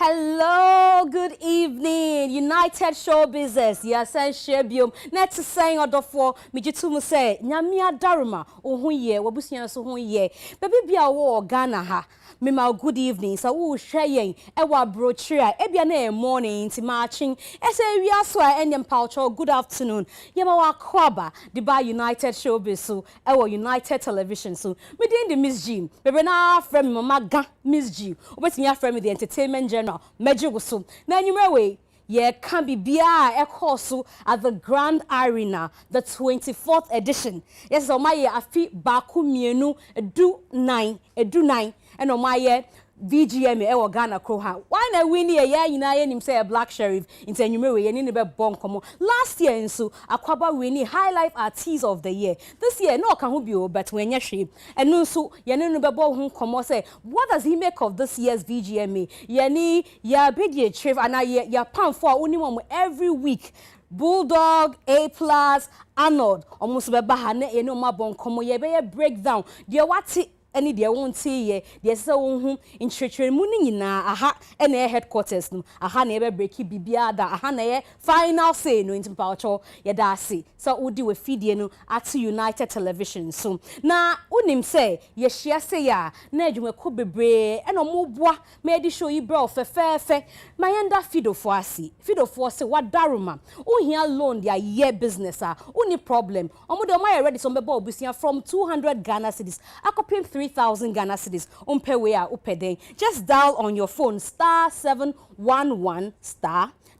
Hello, good evening. United Showbiz. Yes, and Shebium. Next saying order for Mijitu say, Nyamia Daruma, Ohuye, Wabusian so Huye. Baby be a war Ghana ha. Mima good evening. So who sharing ewa brochure ebiane morning to marching. Ese we are so and empowcho good afternoon. Yamawa Kwaba, the by United Showbiz so ewa United Television so within the Mzgee. Baby na friend Mama Ga Mzgee. Obetimi afrem the entertainment general Mzgee so. Na nyumrewe ye can be bia ekoso at the Grand Arena, the 24th edition. Yes, so my afi baku mienu edu 9 and on my VGMA ewo Ghana Kroha. Why na win here yina nim say a black Sherif into nyumrewe ye ni be bon komo. Last year nso akwaba win high life artist of the year. This year no kan ho bio but when ye and no so ye no be bo ho komo say what does he make of this year's VGMA? Ye ni ya bedi chief and ya pan for onimom every week. Bulldog, A+, Arnold, almost be bahane ye no ma bon komo ye be breakdown. Dia wati any dear won't see ye, dear so in church mooning na aha and headquarters no aha never breaky bibia da aha na final say no into poucho ye da see. So we do a feed no at United Television so na unim say ye share say ya na adwuma ko bebre and omoboa me show you bro fe my enda fido for asi fido for say what daruma o here loan their year business uni problem omodo my ready some be obusia from 200 Ghana cedis akopim 3,000 Ghana cedis umpe we a upede. Just dial on your phone *711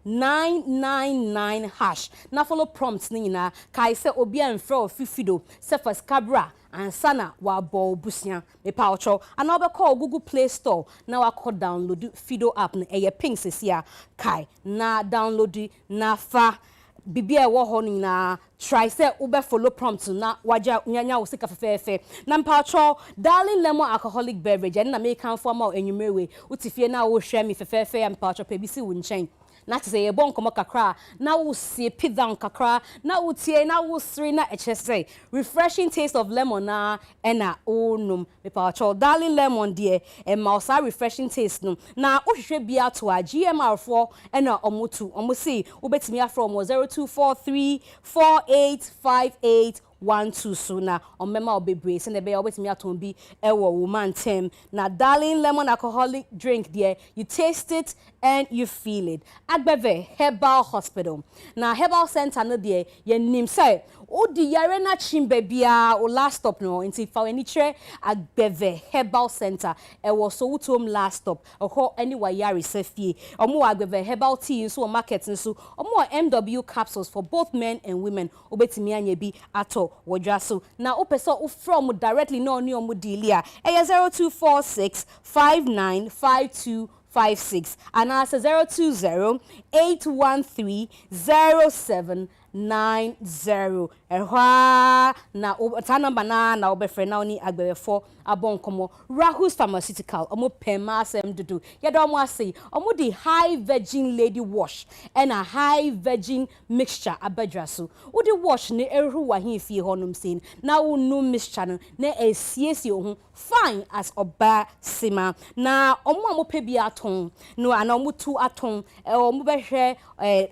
*999 hash. Na follow prompts ni na kai se obi amfra fifido se first cabra and sana wa bo busia me paucho and now be call Google Play Store na wa call download Fido app na eye ping sesia kai na download na fa bibia wo ho na try say ube follow prompt na waja nyanya wo sika fefefe na mpacho darling lemon alcoholic beverage and na make kan formal enyumewe utifie na wo hwe me fefefe mpacho pe bi si wo nchen na te say e bon komo kakra na wo sie pizza kakra na wo tie na wo sri na say refreshing taste of lemon na na onum me mpacho darling lemon there e mausa refreshing taste no na wo hwehwe bia to a GMR4 na omotu omosi ubetimi afro 0243485812 so na omema obebre se na be obetimi aton bi ewo woman tem na darling lemon alcoholic drink there you taste it and you feel it agbeve herbal hospital na herbal center no there ye nim say odi yare na chimbe bia o last stop no nti fa weni kire agbeve herbal center e wo so wutom last stop oho anywhere yare safie omo agbeve herbal tea so market nso omo MW capsules for both men and women obetimi anya bi ato wodwaso na opeso from directly no oni omo dealia e 0246595256 and answer 020-813-0790 ehwa na ta number na obefre na oni agbefo abonkomo Rahul's Pharmaceutical omo pema asem dudu yedo omo ase omo the high virgin lady wash and a high virgin mixture abadraso wo the wash ne ehru wa hin fie honum sin na wo no mixture no na esiesi ohun fine as oba sima na omo pe bi aton no ana omo tu aton omo behwe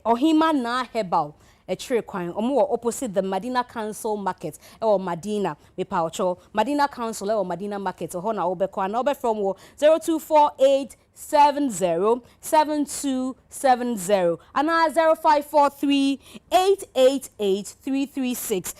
ohima na herbal a tree kwan omo opposite the Medina Council Market or Medina me paucho Medina Council or Medina Market or na obekwa na obe from 0248707270 and 0543888336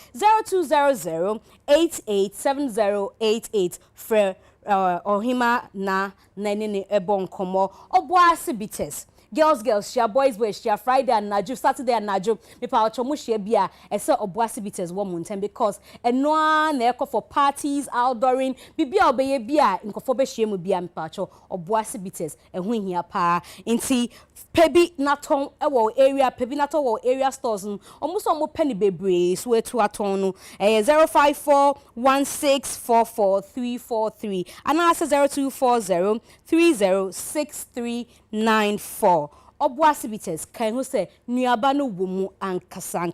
0200887088 for ohima na nene ebon komo oboase bites girls share boys share Friday and Naju Saturday and Naju me pa ochomo share bia ese oboase bites wo montem because eno na ekọ for parties outdooring bibia obeye bia nkofo be share mu bia me pa ocho oboase bites ehun hia pa nti pebi naton ewo area pebi naton wo area stores omuso omo penny bebre so etu aton no 0541644343 and answer 0240306394 Obuasibites can who say Nuabano Wumu and Kasa.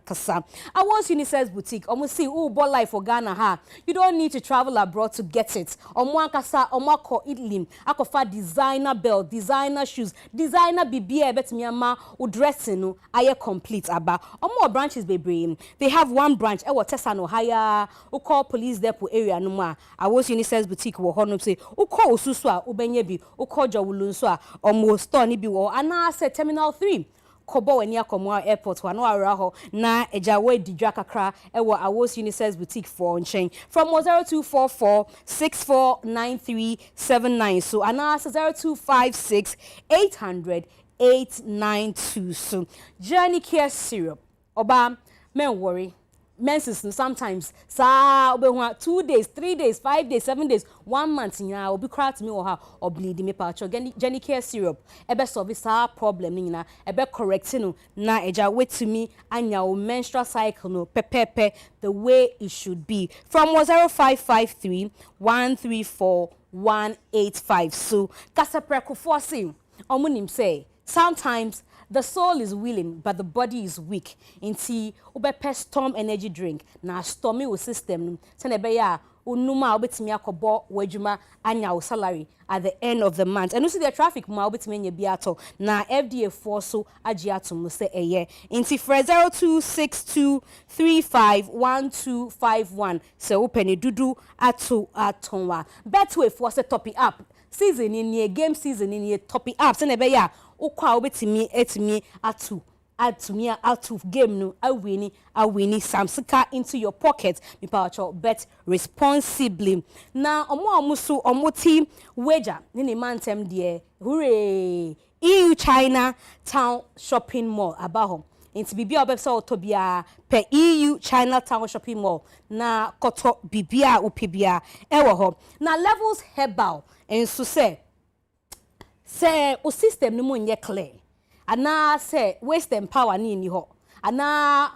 I was Unisex Boutique. Almost see bought life for Ghana ha. You don't need to travel abroad to get it. Omwankasa, Omwako Idlim, Akofa designer belt, designer shoes, designer BBA bet miyama udressing aye complete aba. Omo branches be. They have one branch ewo Tesano higher call police depot area no ma. I was Unisex Boutique wo hono say uko ususwa ubenye bi uko jawulunswa omo store ni bi wo ana say terminal 3 Kobo enia Komwa airport wano araho na ejawe didwa kakra ewo Awos Unisex Boutique for nchen from 0244 649379 so ana 0256 800 892 so journey care syrup oba men worry menses sometimes sa obe 2 days 3 days 5 days 7 days 1 month nya obi craft me or ha or bleed me pa journey care syrup ebe solve sa problem ni na ebe correct no na eja wait to me anya o menstrual cycle no pepepe the way it should be from 0553 134 185 so kasa preko forcing omunim say sometimes the soul is willing, but the body is weak. Inti ubepe storm energy drink na stormy wo system. Senebe ya unuma ubetimi akobo wejuma anya o salary at the end of the month. And you see the traffic ma ubetimi nye biato na FDA forso ajiato muse eye. Inti for 0262351251 se upeni dudu atu atonwa. Betway force top up. Season in ye game season in ye top up. Senebe ya ukwa obetimi etimi atu game no awini samsika into your pocket mi pacho bet responsibly na omusu omoti wager ni mantem de hooray EU China Town Shopping Mall abaho inti bibia obepsa otobia pe EU China Town Shopping Mall na koto bibia upibia ewo ho na Levels Herbal enso say o system no mo clear ana say waste and power ni ho ana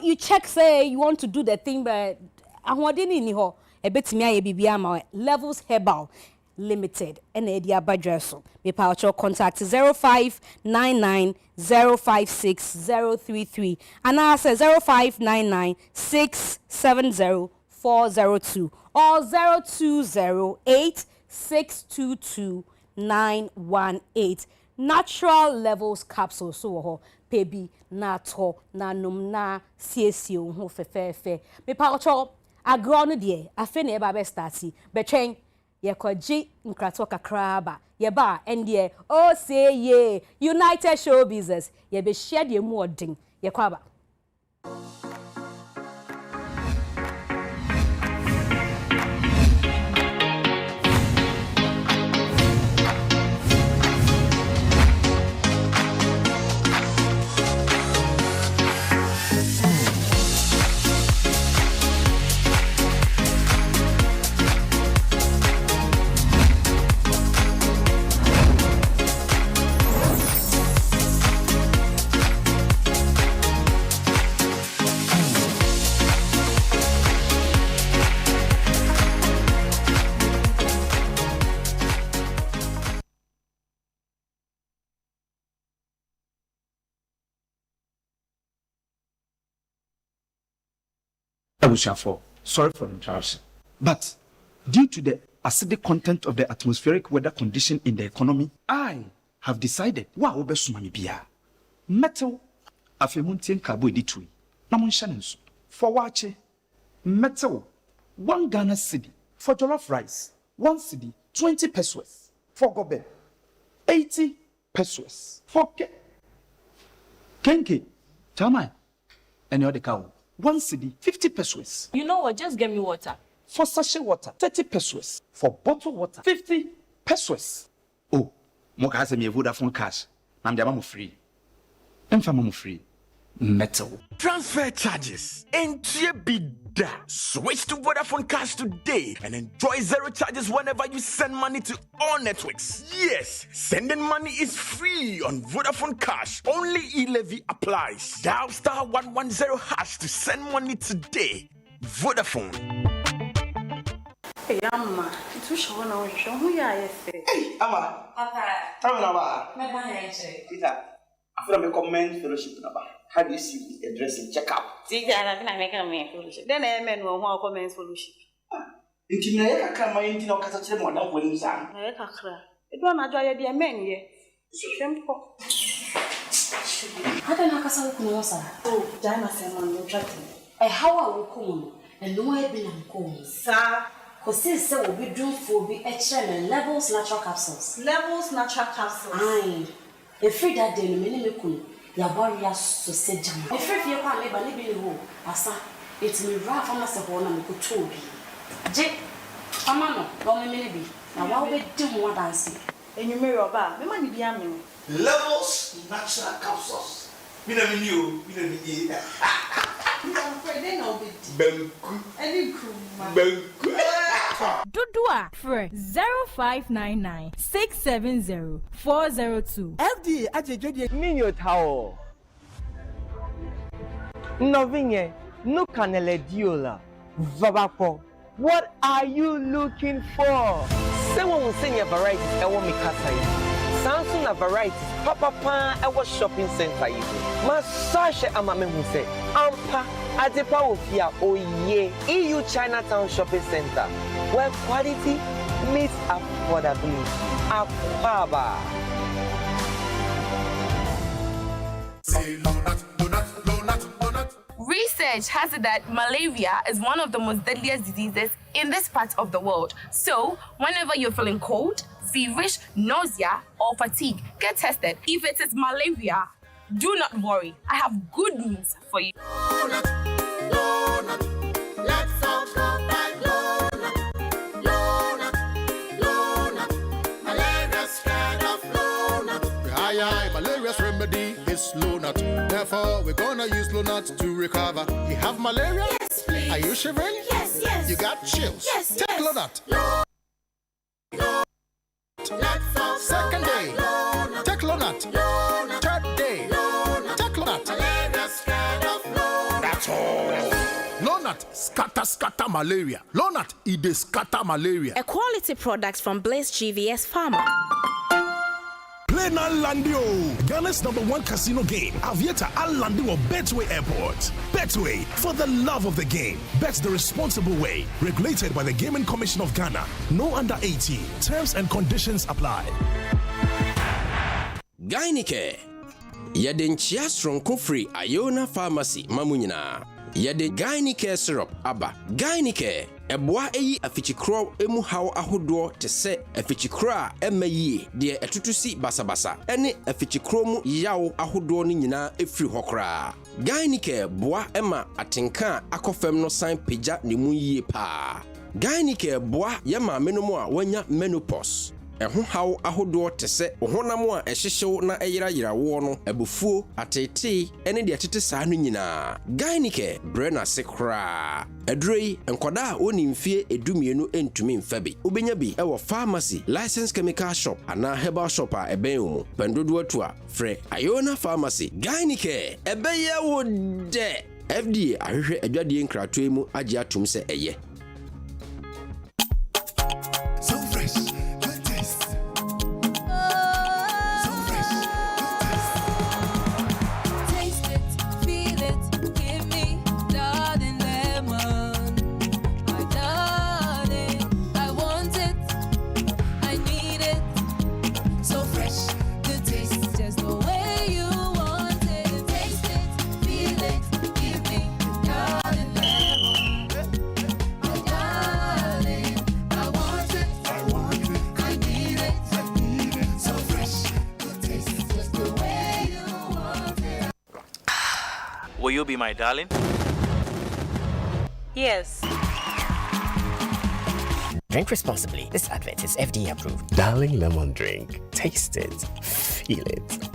you check say you want to do the thing but ahode ni ho e betimi aye bibia ma Levels Herbal Limited and Edia Badreso. Me power contact 0599 056 033 and I say 0599 670 402 or 0208 622 918 natural levels capsule so ho pebi na to na num na siesio ho fefefe me pa ocho agro no de afi na e ba be starti be twen ye kwaji nkrato kakra ba ye ba ende o say ye United Showbiz ye be share de mu odin ye kwa ba Sorry for the interruption. But due to the acidic content of the atmospheric weather condition in the economy, I have decided wa obesumani bia metal afemuntien kabo editui na monshanenso for wache metal 1 Ghana cedi for jollof rice 1 cedi 20 pesos for gobe 80 pesos for kenke tama any other cow 1 cedi 50 pesos. You know what? Just get me water. For sachet water 30 pesos. For bottled water 50 pesos. Oh, moka has me Vodafone cash. I'm the mama free. I'm for free. Metal. Transfer charges. Entie bida. Switch to Vodafone Cash today and enjoy 0 charges whenever you send money to all networks. Yes, sending money is free on Vodafone Cash. Only e-levy applies. Dial *110# to send money today. Vodafone. Hey, Amma, it's wish one of who ya yes. Hey, Ama. Papa. Tell me about. Peter, After I commend fellowship number. How do you see the dressing check-up? Teacher, I'm not making a man fellowship. Then I meant one more comments fellowship. Intimate, I can't mind no catch more than when you sang. I can't. It won't enjoy the men here. Shameful. Hata nakasa kunosa. Oh, Jana said, man, you're chatting. How will come? And no way be on Sir, because since will be doing for be extra and levels natural capsules. levels natural capsules. Aye. A free that day, no many cool. Your warriors to say jam. A free your family, but living in home. Asa, it's me rough on us a one and could told you. Jake, Amano, don't maybe. Now, why we do more dancing? And you marry your bar, me money be a meal. Levels natural capsules. We never knew. I'm afraid they know it. Benku. Any crew, man. Dudua for 0599 670 402. FDA ajeje Minyo tao. Novinye, no canele diola. Vabapo. What are you looking for? Someone will sing a variety. I want me kasa. Samsung a variety. Papa pan. I was shopping center. Massage amame who say ampa adepa ofia oye EU Chinatown Shopping Center where quality meets affordability. Aquaba. Research has it that malaria is one of the most deadliest diseases in this part of the world. So, whenever you're feeling cold, feverish, nausea, or fatigue, get tested. If it is malaria, do not worry. I have good news for you. Malaria's remedy is Lonat. Therefore, we're gonna use Lonat to recover. You have malaria? Yes, please. Are you shivering? Yes, yes. You got chills? Yes, Take yes. Lonat. Second day. Take Lonat. Third day. Take Lonat. That's all. Lonat scatter malaria. Lonat it scatter malaria. A quality product from Blaze GVS Pharma. Play now Landio, Ghana's #1 casino game. Aviator Al Landio Betway Airport. Betway, for the love of the game. Bet the responsible way. Regulated by the Gaming Commission of Ghana. No under 18. Terms and conditions apply. Gainike. Yeden chia stronko free Iona Pharmacy mamunyina. Yede Gainike syrup aba. Gainike. Eboa eyi afichikro emu haw ahodo te se afichikro a emayi de etutusi basabasa ene afichikro mu yaw ahodo ni nyina efiri hokra. Gainike boa ema atenka akofem no san peja ne mu yie pa. Gainike boa yema menomu a wanya menopause. Eho haw ahodo te se ohonam a ehyehyew na eyirayira wo no abufuo atete ene de atete saa no nyina. Gainike brena sekra. Edrei enkoda oni mfie edumienu entumi mfabi. Ubenya bi ewo pharmacy, licensed chemical shop ana herbal shop a eben mu. Pendodo atu a fre Iona Pharmacy. Gainike ebeye wo de. FDA ahwehwe adwade nkratoe mu agye atum se eye. Will you be my darling? Yes. Drink responsibly. This advert is FDA approved. Darling lemon drink. Taste it. Feel it.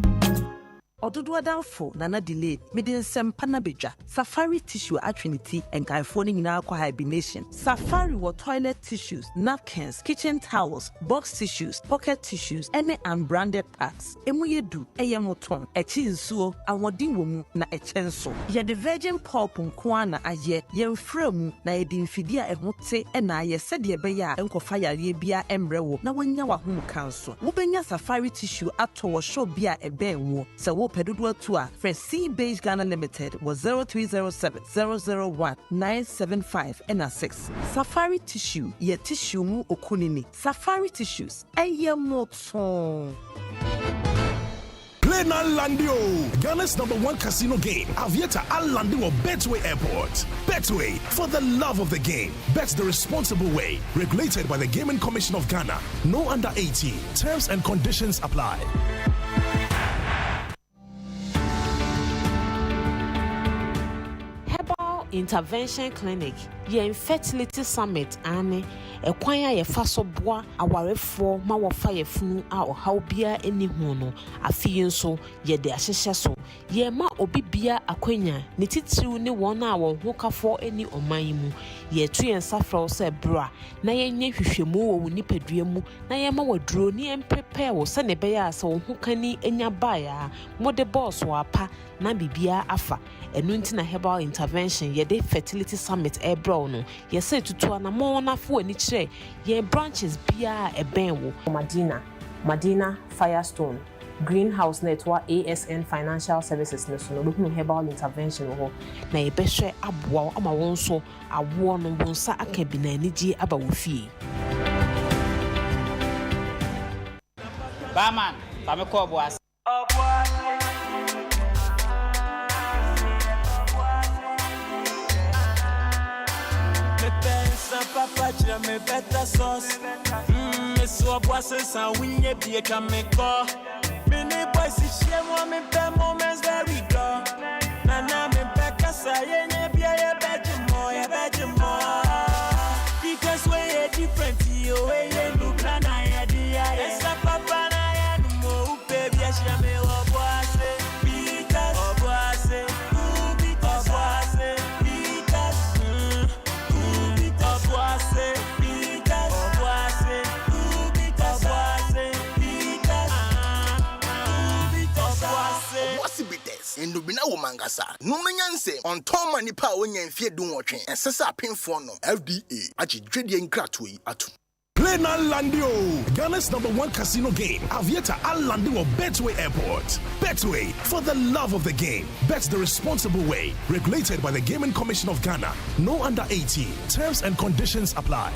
Ododo adamfo nana delayed. Midin sempana beja. Safari tissue at Trinity and California in aqua hibernation. Safari were toilet tissues, napkins, kitchen towels, box tissues, pocket tissues, any unbranded packs. Emuyedu, eyamoton, echinsuo, awodin womu na echenso. Ye the virgin pulp nkwana aye, ye fremu na ye dinfidia emote ena ye said ye beya enkofaya ye bia emrewo na wanya wahum kanso. Wubenya Safari tissue ato show bia ebenwo. Se wo pedudu tua, Fresh Beige Ghana Limited was 0307 001 975 and 6. Safari tissue, ye tissue mu okunini. Safari tissues, moton. Play now Landio, Ghana's #1 casino game. Aviator Al Landio Betway Airport. Betway, for the love of the game. Bet the responsible way. Regulated by the Gaming Commission of Ghana. No under 18. Terms and conditions apply. Intervention Clinic, ye Infertility Summit, ane, a kwanya ye faso boa, awarefo, ma wafa funu a how bia any hono, a fiyin so, ye de asheso, ye ma obibia akwenya, ni titru ni 1 hour, hoka for any omaimu, ye 2 and safra se bra, na ye nye hwehwemu wo nipadua na ye ma wadro ni prepare wo sane beya so hokani enya baya, mode boss wa pa, na bibia afa, enunti na herbal intervention ye de fertility summit ebro no ye say tutu na mo na fo ani kire ye branches bia ebenwo Madina Firestone Greenhouse Network ASN Financial Services no so no herbal intervention ho na ye behwe aboa ama won so awo no bonsa akabi na anigye aba wo fie Barman fame ko boas Papa, me better sauce. Me so boss and win ye be a cameko. Many boys is shame me per moments very dark. Nana me peka say be a bedroom because we different you way look na idea. Yes, papa na no baby me boss because and Lubina Womangasa. No menyanse on Tom Manipa when you fear doing watching and Sessa Pin for no FDA. Achi Dredian Gratui at Play now Landio, Ghana's #1 casino game. Aviator Al Landio Betway Airport. Betway, for the love of the game. Bet the responsible way. Regulated by the Gaming Commission of Ghana. No under 18. Terms and conditions apply.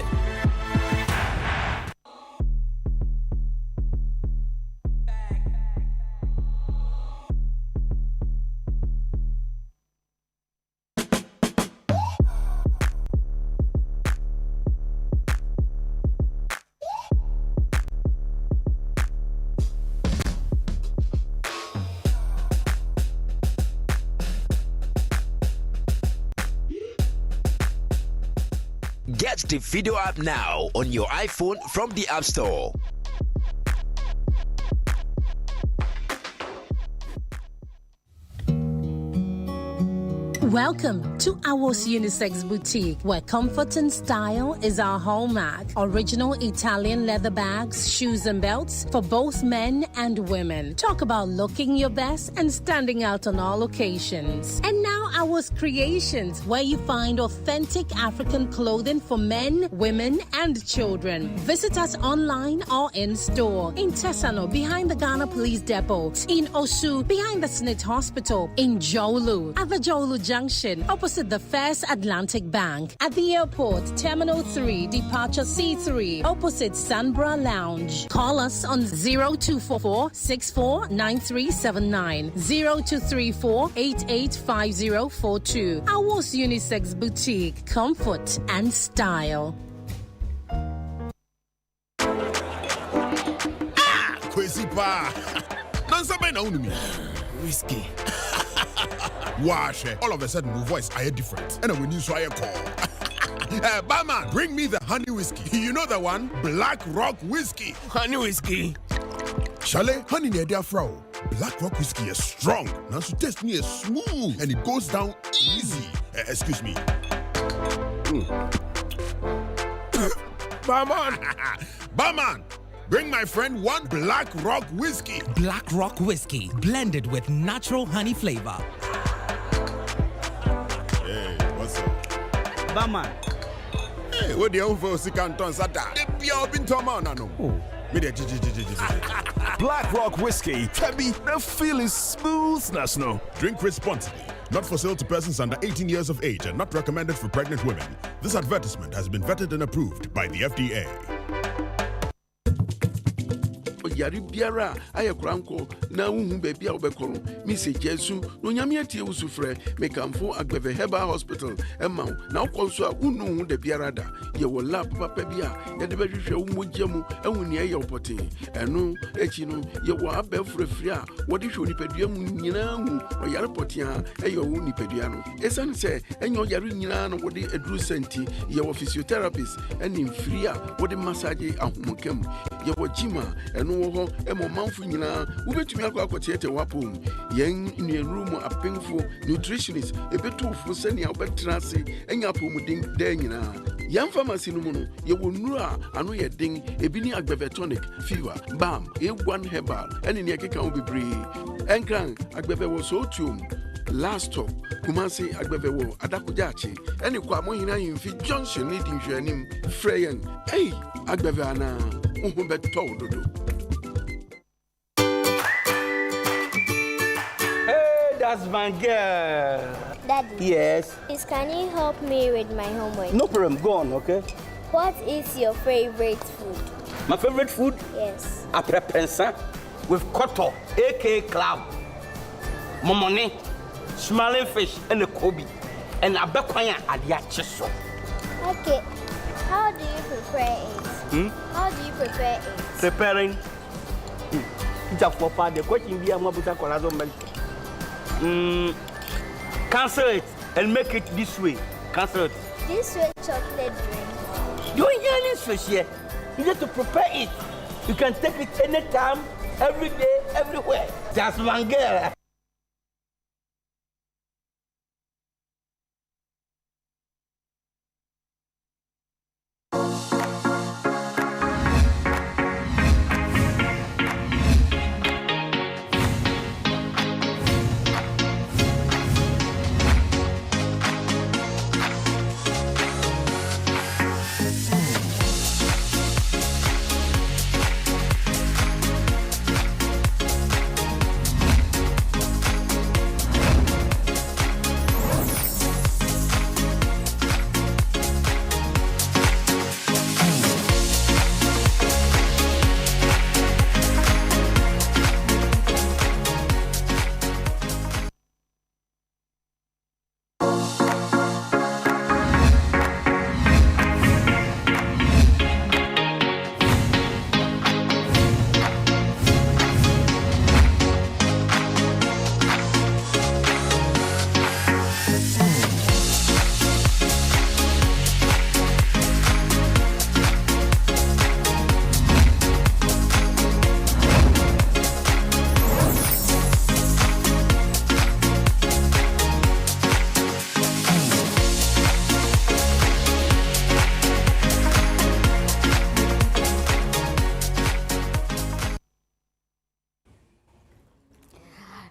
Get the video app now on your iPhone from the App Store. Welcome to Awos Unisex Boutique, where comfort and style is our hallmark. Original Italian leather bags, shoes and belts for both men and women. Talk about looking your best and standing out on all occasions. And now Awos Creations, where you find authentic African clothing for men, women, and children. Visit us online or in store. In Tesano, behind the Ghana Police Depot. In Osu, behind the Snit Hospital. In Jolu, at the Jolu Junction, opposite the First Atlantic Bank. At the airport, Terminal 3, Departure C3, opposite Sunbra Lounge. Call us on 0244 649379, 0234 885042. Awos Unisex Boutique, comfort and style. Crazy pa. Nansabe na unumi. Whiskey. Wash. All of a sudden, my voice I hear different. And when you saw a call. Barman, bring me the honey whiskey. You know the one? Black Rock Whiskey. Honey whiskey. Shale, honey near their fro. Black Rock whiskey is strong. Now so taste me is smooth and it goes down easy. Excuse me. Barman, bring my friend one Black Rock whiskey. Black Rock whiskey, blended with natural honey flavor. Hey, what's up? Barman. Hey, what the hell for Sikanton Sata? The pure Bintoman, no. Black Rock whiskey, Kebi, the feel is smoothness, no. Drink responsibly. Not for sale to persons under 18 years of age and not recommended for pregnant women. This advertisement has been vetted and approved by the FDA. Yari biara aye kranko na uhu baby a obekoro misi jesu no nyame atie usufre mekamfo agbeve herbal hospital emma na ukonso a unu hu de biara da ye wo lab papa bia ye de behwehwe wo mogyam ehuni ye opote eno echi no ye wo abefrefre a wo de hwe nipadua mu nyina hu o yare pote a ye wo nipadua no esan se enyo yare nyina no wo de eduru senti ye wo physiotherapist eni mfiri a wo de massage ahomokam ye wo jima eno ho emo manfo nyina wobetumi akwakotiete wapom yen nuenrumu apemfo nutritionist ebetofo senia obetrase enya pomudin da nyina yan pharmacy no mu no ye wonuru a ano ye den ebini agbeve fever balm e1 herbal ene ne keka obebre enkran agbeve wo so tuom last stop Kumasi agbeve wo adakujachi ene kwa mo hina yimfi junction ni dinhwanim freyen hey agbeve ana uhu beto dodo. That's my girl. Daddy. Yes. Please, can you help me with my homework? No problem. Go on, okay? What is your favorite food? My favorite food? Yes. Aprepensa with koto, aka club, momone, smiling fish, and a kobe, and abekwanya adiacheso. Okay. How do you prepare it? How do you prepare it? Preparing. Just for part the question be a mabuta corazon. Cancel it and make it this way. Cancel it. This way chocolate drink. You ain't getting this fish here. You need to prepare it. You can take it anytime, every day, everywhere. That's one girl.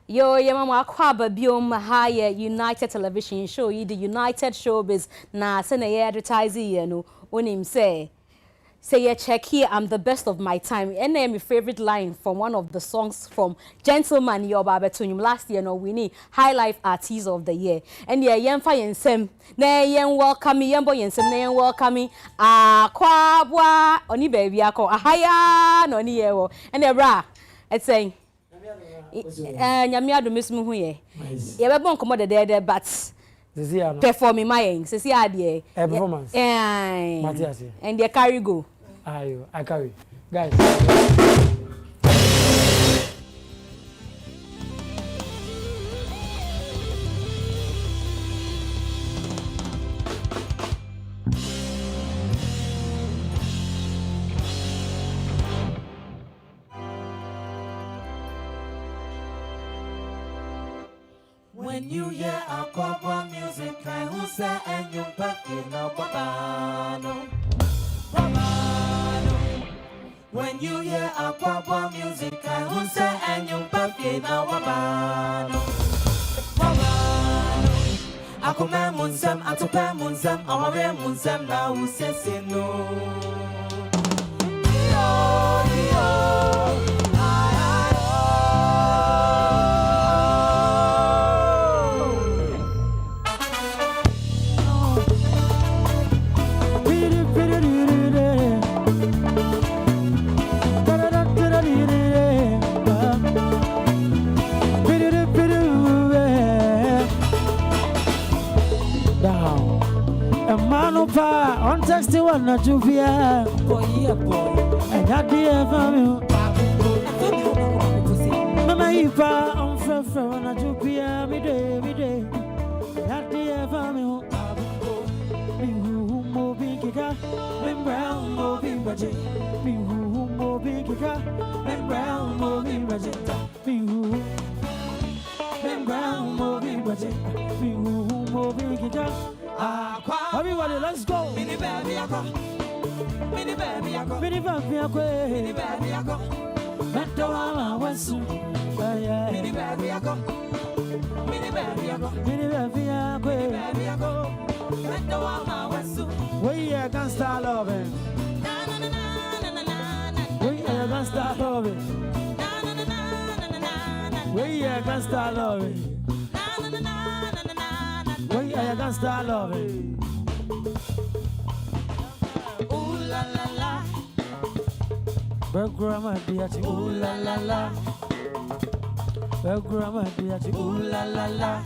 Yo, yeah, mama, akwaba biom higher United Television show, the United Showbiz, na sene ye advertising ye no, onim say you check here, I'm the best of my time. And then my favorite line from one of the songs from Gentleman Yo Baba Tunyum last year, no, we need High Life Artist of the Year. And yeah, yen fa yen sem, ne yen welcome me, yen boy yen sem, ne yen welcome me, kwabwa, oni baby ako, ahaya, no ni yewo. And then bra, it's saying, nyamia do miss me huye. Ye be bon komo de but performing my eng. Se si adie. Performance. Matthias. And they carry go. Ayo, I carry. Guys. When you hear Aqua music, I who say and you back in a babano. When you hear Aqua music, I who say and you back in a babano. Akome munsem, atope munsem, amare munsem na who says no. On text you one not to fear. Boy, yeah, boy. And that dear family. Mama, if I'm from not to fear, me day. That dear family. Me who moving kika, me brown moving budget. Me who moving kika, me brown moving budget. Me who brown moving budget. Me who moving kika. Everybody, let's go. Mini baby, I go. Mini baby, I go. Mini baby, I go. Mini baby, I go. Meto ama wesu. Mini baby, I go. Mini baby, I go. Mini baby, I go. Mini baby, I go. Meto ama wesu. We are gonna start loving. We are gonna start loving. We are gonna start loving. We are gonna start loving. Ooh la la la. Grandma Diati, ooh la la la. Grandma Diati, ooh la la la.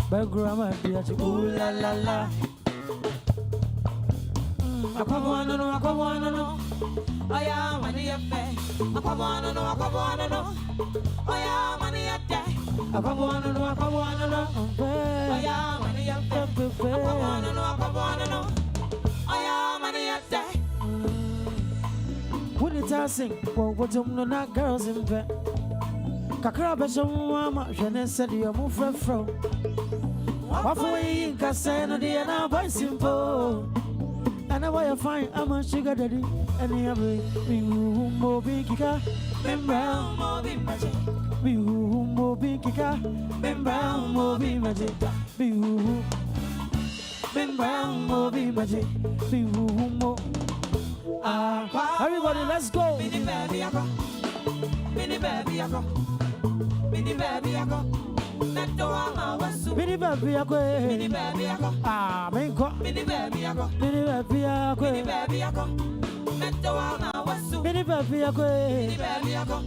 Grandma Diati, ooh la la la. Aquabuano. I am money a pay. Aquabuano, I am money a day. Aquabuano. I am money a pay. Aquabuano. I am money a day. When it's a sing, what you know, not girls in bed. Kakrabasham, Mama, Jeanette said you're move from. What for you, Cassandra, and our boy simple. And I want to find I'm a sugar daddy. And the other, me who more big kika, Ben Brown, more big magic. Me who more big kika, Ben Brown, more big magic. Me who Ben Brown, more big magic. Me who more. Everybody, let's go. Mini baby, I go. Mini baby, I go. Mini baby, I go. Mini baby, I go. Mini baby, I go. Mini baby, I go. Mini baby, I go. Mini baby, I go. Mini baby, I go. Mini baby, I go.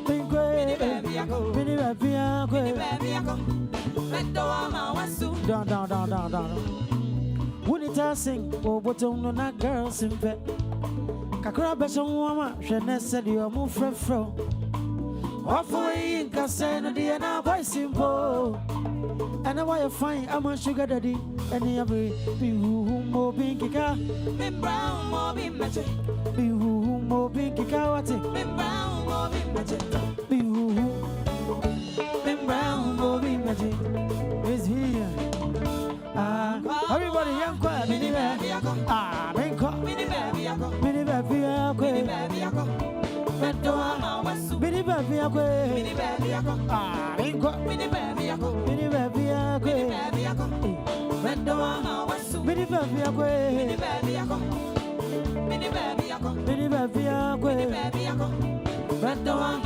Mini baby, I go. Mini baby, I go. Mini baby, I go. Down. When it does sing, oh, but don't know girls in bed. Kakrabasham Mama, Jeanette said you're move from. Halfway in Cassandra, and our boy simple. And I want to find I'm a sugar daddy. And the other, be who more big kika. Me brown more big magic. Be who more big kika. What's it? Me brown more big magic. Be who. Me brown more big magic. Is here. Everybody, young quiet. Mini baby, I go. Mini baby, I go. Mini baby, I go. Mini baby, I go. Mini baby, I go. Mini baby, I go. Mini baby, I go. Mini baby, I go. Mini baby, I go. Mini baby, I go. Mini baby, I go. Mini baby, I go. Mini baby, I go. Mini baby, I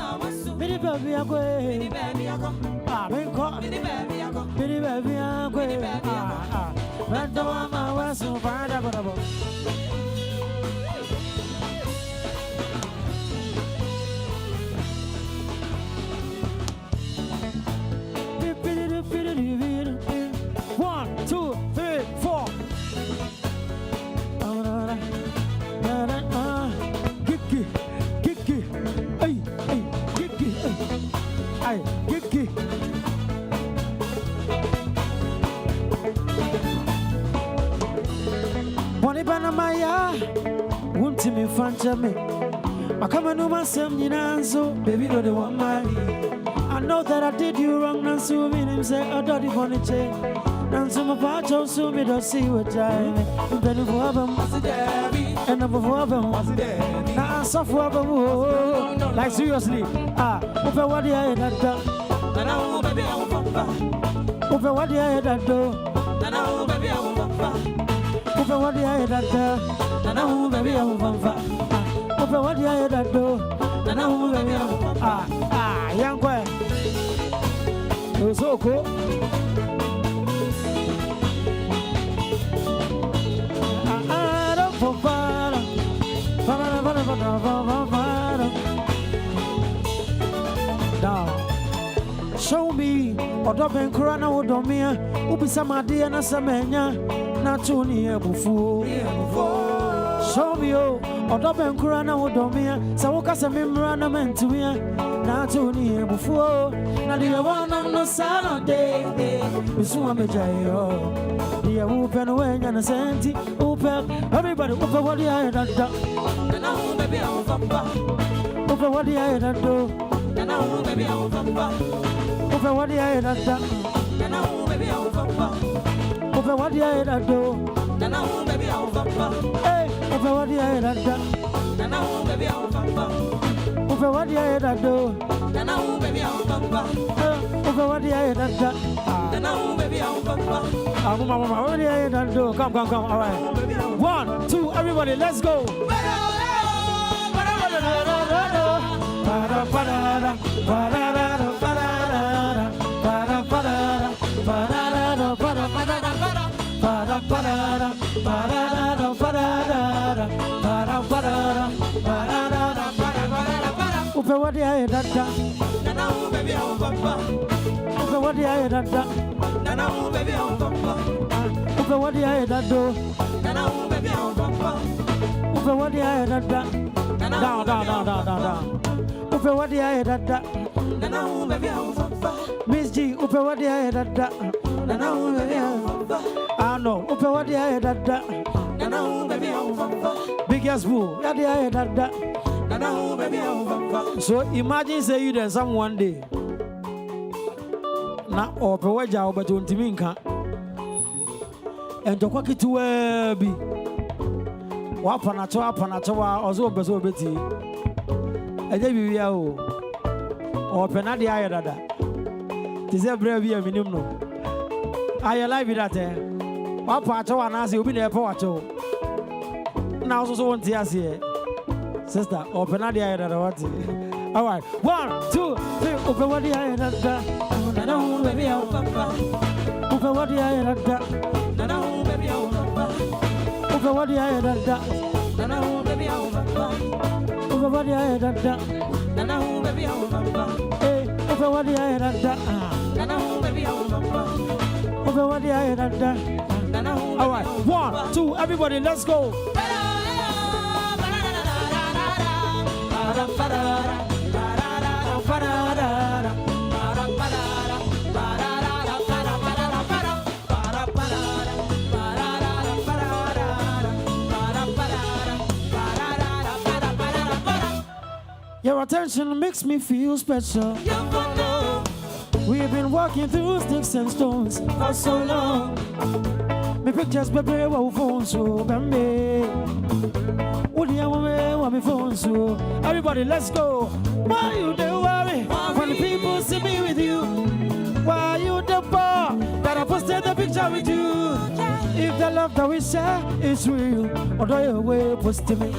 go. Mini baby, I go. Mini baby, I go. Mini baby, I go. Mini baby, I go. Mini baby, I go. One, two, three, four. Gigi, ay, Gigi, ay, Gigi. Money Panamaya, won't me fanta me. I come and do my son, baby, no, they want my. know that I did you wrong, and so me him say, I don't want to change. And so my part also me don't see what I'm penny for them, and number for them. Now I suffer them, like seriously. Over what the I had done, and I will be over what the I had done, and I will be over what the I had done, and I will be over what the I had done, and I will be young boy. You're so cool. Show me, or Dobin Corona would on me, who be some idea and a samania, not too near before. Show me, or Dobin Corona would on me, so what a memorandum meant to me, not too near before. Now, the one on the Saturday, we swam a jail. The open away and a senti, open, everybody, open what the I had done. And I will be out of over what the I had done. And I will be out of over what the I had done. And I will be out of over what the I had done. And I will be out of hey, over what the I had done. And I will be out of over what the I had done. And I will be out of over what the I had done. And I will be out of Mama, what the I had done. Come, all right. 1, 2, everybody, let's go. Upe what the I had done. Upe what the I had done. Upe what the I had done. Upe what the I had done. Down. Upe what the I had done. Mzgee, upe what the I had done. I know, upe what the I had done. Biggest boo, yeah the I had done. So imagine say you then some one day. Now upe what job but on Timinka. And to quack it to be. Wapanachoa, also beso betty. I gave you or penadi ayada. Tis a brave year minimum. I alive it at her. Wapacho and as you be there for now also want to see sister or penadi ayada. All right, 1, 2, 3. Over what the ayada. And I will be out. Over what the ayada. And I will be out. Over what the I had done, and I will be out. Over what the I had done, and I will be out. Hey, over what the I had done, and I will be out. Over what the I had done, and I will. All right, 1, 2, everybody, let's go. Your attention makes me feel special. We've been walking through sticks and stones for so long. Me pictures baby wa phone so bambe. Udi wa me phone so. Everybody, let's go. Why you do worry when the people see me with you? Why you the bar that I posted the picture with you? If the love that we share is real, or do you way post to me?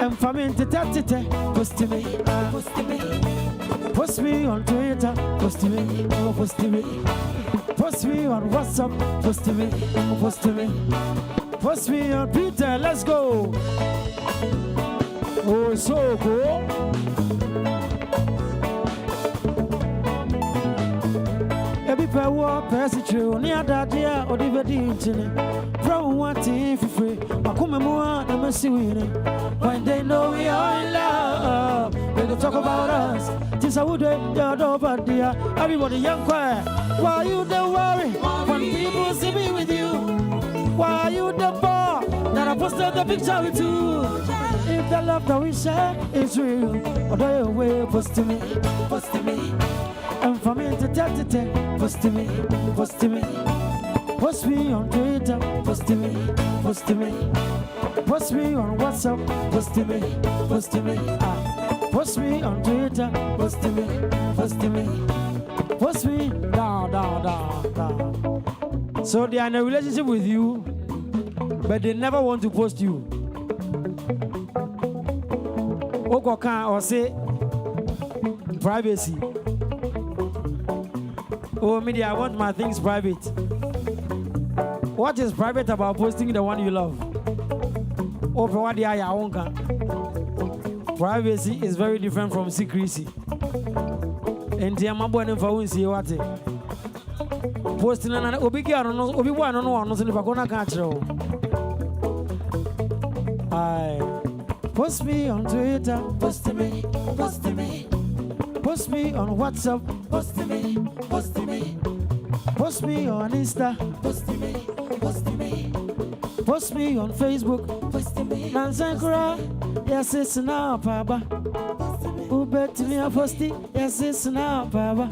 And for me to post me. Post me on Twitter, post me. Post me on WhatsApp, post me. Post me on Twitter, let's go. Oh, so cool. Every pair of passage, near that year, or the video. From what if you free, I come and I'm see winning. When they know we are in love, they can talk about us. This I would do, but dear, everybody young choir. Why you don't worry when people see me with you? Why you the bar that I posted the picture with you? If the love that we share is real, what are your way? Post to me, post to me. And for me to tell, post to me, post to me. Post me on Twitter, post to me, post to me. Post me on WhatsApp, post to me, post to me. Post me on Twitter, post to me, post to me. Post me down. So they are in a relationship with you, but they never want to post you. Or say privacy. Oh, media, I want my things private. What is private about posting the one you love? Privacy is very different from secrecy. And the amount of see what posting an Obi-Wan, no, if I gonna catch you. Post me on Twitter, post to me, post to me. Post me on WhatsApp, post to me, post to me. Post me on Insta, post to me, post to me. Post me on Facebook, post to me. Nansankura, yes it's now, Papa. Who bet me a posty, yes it's now, Papa.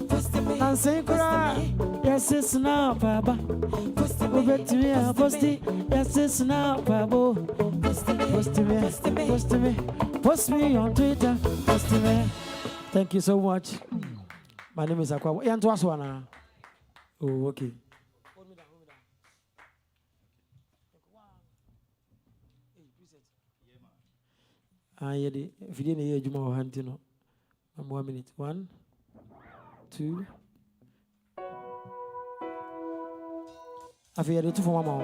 Post to me, Nansankura, yes it's now, Papa. Who bet me a posty, yes it's now, Papa. Post to me, post to me, post to me. Post me on Twitter, post to me. Thank you so much. My name is Akwa. Oh, okay. If you didn't hear you, 1 minute. 1, 2. I've heard it for my mom.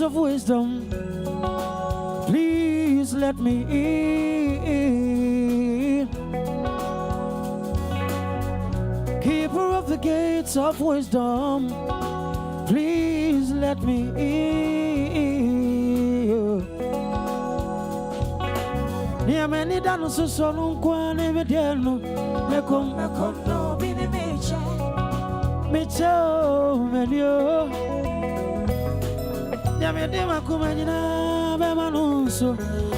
Of wisdom, please let me in. Keeper of the gates of wisdom, please let me in. Near many danos so sonum quane mediano, mekom no bini mecho melio. Yamedema kumanyina be manunso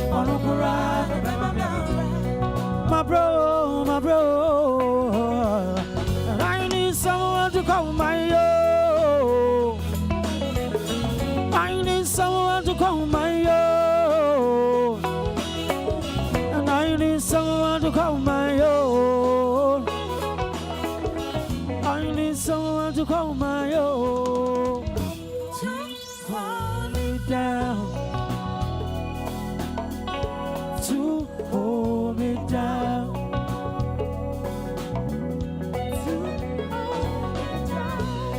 onukura my bro and I need someone to call my own. I need someone to call my own. And I need someone to call my own. I need someone to call my own. Down to hold me down, to hold me down.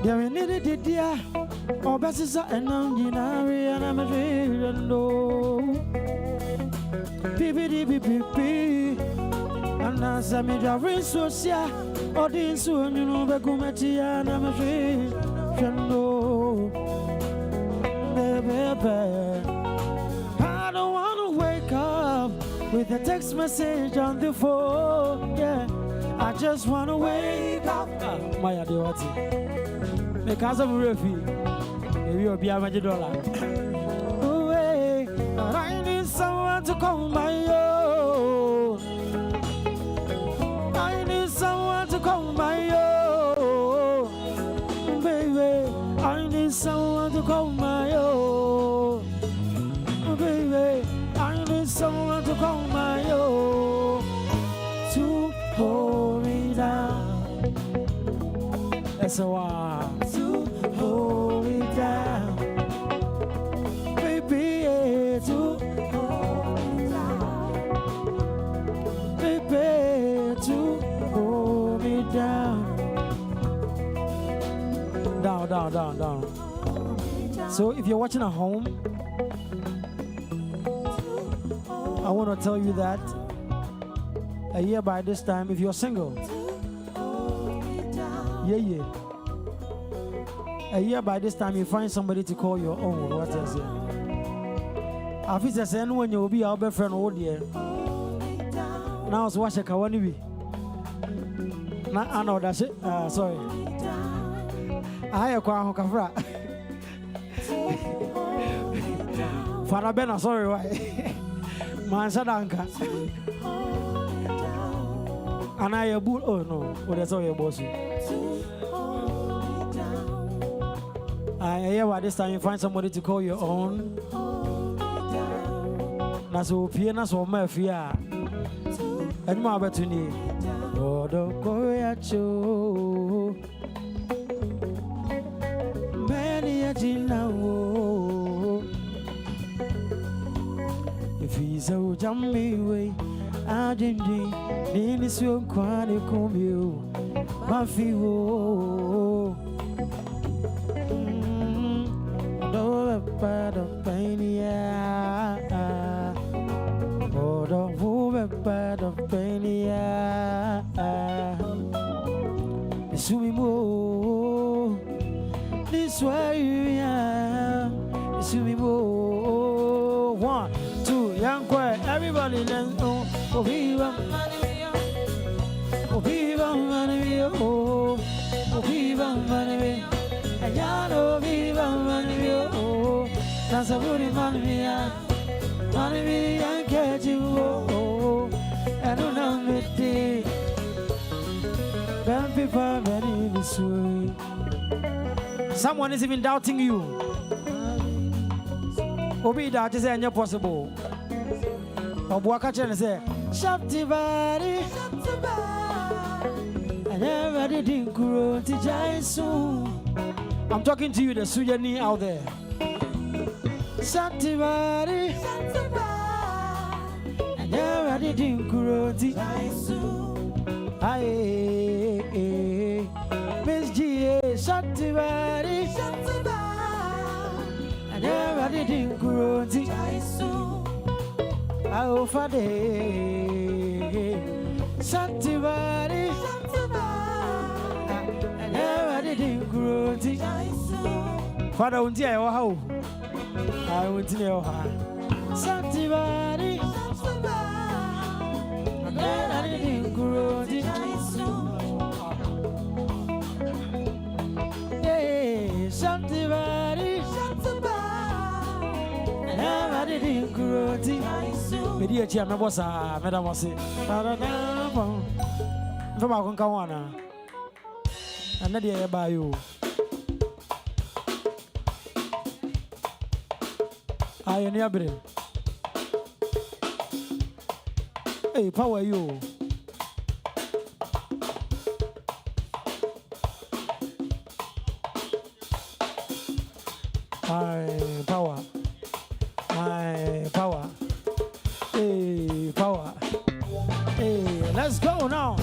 Yeah, we needed it, dear. Oh, best and I'm and I'm a Pipi, and as I made a ring so sia, or didn't soon you know Begumati and I'm a friend. I don't want to wake up with a text message on the phone. Yeah, I just want to wake up. Maya Dewati, because of Refi, you will be a $100. I need someone to call my own. I need someone to call my own. Baby, I need someone to call my own. Baby, I need someone to call my own. To hold me down. That's a while. To hold me down. Down. So if you're watching at home, I want to tell you that a year by this time, if you're single, a year by this time, you find somebody to call your own. What else? I feel the same when you will be our best friend all year. Now it's watch a kawani. I know that's it. Sorry. I have a kafra. Father Ben, sorry, why? Man, Sadanka. And I a bull. Oh no, that's all your boss. I hear by this time you find somebody to call your own. That's so piano, so my fear. And my opportunity. Oh, don't go at you. Many a now. If he's so jammy way, I didn't need this young quantity come you. My feel. No bad of pain, yeah. Oh, don't move bad of pain, yeah. Sumi mo, this way, yeah. Sumi mo. 1, 2, young quiet, everybody, let's go. Oh, viva, oh, viva, oh, viva, Ayano viva manivio, Nasa Buri manivia, manivia get you, and unamity. Don't be very this way. Someone is even doubting you. Obi that is any possible. Obuakachen say, Shapti body, I never did grow to Jaisu. I'm talking to you, the Sujani out there. Santibari, I never did grow to Aye, Mzgee, Santibari, I never did grow to Oh, Fade, Santibari. Father, won't you how? I won't know how. Santibari, and then I didn't grow. Yeah, Santibari, and then I didn't grow. Media Chia, my boss, Madame was it. From our Kawana. And not here by you. I am your brain. Hey, power you. My power. Hey, power. Hey, let's go now.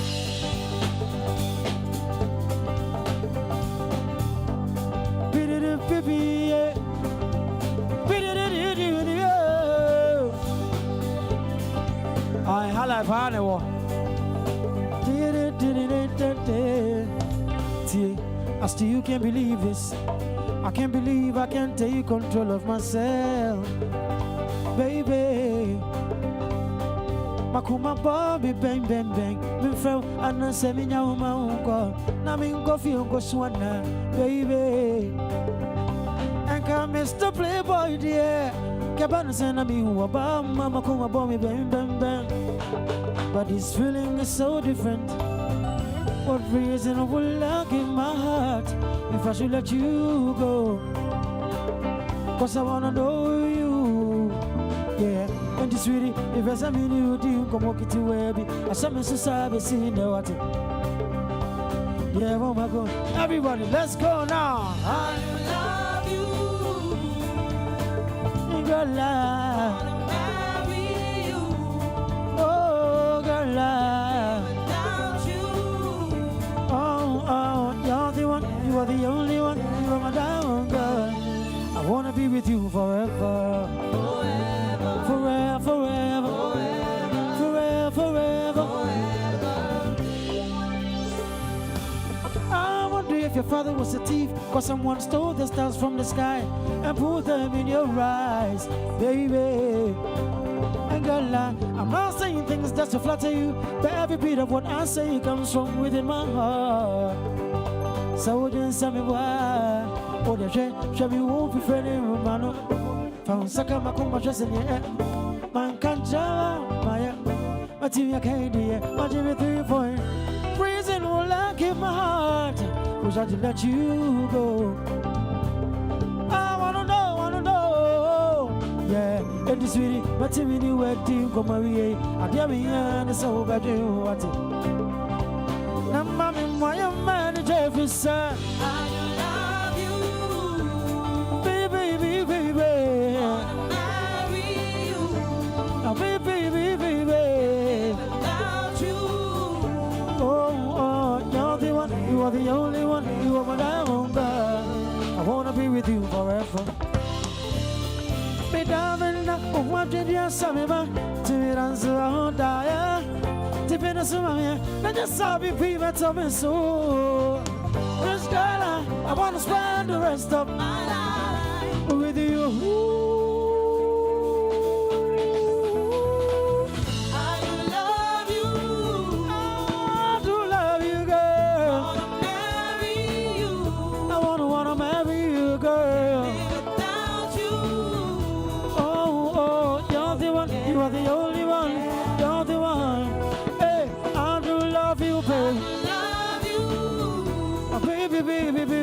I highlight Panewa. I still can't believe this. I can't believe I can't take control of myself, baby. Makuma Bobby bang bang bang. Me feel Anna Seminya Unko. Namin coffee unko swana, baby. And come Mr. Playboy dear. Cabana send me Wabama Makuma Bobby bang bang bang. But this feeling is so different. What reason will I give my heart if I should let you go? Cause I wanna know you. Yeah, and this really, if I say you do come walk it away, I saw me so sad, seeing the water. Yeah, oh my God, everybody, let's go now. I love you, girl, I wanna marry you. Oh, girl, without you. Oh, you're the one, you are the only one. with you forever. Forever, forever, forever, forever, forever. I wonder if your father was a thief, cause someone stole the stars from the sky and put them in your eyes, baby. And girl, I'm not saying things just to flatter you, but every bit of what I say comes from within my heart. So then tell me why. Oh, the shame you won't be friendly, Romano. Found Saka Macumba just in the air. Man can't jump, Maya. But you can't hear. But you 3 point. Reason will like in my heart. Wish I did let you go. I wanna know. Yeah, and this sweetie, but you really were to go Marie. I dare me and so bad you what it. Now, mommy, why am I Jefferson? I love you, baby. I wanna marry you. Oh, baby. Without you. Oh, you're the one. You are the only one. You are my diamond. I wanna be with you forever. Me darling, what did you say me back? To me answer, I won't die. Depend on somebody, I just saw me people tell me so. This girl, I want to spend the rest of my life with you. I do love you. I do love you, girl. I wanna marry you. I wanna marry you, girl. Without you. Oh, you're the one. You are the only one. You're the one. I love you, baby. Oh, baby.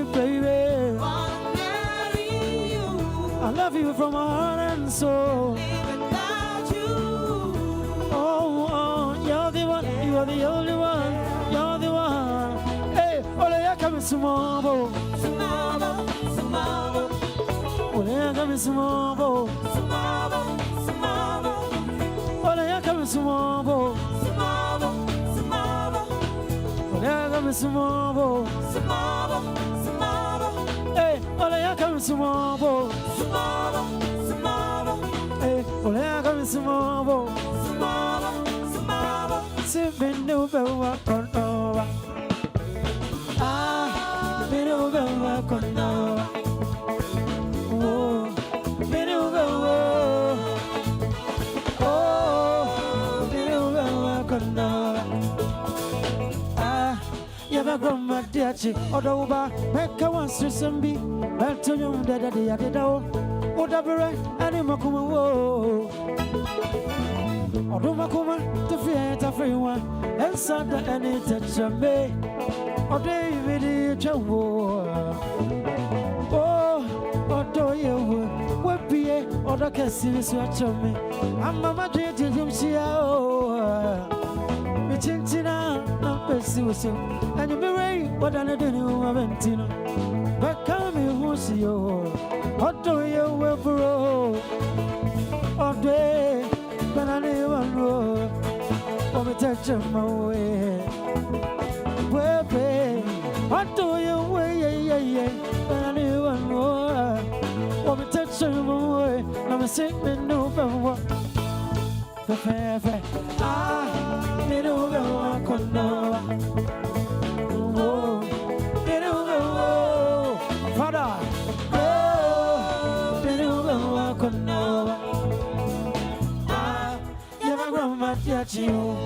Wanna marry you. I love you from my heart and soul. Without you. Oh, you're the one. You are the only one. You're the one. Hey, ole ya kami sumabo. Ole ya kami sumabo. Ole ya kami sumabo. Hey, ole ya kami sumabo. Hey, ole ya kami sumabo. Sibinu bewa konowa. Binu bewa konowa. Oh, binu bewa. Oh, binu bewa konowa. Yaba grandma diachi, Odoba, Mecca wants to be, back to you, Daddy Adao, Odabere, Animakuma, Odomakuma, to fear a free one, and Santa and it touch a bay, or David Chawo. Oh, Odo, you would be a or the Cassie swatch of me. I'm Mamma J. Chintina, I'm Pessuso, and you be ready, but I don't know Aventino. But come here, who's you? What do you wear for all day? But I never know. For me, touch my way. Well, babe, what do you wear? Yeah. But I never know. For me, touch my way. I'm a sick man, no, but what? Fair. Little girl, I could know. Oh, little girl, Father. Oh, little girl, I could know. Never grow much yet, you.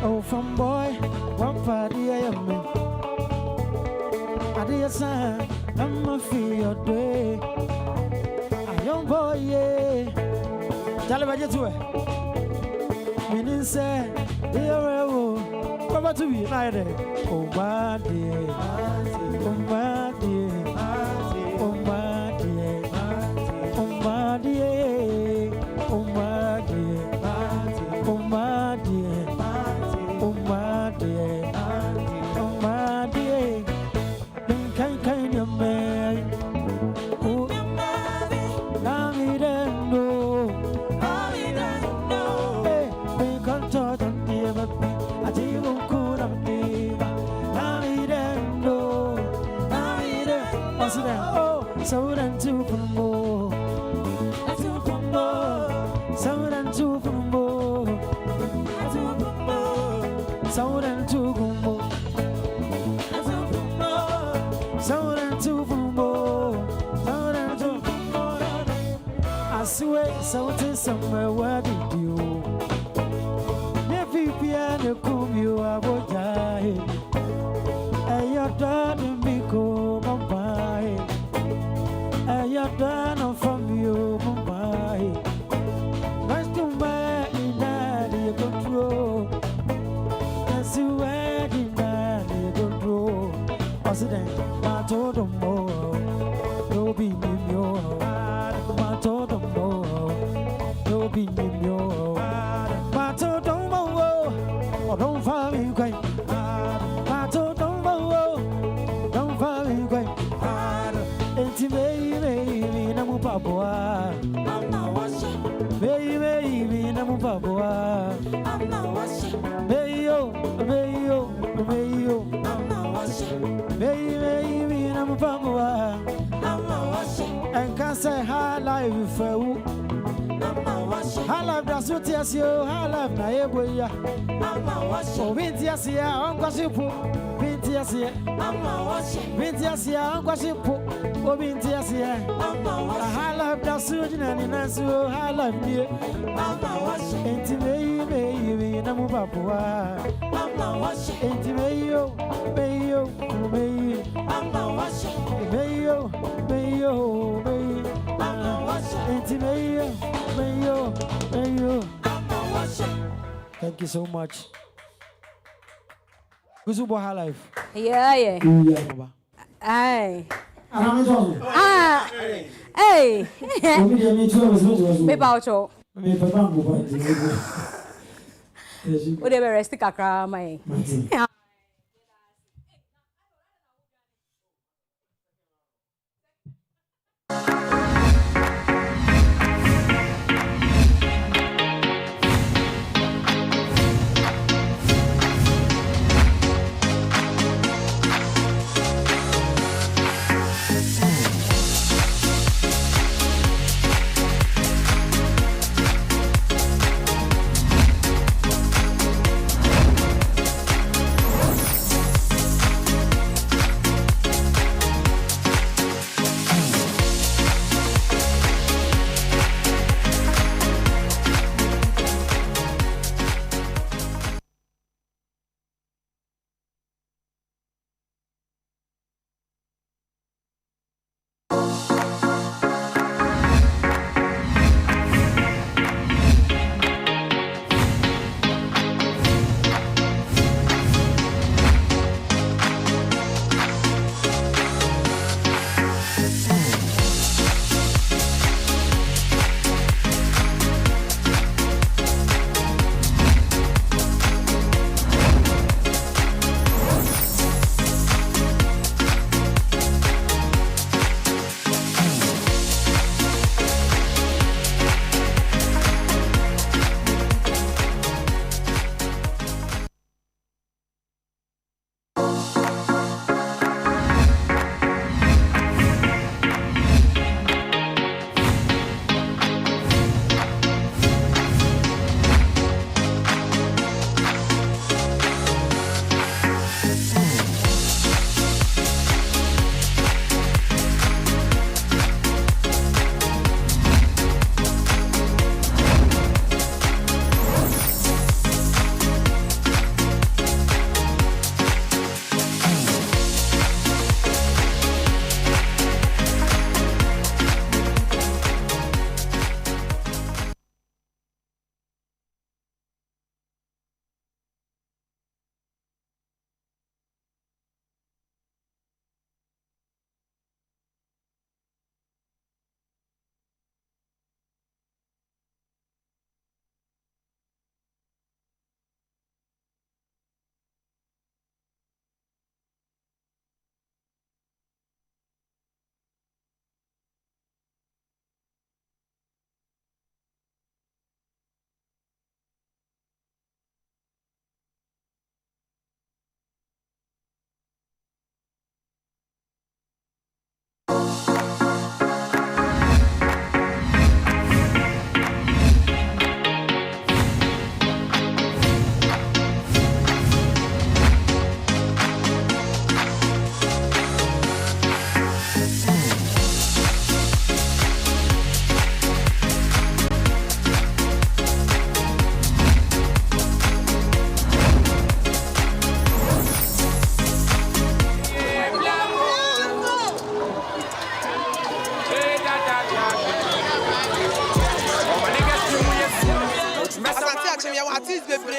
Oh, from boy, one party I am in. I did sign. I'm a feel day. A young boy, yeah. Tell me what you meaning say, dear, what to be like? Oh, my dear. Oh, my dear. Oh, my dear. Oh, my dear. Oh, my dear. Oh, my dear. Oh, my dear. Oh, my dear. Kind of man. Oh, now he don't know. Hey, we can't talk on the baby. I didn't cool up the Sauran Tugumbo, Sauran Tugumbo, Sauran Tugumbo. I swear, something somewhere where did you? Never piano come you are what I and you're done in me come by. And you're done from you, Mumbai. Nice to man in that you control. That's the way in that you control. President, my total more. No be in your my total more. No be in your my total more. Oh, don't find me quite. My total more. Don't find me quite. Baby, namu papoa. Baby, namu papoa. Baby, namu papoa. And can say high life for you. High life that's what yes you. High life na eboya. Oh, binti asia, onko sipu. Binti asia, binti asia, onko sipu. Oh, binti asia. High life that's what you need na so high life ni. Enti baby, na mu papua. Enti baby. Thank you so much. Kuzubo high life. Yeah. Aye. Hey. Maybe I'll Would they rest the kakra, my?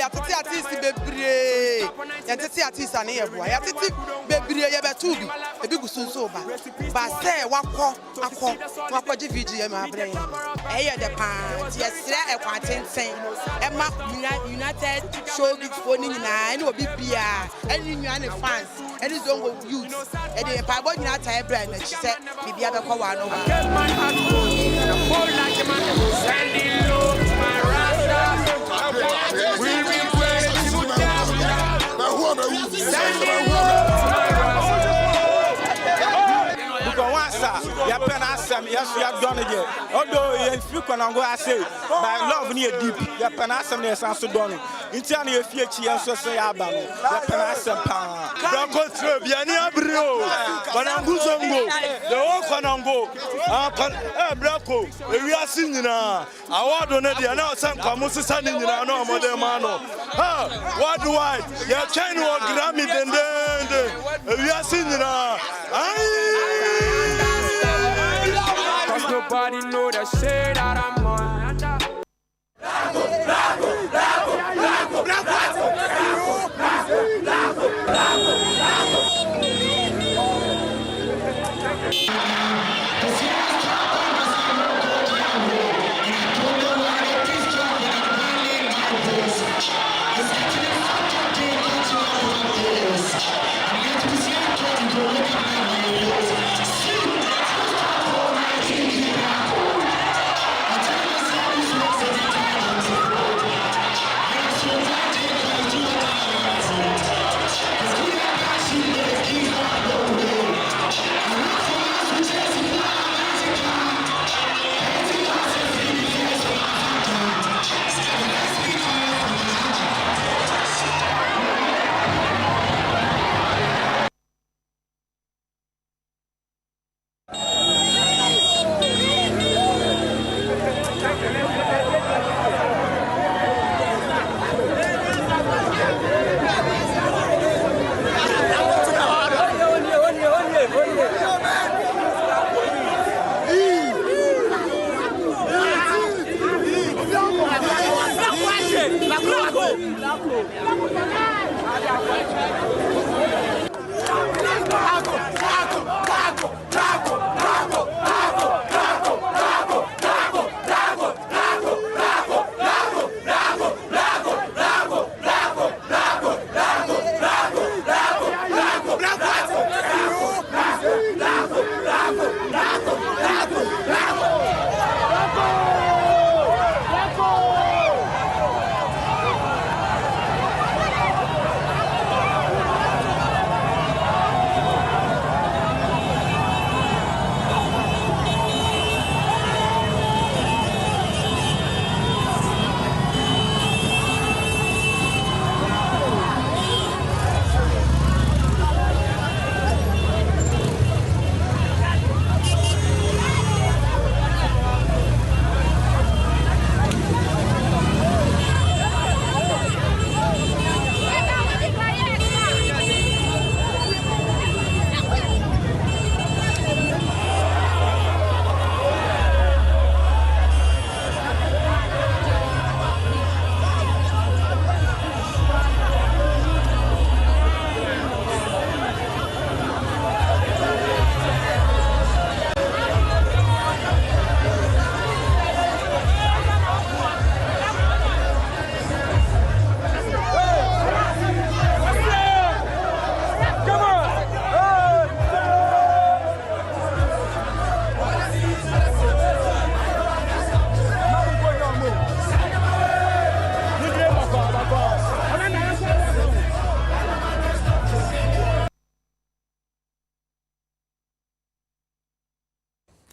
tete artist bebre ya tete artist ani ye boa ya tete bebre ye betu bi ebi gusunso ba say wakọ ji VGMA abrẹ eye the pan ti esre e kwa tenten e ma United Showbiz for ni nyina ene obi bia ene nwa ne fans ene zongo youth e dey pa bo nyina ta e brand na chise bibia be kwa wa no yes, we have done it yet. Although if you can go, I say, by love near deep, your panasam is also done. In Tiani, if you so say, Abano, your panasam power. Bronco Trip, Yania Brio, Bananguzongo, the whole Conango, Bronco, we are singing. I want to know the announcement, Kamusa in no modern mano. What do I? Your China or Grammy, then we are singing. Nobody know the shade that I'm on.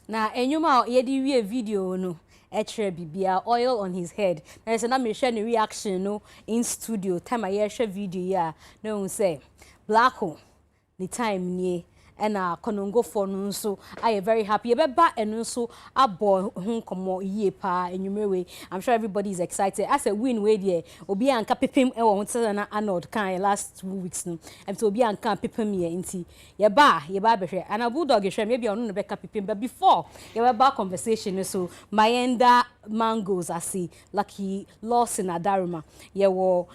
Na enyuma yedi wie video no etre bibia oil on his head. Na say na me share the reaction no in studio time I share video ya no say black hole the time nie ena konongo for no so I very happy ebeba eno so abo hu komo yie pa enyumewe. I'm sure everybody is excited as a win way there obi anka pepem e wo ntse na Arnold kan last 2 weeks no and so obi anka pepem ye nti ye ba behwe ana bulldog hwe me bia ono no beka pepem but before ye ba conversation so Mayenda mangoes I see Lucky Lawson Adaruma. Yewo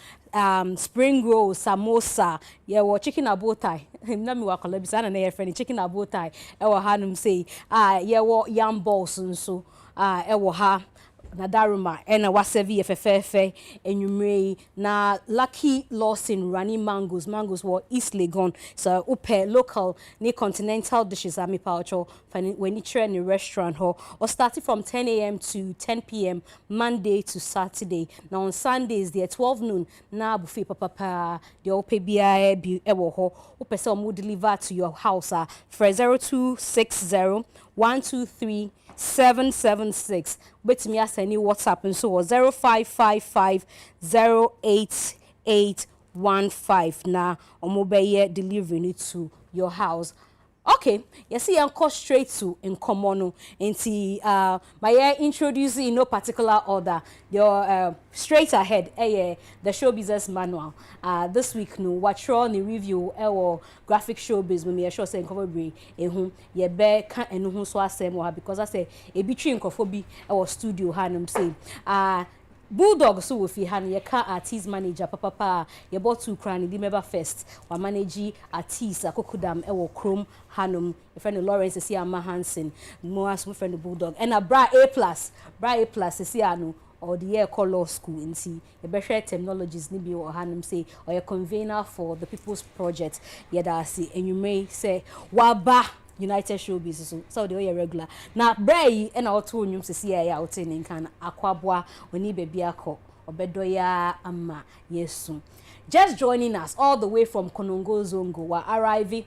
spring roll, samosa, yewo chicken abotai. Na mi wa kolebisa na na friend chicken abotai. Ewo hanum say yewo yam balls nso ewo ha na daruma ena wasevi efefefe enyumre na Lucky Lawson running mangoes were East Legon so upe local ni continental dishes ami paucho when you try in a restaurant ho or starting from 10 a.m. to 10 p.m. Monday to Saturday. Now on Sundays there 12 noon na buffet papa the upe bia ewo ho upe se omu deliver to your house for 0260 123 776. But me as any WhatsApp and so 0555 08815 na omobeye delivering it to your house. Okay, you see, I'm call straight to in common. My introducing in no particular order. Your straight ahead, the Showbiz manual. This week, no, what the review, graphic Showbiz, when me a show saying cover be ye be can't and who so I say more because I say a between cophobia or studio hanum say Bulldog so if you had your car artist manager papa you bought 2 cranny the member first or manage artist akokudam ewo chrome hanum if friend Lawrence is here Hansen more as friend Bulldog and a bra A+ is here no or the year call law school and see a better technologies nibi or hanum say or a convener for the people's project yada see and you may say waba United Showbiz so the way regular na bray and our two nyum se see ya out in kan akwabwa oni baby akọ obedoya ama yesu. Just joining us all the way from Konongo Zongo we arriving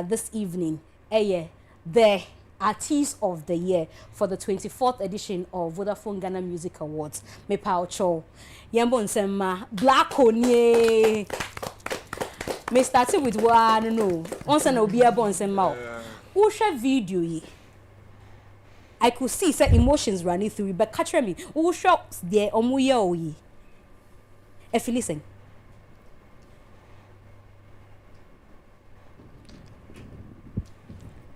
this evening the Artist of the Year for the 24th edition of Vodafone Ghana Music Awards. Me paucho yembo nsema Black Onye. Me started with one no once na obi abo nsema who share video ye I could see say emotions running through but catch me who shots there omuye oyi if you listen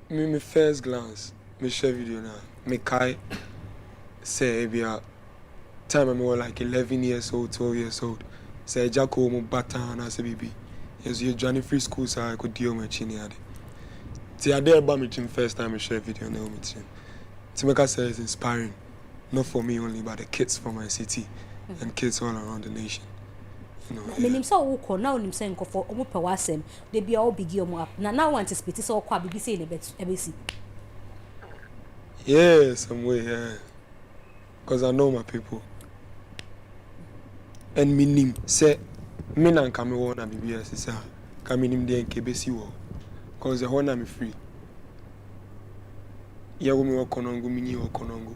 me first glance me share video now me kai say ebia time I'm more like 11 years old 12 years old say Jacko mo batan na say baby yes you journey free school so I could deal my chini ade ti ade about me team first time I share video na me team Timeka says it's inspiring not for me only but the kids from my city and kids all around the nation. You know, me nim so wo ko na onim se nkofo omo pe wasem de bia o bigi omo up na now want to spit so kwa bibi say na ebesi yeah some way yeah because I know my people and me nim say me na nka me wo na bibi asisa ka me nim de nke besi wo because the one am free yeah we me Konongo me ni Konongo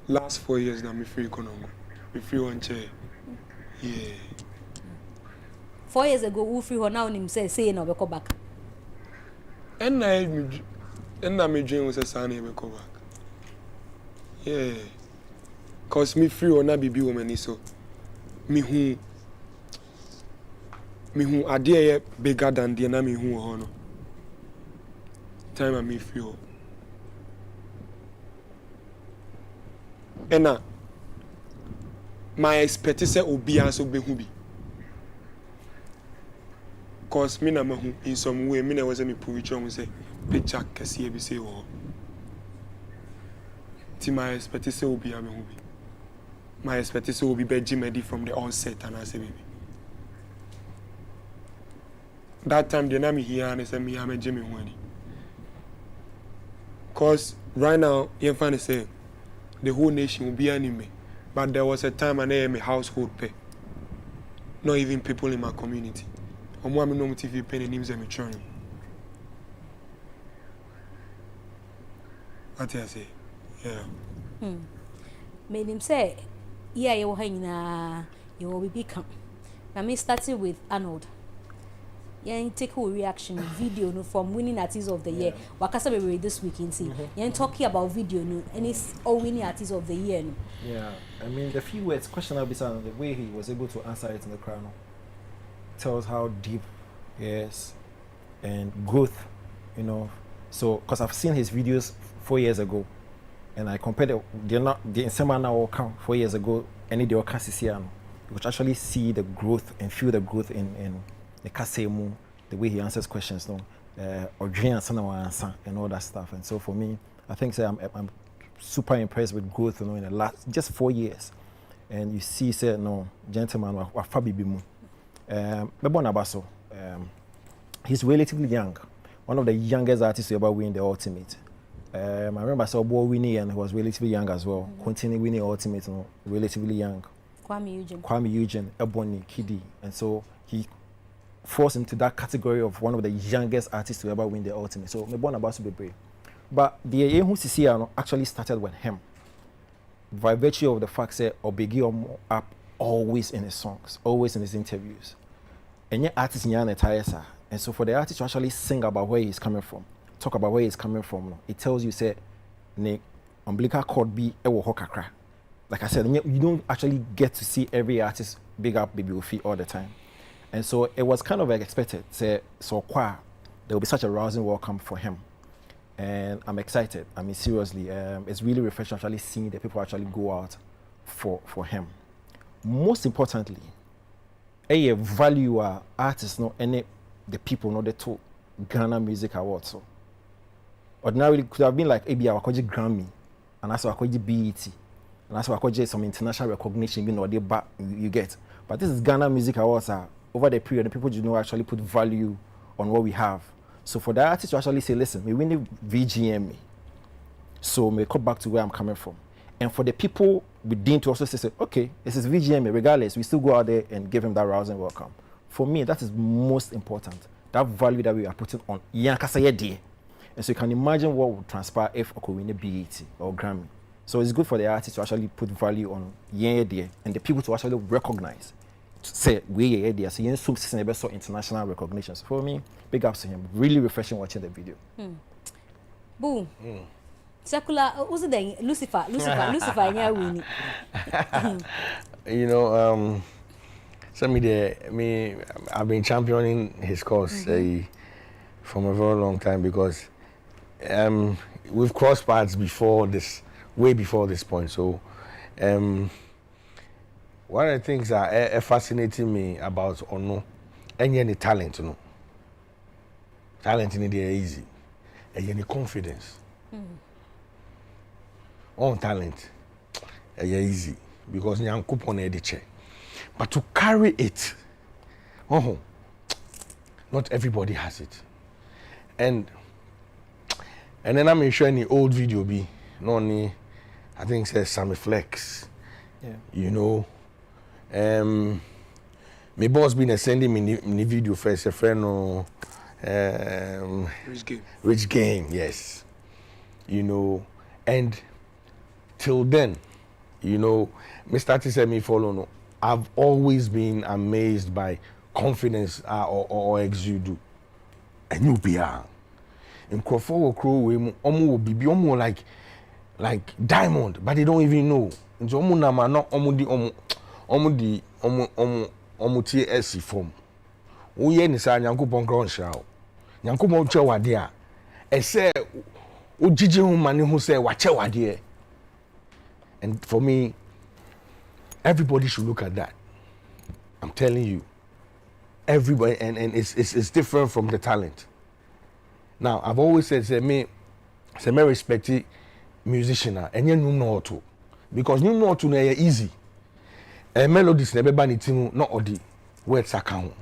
last 4 years na me free Konongo me free one chair. Yeah. 4 years ago, who free her now him say no be come back. And I me dream was a son be come back. Yeah. Cause me free or na bibi woman so. Me who idea bigger than the na me who hono. Time I me free. And my expertise will be also be who be. Cause me na mahu in some way me na was me put you say picture kesi be say oh. Ti my expertise will be who be. My expertise will be VGMA from the onset and I say baby. That time they na me here and they say me am Jimmy Wani. Cause right now you find say the whole nation will be anime. But there was a time and I am a household pay. Not even people in my community. I'm one no TV penny names and me churn. What I say? Yeah. Made him say, yeah, you hang you will be become. I mean started with Arnold. Yeah, take a reaction video no from winning artist of the year. Wakasa be this week in see. Yeah, talking about video no and it's all winning artist of the year. No? Yeah, I mean the few words questionable beside the way he was able to answer it in the crowd tells how deep he is and growth, you know. So because I've seen his videos 4 years ago and I compared the same now 4 years ago, any the Okasisiano, you could actually see the growth and feel the growth in the Kasemu, the way he answers questions, or answer and all that stuff. And so for me, I think I'm super impressed with growth, in the last just 4 years. And you see, gentleman, Fabibimu, Bebonabaso, he's relatively young, one of the youngest artists to ever win the Ultimate. I remember I saw Bo winning and he was relatively young as well. Continue winning Ultimate, relatively young. Kwame Eugene, Ebony, Kidi. And so he forced into that category of one of the youngest artists to ever win the Ultimate. So Mebonabaso be brave. But the Yehu Sisiano actually started with him. By virtue of the fact that Obegi up always in his songs, always in his interviews. And yet artists in Tayesa. And so for the artist to actually sing about where he's coming from, talk about where he's coming from, it tells you, say, ne umbilical cord be ewo hokakra. Like I said, you don't actually get to see every artist big up Baby Ofi all the time. And so it was kind of like expected. Say, so there will be such a rousing welcome for him. And I'm excited. I mean, seriously, it's really refreshing actually seeing the people actually go out for him. Most importantly, a value artists, any the people, the two Ghana Music Awards. So ordinarily could have been like maybe our Grammy, and also our BET, and also our some international recognition, you get. But this is Ghana Music Awards. Over the period, the people actually put value on what we have. So for the artist to actually say, listen, we win the VGMA, so we come back to where I'm coming from. And for the people within to also say, okay, this is VGMA, regardless, we still go out there and give him that rousing welcome. For me, that is most important. That value that we are putting on Yankasaya Day. And so you can imagine what would transpire if I could win a BET or Grammy. So it's good for the artist to actually put value on Day and the people to actually recognize. Say, we are there, so you saw international recognition. So for me, big ups to him. Really refreshing watching the video. Boom. Secular, what's it then? Lucifer, yeah, winning. I've been championing his cause from a very long time because we've crossed paths before this, way before this point. So one of the things that are fascinating me about Ono, any talent, talent in there easy, any confidence. On talent, easy because you coupon ediche. But to carry it, not everybody has it. And then I'm showing the old video I think it says Sammy Flex. Yeah. My boss been sending me the video first, a friend or Rich Game, yes. And till then, me started to me follow. I've always been amazed by confidence or exude. And you be in Crawford crew we will be almost like diamond, but they don't even know. And so not TSC form. We any say Yankupon ground show. Yankupon chewadia. I say Ujiji mani who say wachewadia. And for me, everybody should look at that. I'm telling you. Everybody and it's different from the talent. Now I've always said say me respect musician and you know to because you know to easy. Melodies never ban it not all the words account.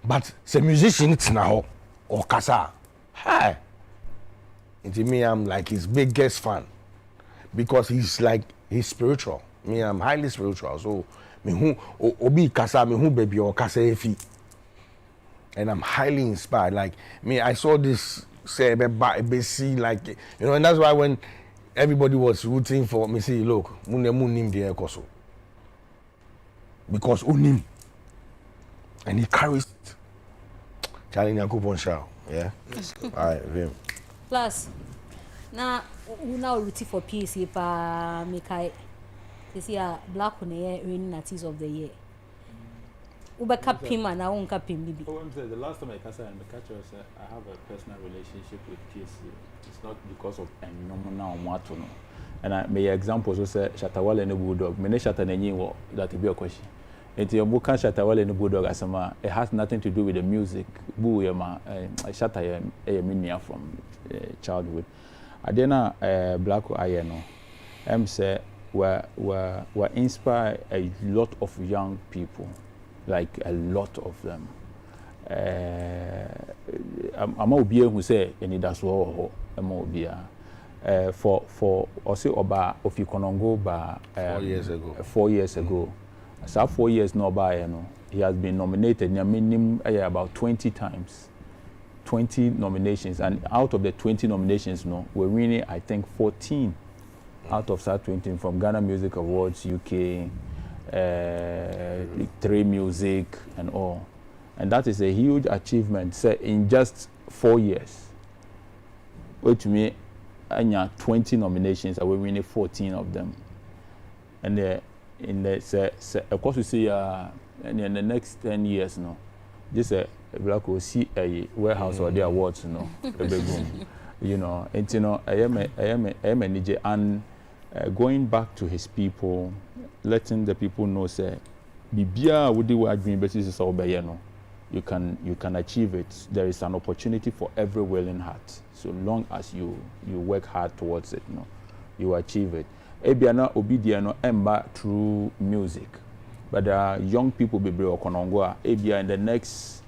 But say musician it's now or kasa. Hi. To me, I'm like his biggest fan because he's spiritual. Me, I'm highly spiritual. So me who obi kasa me who baby or kasa efi. And I'm highly inspired. Like me, I saw this say like and that's why when everybody was rooting for me, say look, munim the ekoso. Because unim and he carries Charlie Yakupon show. Yeah. All right, Vim. Plus, now rooting for peace if Mikai this year black on the air winning artist of the year. ubeka pima na unka pim bibi. The last time I catch and the catcher said I have a personal relationship with KC. It's not because of a nominal no. And I may examples also say Shatawale and the Bulldog. Many Shatanani that will be a question. It's your book Shatawale and the Bulldog asama. It has nothing to do with the music. Boo yama Shataya minia from childhood. Adena Black Ayeno. Say were inspire a lot of young people, like a lot of them. I'm obia who say any that's all I'm obia. For also oba of Ikonongo ba 4 years ago. 4 years ago. So 4 years no by he has been nominated minimum about 20 times. 20 nominations, and out of the 20 nominations we're winning I think 14 out of that 20 from Ghana Music Awards, UK, 3 Music and all. And that is a huge achievement say in just 4 years. Which me anya 20 nominations, we're winning 14 of them. And of course we see in the next 10 years just Black will see a warehouse or the awards and and going back to his people, letting the people know say bibia would do dream basis you can achieve it. There is an opportunity for every willing heart, so long as you work hard towards it, you achieve it. Ebiana obidiano emba through music, but there are young people be okonongwa ebia in the next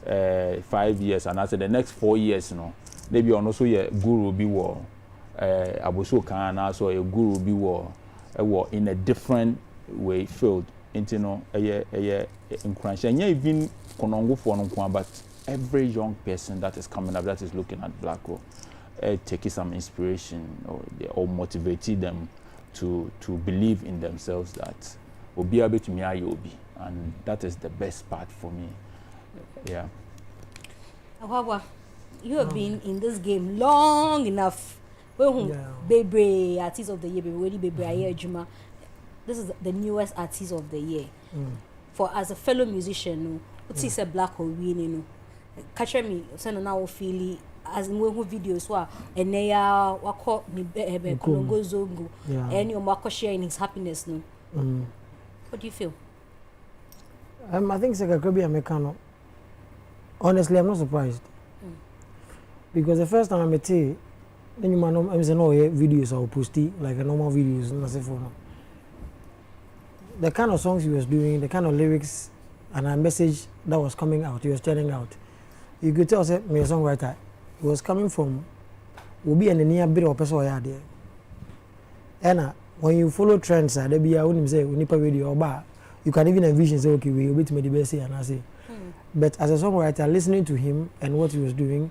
5 years and after the next 4 years maybe also a guru be war abuso kan also a guru be war in a different way field into encouragement even konongo for no but every young person that is coming up that is looking at Black Hole taking some inspiration or motivating them to believe in themselves that obi abetumi ayobi, and that is the best part for me. Yeah. Awawa, you have been in this game long enough. Baby artist of the year, baby Juma. This is the newest artist of the year. For as a fellow musician, what is a Black Hole winning? Catch me, send an hour feely as in one videos wa and they are wako ni Kolongo Zongo and your Marco sharing his happiness. What do you feel? I think it's like a Caribbean mechanic. Honestly, I'm not surprised. Because the first time I met you, then you know, I'm saying, videos I will post like a normal videos. And I say, the kind of songs he was doing, the kind of lyrics and a message that was coming out, he was turning out. You could tell, say, me a songwriter, it was coming from, will be in the near bit of person there. And when you follow trends, there be a wouldn't say, Unipa video or bar, you can even envision, say, okay, we'll be to me the best and I say. But as a songwriter, listening to him and what he was doing,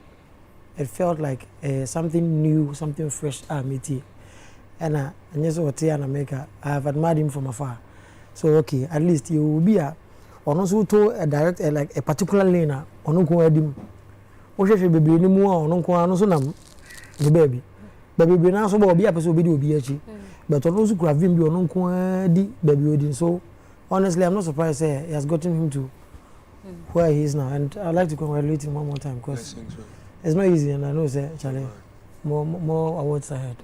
it felt like something new, something fresh. And yes, what I have admired him from afar. So okay, at least you will be a or also to a direct like a particular lane or no go edim. O she be ni mu or no ko anu so nam the baby. Baby na so be a person be obi achi. But also could have been be or no ko di baby odin. So honestly, I'm not surprised he has gotten him to where he is now, and I'd like to congratulate him one more time because it's not easy, and I know Charlie, more awards ahead.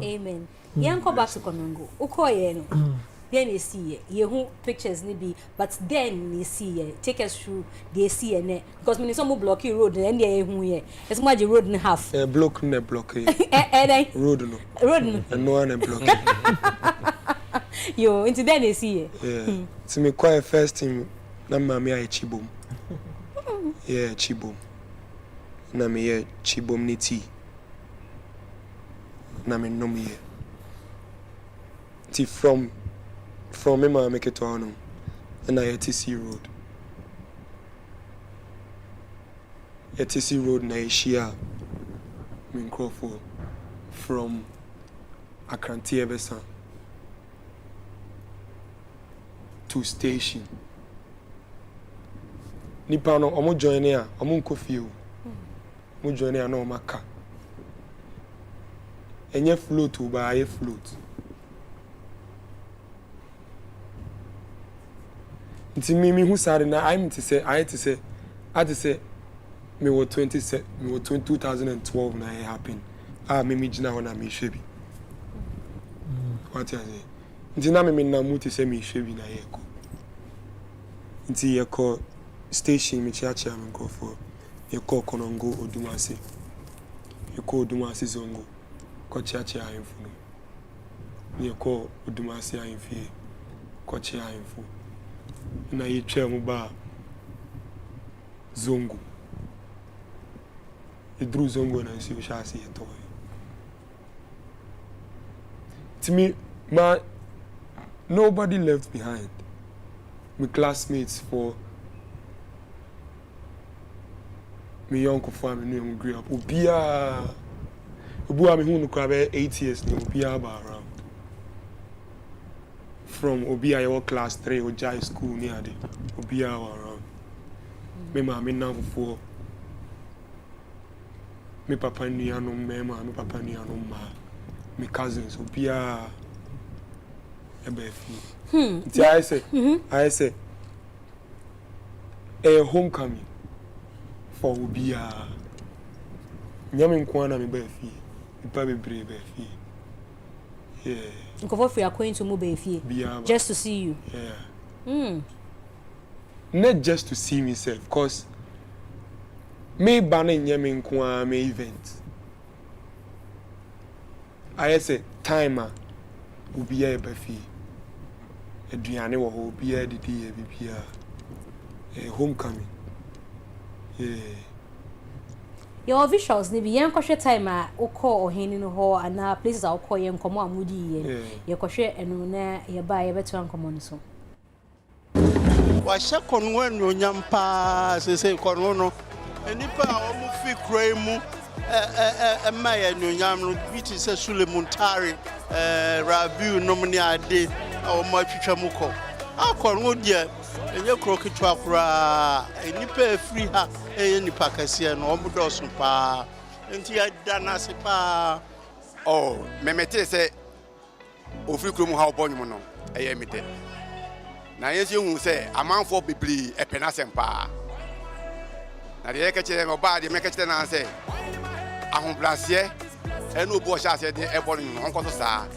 Amen. Yanko back to Konongo. Ukoye no. Then you see you pictures be, but then you see take us through the see because when some blocky road and there who it's much road in half. Block road no. Road no. And no one block. Yo, into then you see yeah. To me quite first thing. Na mami ay chibom. Yeah, chibom. Na me ye chibom ni tea. Na me nom ye. Ti from me ma make it to Anum. And I TC road. TC road na Asia. Min Crawford from Akranti Ebesan to station. Nipa no omo join here omo nkofi o mo join here na o maka enye float o ba aye float Nti me who said na I to say I to say me was 2012 na it happened. Me jina ho na me shebi. What you say? Nti na me na mu to say me shebi na ye ko. Nti ye ko station me chia me go for ye ko konongo odumase. Ye ko odumase zongo. Ko chia info no. Ye ko odumase info. Ko chia info. Na ye twa mu ba zongo. Ye dru zongo na si o sha se to. To me, nobody left behind. My classmates for me uncle family knew grew up. Ubia me who no 8 years now. Ubia around. From Ubia your class 3 or Jai school near the Ubia around. Me mama now for me papa ni ano me papa ni ano ma. My cousins Ubia ebefi. I say a homecoming for Ubia. Nyame nkwana me befi. Ipa bebre befi. Yeah. Nkofo free akwan to mu befi. Just to see you. Yeah. Not just to see myself, cause me bana nyame nkwa me event. I say timer Ubia befi. Aduane wo ho Ubia didi e bibia. Homecoming. Yeah. Your visuals ni bi yen kohwe time a ukọ oheni no ho ana places a ukọ yen komo amudi yen ye kohwe enu na ye ba ye beto ankomo no so wa hye kono enu nyampa sese kono no enipa a omu fi krai mu ma ye enu nyam no biti se Sulemuntari Rabiu nomni ade a omu atwitwa mu ko akono die enye krokitwa kura enipa free ha nipa kase no omudoso pa enti ya dana se pa memete se ofri krom ha obonwum no emite na yesi hu se amanfo bibli epena sempa na de yeke no ba de meke na se ahomplasie eno obo sha se de ebonu no onko so sa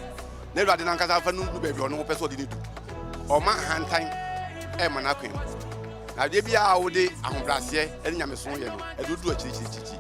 na elu ade na nkasa fa nu bebi ono peso de du o ma hantan mana kwen na de bia a wo de ahomplasie ene nyameson ye no edudu achirichirichi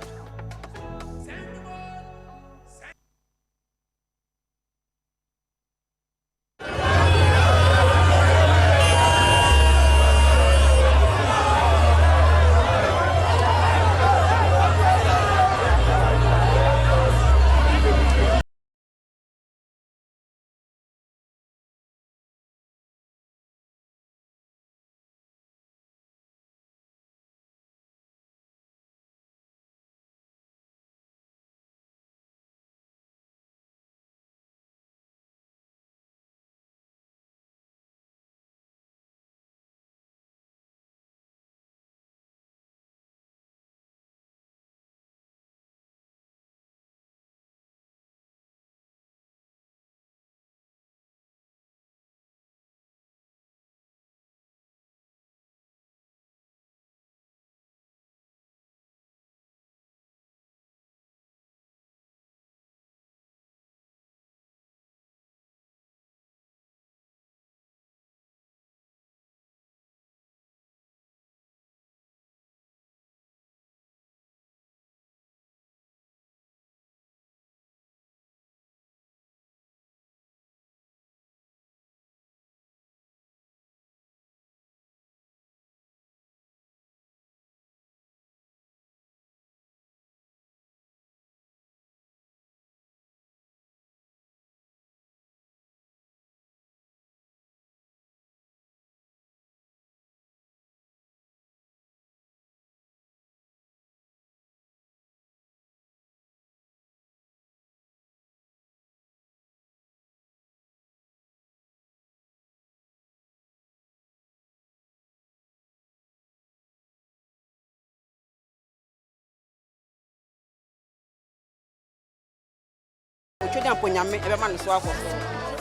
Children ponyame ebe man so akofo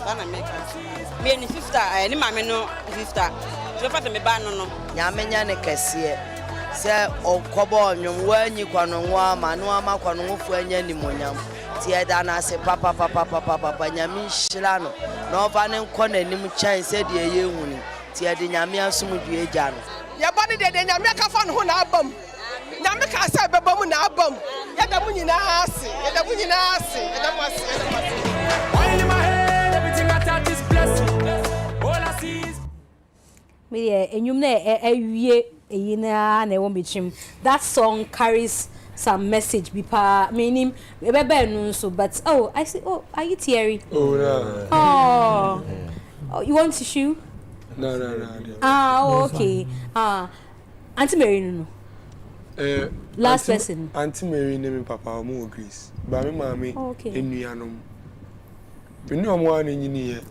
na make me ni 50 ni mame no 50 to fa me ba no no nyamenya ne kese se okobo onwom wanyi kwano nwa ma no ama kwano nwofu anya nimonyam tie da na se papa nyame hira no na ofa ne nko nanim chan se de ye huni tie de nyame asomdwe agya no ye body de nyame ka fa no ho na abam nyame ka se bebam na abam ye da mu nyina ase Oil in my head, everything I touch is blessing. All I see is me enyum na ewie eyina na ewo mechim. That song carries some message meaning so but I say are you teary? Oh no. Oh, you want tissue? No. Okay. Auntie Mary no. Last person. Auntie Mary name papa mo Greece. Ba me mama enuanom. Me no mo an nyini ye.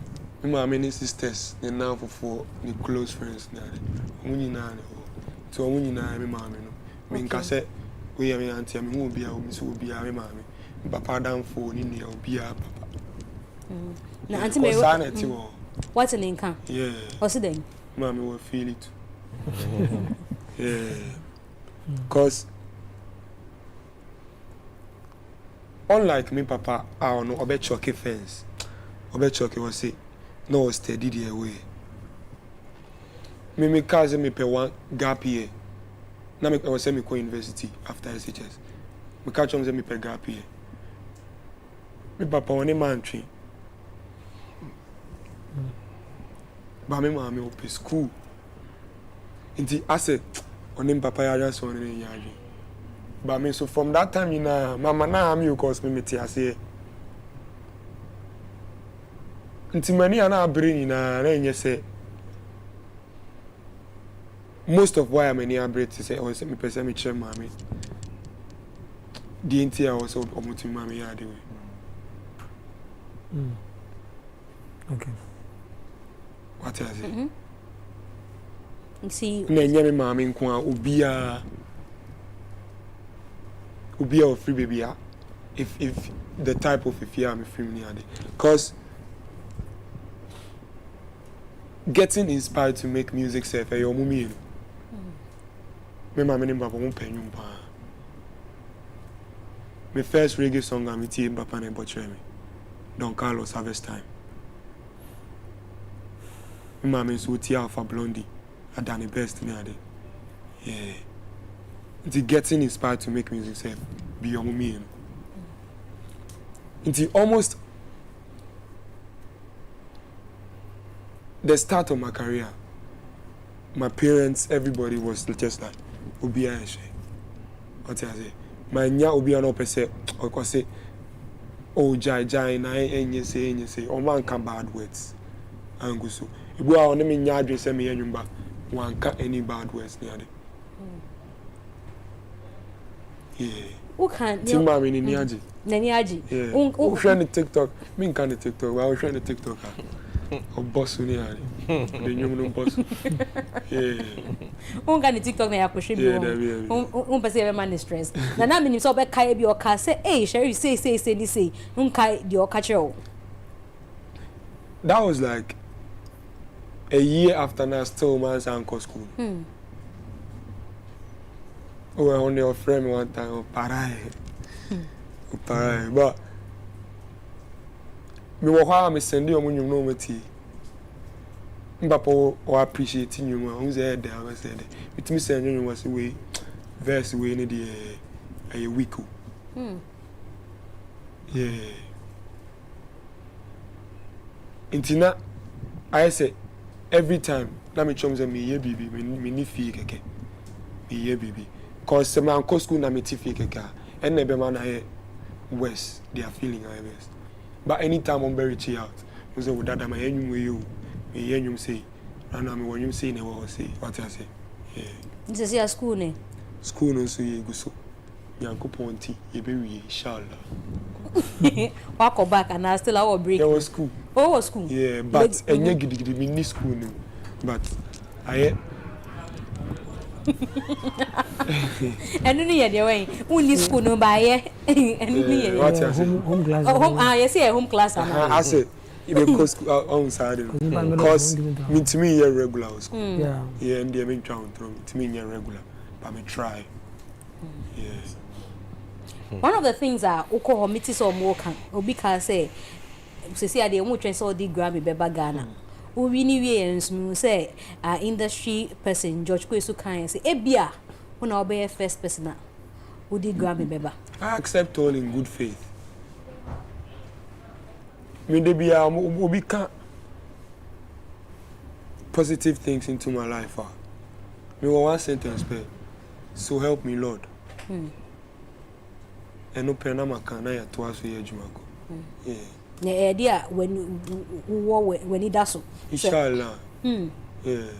Me mama ni sisters, ni now for ni close friends na. Mo nyina ne ho. So mo nyina me mama no. Me nka se we am auntie me mo bia o me so bia me mama. Papa dan for ni ne bia papa. Na Auntie Mary. What's an income? Yeah. What's it then? Mommy will feel it. Yeah. Because unlike me, Papa, I don't know about choky fence. About choky was say, no steady the way. Me cousin me pay one gap year. Now me I was say me go university after SHS. Me catch on say me pay gap year. Me Papa one man train. But me mama up school. Inti I said on him papa ya just on in yaji. But me so from that time you know mama na am you cause me meti ase. Inti mani ana bring na enye say most of why I'm in here break to say or say me person me check mama. The entire also omuti mama ya dey. Okay. What is it? See, me mama nko obia of free baby if the type of fear I'm free me because getting inspired to make music safe your mummy me mama ni baba mo penyum pa my first reggae song I'm tie papa na butcher me Don Carlos Harvest Time. My mama is with Alpha Blondie. I done the best in there. Yeah. It's getting inspired to make music safe. Be your mommy. It's almost the start of my career. My parents, everybody was just like, Ubia and Shay. What I say? My nya Ubia no per se, or say, oh, Jai, and you say, oh, man can bad words. And go so. If we are on the nya, send me any back. One cut any bad words near it. Yeah. Who can you? Timma in Niaji. Niaji. Yeah. Who trying to TikTok? Me can't TikTok. I was trying to TikTok. O boss Niaji. The new boss. Yeah. Who can TikTok na ya push bi won. Who person be man stress. Na na me so be kai bi o ka say, "Hey, Sherif, say. Who kai the o catch you." That was like a year after I still man's uncle school. We on your friend one time, Parai. But me wa me send you money no meti. Mbapo o appreciate you man. Who say there I said. It me send you was way verse way in the a week. Yeah. Intina I say every time na me chom say me ye bibi me ni fie keke. Me ye bibi. Cause my uncle school na me ti fie keke. And be man na west they are feeling I best. But anytime I'm very chill out. We say dada my enyum we you. Me enyum say. And na me when you say ne what say. What I say. Yeah. This is school ne. School no so ye go so. Yanko ponti ye be we inshallah. Walk back and I still our break. There was school. Oh, was school. Yeah, but enye gidi me ni school no. But I enu ni ye de wen uni school no ba ye enu ni ye what you say home class home yes home class I say Because on Saturday. Because me to me regular school. Yeah, and they make drown through to me regular. But me try. Yeah. One of the things that Oko meetings or more can Obika say the only trend saw the Grammy Beba Ghana. We knew say industry person George Kwesu can say Ebia when I'll be a first person who did Grammy Beba. I accept all in good faith. Me dey be Obika positive things into my life. Me one sentence pay. So help me Lord. And no pen na kana ya to aso ye jumako. Yeah. Na idea when it does so. Inshallah. Yeah.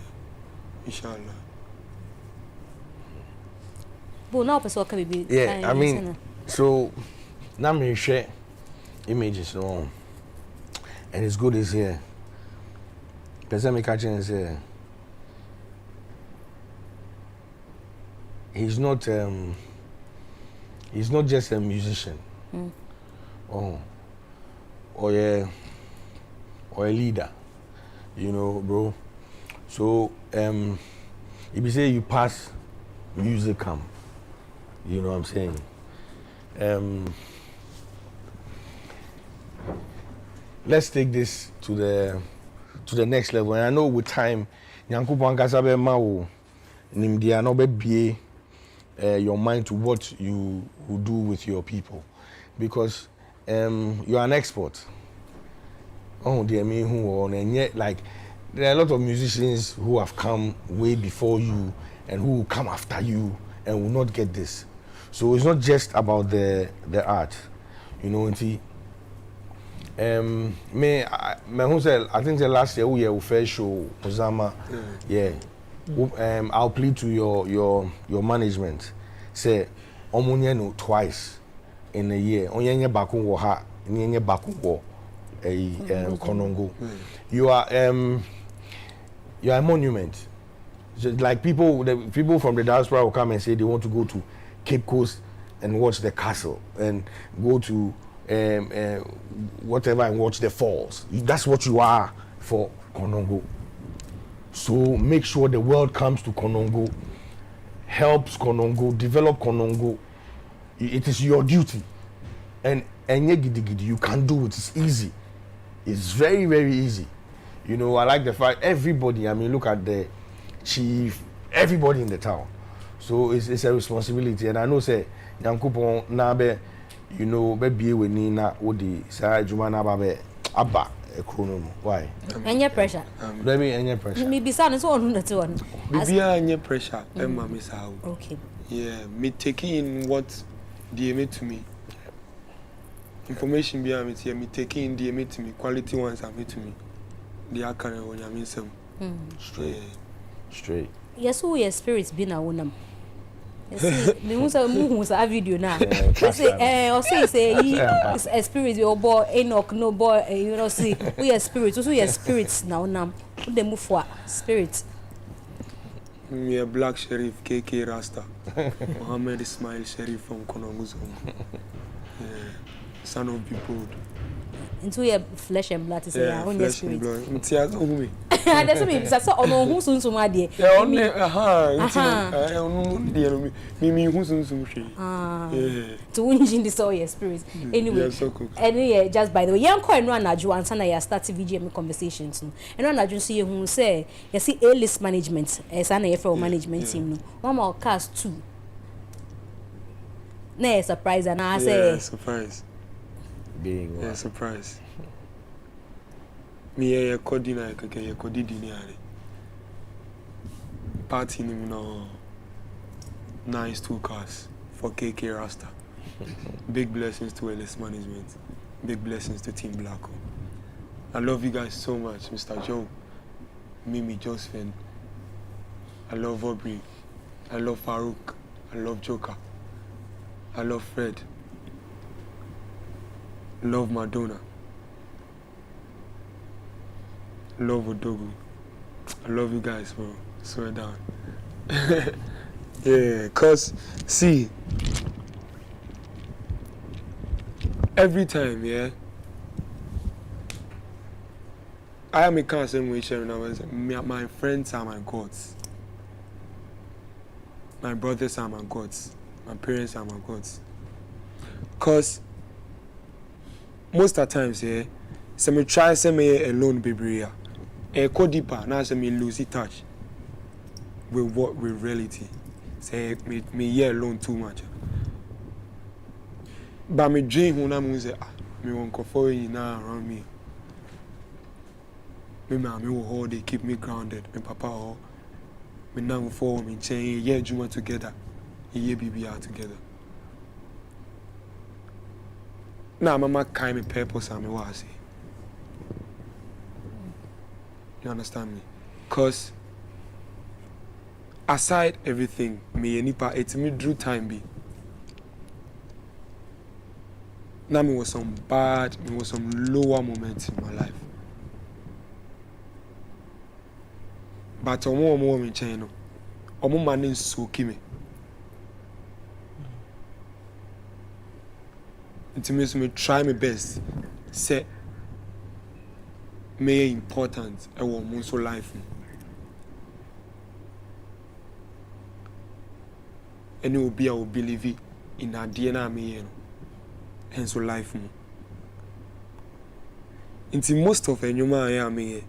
Inshallah. But now person can be. Yeah, I mean, so now me share images no, and it's good is here. Person me catching is here. He's not just a musician. Or a leader, you know, bro. So if you say you pass music camp, you know what I'm saying. Let's take this to the next level. And I know with time, Nyankopon kasa be ma wo nimdia no be bie your mind to what you will do with your people, because you are an expert. Oh dear me, who and yet like there are a lot of musicians who have come way before you and who will come after you and will not get this. So it's not just about the art, you know. I think the last year we first show Ozama, yeah. I'll plead to your management. Say, omunye twice in a year. Onyenye baku wo ha, onyenye baku wo Konongo. You are a monument. So, like people from the diaspora will come and say they want to go to Cape Coast and watch the castle and go to whatever and watch the falls. That's what you are for Konongo. So make sure the world comes to Konongo, helps Konongo, develop Konongo. It is your duty. And you can do it. It's easy. It's very, very easy. You know, I like the fact everybody, I mean, look at the chief, everybody in the town. So it's a responsibility. And I know, say, Yankupon Nabe, you know, baby, we need na odi, say, Jumana Babe, Abba. Why? Any pressure? Baby, any pressure? Maybe son is on the one. Baby, any pressure? Emma, Miss How? Okay. Yeah, me taking in what they made to me. Information behind it here, me taking in the made to me. Quality ones are made to me. The account when I mean some. Straight. Yes, who your spirits been a woman. Me who's a video now. Say it's a spirit your boy Enoch no boy you know see we are spirits also your spirits now who they move for spirits. Me a black Sherif KK Rasta. Mohammed Ismail Sherif from Konongo. Son of people. Into your flesh and blood to say yeah, on your spirit. That's me. That's all no who soon so my dear. Yeah, me who soon so to win this all your spirit. Anyway, anyway, just by the way, young coin run na Joan sana ya start VGMA conversations no. And run na Joan see who say you see A-list management sana ya for management team no. One more cast 2. Na surprise and I say surprise. Being yeah, surprise. Me a coordinator, a coordinator. Party no nice 2 cars for KK Rasta. Big blessings to A-list management. Big blessings to Team Blacko. I love you guys so much, Mr. Joe, Mimi, Josephine. I love Aubrey. I love Farouk. I love Joker. I love Fred. Love Madonna. Love Odogu. I love you guys, bro. Swear down. Yeah, cause see, every time, yeah, I am a cousin with sharing. My friends are my gods. My brothers are my gods. My parents are my gods. Cause most of the times, yeah, so me try to me alone, baby. Go deeper. Now say me lose touch with what with reality. Say me alone too much. But me dream when I'm say me won't go for you now around me. Me mommy will hold it, keep me grounded. Me papa will me now for me change. Yeah, Juma together. Yeah, BBR together. Now mama kind me purpose and me what I say. You understand me? Cause aside everything, me any part it's me drew time be. Now me was some bad, me was some lower moments in my life. But more me channel. Omo man so me. It means me try my best. Say me important I want so life. And it will be I will believe in a DNA me hence so life. Into most of the human I am here.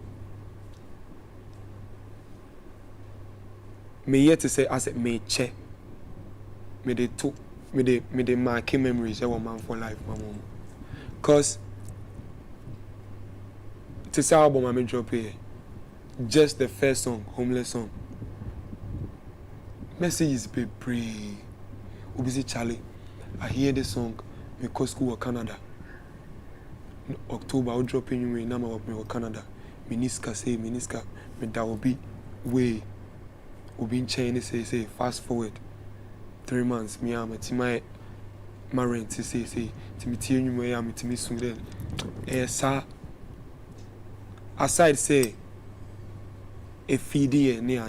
Me yet to say as it may check. Me they took me they mark memories I want man for life, my mom. Cause this album I drop here. Just the first song, Homeless Song. Message is be brave. Obviously Charlie. I hear the song because school of Canada. In October I'll drop in you now me Canada. Miniska say miniska me that will be way. We've been changing say fast forward 3 months me am to my rent say to me tell you me am to me soon then sir aside say a feed near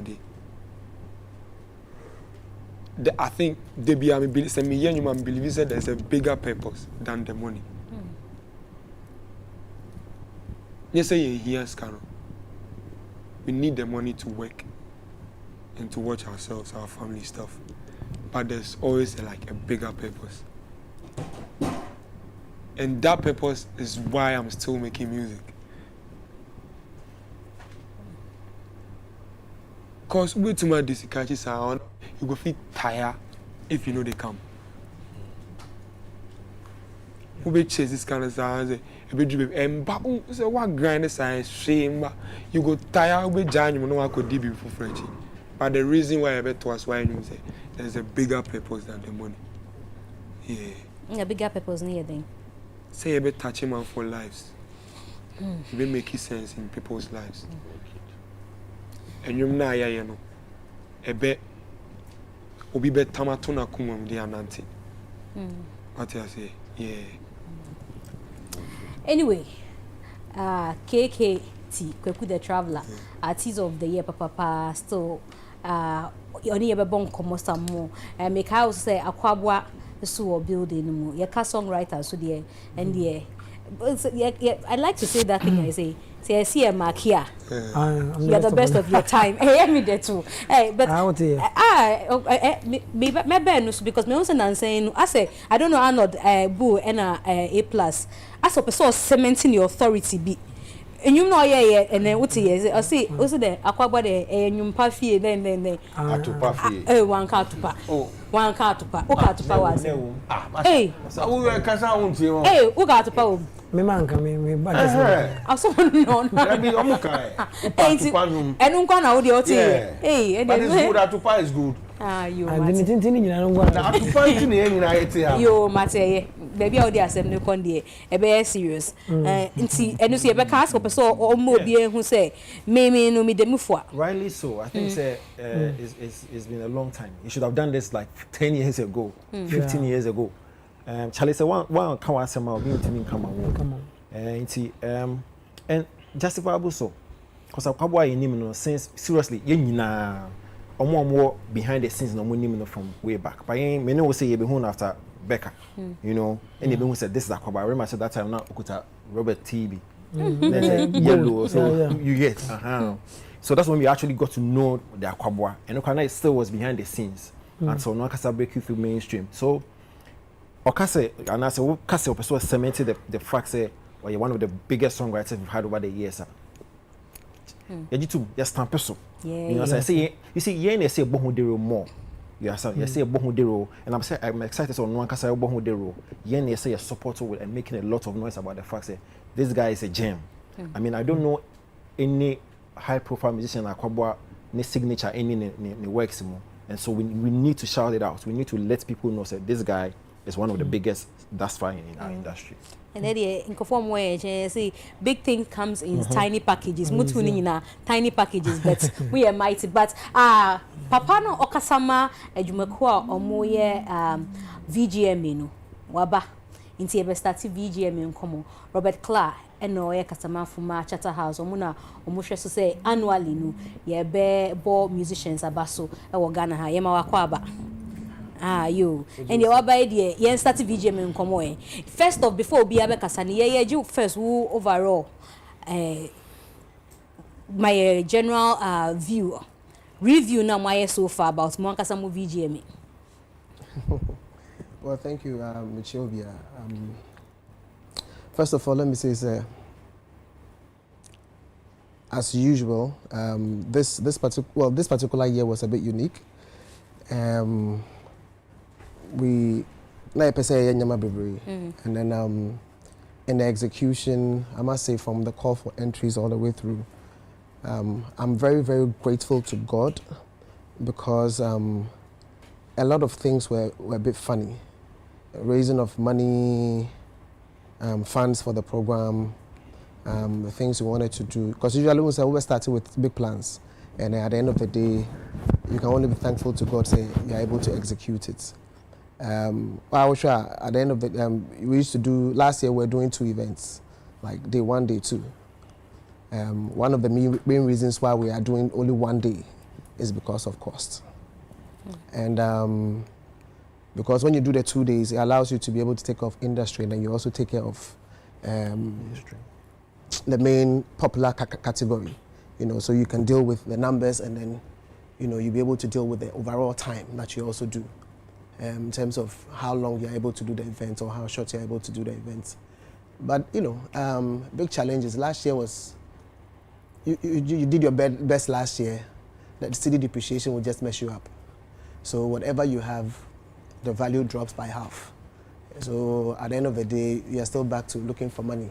the I think they be am believe say me you man believe that there's a bigger purpose than the money. Yes say here scan. We need the money to work and to watch ourselves, our family stuff. But there's always a bigger purpose. And that purpose is why I'm still making music. Because way too much difficulties are on, you go feel tired if you know they come. Who be chase this kind of sound, and babu say what grind science shame, you go tired, we join you know I could DB for French. But the reason why I bet to us why you say there's a bigger purpose than the money. Yeah. A bigger purpose near then. Say a bit touching man for lives. It will make sense in people's lives. And you know, you know, a bit obi bet tamatuna kumum de ananti. What I say? Yeah. Anyway, KKT Kweku the Traveler, Artist of the Year, Papa, still only ever born como some more. And make house say Aquabwa so building more. Your songwriter so dear and yeah. I like to say that thing I say I see a mark here. You're the best of your time. Hey, me there too. Hey, but maybe because me also saying I say I don't know Arnold Boo and A+. As a person cementing the authority be. And you know and then what is I see also there Aquaba the nyumpa fie then atupa fie one car to pa one car to pa o car to pa was hey so we kasa unti o hey o car to pa me man ka me ba aso no be omukai and unko na wo de oti hey but it's good atupa is good you and the tintin nyina no ngwa atupa tintin nyina yete ha yo mateye baby how dey asem no kon dey e be serious nti enu so ye be cast up so o mo bi ehun say me no me dem fo rightly so I think say it's been a long time. You should have done this like 10 years ago 15 years ago. Charlie say one kan wa asem a obi ntimi come on nti and justifiable so cause akwabo ayi nim no since seriously ye nyina omo behind the scenes no mo nim no from way back but me no say ye be hun after Becca, you know, and even who said this is Aquaba. I remember at that time now Okuta Robert TB, Yellow, so you get. So that's when we actually got to know the Akwabwa, and Okana still was behind the scenes, and so no Okasa break you through mainstream. So Okase, and I said, Okase also cemented the fact that you're one of the biggest songwriters we've had over the years. You too, you're stamp so. You know, I say, you see, you say Bohudero more. You say Bohudero, and I'm excited on one Okase Bohudero. You say you're supportive and making a lot of noise about the fact that this guy is a gem. I mean, I don't know any high-profile musician like Akwabwa, ne signature any works, and so we need to shout it out. We need to let people know that this guy is one of the biggest thus far in our industry. And then in conform way, say big thing comes in tiny packages. Mutuni in tiny packages, but we are mighty. But Papa no Okasama ejumekwa omoye VGMA no waba. Inti ebe starti VGMA nkomo Robert Clark eno ye kasama fuma Charterhouse omuna omuhwe so say annually no ye be bo musicians abaso e wo Ghana ha ye ma wakwa aba you and ye waba e ye starti VGMA nkomo e first of before obi abe kasa ne ye ju first who overall my general review now my so far about mo kasama VGMA. Well, thank you, Michobia. First of all, let me say, as usual, this particular year was a bit unique. We, like I say, and then in the execution, I must say, from the call for entries all the way through, I'm very, very grateful to God because a lot of things were a bit funny. Raising of money, funds for the program, the things we wanted to do. Because usually we were starting with big plans, and at the end of the day, you can only be thankful to God say you're able to execute it. I was sure at the end of the we used to do last year. We were doing 2 events, like day 1, day 2. One of the main reasons why we are doing only 1 day is because of cost, and. Because when you do the 2 days, it allows you to be able to take off industry, and then you also take care of the main popular category, you know, so you can deal with the numbers, and then, you know, you'll be able to deal with the overall time that you also do, in terms of how long you're able to do the event or how short you're able to do the event. But, you know, big challenges. Last year was, you did your best last year, that the city depreciation will just mess you up. So whatever you have, the value drops by half. So at the end of the day, you're still back to looking for money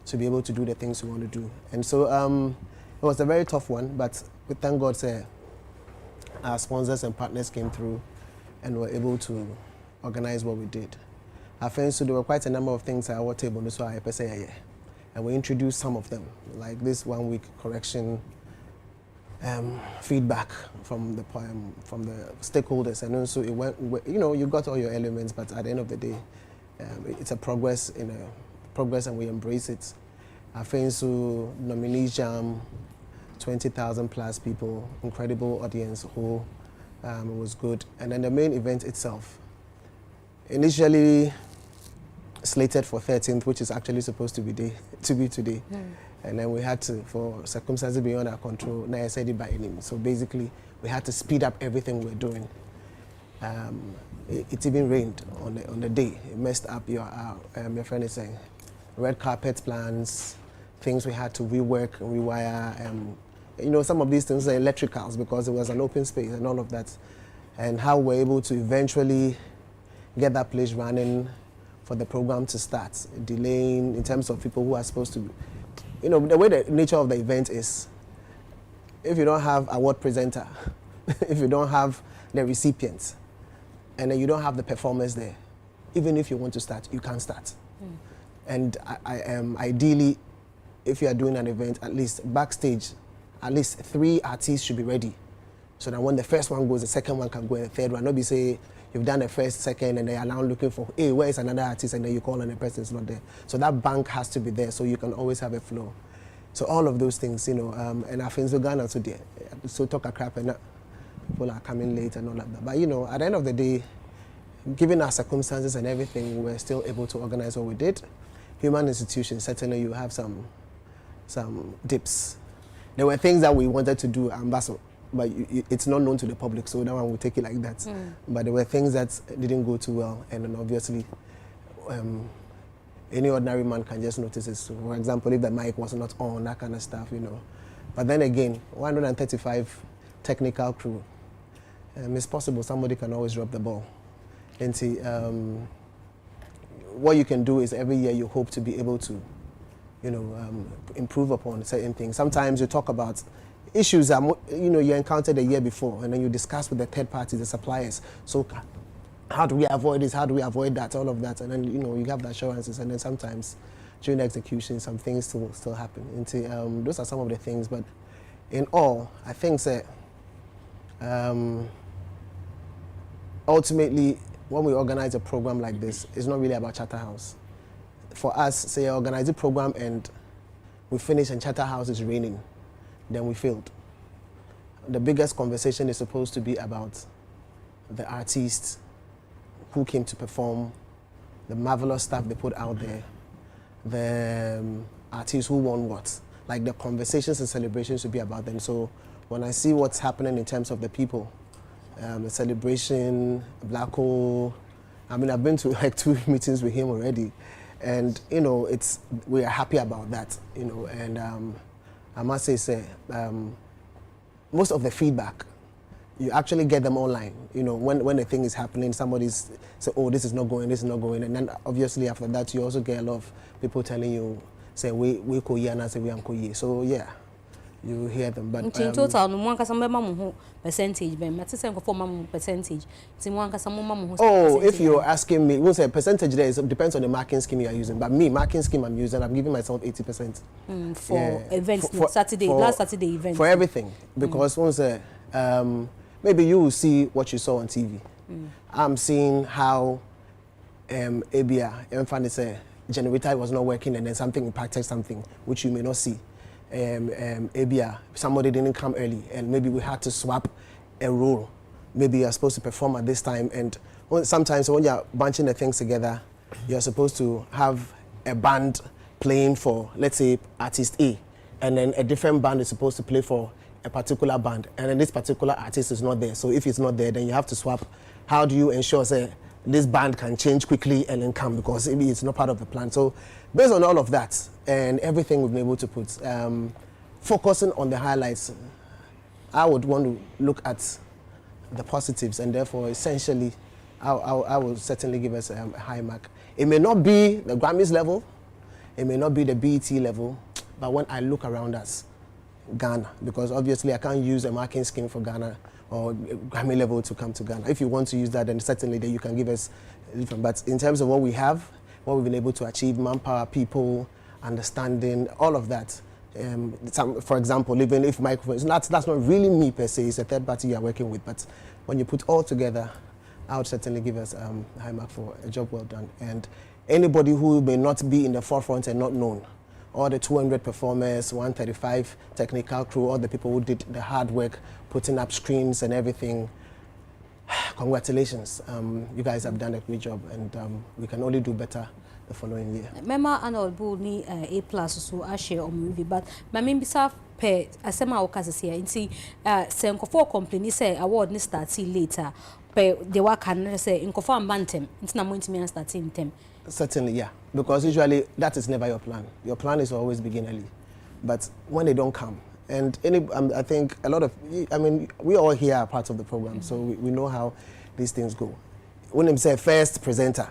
to be able to do the things you want to do. And so it was a very tough one, but we thank God our sponsors and partners came through and were able to organize what we did. Our friends, so there were quite a number of things at our table, and we introduced some of them, like this 1 week correction, feedback from the stakeholders, and also it went, you know, you got all your elements, but at the end of the day, it's a progress and we embrace it. Our friends who nominee jam, 20,000 plus people, incredible audience who it was good. And then the main event itself, initially slated for 13th, which is actually supposed to be today. And then we had to, for circumstances beyond our control, now I said it by name. So basically, we had to speed up everything we're doing. It even rained on the day. It messed up your friend is saying, red carpet plans, things we had to rework and rewire. You know, some of these things are electricals because it was an open space and all of that. And how we're able to eventually get that place running for the program to start, delaying in terms of people who are supposed to, you know, the way the nature of the event is, if you don't have award presenter, if you don't have the recipients, and then you don't have the performers there, even if you want to start, you can't start. And ideally, if you are doing an event, at least backstage, at least 3 artists should be ready. So that when the first one goes, the second one can go, and the third one. Not be say you've done the first, second, and they are now looking for, hey, where is another artist? And then you call and the person's not there. So that bank has to be there so you can always have a flow. So all of those things, you know, and our friends will go also there. So talk a crap and people are coming late and all of that. But you know, at the end of the day, given our circumstances and everything, we were still able to organize what we did. Human institutions, certainly you have some some dips. There were things that we wanted to do, but it's not known to the public, so that one will take it like that. But there were things that didn't go too well, and then obviously, any ordinary man can just notice it. So, for example, if the mic was not on, that kind of stuff, you know. But then again, 135 technical crew. It's possible somebody can always drop the ball. And see, what you can do is every year you hope to be able to, you know, improve upon certain things. Sometimes you talk about issues that, you know, you encountered the year before, and then you discuss with the third parties, the suppliers. So how do we avoid this? How do we avoid that? All of that. And then, you know, you have the assurances, and then sometimes during the execution, some things still happen. And see, those are some of the things. But in all, I think that ultimately, when we organize a program like this, it's not really about Charterhouse. For us, say, organize a program and we finish and Charterhouse is raining, then we failed. The biggest conversation is supposed to be about the artists who came to perform, the marvelous stuff they put out there, the artists who won what. Like the conversations and celebrations should be about them. So when I see what's happening in terms of the people, the celebration, Black Hole. I mean, I've been to like 2 meetings with him already, and you know, we are happy about that, you know. And I must say, most of the feedback, you actually get them online. You know, when the thing is happening, somebody's say, "Oh, this is not going, this is not going," and then obviously after that, you also get a lot of people telling you, "Say we koye and say we am koye." So yeah. You hear them, but in total, no one can some percentage. But let's say for percentage. Oh, if you're asking me, we'll say percentage there depends on the marking scheme you are using. But me, marking scheme I'm using, I'm giving myself 80% for events. Last Saturday event for everything, because once maybe you will see what you saw on TV. I'm seeing how ABIA generator was not working, and then something impacted something which you may not see. ABIA, somebody didn't come early, and maybe we had to swap a role. Maybe you're supposed to perform at this time, and sometimes when you're bunching the things together, you're supposed to have a band playing for, let's say, artist A, and then a different band is supposed to play for a particular band, and then this particular artist is not there. So if it's not there, then you have to swap. How do you ensure, say, this band can change quickly and then come, because maybe it's not part of the plan. So based on all of that and everything we've been able to put, focusing on the highlights, I would want to look at the positives, and therefore essentially I will certainly give us a high mark. It may not be the Grammys level, it may not be the BET level, but when I look around us, Ghana, because obviously I can't use a marking scheme for Ghana or Grammy level to come to Ghana. If you want to use that, then certainly you can give us different. But in terms of what we have, what we've been able to achieve, manpower, people, understanding, all of that. For example, even if microphones, that's not really me per se, it's a third party you are working with, but when you put all together, I would certainly give us a high mark for a job well done. And anybody who may not be in the forefront and not known, all the 200 performers, 135 technical crew, all the people who did the hard work, putting up screens and everything, congratulations. You guys have done a great job, and we can only do better the following year. Remember, Honorable ni A+ so I share on movie, but my main bisa pe asema okase here. Inti senkofo complain say award ni start later. Pe they work can say inkofo ambantem. Inti na mo intimi starting tem. Certainly, yeah. Because usually that is never your plan. Your plan is always begin early. But when they don't come, and I think a lot of, we all here are part of the program, so we know how these things go. When they say first presenter,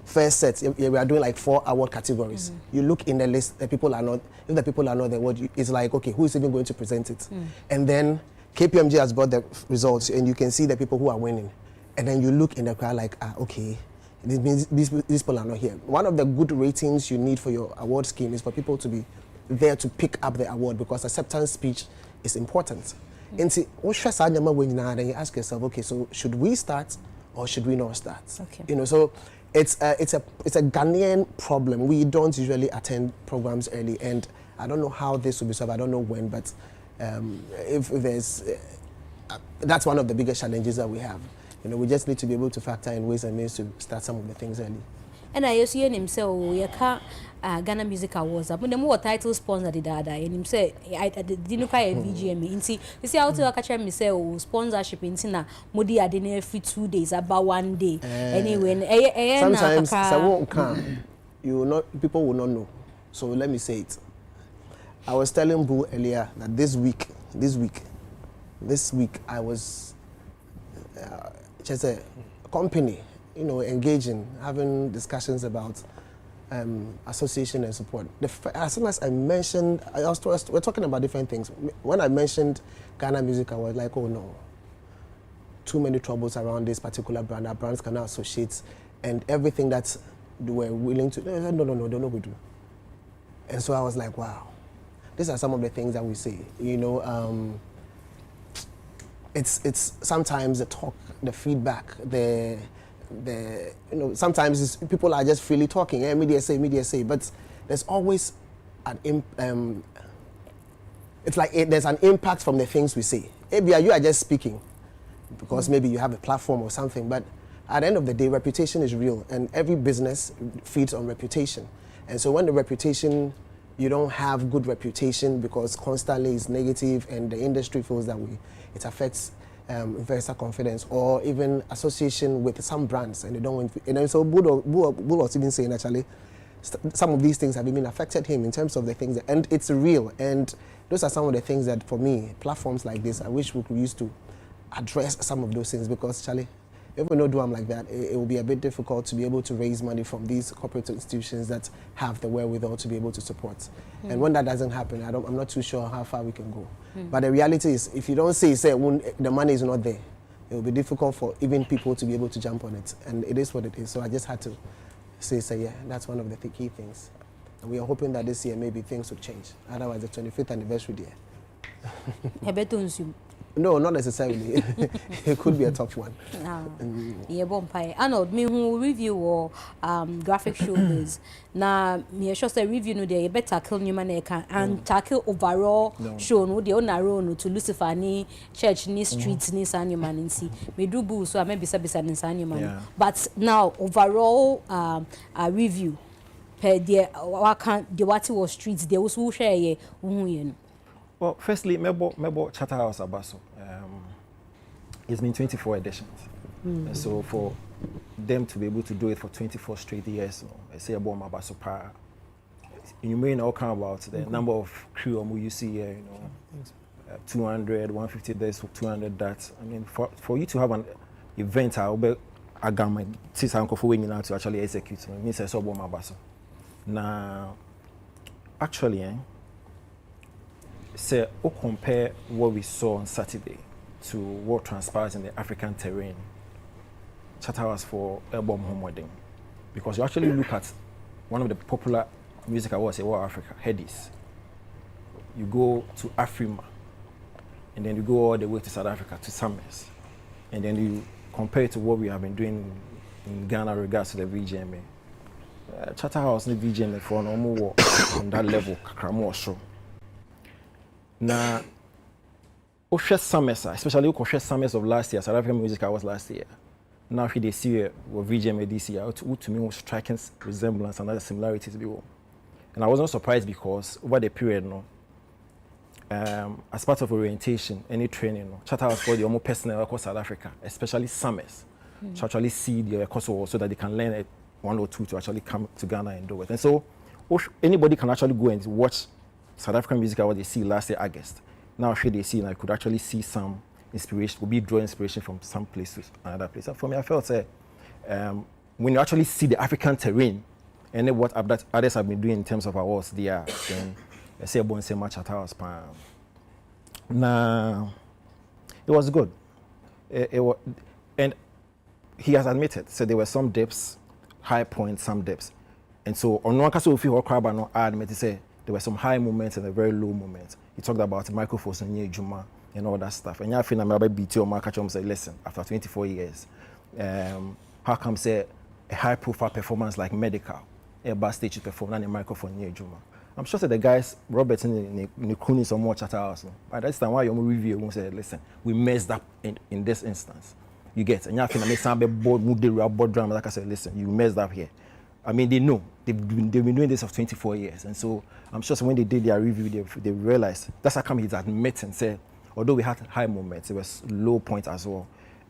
first set, we are doing like 4 award categories. You look in the list, if the people are not there, it's like, okay, who is even going to present it? And then KPMG has brought the results, and you can see the people who are winning. And then you look in the crowd like, okay, this means these people are not here. One of the good ratings you need for your award scheme is for people to be there to pick up the award, because acceptance speech is important. And see, then you ask yourself, okay, so should we start or should we not start? Okay. You know, so it's a Ghanaian problem. We don't usually attend programs early, and I don't know how this will be solved. I don't know when, but if there's that's one of the biggest challenges that we have. You know, we just need to be able to factor in ways and means to start some of the things early. and I used to hear him say, oh, you can't. Ghana Music Awards. But the more title sponsor the dada, and him say, I didn't cry VGMA. You see, how to catch me say, oh, sponsorship in Tina, Modi I didn't every 2 days, about 1 day. Anyway, sometimes I won't come. You will not, people will not know. So let me say it. I was telling Boo earlier that this week, I was just a company, you know, engaging, having discussions about association and support. As soon as I mentioned, we're talking about different things. When I mentioned Ghana Music, I was like, oh no, too many troubles around this particular brand. Our brands cannot associate, and everything that they were willing to, no, they're not going to do. And so I was like, wow, these are some of the things that we say. You know, it's sometimes the talk, the feedback, you know, sometimes people are just freely talking, media say, but there's always it's like there's an impact from the things we say. Maybe you are just speaking because maybe you have a platform or something, but at the end of the day, reputation is real, and every business feeds on reputation. And so when the reputation, you don't have good reputation because constantly it's negative, and the industry feels that way, it affects investor confidence or even association with some brands, and they don't want. And then so Bull was even saying actually, some of these things have even affected him in terms of the things, and it's real. And those are some of the things that, for me, platforms like this, I wish we could use to address some of those things, because Charlie, if we don't do them like that, it will be a bit difficult to be able to raise money from these corporate institutions that have the wherewithal to be able to support. And when that doesn't happen, I'm not too sure how far we can go. But the reality is, if you don't say the money is not there, it will be difficult for even people to be able to jump on it. And it is what it is. So I just had to say yeah, that's one of the key things. And we are hoping that this year maybe things will change. Otherwise, the 25th anniversary year. No, not necessarily. It could be a tough one. Yeah, bompire. Arnold, me who review or graphic Showbiz. Now, me sure say review no there. You better tackle new maneka and tackle overall show no the onaro no to Lucifer ni church ni streets ni sanyo maninsi. Me do boo so I maybe sabisa ni sanyo man. But now overall review per the what was streets there was who share ye no. Well, firstly, Mebo Charterhouse Abaso. It's been 24 editions. And so for them to be able to do it for 24 straight years, I say about Abaso Para. You may know about the number of crew you see here, 200, 150 days for 200 that. I mean, for you to have an event, I'll be a government to actually execute. It means I saw Abaso. Now, actually, say, compare what we saw on Saturday to what transpires in the African terrain. Charterhouse for album home wedding, because you actually look at one of the popular music awards in Africa, Headies. You go to Afrima, and then you go all the way to South Africa to Summers, and then you compare it to what we have been doing in Ghana regards to the VGMA. Charterhouse and the VGMA for normal work on that level, more show. Now, Summers, especially Summers of last year, South African Music Awards last year. Now, if they see with VGMA this year, to me was striking resemblance and other similarities. And I wasn't surprised because over the period, as part of orientation, any training, Charterhouse for the more personnel across South Africa, especially Summers, to actually see the course so that they can learn it 1 or 2 to actually come to Ghana and do it. And so, anybody can actually go and watch South African Music Awards they see last year August. Now should they see, and I could actually see some inspiration, would be draw inspiration from some place to another place. And for me, I felt when you actually see the African terrain and then what others have been doing in terms of awards, they are then I say about so much at our span. Now it was good. And he has admitted, so there were some dips, high points, some dips. And so on one case of you crab and not admit to say there were some high moments and a very low moments. He talked about the microphones and Juma and all that stuff. And I feel I'm about BT or Markachom say, listen, after 24 years, how come say a high profile performance like Medical, a bar stage perform and a microphone near Juma? I'm sure that the guys, Robert in the Kuni some more Charterhouse. But that's the why your review won't say, listen, we messed up in this instance. You get, and you feel I make some board mood the board drama, like I said, listen, you messed up here. I mean, they know. They've been doing this for 24 years. And so I'm sure when they did their review, they realized that's how come he's admit and said, although we had high moments, there was low points as well.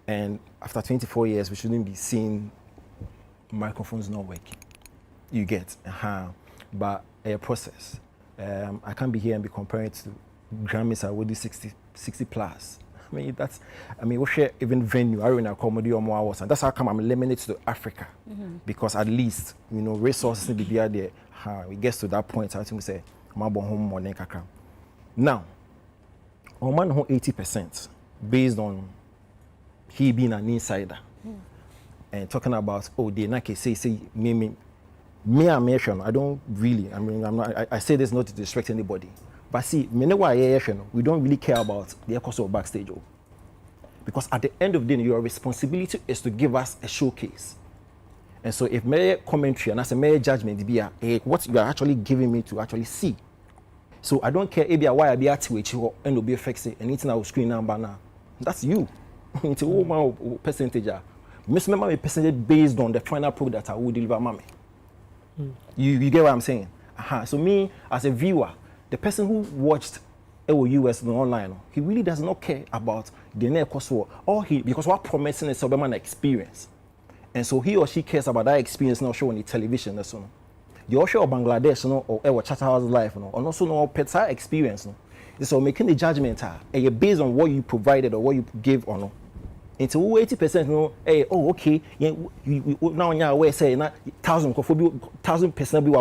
And after 24 years, we shouldn't be seeing microphones not working. You get, but a process. I can't be here and be comparing it to Grammys. I would do 60 plus. We share even venue, arena, comedy or more hours, and that's how come I'm limited to Africa, because at least resources need to be out there. We get to that point. I think we say, "My home money kaka." Now, on man 80% based on he being an insider and talking about they not say me I don't really. I say this not to distract anybody. But see, we don't really care about the cost of backstage. Because at the end of the day, your responsibility is to give us a showcase. And so if my commentary and as a mere judgment be what you are actually giving me to actually see. So I don't care why I be at which you end up be fixing anything I will screen number now. That's you. It's a percentage. Remember a percentage based on the final product that I will deliver mommy. You get what I'm saying? So me as a viewer, the person who watched US online, he really does not care about the net cost because what promising is an experience. And so he or she cares about that experience not showing the television. The also of Bangladesh or Charterhouse life and also no pets experience. So making the judgment based on what you provided or what you gave or no. Into 80% okay, now you're say 1,000% be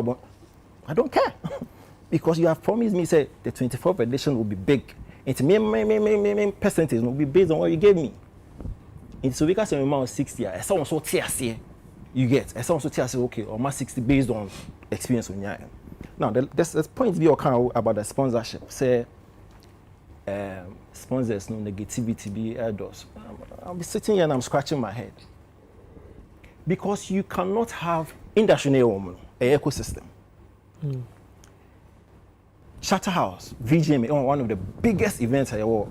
I don't care. Because you have promised me, say the 24th edition will be big. It's me percentage will be based on what you gave me. And so we can say amount 60. Someone so tears you get. Someone so tears okay, or my 60 based on experience on your. Now there's point of view about the sponsorship. Say sponsors no negativity be does. I'll be sitting here and I'm scratching my head. Because you cannot have industry woman, an ecosystem. Charterhouse, VGMA, one of the biggest events I ever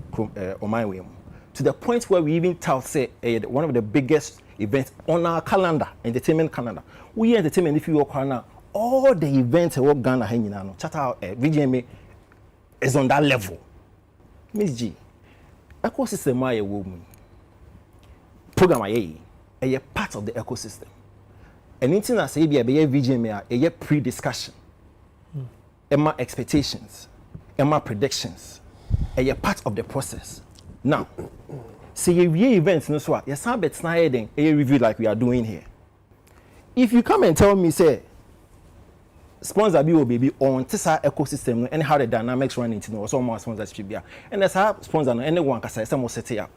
on my way. To the point where we even say one of the biggest events on our calendar, entertainment calendar. We entertainment if you walk now, all the events I work Ghana hanging on. Charterhouse, VGMA is on that level. Mzgee, ecosystem I woman. Program a part of the ecosystem. Anything I say be a VGMA a pre-discussion. Emma expectations, Emma predictions, a part of the process. Now, see your events no so yes some bet a review like we are doing here. If you come and tell me say sponsor be baby on this ecosystem and how the dynamics run into so more sponsorship be and that's how sponsor no anyone can say some set it up.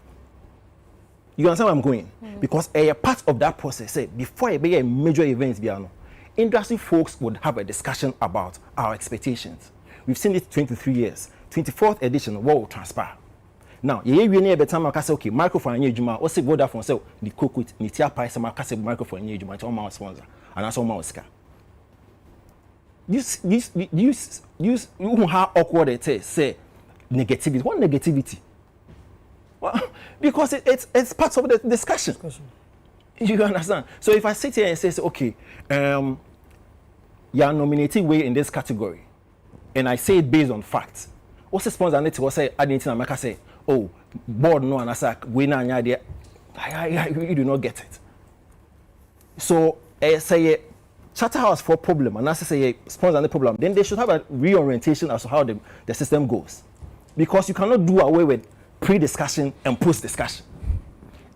You understand where I'm going? Because a part of that process say before a be a major event be industry folks would have a discussion about our expectations. We've seen it 23 years. 24th edition, what will transpire? Now, you need a time I say, okay, microphone in Juma, or say Vodafone, so the cook with Nitia Price, and I say microphone in Juma, it's all my sponsor, and that's all my Oscar. Use how awkward it is, say negativity. What negativity? Well, because it's part of the discussion. You understand? So if I sit here and say, okay, you are nominating way in this category, and I say it based on facts, what's the sponsor need to say? I didn't know. Say, oh, board no, and I say, we na idea. I really do not get it. So say Charterhouse for problem, and I say sponsor the problem. Then they should have a reorientation as to how the system goes, because you cannot do away with pre-discussion and post-discussion.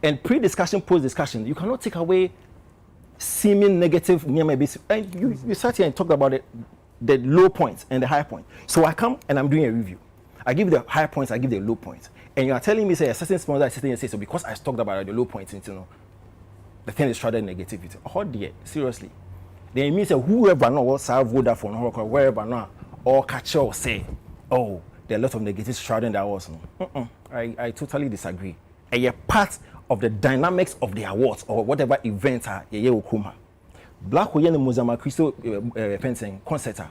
And pre-discussion, post-discussion, you cannot take away seeming negative. And you sat here and talked about the low points and the high point. So I come and I'm doing a review. I give the high points, I give the low points. And you are telling me, say, a certain sponsor is sitting and say, so because I talked about the low points, the thing is shrouded in negativity. Oh dear, seriously. Then it means that whoever knows Vodafone or wherever now, or catch or say, oh, there are a lot of negatives shrouding that awards. I totally disagree. And you're part of the dynamics of the awards or whatever events are Black Oyen Mozambique Christo fencing concert.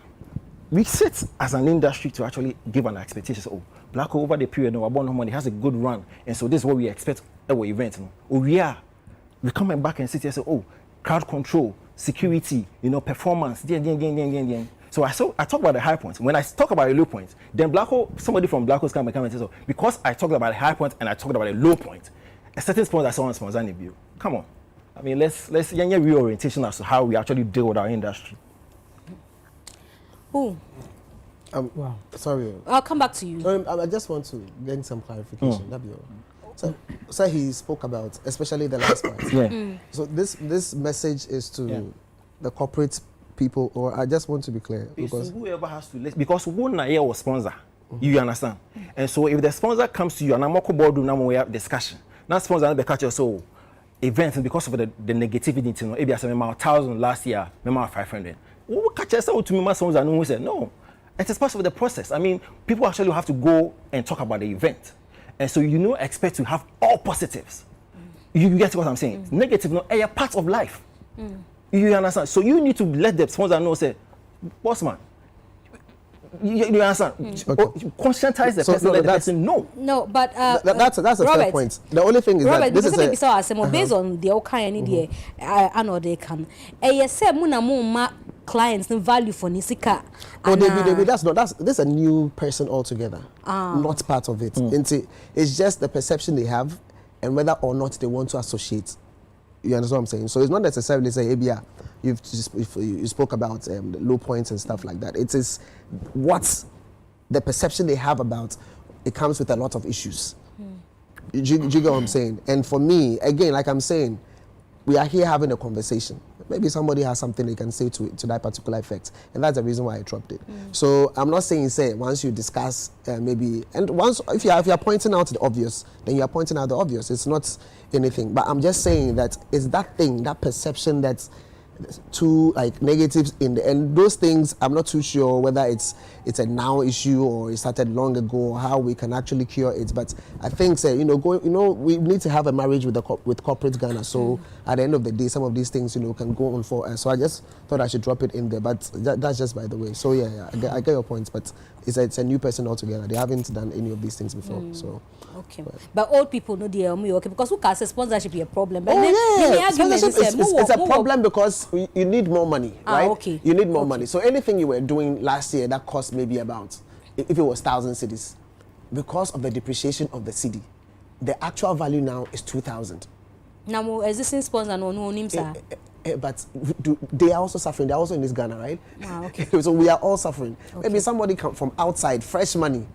We sit as an industry to actually give an expectation. Oh, Black over the period no money has a good run, and so this is what we expect our event. We're coming back and sit here and say, oh, crowd control, security, performance. So I talk about the high points. When I talk about the low points, then somebody from Black Hole's come and say, so because I talked about the high point and I talked about the low point, a certain sponsor someone sponsor view. Come on. I mean, let's reorientation as to how we actually deal with our industry. Who? Wow. Sorry. I'll come back to you. I just want to get some clarification. That'd be all. So he spoke about, especially the last part. So this message is to the corporate people, or I just want to be clear because whoever has to listen, because one year was sponsor, you understand, and so if the sponsor comes to you and I'm a boardroom, now we have discussion. Now sponsor the catch your soul events because of the negativity. Maybe I said 1,000 last year, maybe 500. We catch us out to me, sponsor, and we said no. It is part of the process. I mean, people actually have to go and talk about the event, and so expect to have all positives. You get what I'm saying? Negative, a part of life. You understand? So you need to let the sponsor know, say, boss man, you understand? Conscientize the person, let the person know. No, but that's a fair point. The only thing is Robert, that this is based on the kind of I know they can. Say muna clients no value for Nisika. Oh, David, this is a new person altogether. Not part of it. It's just the perception they have and whether or not they want to associate. You understand what I'm saying? So it's not necessarily say, hey, yeah, you spoke about the low points and stuff like that. It is what the perception they have about it comes with a lot of issues. Do you get what I'm saying? And for me, again, like I'm saying, we are here having a conversation. Maybe somebody has something they can say to that particular effect, and that's the reason why I dropped it. So I'm not saying once you discuss maybe, and once if you are pointing out the obvious, then you are pointing out the obvious. It's not anything, but I'm just saying that it's that thing, that perception that's too like negatives in the end. Those things I'm not too sure whether it's a now issue or it started long ago or how we can actually cure it. But I think we need to have a marriage with corporate Ghana. So at the end of the day, some of these things can go on for us. So I just thought I should drop it in there. But that's just by the way. So I get your points. But it's a new person altogether. They haven't done any of these things before. So okay, but old people know they are okay because who can say sponsorship be a problem? But sponsorship it's a problem because you need more money, right? Okay. You need more money. So anything you were doing last year that cost maybe about, if it was 1,000 cedis, because of the depreciation of the cedi, the actual value now is 2,000. Now, existing sponsor no name sir. But they are also suffering. They're also in this Ghana, right? Okay. So we are all suffering. Okay. Maybe somebody come from outside, fresh money,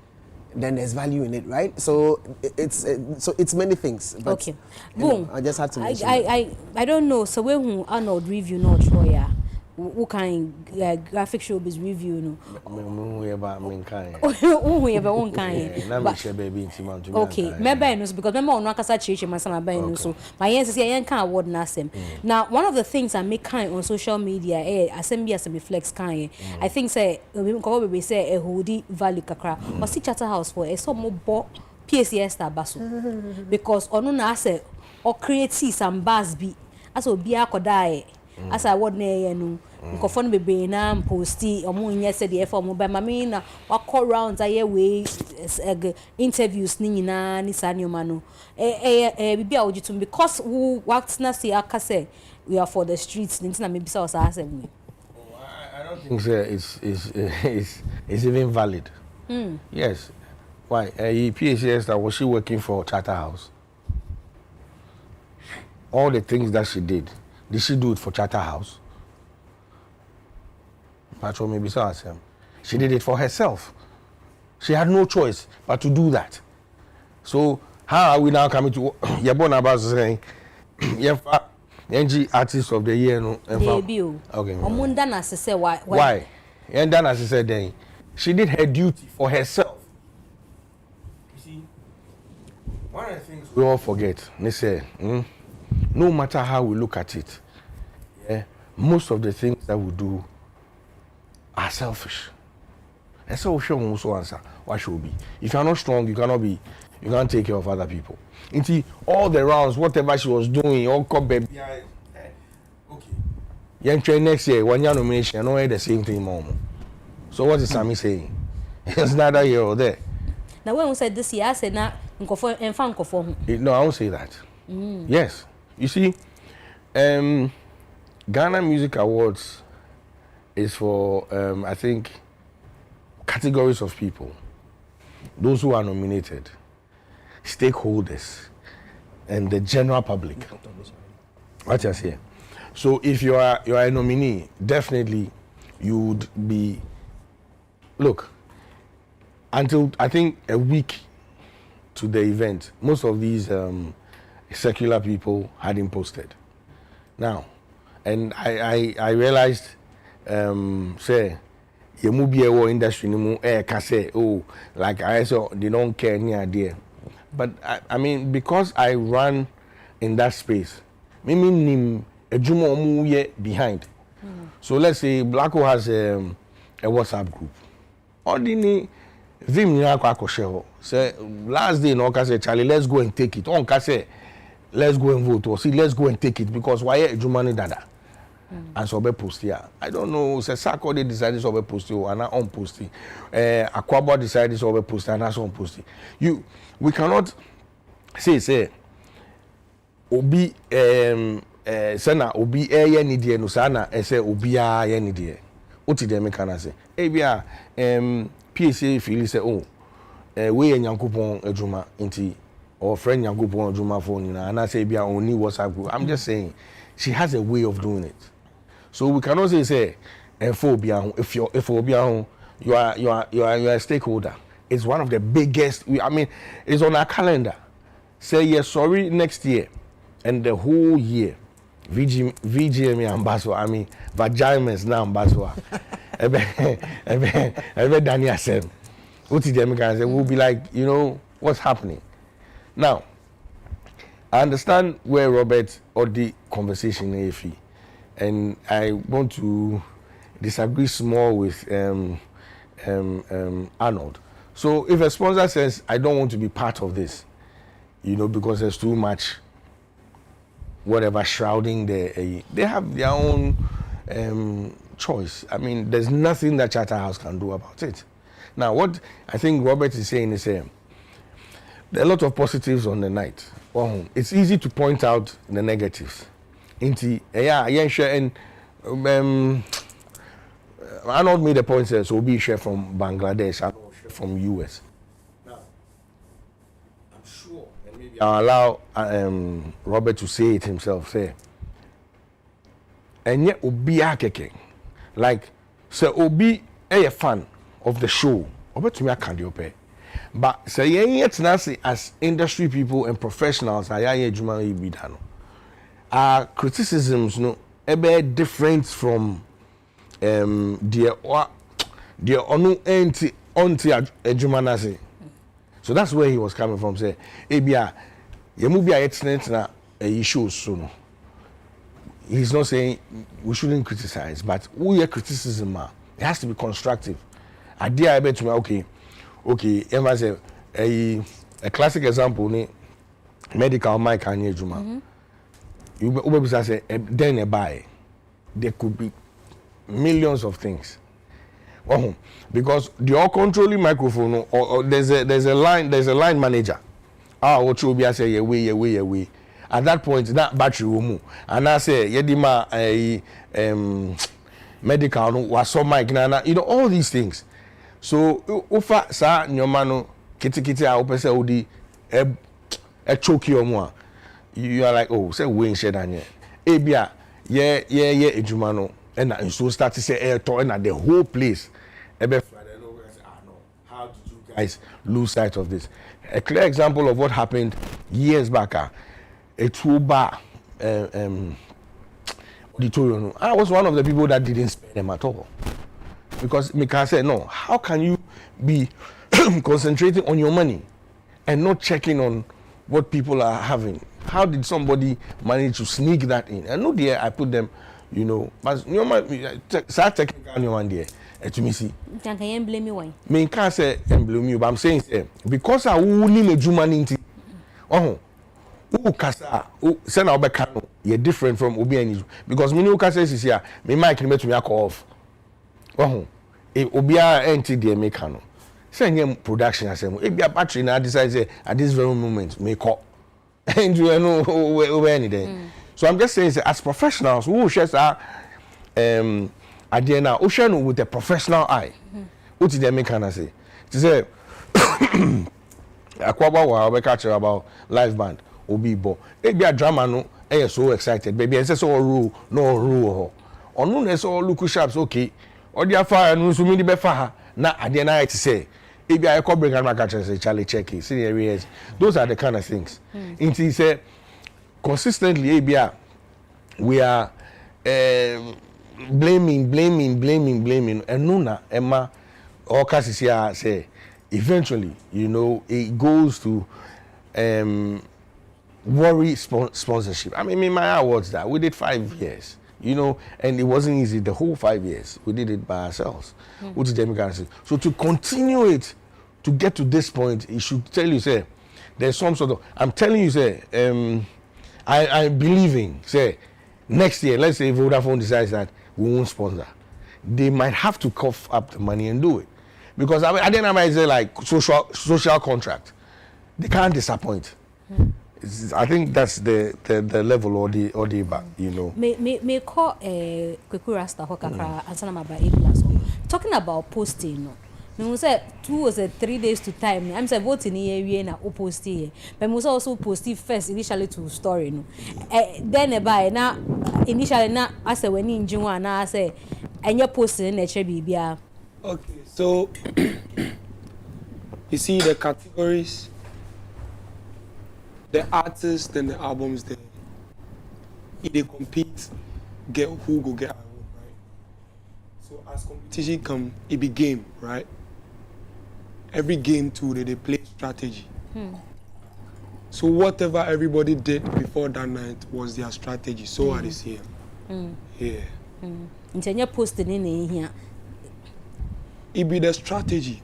then there's value in it, right? So it's many things. But, okay. Boom. I just had to mention I don't know. So when who Arnold review not Troya, who kind graphic showbiz review okay. Maybe because remember on Nakasa Church my son by so my yes say can award nasem. Now one of the things I make kind on social media assembly as a flex kind. I think say we say a hoodie value kakra or see Charter House for a some more PCS star basu because ono na say or create some buzz be as obi akodai as I would na no nkofo no bebe na posti omo nya se de for mo ba mama na wakọ rounds aye we interviews ni nyina ni sanoma no bibia ojitum because who worked na say aka say we are for the streets ni na me bisa was asem me. I don't think it's even valid. Yes. Why? PHS that was she working for Charter House? All the things that she did she do it for Charter House? Patron maybe so as she did it for herself. She had no choice but to do that. So how are we now coming to Yabon about saying NG Artist of the Year? No, debut. Okay. Omunda na say why? Why? And then as I said, then she did her duty for herself. You see, one of the things we all forget, they say, no matter how we look at it, most of the things that we do are selfish. And so we should also answer, why should we be? If you're not strong, you can't take care of other people. Into all the rounds, whatever she was doing, all come baby. Okay. Next year, 1 year nomination, I know the same thing, mom. So what is Sammy saying? It's neither here or there. Now when we said this year, I said na nkofo enfa nkofo. No, I won't say that. Yes. You see, Ghana Music Awards is for, I think, categories of people. Those who are nominated, stakeholders, and the general public. What you say? So if you are a nominee, definitely you would be. Look, until I think a week to the event, most of these secular people hadn't posted. Now, and I realized, say, you move your industry, like I said, they don't care any idea. But I mean, because I run in that space, maybe a juma behind. So let's say Blacko has a WhatsApp group. Ordinary Vim Nyako say last day no say Charlie, let's go and take it. On say let's go and vote or see let's go and take it because why a juma dada. And so be post here. I don't know. Say Sako they decided to be post or not on posting. Aquaba decided to be post and not on posting. We cannot say obi sana obi eye ni die no sana say obi a ye ni die. Oti dem me can say. Bia PSA feel say oh we Nyankopon adwuma nti or friend Nyankopon adwuma for you and I say bia only WhatsApp group. I'm just saying she has a way of doing it. So we cannot say if you are a stakeholder. It's one of the biggest. I mean, it's on our calendar. Say yes, sorry, next year, and the whole year, VGMA ambassador. I mean, VGMA now ambassador. Ebe Daniel said, "What did them guys say?" We'll be like, you know, what's happening now. I understand where Robert or the conversation is, and I want to disagree small with Arnold. So if a sponsor says, I don't want to be part of this, you know, because there's too much, whatever, shrouding they have their own choice. I mean, there's nothing that Charterhouse can do about it. Now, what I think Robert is saying is, there are a lot of positives on the night. It's easy to point out the negatives. And Arnold made a point, says, so be share from Bangladesh and from US. Now, I'm sure, and maybe I'll allow Robert to say it himself, say, and yet Obi Akeke, like, say Obi a fan of the show, Obi to me I can't pay. But say yet as industry people and professionals, our criticisms no a bit different from the onu anti ejumanase. So that's where he was coming from. Say, ebia yemubia etnet na issues so no. He's not saying we shouldn't criticize, but we criticism it has to be constructive. Idea I bet to me okay. Emma say a classic example ni medical mic and ejuma. You say then a buy. There could be millions of things. Because the all controlling microphone or there's a line manager. What you be I say away. At that point that battery will move. And I say yedima medical was so mic you know all these things. So ufa sa nyomano kiti a opese odi e choke your more. You are like, oh, say we share that Ebia, yeah, ejumano. And so start to say air toy and the whole place. Ebe Friday, no, how did you guys lose sight of this? A clear example of what happened years back. A true bar auditorium. I was one of the people that didn't spend them at all. Because Mika said, no, how can you be concentrating on your money and not checking on what people are having? How did somebody manage to sneak that in? And no, dear, I put them, you know, but you know, technical one there. To me, see. Can't blame you why? Me can't say blame you, but I'm saying because I only made you money. Kasa, send our back. You're different from Obi and because me no kasa is here. Me mic me to me off. Obi anti the mechano. Send him production as him. If your battery now decides at this very moment, make up. And you know where any day. So I'm just saying, as professionals, we will share idea now. We share with a professional eye. What did they kind of say? To say, Akwaba wa we catch about live band. Obi bo. It be a drama no. So excited. Baby, I say so rule no rule. Onu na so look sharps okay. Odi afa no so me be fa na ade na it say. If I call bring and catch say Charlie check it. See areas. Those are the kind of things. It say consistently we are blaming and nuna Emma all cases here say eventually it goes to worry sponsorship. I mean, my awards that we did 5 years, and it wasn't easy the whole 5 years. We did it by ourselves. Which is democracy. So to continue it, to get to this point, it should tell you, say, there's some sort of, I'm telling you, say, I'm believing, say, next year, let's say Vodafone decides that we won't sponsor, they might have to cough up the money and do it. Because I didn't know, say, like social contract. They can't disappoint. I think that's the level or the back, Me call Kweku Rasta Hokakra and Sanama by A+. Talking about posting, no. Me say 2 or 3 days to time. I'm say voting here na post here. But me also post it first initially to story no. Then by na initially na I say when in June na I say and you posting na che bibia. Okay, so you see the categories, the artists and the albums there. If they compete, get who go get award, right? So as competition come, it be game, right? Every game too, they play strategy. So whatever everybody did before that night was their strategy. So are they saying? Yeah. Intenya posting in here. It be the strategy.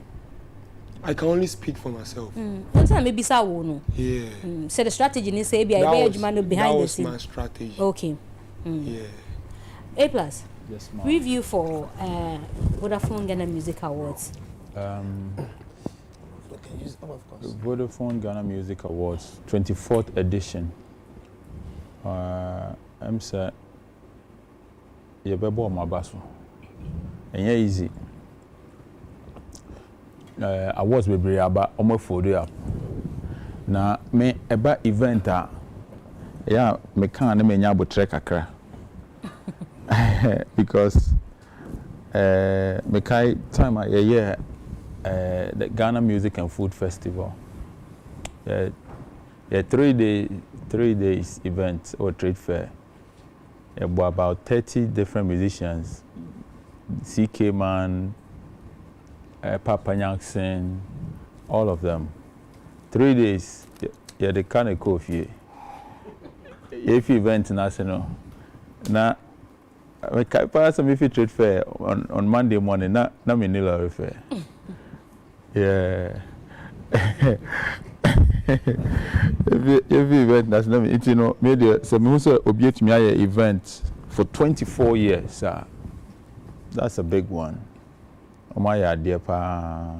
I can only speak for myself. Maybe no. Yeah. So the strategy is say be behind the scene. That was my strategy. Okay. Yeah. A+. Yes, ma'am. Review for Vodafone Ghana Music Awards. Vodafone Ghana Music Awards, 24th edition. I'm saying, you better my basso. And yeah, easy. Awards be bring about almost 4 days. Now, me about event yeah, me can't me nyabo trek akra. Because me kai time the Ghana Music and Food Festival. Yeah, 3 days event or trade fair. About 30 different musicians. CK Man, Papa Jackson, all of them. 3 days. Yeah, they can't go here. If event national. Now, I pass some if you trade fair on Monday morning. Na Manila fair. Yeah. Every event that's not media. So me also object me event for 24 years. That's a big one. My idea pa.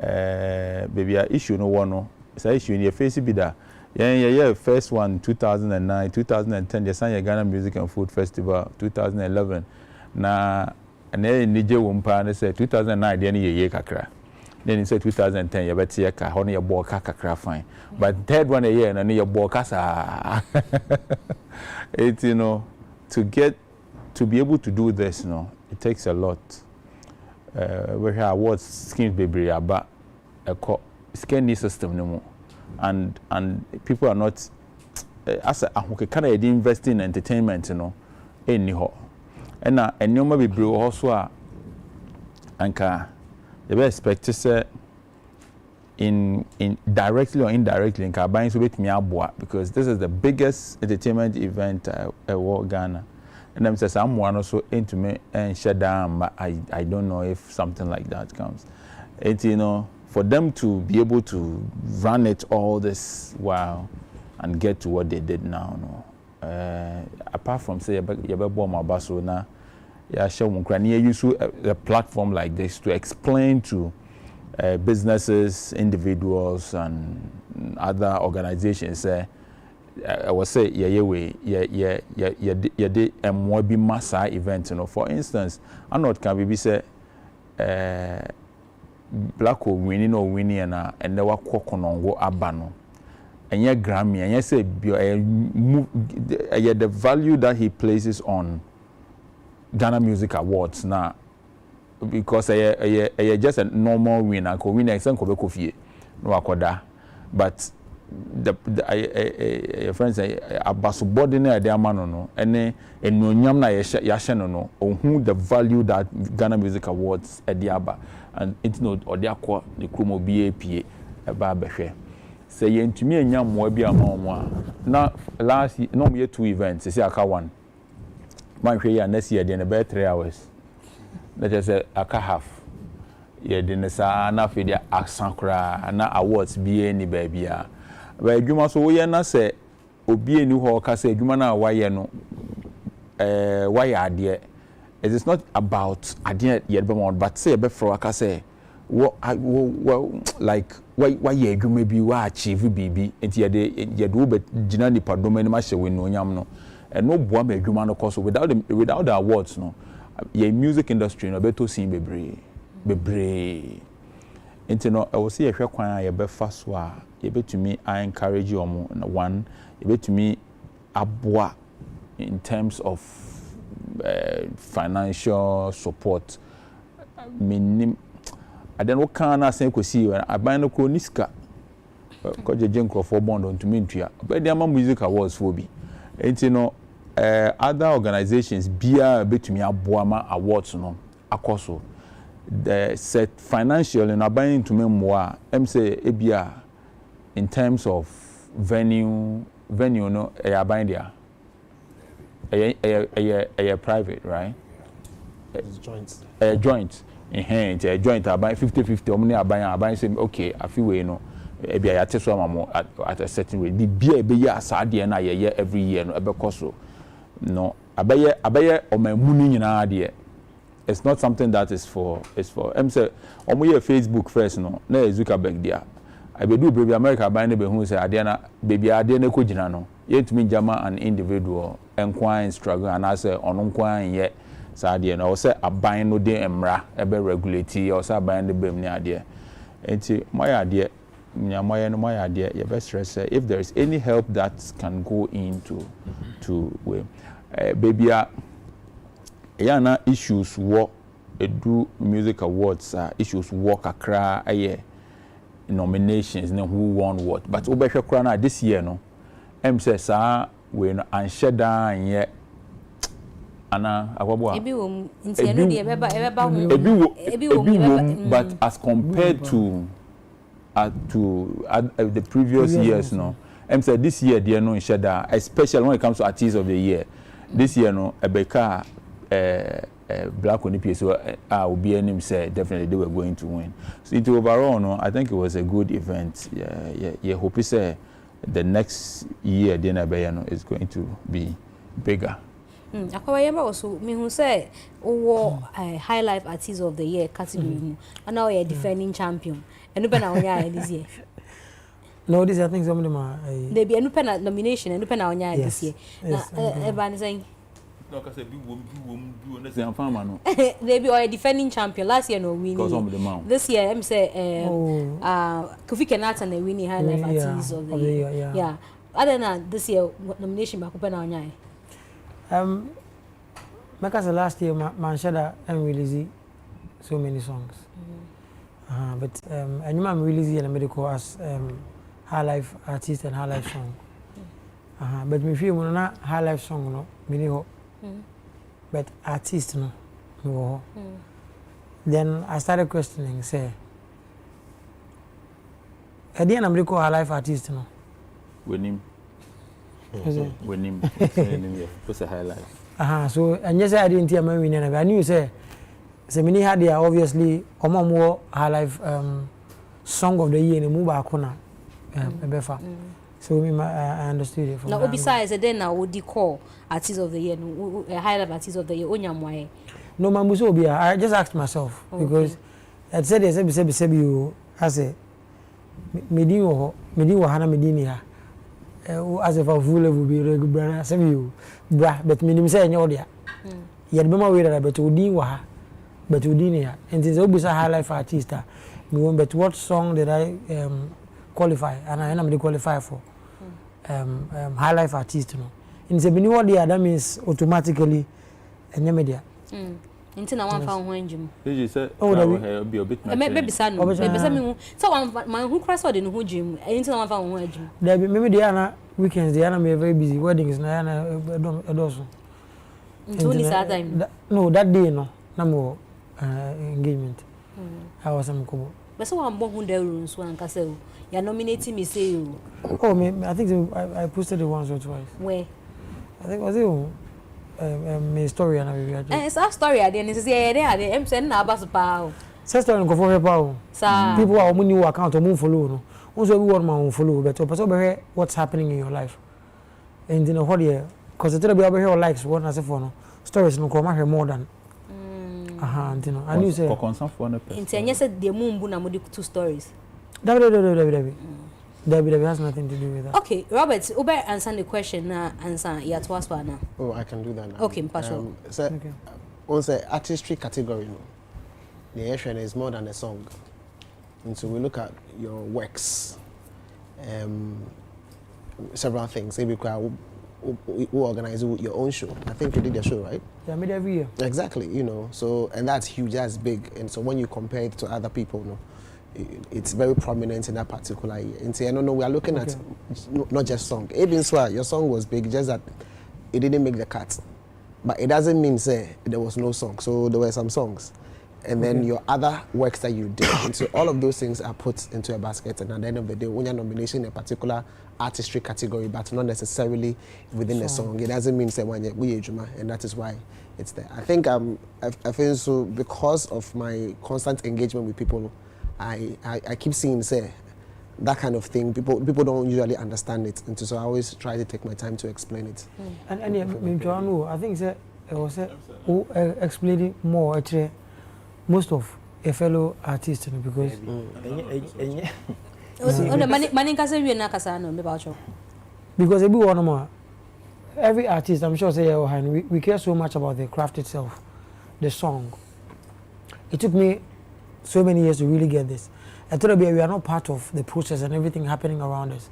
Baby, issue no one no. It's an issue in your face be that. Yeah. First one 2009, 2010. The Sanya Ghana Music and Food Festival 2011. Na and Nije Wumpa and say 2009. Then ye kakra. Then he said 2010, you better see a honey a ball kakra fine. But third one a year and your ball casa. It's to be able to do this, it takes a lot. We have awards schemes baby about a scanning system no more. And people are not as a kind of invest in entertainment, anyhow. And you may be also anka. They were expected to say in directly or indirectly in Kabine so with me because this is the biggest entertainment event in Ghana. And them says I'm one also into me and shut down, but I don't know if something like that comes. It's for them to be able to run it all this while and get to what they did now. Apart from say my basso now. Yeah, use a platform like this to explain to businesses, individuals, and other organizations I was say yeah de more be massa event, you know. For instance, I not can be say black or winning and there were kokonongo abano. And yeah, Grammy, and yes, say the value that he places on Ghana Music Awards now, because I just a normal winner, ko winner exam ko be kofi no akoda, but the friends say abasubodi na de amano no ene enuonyam na ya no ohun the value that Ghana Music Awards ediaba, and it no ode akọ the kromo BAPA eba behwe. Say yentumi enya mmoa bi ama na last year, no year 2 events, say aka one. Man hwe ya next year dey na be 3 hours. That is aka half. Ye dey na sa na fe dey asankra na awards bi ni ba bia. Ba adwuma so wo ye na say obi eni ho ka say adwuma na waye no waye ade. It is not about ade ye be more, but say be for aka say like why ye adwuma bi wa achieve bibi enti ye do be gina ni padoma ni ma hye we no nyam no and no boa ma adwuma no course without the awards no ye music industry no beto sin bebre enti no I will say ye hwe kwan ye be fa so a ye betumi I encourage you one ye betumi aboa in terms of financial support minim. And then what can I say? Because see, I buy no croniska. Because the junk of bond on to Mintia. But the Music Awards for me. And you know, other organizations, Bia between Abuama Awards, no, Akoso. The set financial and I buying to me more. Say Ebia in terms of venue, no, I buy there. A private, right? It's joint. Joint. A joint buy 50-50 omni buy say okay I feel we no e bia ya teso amamo at a certain way bia be ya asade na ye every year no e be koso no abaye omamunu nyina ade. It's not something that is for say omo ye Facebook first no na Zuckerberg dia I be do baby America buy na be hu say ade na baby ade na ko gina no yetumi jama an individual enquire struggle and I say ono nkwan ye Sadia, no, say a bind no de emra, ebe regulate, or say bind the bem near dear. And my idea, my idea, your best stress, if there is any help that can go into baby, yana issues work, do music awards, issues work a cry, nominations, no who won what. But Obesha Krana this year, no, says, we no answer down yet. Ana akwabwa ebi wom nti eno de ebeba wom but as compared to the previous years no said this year there no sheda, especially when it comes to artists of the year this year no ebeka black onipi so obi enim say definitely they were going to win. So it overall no I think it was a good event. Yeah hope say the next year the no is going to be bigger. Akwa yema also me who say high life artist of the year category and now you're defending champion and you na onya this year. No, this I think some of them are they be enu pen nomination enu pen onya this year. Na everybody saying no cause bi wom na say farmer no. They be a defending champion last year no winning. This year I'm say Kofi Kenyatta na winning high life artist of the year. Yeah. Other than this year nomination ba ko pen onya. Because last year, Manshada released so many songs. But I'm releasing a medical as high life artist and high life song. But me feel not high life song no, mini ho. But artist no. Then I started questioning, say, at the end I'm medical high life artist no. With him. When him was a highlight. So and yes, I didn't hear my winning. I knew say many had there obviously more high life song of the year in the move corner. So I understood it. Now besides then now would you call artist of the year high life artist of the year Onyamwaye? No, I just asked myself because I said you I say Medini Hana Medini. as if a full level be regular some you bra but minimum say any order yet be my way that but udin wa but udin here and it's always a high life artist me want but what song did I qualify and I am qualify for high life artist no in the new order that means automatically any media Into na one found when Jim. You said, oh, that be a bit maybe son, maybe some so one who crossed in who Jim, into one found when Jim. There be maybe Diana weekends, Diana may very busy weddings, Diana a dozen. Only sad time. No, that day no more engagement. I was some cool. But so I'm born who there rooms one castle. You're nominating me, say you. Oh, I think I posted it once or twice. Where? I think was it. My story and everything. It's a story at the end. It's there. I'm saying now about the power. Sister and go for her power. People are on new account or move follow. No, also everyone man follow. But also what's happening in your life. And you know what year? Because the tell about here likes what I say for no stories no come here more than. You know. And you say. For concern for one person. And yes, the moon buna modi 2 stories. David has nothing to do with that. Okay, Robert, Uber answer the question now. Answer yeah to us now. Oh, I can do that now. Okay, partial. So, okay. On the artistry category, no, the issue is more than a song. And so we look at your works, several things. Maybe we organize your own show. I think you did your show, right? Yeah, I made every year. Exactly, you know. So and that's huge, that's big. And so when you compare it to other people, no. It's very prominent in that particular year. And I don't know, we are looking at not just song. Even so, your song was big, just that it didn't make the cut. But it doesn't mean say there was no song. So there were some songs. And then your other works that you did. And so all of those things are put into a basket. And at the end of the day, when you're nominating a particular artistry category, but not necessarily within the song, it doesn't mean say when we and that is why it's there. I think I feel so because of my constant engagement with people. I keep seeing say that kind of thing. People don't usually understand it, and so I always try to take my time to explain it. And I think that was explaining more actually most of a fellow artist because because every artist I'm sure say we care so much about the craft itself, the song. It took me so many years to really get this. I thought we are not part of the process and everything happening around us.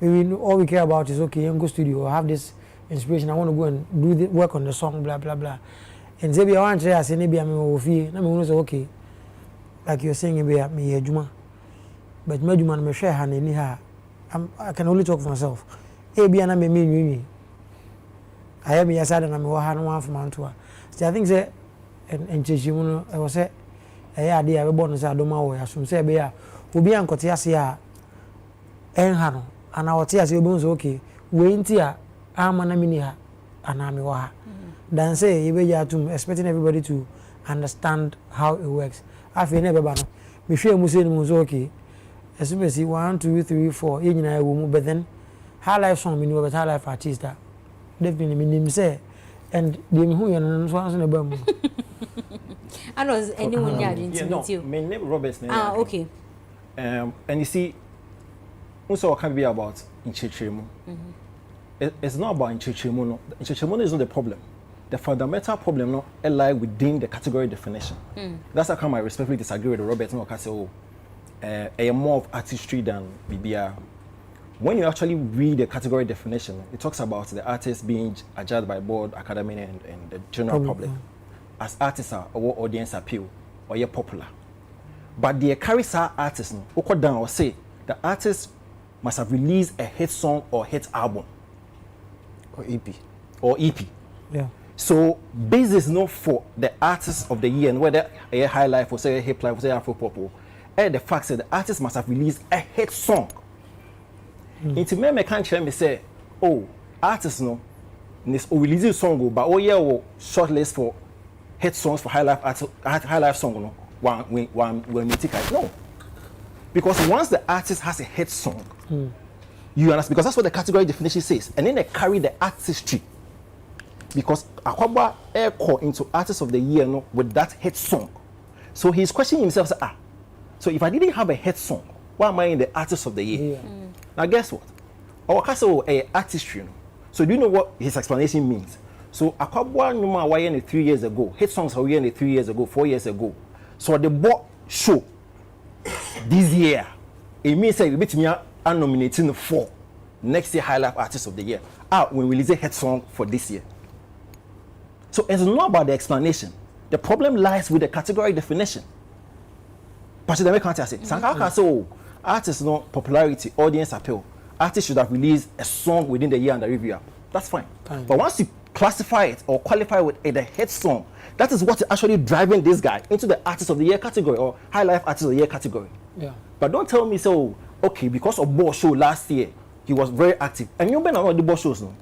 Maybe all we care about is okay, I'm go studio, I have this inspiration, I want to go and do the work on the song, blah blah blah. And say I want to say maybe I'm okay. Like you're saying, me Juma, but me Juma me share hand in here. I can only talk for myself. Maybe I'm me. I am yasad and I'm one from Mantua. So I think that and Chichimuno, I was say. Idea we born say adoma wo asum say be a obi ankote ase a enha no ana wote ase obi so okay we nti a ama na mini ha ana me wa dan say you be atum expecting everybody to understand how it works afi na be ba no me hwe mu say mu so okay asum say 1 2 3 4 e nyina wo mu but then high life song me no but high life artist that definitely me nim say and the me hu yan so na ba mu I know anyone here didn't meet you. My name Robert's name. Okay. And you see, also can be about Intermission. It's not about Intermission. No. Intermission is not the problem. The fundamental problem no lie within the category definition. That's how I respectfully disagree with Robert. No, because a more of artistry than BBR. When you actually read the category definition, it talks about the artist being judged by board, academy, and the general public. As artists are or audience appeal or you're popular. But the carry artists no down or say the artist must have released a hit song or hit album. Or EP. Yeah. So basis no for the artist of the year and whether a high life or say a hip life or say Afro pop, the fact that the artist must have released a hit song. Into me can't me say, oh, artists no this release song but oh yeah shortlist for hit songs for high life song no when we take it no, because once the artist has a hit song, you understand, because that's what the category definition says, and then they carry the artistry, because Akwaba echo into artist of the year no with that hit song. So he's questioning himself, say, so if I didn't have a hit song, why am I in the artist of the year? Now guess what? Our castle artistry. So do you know what his explanation means? So Akwabwa Numa were 3 years ago. Hit songs were 3 years ago, 4 years ago. So the bought show this year. It means that we bet me are nominating for next year High Life Artist of the Year. We release a hit song for this year. So it's not about the explanation. The problem lies with the category definition. But the can't say, Sankaka say, artists no popularity, audience appeal. Artists should have released a song within the year under review. That's fine. But once you classify it or qualify with a hit song, that is what is actually driving this guy into the Artist of the Year category or High Life Artist of the Year category. Yeah. But don't tell me so. Okay, because of Ball Show last year, he was very active. And you've been on the Ball shows now.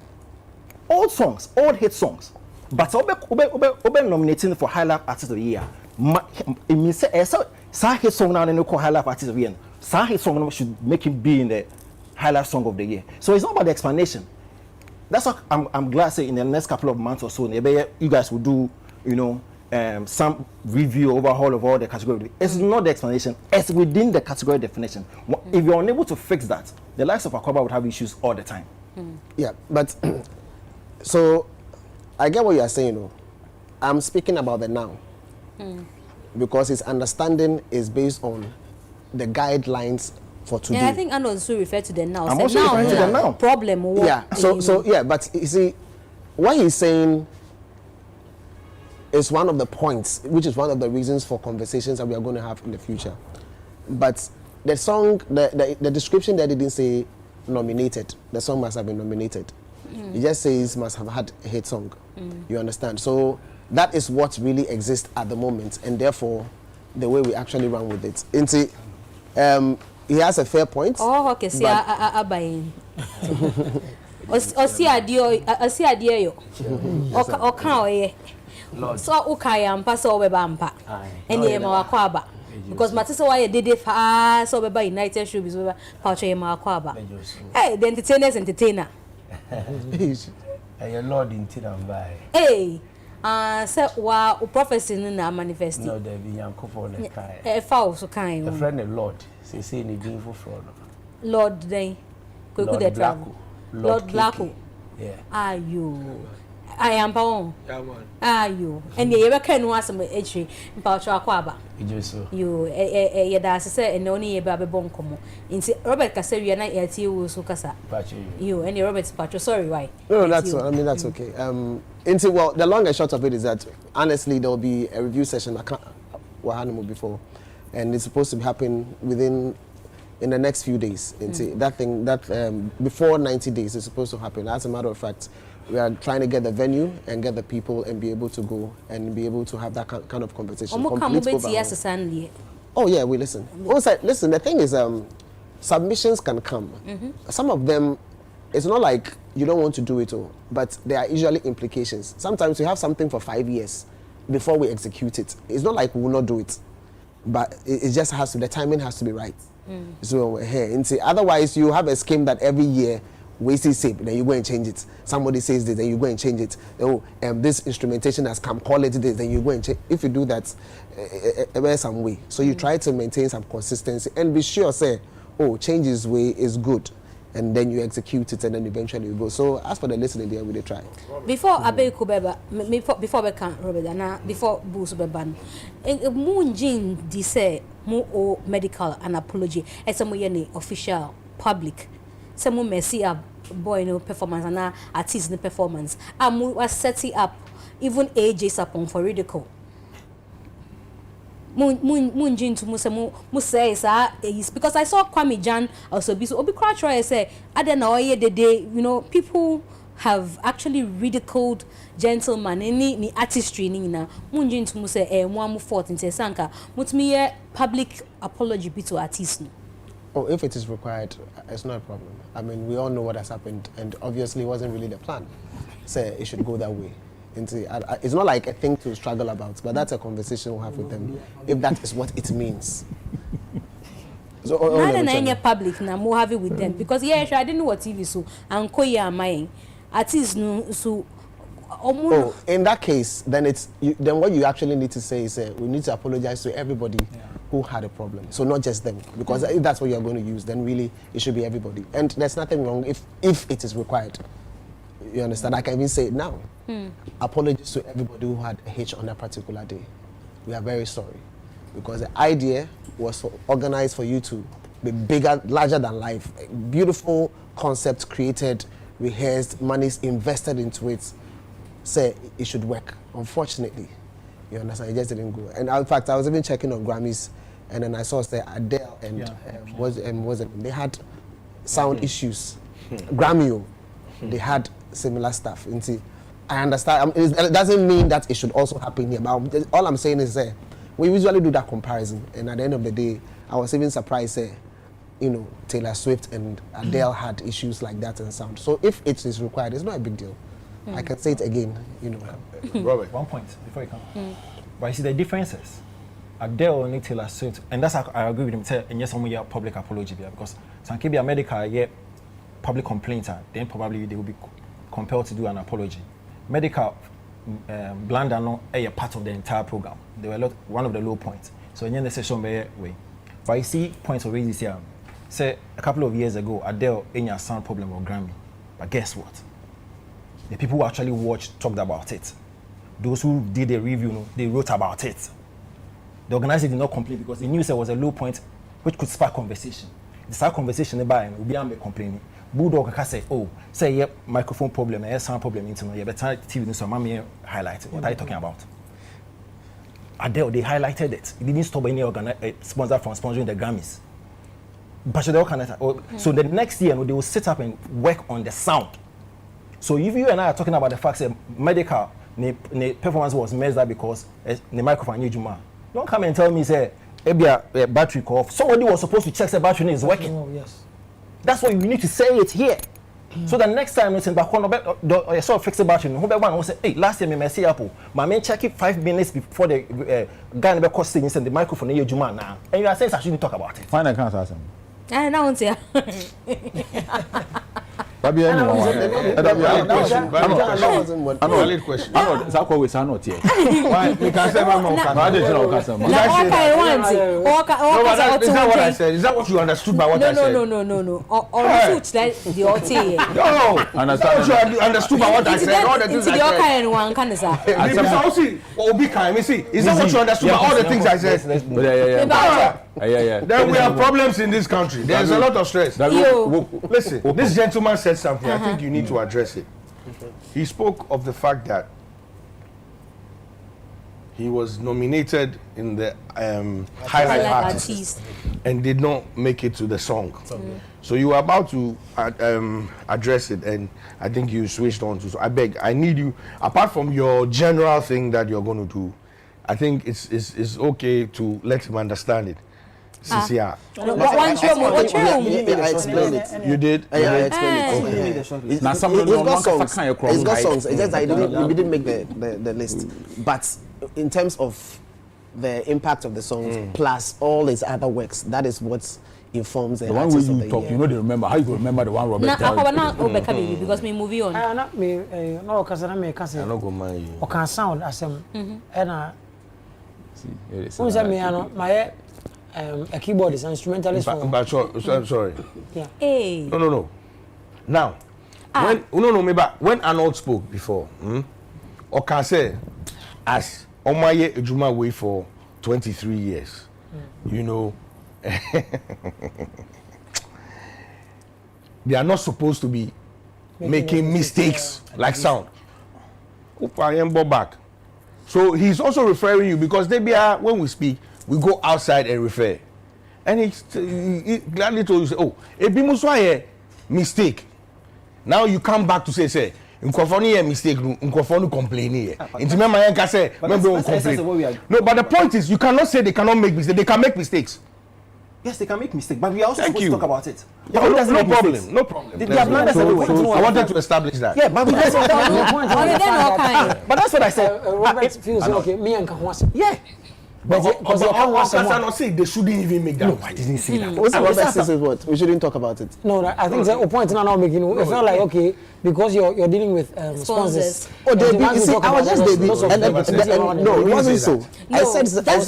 Old songs, old hit songs. But Obe nominating for High Life Artist of the Year. It means Sa hit song now and call High Life Artist of the Year. Sa hit song should make him be in the High Life Song of the Year. So it's not about the explanation. That's what I'm glad say in the next couple of months or so, you guys will do, some review overhaul of all the categories. It's not the explanation. It's within the category definition. If you're unable to fix that, the likes of Akwaba would have issues all the time. Yeah, but so I get what you are saying. I'm speaking about the now. Because his understanding is based on the guidelines for today. Yeah, I think I also refer to the now. I'm also referring to the now. Problem. Yeah. So yeah, but you see, what he's saying is one of the points, which is one of the reasons for conversations that we are going to have in the future. But the song, the description that didn't say nominated. The song must have been nominated. It just says must have had a hit song. You understand? So that is what really exists at the moment, and therefore the way we actually run with it. He has a fair point. Oh, okay. See, abayin. Osi adio yo. Oka oye. So ukaya ampa so obeba ampa. Enye ma wakwaba. Because matisa why did fa so obeba United Showbiz obeba pauche ma wakwaba. Hey, the entertainers entertainer. Hey, Lord in Tidambai. Hey. Say wa prophecy na manifest. No, there be yanko for the kai. E false kind. The friend of Lord. Say ni din for fraud. Lord they. Kweku the travel. Lord Blacko. Yeah. Ayo. I am bound. Yeah, man. Ayo. And you ever can was some entry in Paucha Aquaba. You a say and only a baby boncomo. In Robert Casseria night at you, Sukasa. You and Robert's Pacho. Sorry, why? No, that's I mean, that's okay. Well, the long and short of it is that honestly, there will be a review session. I can't before, and it's supposed to happen in the next few days. That before 90 days is supposed to happen. As a matter of fact, we are trying to get the venue and get the people and be able to go and be able to have that kind of conversation. Oh yeah, we listen. Listen, the thing is, submissions can come. Some of them, it's not like you don't want to do it all, but there are usually implications. Sometimes we have something for 5 years before we execute it. It's not like we will not do it, but it just has to, the timing has to be right. So we're here. Otherwise, you have a scheme that every year we see same, then you go and change it. Somebody says this, then you go and change it. Oh, this instrumentation has come, call it this, then you go and change. If you do that, there's some way. So you try to maintain some consistency and be sure, say, oh, changes way is good. And then you execute it, and then eventually you go. So as for the listening, there we try. Before Abe Kubeba, before we can Robert, before Bruce Beban, Mzgee di say more medical and apology. As some official public, some messy up boy no performance and artist no performance. And was setting up even AJ's upon for ridicule. Mzgee to Musa is because I saw Kwame Jan also be so Obi Crutchroy say I don't know the day people have actually ridiculed gentleman any artistry ni na Mzgee to Musa one fault in Sanka mutmi public apology to artists. Oh, if it is required, it's not a problem. I mean, we all know what has happened, and obviously it wasn't really the plan. So it should go that way. It's not like a thing to struggle about, but that's a conversation we'll have with them, if that is what it means. So, public now, more have it with them because I didn't know what TV so and koya my artists no so. Oh, in that case, then then what you actually need to say is we need to apologize to everybody who had a problem. So not just them, because if that's what you're going to use, then really it should be everybody. And there's nothing wrong if it is required. You understand? I can even say it now. Apologies to everybody who had a hitch on that particular day. We are very sorry, because the idea was organized for you to be bigger, larger than life. A beautiful concept created, rehearsed, money's invested into it. Say it should work. Unfortunately, you understand, it just didn't go. And in fact, I was even checking on Grammys, and then I saw Adele and they had sound issues. Grammy, they had similar stuff. And see, I understand. It doesn't mean that it should also happen here. But all I'm saying is, we usually do that comparison, and at the end of the day, I was even surprised. Taylor Swift and Adele had issues like that in sound. So if it is required, it's not a big deal. I can say it again, Robert, 1 point before you come. But you see the differences. Adele and Taylor Swift, and that's how I agree with him. Say, and yes, some public apology because some can be a medical, public complaint, then probably they will be compelled to do an apology. Medical, Blanda no a part of the entire program. They were one of the low points. So in the session way. But you see points already this year. Say a couple of years ago, Adele in a sound problem or Grammy. But guess what? The people who actually watched talked about it. Those who did the review, they wrote about it. The organizer did not complain because they knew there was a low point which could spark conversation. The spark conversation nearby will be complaining. Bulldog can say, microphone problem, sound problem, better TV news, mommy highlight it. What are you talking about? Adele, they highlighted it. It didn't stop any sponsor from sponsoring the Grammys. But so the next year, they will sit up and work on the sound. So if you and I are talking about the fact that medical the performance was messed up because the microphone you don't come and tell me say a battery off. Somebody was supposed to check the battery is working. Oh, yes. That's why you need to say it here. So the next time it's in back on so fix the battery. Who be one who say, hey, last time I messed up. My man check it 5 minutes before the guy never cost things and the microphone you now. And you are saying I shouldn't talk about it. Find a cancer. I don't say. Baby, Valid question. That's always not here. Why? We can say one more. Is that what I said? Is that what you understood by what I said? No. Or switch like the OT. No. Understand what you understood by what I said? All the things I said. Is that what you understood by all the things I said? Yeah. Then we have problems in this country. There's a lot of stress. Listen, this gentleman said something. I think you need to address it. He spoke of the fact that he was nominated in the highlight artist and did not make it to the song. So you were about to address it, and I think you switched on to. So I beg, I need you. Apart from your general thing that you're going to do, I think it's okay to let him understand it. I explained it. You did? I explained it. He's got songs. It's just that he didn't make the list. But in terms of the impact of the songs plus all his other works, that is what informs the one artist you of the talk. year. You know, they remember how you remember the one Robert. Because me movie on. I not me no because I me can say. I no go mind you. O can sound asem. And who say me my a keyboard is an instrumentalist. But sorry. Yeah. Hey. No. Now, when Arnold spoke before, or can say, as Omaye Ejuma way for 23 years, you know, they are not supposed to be making mistakes like sound. Back. So he's also referring you because when we speak, we go outside and refer. And he gladly told you, a mistake. Now you come back to say, Nkofoni a mistake, Nkofoni complaining. No, but the point is, you cannot say they cannot make mistakes. They can make mistakes. Yes, they can make mistakes, but we are also supposed to talk about it. Yeah, no problem. I wanted to establish that. Yeah, but that's what I said. Robert feels okay. Me and Kahwasi. Yeah. because I say they shouldn't even make that. No, I didn't say that. What's Robert says is what? We shouldn't talk about it. No, I think the point now making it felt like okay because you're dealing with sponsors. Oh, they you see, I was just no, it wasn't so. I said that's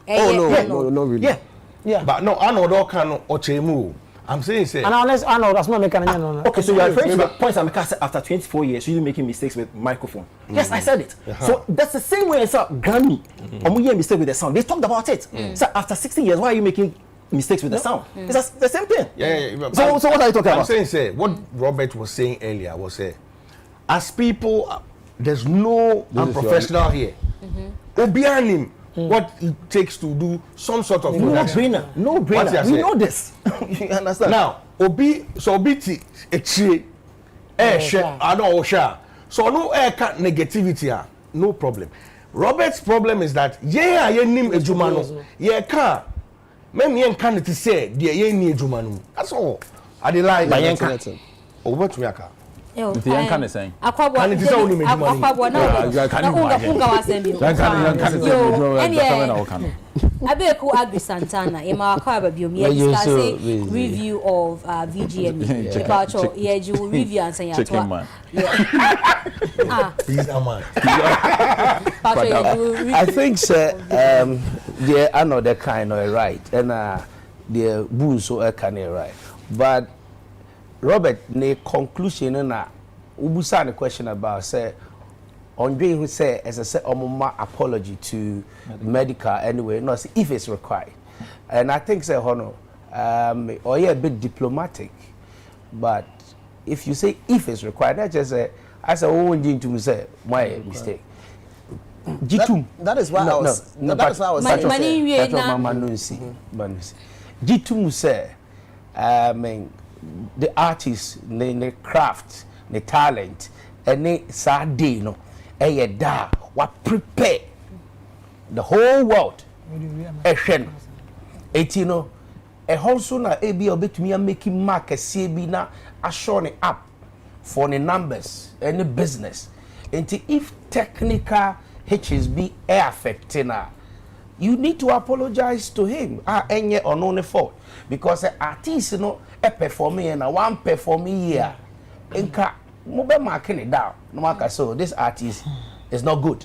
no, really. Yeah. But no, I know that kind of ochemu. I'm saying say. And unless I know that's not making any no. Okay, so you are referring to the points I'm making after 24 years, you're making mistakes with microphone. Yes, I said it. So that's the same way as Grammy. I'm making mistake with the sound. They talked about it. So after 16 years, why are you making mistakes with the sound? It's the same thing. Yeah. So what are you talking about? I'm saying say what Robert was saying earlier was say, as people, there's no unprofessional here. Obianim. What it takes to do some sort of no-brainer. We know this. You understand? Now, Obi ti I know so no negativity no problem. Robert's problem is that nim ejumano ka me can it say the ni ejumano. That's all. I dey lie by yenka. Over to yaka. The young can saying. Akwabwa Abeku Agri Santana, Emakaba Bium, yes, review of VGMA. You review and say, I think, sir, I know that kind of right, and the boo so can right. But Robert, the conclusion and Ubusa the question about say on doing who say as I said apology to medical anyway, not if it's required. And I think say hono or yeah a bit diplomatic, but if you say if it's required, not just say I say oh one to say my mistake. That is why I was saying. Jitum say the artist, the craft, the talent, and the sad day, no, what prepare the whole world. Etino, a whole sooner a be a bit me making mark a CB na a showing up for the numbers and the business. And if technical HSB air affecting you need to apologize to him. Any or no fault because the artist no performing and one performing here. Inka mobile marking it down. No matter so this artist is not good.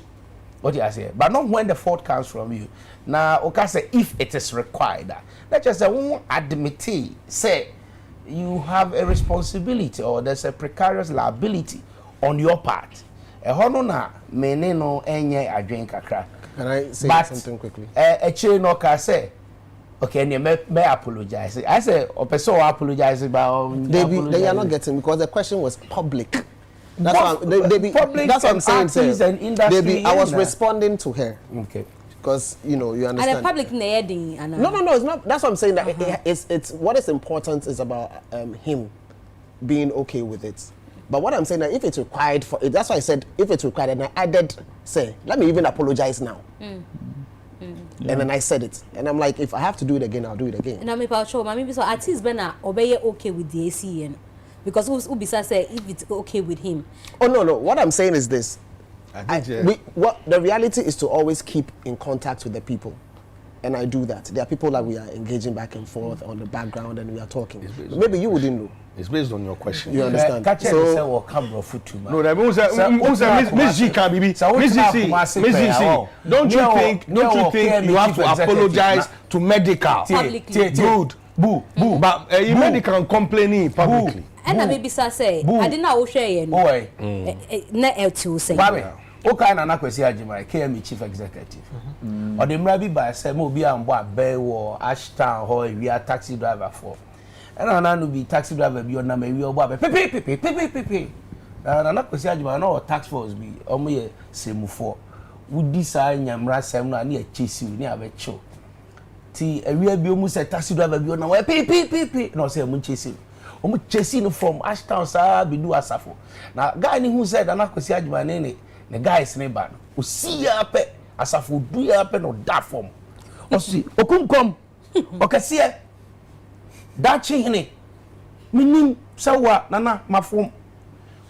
What you say, but not when the fault comes from you. Now, okay, say if it is required, let's just say admit say you have a responsibility or there's a precarious liability on your part. A honor mene no enye adwen kakra. Can I say something quickly? Actually, no, can say. Okay, and you may apologize. I say, or person apologize about. They are not getting because the question was public. That's what that's what I'm saying. Sir. I was responding to her. Okay. Because you understand. And the public No, it's not. That's what I'm saying. That it's what is important is about him being okay with it. But what I'm saying that if it's required for it, that's why I said if it's required, and I added, say, let me even apologize now. And then I said it, and I'm like, if I have to do it again, I'll do it again. And I'm about sure, maybe so artists better obey okay with the ACN, because Ubisa say if it's okay with him. Oh no, what I'm saying is this: the reality is to always keep in contact with the people, and I do that. There are people that we are engaging back and forth on the background, and we are talking. Maybe you wouldn't know. It's based on your question. You understand? No, that means Mzgee can be Mzgee. Don't you think you have to apologize to medical? Good. Boo. But medical complaining publicly. And I maybe say, I didn't know share not L2 say. Okay, na kwesi ajima KM chief executive. Or the mrabi by say mo bi ambo abewo Ashtown ho we are taxi driver for. And I no be taxi driver be on na me we obo abe pepe. Na kwesi ajima na tax force bi omo ye semufo. Wudi sa nyamra sem no na e chesi ni abecho. Ti ewia bi omu say taxi driver bi on na we pepe. No say mu chesi. Omu chesi no from Ashtown sa bi do asafo. Na guy ni who said na kwesi ajima ne the guy is neighbor. O see ya pe asafo du ya pe no da form. O see okunkom. O kase da chihene. Minim sawa nana mafom.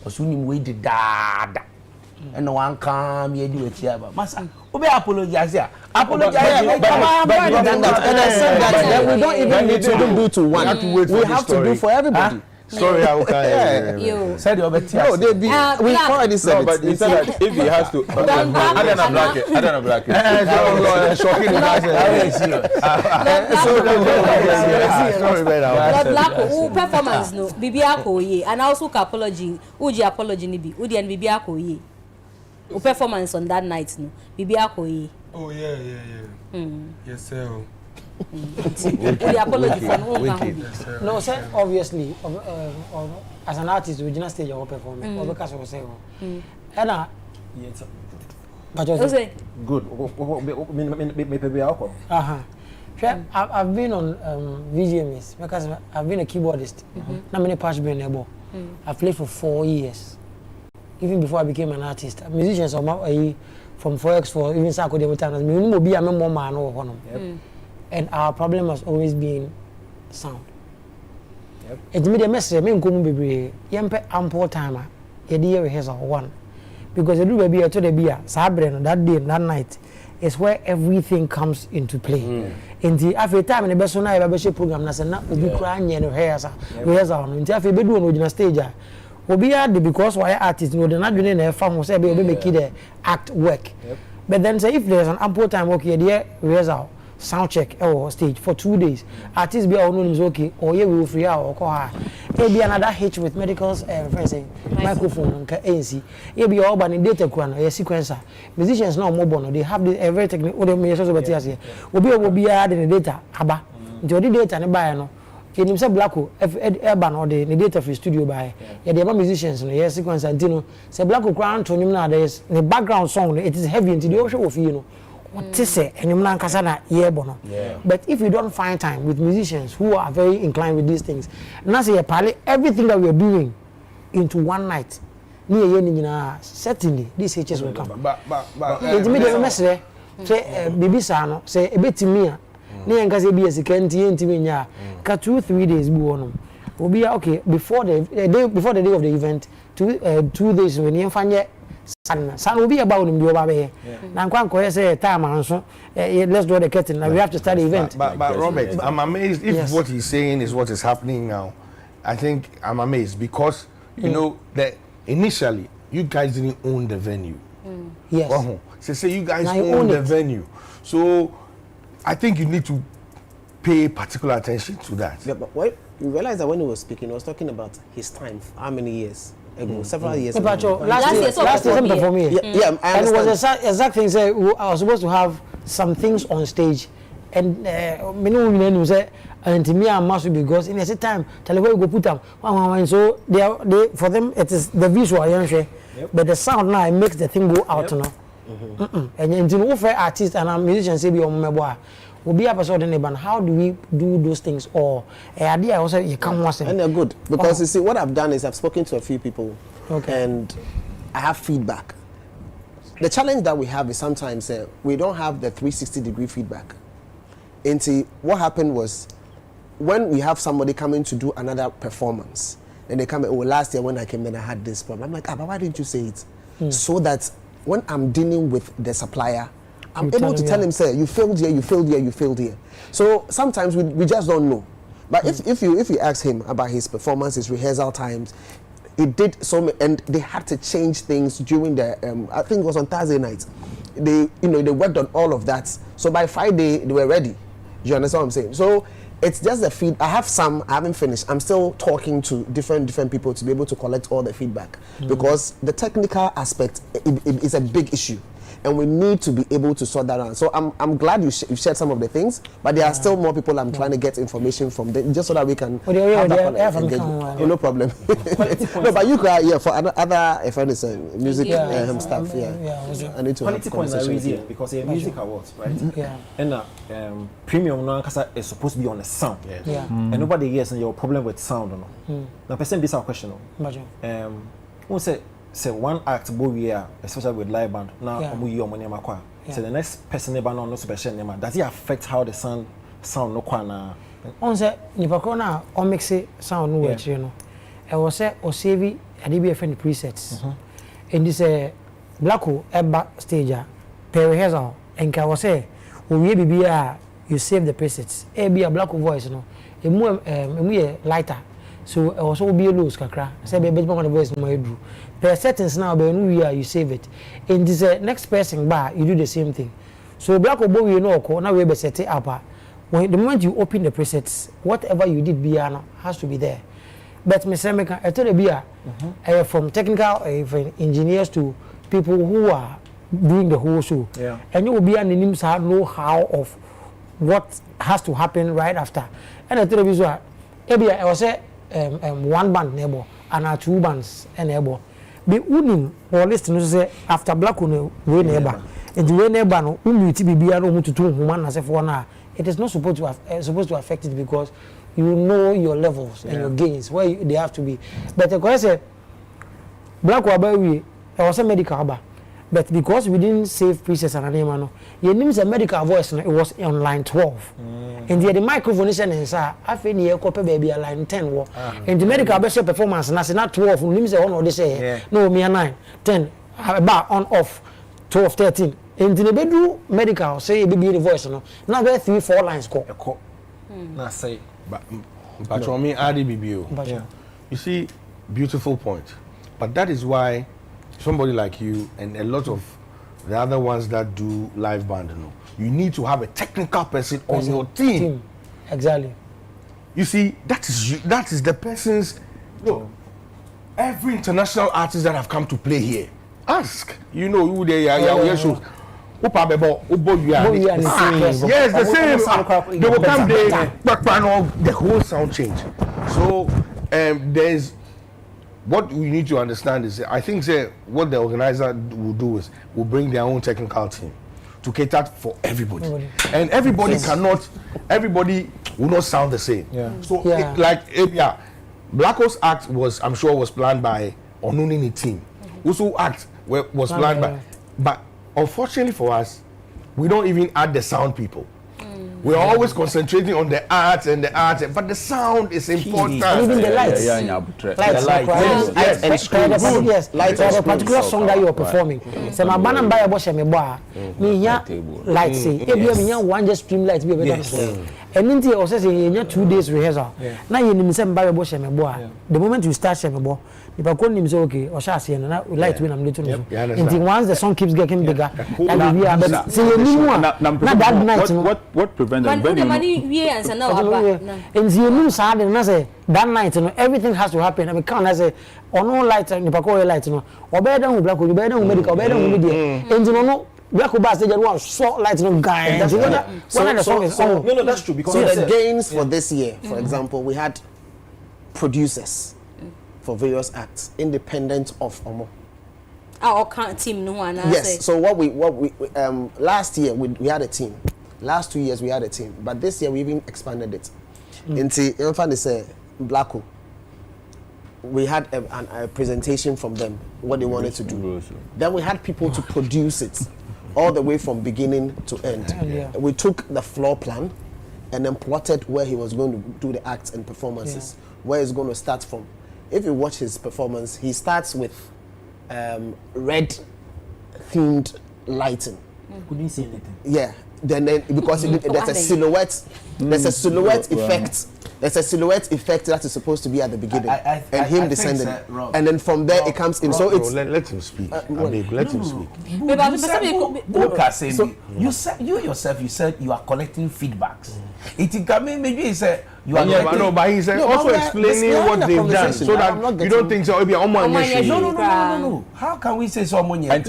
O so nim we di dada. and no one come here do it here. Masa, we apologize here. Apologize. And I said that we don't even need to do to one. We have to do for everybody. Sorry, I can't. Said you over no, they be. We already said but he said that if he has to, I don't know black. Shocking. Black performance no. Bibi akoye and also apology. Uji apology ni bi. Udi and bibi akoye. Performance on that night no. Bibi akoye. Oh yeah. Yes sir. The apology for no, sir. Obviously, as an artist, we just stage our performance. Because we say, and but good. Maybe alcohol. I've been on VGMAs because I've been a keyboardist. Not many patch been able. I played for 4 years, even before I became an artist. Musicians from 4x4, even Sako Demotanas. Me no be a member man or one. And our problem has always been sound. It's me the message, me nkomu bebre, yempe ample time, yedi rehearsal one. Because the do baby to the beer, sabre that day, that night, is where everything comes into play. In the after time in the best one I ever program, na na obi crying and rehearsal. In the after bedroom original stage. Obi had because why artists no not doing a farm say be make it act work. But then say if there's an ample time okay, there rehearsal. Sound check or stage for 2 days. Artists be all known is okay, or yeah, we will free out or call her. It be another hitch with medicals and microphone and ANC. It be all by data crown or a sequencer. Musicians now mobile, they have the very technical. What they also here. Will be adding the data. Abba, the data and buy no. Can himself Blacko, urban or the data for studio by. Yeah, the musicians and the sequencer and Tino. Say Blacko crown to him nowadays. The background song it is heavy into the ocean of you know. What to say and you kasana bono. But if you don't find time with musicians who are very inclined with these things, now say everything that we are doing into one night, certainly these hitches will come. But it's me message say bibi sano say a bit me near nkase be as can nya ka 2-3 days be one will be okay before the day of the event 2 days when you find San will be about him. Now, say time answer. Let's draw the curtain. Now we have to start the event. But Robert, I'm amazed if what he's saying is what is happening now. I think I'm amazed because you know that initially you guys didn't own the venue. Yes. So say you guys own the venue. So I think you need to pay particular attention to that. Yeah, but what you realize that when he was speaking, he was talking about his time. How many years? Several years ago. Last year for me. Yeah, and it was exact thing. Say I was supposed to have some things on stage, and me say and to me I must because in a time tell where we go put them. So they for them it is the visual, but the sound now it makes the thing go out now. And you know for artists and musicians say be on my boy. Will be episode in the how do we do those things or idea also you come once and they're good because you see what I've done is I've spoken to a few people and I have feedback. The challenge that we have is sometimes we don't have the 360-degree feedback. And what happened was when we have somebody coming to do another performance and they come last year when I came then I had this problem. I'm like but why didn't you say it? So that when I'm dealing with the supplier I'm able to tell him, say, you failed here, you failed here, you failed here. So sometimes we just don't know. But if you ask him about his performance, his rehearsal times, he did so many, and they had to change things during the I think it was on Thursday night. They worked on all of that. So by Friday they were ready. You understand what I'm saying? So it's just the feed. I have some. I haven't finished. I'm still talking to different people to be able to collect all the feedback because the technical aspect is a big issue. And we need to be able to sort that out. So I'm glad you shared some of the things, but there are still more people I'm trying to get information from them, just so that we can have that engagement. No problem. No, but you can for other if anything music stuff. I need to have conversations because they're music awards, right? And premium now is supposed to be on the sound. And nobody hears your problem with sound. Now, person, this is our question. Who said? Say one act here, especially with live band. Now so the next person never know special name. Does it affect how the sound no kwana? On say nipakona o mix sound no we no. I was say o save a DBFN presets. And this Blacko eba stage per rehearsal enka wo say owie bibia you save the presets be a Blacko voice no emu ye lighter so also be loose kakra say be be the voice no edru per settings now be no you save it in this next person bar you do the same thing so Blacko bo we no ko na we be set it up when the moment you open the presets whatever you did biano has to be there but me say me can etore bia from technical engineers to people who are doing the whole show and you will be an know how of what has to happen right after and etore bi so I was say one band neighbor and two bands neighbor be unim or listen to say after Blacko no we neighbor and the neighbor no umiti bibia no mututu human na say for na it is not supposed to affect it because you know your levels and your gains where they have to be but I say Blacko about we I was a medical aba but because we didn't save presets and name no your name is a medical voice no, it was on line 12 and the microphone is inside afi ni ekope baby line 10 wo and the medical best performance na say na 12 name say one or they say no me 9 10 about on off 12 13 and the bedu medical say baby the voice no na be 3-4 lines ko na say but for me adi bibio you see beautiful point but that is why somebody like you and a lot of the other ones that do live band, you need to have a technical person on your team. Exactly. You see, that is the person's. Look, every international artist that have come to play here, ask. You know who they are. Shows. Yes, the same. They will come there, the whole sound change. So there's. What we need to understand is, I think, what the organizer will do is, will bring their own technical team to cater for everybody. And everybody everybody will not sound the same. So, Blacko's act was, I'm sure, was planned by Onunini team. Also act was planned by, but unfortunately for us, we don't even add the sound people. We're always concentrating on the art, but the sound is important. Even the lights. Lights. A particular song that you are performing. So my band and buy a bush and me bar. Me here lights. Me one just stream lights. Be better. And then you also say you 2 days rehearsal. Now you need to buy a bush and me bar. The moment you start me bar, if I call him say okay, or shall say na light when I'm little. And once the song keeps getting bigger, and we are better. So you need more. Not that night. What prevent them? And you know, sad and I say that night, everything has to happen. I mean, can't I say on no light and you call light, or better than Blacko, you better than medical, better than media. And you know, Blacko Bass stage one short light no guy. No, that's true because the gains for this year, for example, we had producers for various acts independent of Omo. Our current team no one. Yes. So what we last year we had a team. Last 2 years we had a team, but this year we even expanded it. Into in say Blacko. We had a presentation from them what they wanted to do. Then we had people to produce it, all the way from beginning to end. We took the floor plan, and then plotted where he was going to do the acts and performances, where he's going to start from. If you watch his performance, he starts with red themed lighting. Couldn't see anything. Yeah. Then because there's a silhouette, effect. There's a silhouette effect that is supposed to be at the beginning, and him descending, and then from there it comes in. So it's let him speak. Let him speak. You yourself, you said you are collecting feedbacks. It can maybe you said you are but he said also explaining what they've done so that you don't think so. No. How can we say so money? And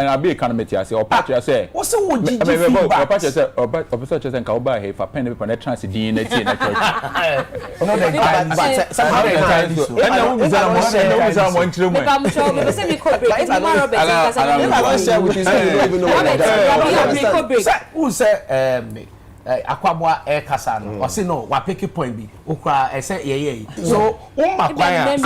I be economic. I say or part. I say. What's the word? Feedback. I say or just and buy here for pen for net transit DNA. Who say Akwabwa air kasa no or say no wa pick point bi okra say yeah so makwaya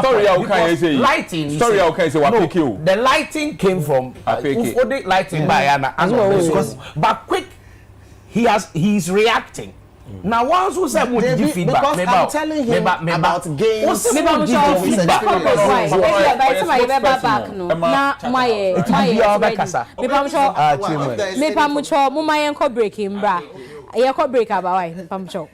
story how can you say lighting story how can you say wa pick you the lighting came from the lighting by Anna because but quick he's reacting Now once we say we give feedback, because I'm telling him about games. Maybe I'm sure feedback. Why? By the time I ever back no. Na my maybe I'm sure. Maybe I'm sure. Mama yanko break him bra. Yanko break about why? I'm sure.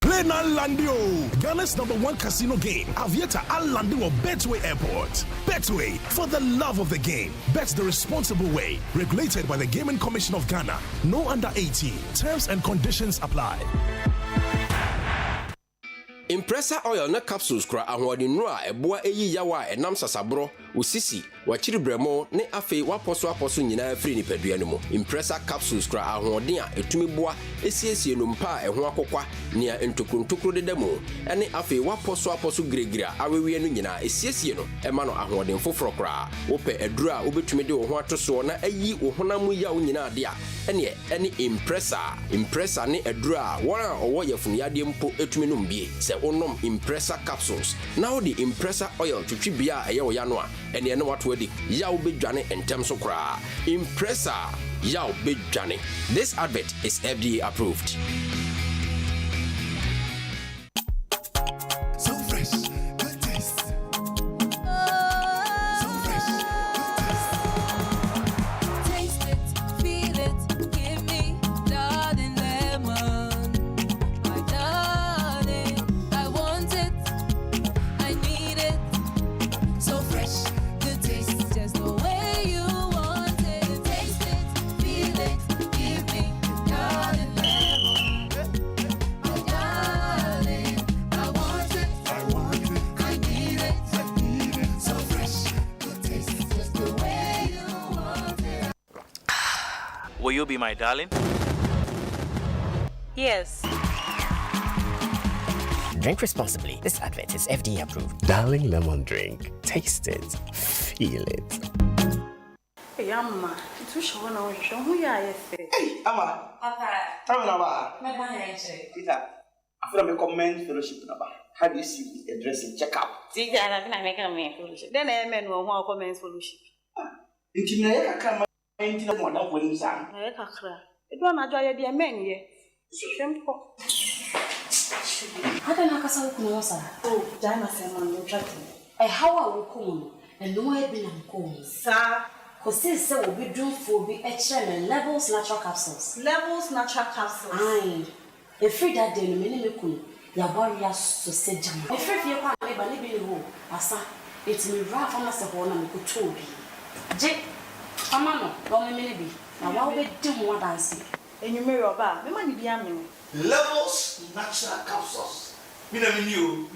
Play now Landio, Ghana's #1 casino game. Aviator Al Landio Betway Airport. Betway, for the love of the game. Bet the responsible way. Regulated by the Gaming Commission of Ghana. No under 18. Terms and conditions apply. Impressor oil na capsules kura ahoɔden no a ɛboa eyi yawa a ɛnam sasabro osisi wachiri bremo ne afei waposo nyinaa firi nipadua no mu. Impressor capsules kura ahoɔden a etumi boa esiesie no mpa a ɛho akokwa nea ntokrontokro de demo ɛne afei waposo gregira awewie no nyinaa esiesie no ɛma no ahoɔden foforo kura wopɛ aduru a wobetumi de wo ho atoso na ayi wo honam yaw nyinaa de a ɛne impressor ne aduru a wɔn a ɔwɔ yɛfunuyadeɛ mpo etumi no mbie sɛ onom impressor capsules now the impressor oil twitwi bia ɛyɛ wo ya no a ɛne ɛne wato adi yaw bedwane ntem so kora impressor yaw bedwane. This advert is FDA approved. So fresh, good taste. So fresh, good taste. Taste it, feel it, give me darling lemon. My darling, I want it, I need it. So fresh, good taste, just the way you want it. Taste it, feel it, give me darling lemon. My darling, I want it, I need it. So fresh, good taste, just the way you want it. Will you be my darling? Yes. Drink responsibly. This advert is FDA approved. Darling lemon drink. Taste it. Feel it. Hey, Amma. It's too short now. Show who you are. Hey, Amma. Papa. Tell me now. Peter. After I comment fellowship number, how do you see the address in checkup? See, I think I make a man fellowship. Then I men will want comments fellowship. Intimate, I come into the one that wins. I cry. It won't enjoy the men here. Simple. How can I castle Kunosa? Oh, Jana said, man, you're chatting. A how I will come and no way be uncommon, sir. Because this will be due for be HM levels natural capsules. Levels natural capsules. Aye. A free that day, many could. Your warriors to say, Jam. A free your part, maybe living in home. Asa, it's me rough on us a one and could told you. Jake, Amano, don't maybe. Now, why we do more dancing? And you marry your bar, the money be a meal. Levels natural capsules. We never knew.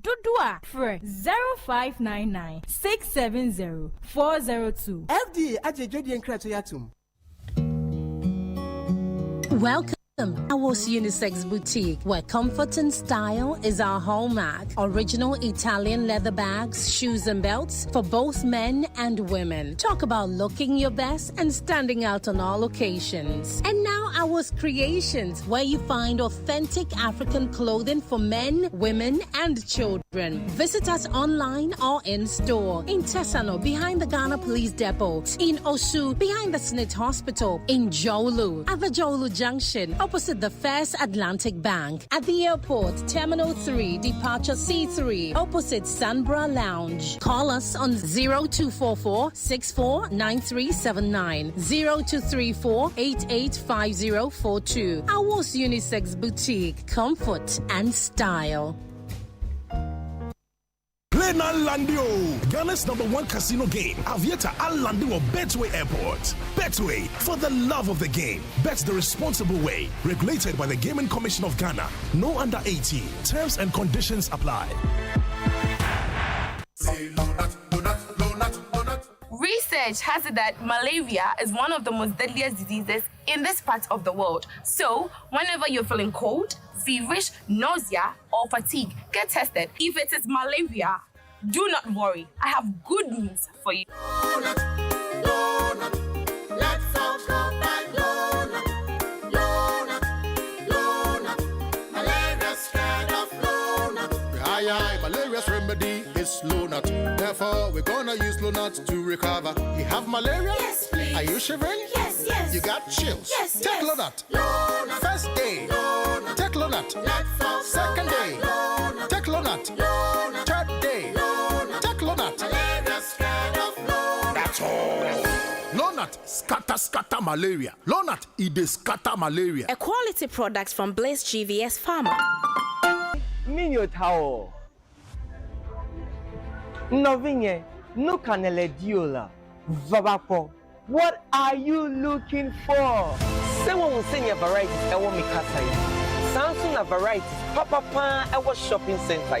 Dudua for 0599 670 402. FDA Ajejodi and Kratoyatum. Welcome. Our unisex boutique, where comfort and style is our hallmark. Original Italian leather bags, shoes and belts for both men and women. Talk about looking your best and standing out on all occasions. And now our creations, where you find authentic African clothing for men, women, and children. Visit us online or in store. In Tesano, behind the Ghana Police Depot. In Osu, behind the Snit Hospital. In Jolu, at the Jolu Junction. opposite the First Atlantic Bank. At the airport, Terminal 3, Departure C3, opposite Sunbra Lounge. Call us on 0244 649379, 0234 885042. Awos Unisex Boutique, comfort and style. Play now Landio, Ghana's #1 casino game. Aviator Al Landio Betway Airport. Betway, for the love of the game. Bet the responsible way. Regulated by the Gaming Commission of Ghana. No under 18. Terms and conditions apply. Research has it that malaria is one of the most deadliest diseases in this part of the world. So, whenever you're feeling cold, feverish, nausea, or fatigue, get tested. If it is malaria, do not worry. I have good news for you. Let's all go back. Malaria's kind of Lonut. Aye, malaria's remedy is Lonut. Therefore, we're gonna use Lonut to recover. You have malaria? Yes, please. Are you shivering? Yes. You got chills? Yes. Take Lonut. First day. Take Lonut. Second day. Take Lonut. Third day. Take Lonut. Malaria's kind of Lonut. That's all. Lonut scatter malaria. Lonut it scatter malaria. A quality product from Blaze GVS Pharma. Minyo tao. Novinye, no canele diola. Vabapo. What are you looking for? Someone will send your varieties. I want me kasai. Samsung varieties. Papa pan. I was shopping center.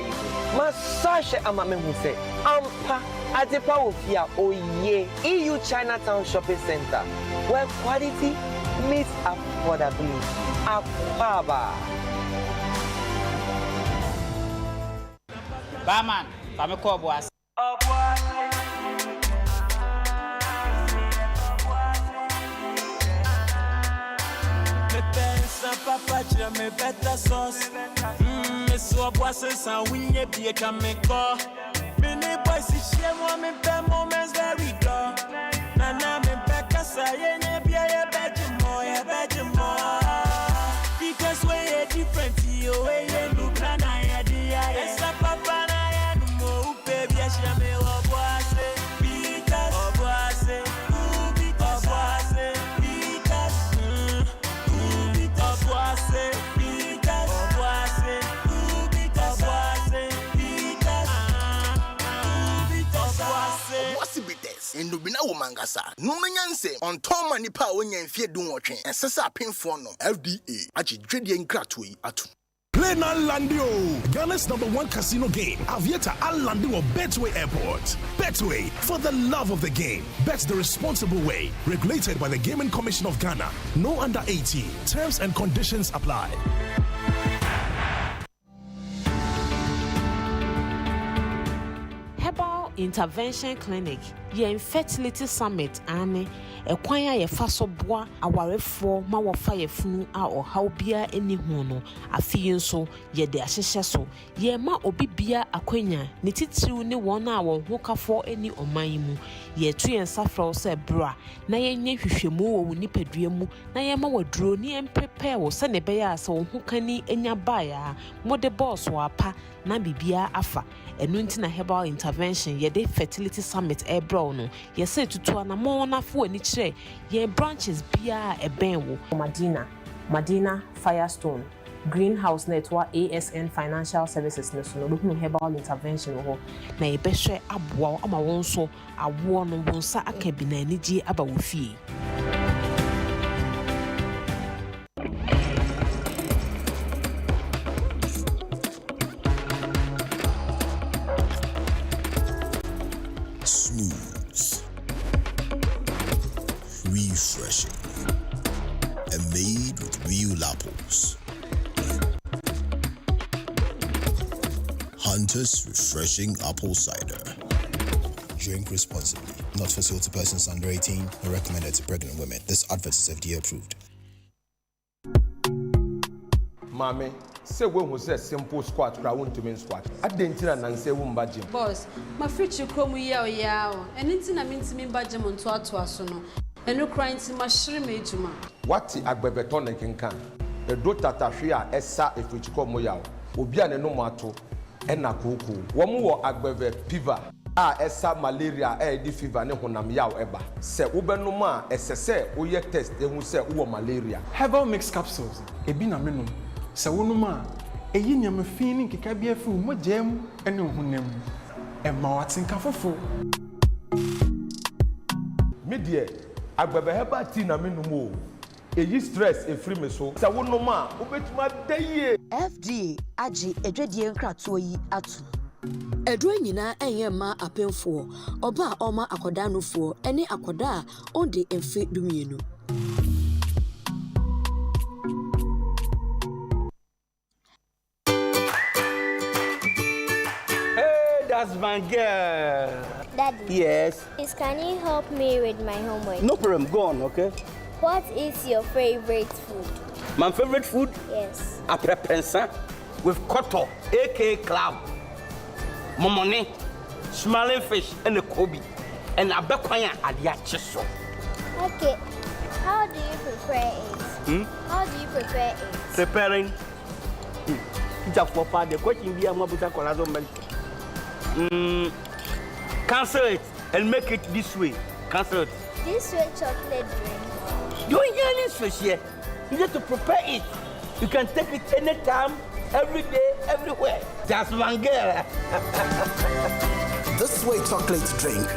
Massage amame who say. Ampa. Adepa ofia. Oh yeah. EU Chinatown Shopping Center. Where quality meets affordability. Aquaba. Barman, I'm call boss. Papa, me better sauce. Me so boss and we ne be can me call. Me ne boys is shame me be moments very dark. Nana me better say ne be a better more. Because we different you we look na ya dia. Yes papa na ya no baby I shame me boss. Because Ndubina womangasa numenyanse on toma nipa wonya mfie dunwotwe ensesa penfo no FDA achi dwedie nkrato yi atu. Play now Landio, Ghana's #1 casino game. Aviator Al Landio Betway Airport. Betway, for the love of the game. Bet the responsible way. Regulated by the Gaming Commission of Ghana. No under 18. Terms and conditions apply. Herbal Intervention Clinic, your infertility summit, ane, a kwanya ye faso boa, awarefo, ma wafa funu a or how bia any hono, a fee so, ye de asheso, ye ma obibia akwenya, nititu ni 1 hour, woka for any o maimu, ye 2 and safra se bra, na ye nye hwehwemu wo ni pedriemu, na ye ma wadro ni prepare wo sane beya so hukani enya baya, mode boss wa pa, na bibia afa, enunti na herbal intervention, ye de fertility summit ebro no, ye say tutu na mo na fo ani kire, ye branches bia ebenwo. Madina Firestone Greenhouse Network ASN Financial Services no so no herbal intervention ho na ye behwe aboa ama won so awo no bonsa aka bi na anigye aba wo fie. Smooth, refreshing, and made with real apples. Hunter's Refreshing Apple Cider. Drink responsibly. Not for sale to persons under 18 or recommended to pregnant women. This advert is FDA approved. Mame, say we who say simple squat, I want to mean squat. I didn't tell and say womba gym. Boss, my future come yao, and anything I mean to me by gym on to sono, and no crying to my shrimp. What the agbebeton can? edo tatahwe a esa efichiko moya obi a ne no mato ena koko wo mo wo agbeve fever a esa malaria di fever ne honam yaw eba se wo benum a esese wo ye test ehu se wo malaria herbal mix capsules ebi na menum se wonum a eyi nyam fin ni keka bia fi mo jam ene honam ema watenka fofo media agbebe herbal tea na menum o eyi stress efiri me so se wonum a obetuma daye FDA agi edwadie nkratoɔ yi ato Edro nyina enye ma apemfo oba oma akoda nofo ene akoda onde emfe dumienu Hey, that's my girl. Daddy. Yes. Please, can you help me with my homework? No problem. Go on, okay? What is your favorite food? My favorite food? Yes. Aprepensa with koto, aka crab, momone, smiling fish, and a kobe, and a bekwanya adiacheso. Okay. How do you prepare it? How do you prepare it? Preparing. Just for far the question be a mabuta colado man. Cancel it and make it this way. Cancel it. This way chocolate drink. You ain't hearing this here. You need to prepare it. You can take it anytime, every day, everywhere. Just one girl. This way chocolate drink.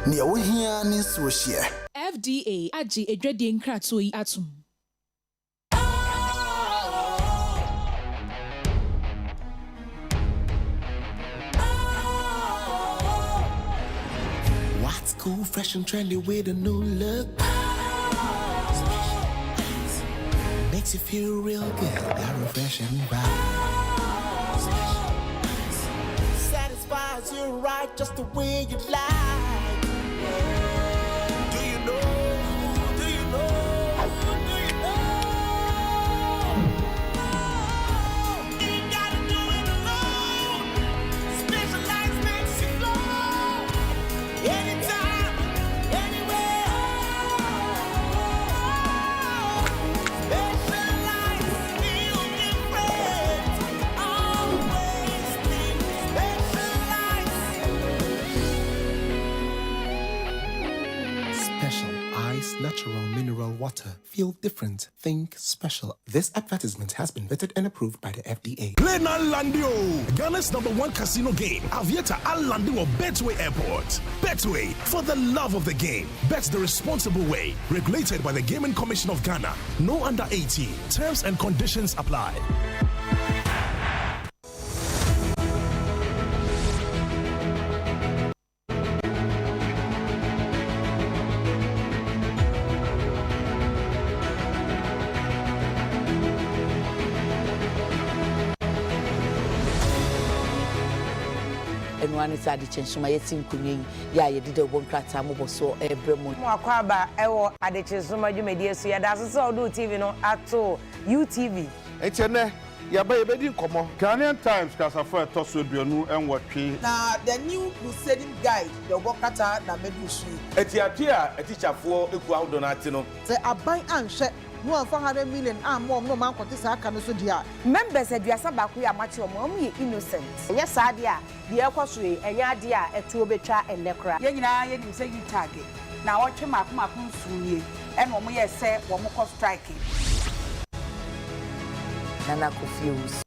Near we here needs to share. FDA agi edwadie nkratoɔ yi atom. What's cool, fresh and trendy with a new look? Makes you feel real good, that refreshing vibe. Satisfies you right just the way you like. Do you know? Do you know? Do you know? You gotta do it alone. Specialized makes you glow. Anytime, anywhere. Specialized feel different. Always think specialized. Special Ice Natural Mineral Water. Feel different. Think special. This advertisement has been vetted and approved by the FDA. Play now Landio, Ghana's #1 casino game. Aviator Al Landio Betway Airport. Betway, for the love of the game. Bet the responsible way. Regulated by the Gaming Commission of Ghana. No under 18. Terms and conditions apply. Enwane sadi chenshuma yetim kunyi ya yedide wonkrata moboso ebremo mo akwaba ewo adechensuma dwumedie so yada so so TV no ato UTV etene yaba yebedi nkomo Ghanaian Times kasafo etoso aduonu enwotwe na the new crusading guide the wokata na medusu etiate a etichafo eku awdonate no se aban anhwe no 400 million mom no man kote sa aka no so dia members aduasa baako ya machi omo ye innocent enye saade a de ekoso enye ade a etuo betwa enekra ye nyina ye nim se yi tag na wotwe makomako nsunie e no mo ye se wo mo ko strike Nana confused.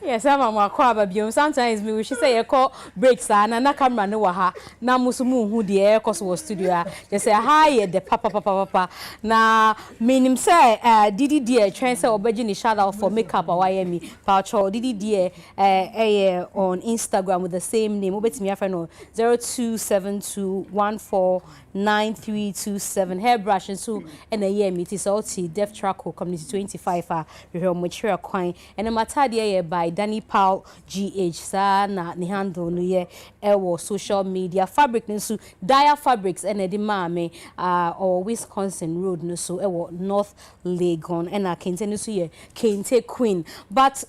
Yes, I'm a crab. Sometimes we should say a call breaks and na camera no ha. Na musumu who the air cost was studio. Just say hi the papa. Na meaning say Didi dear trend say obejini shout out for makeup or YME. Pacho Didi dear on Instagram with the same name. Obet me friend 0272149327 hairbrush and so and a year it is also Deaf Track Community 25 we have mature coin and a matter by Danny Paul GH sa na ni handle no ye ewo social media fabric nso Dyer Fabrics and the mame or Wisconsin Road no so ewo North Legon and a kente no so ye kente Queen but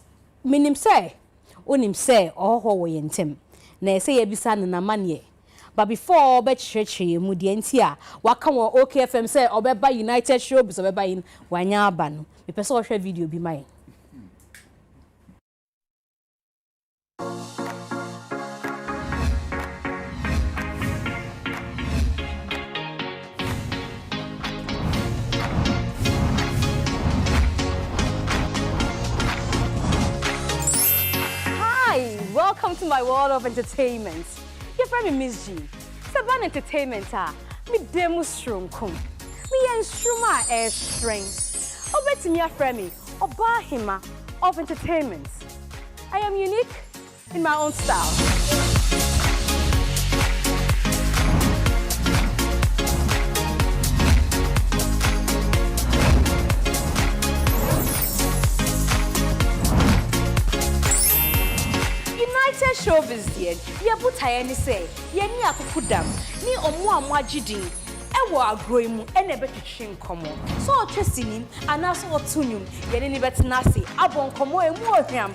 minim say onim say oh ho we ntem na say ye bisa na manye. But before Betcheche Mudientia, waka wo OKFM say obeba United Showbiz obeba in Wanyaba no. Me person share video be mine. Hi, welcome to my world of entertainment. Your friend Mzgee. Saban entertainment me demo strong kum. Me enstruma air string. Obeti me friend me oba hima of entertainment. I am unique in my own style. Showbiz ye buta ni say ye ni akukudam ni omo amwagidin ewo agro mu ene betwetwe nkomo so otwesinim anaso otunyum ye ni betena se abonkomo emu ohwam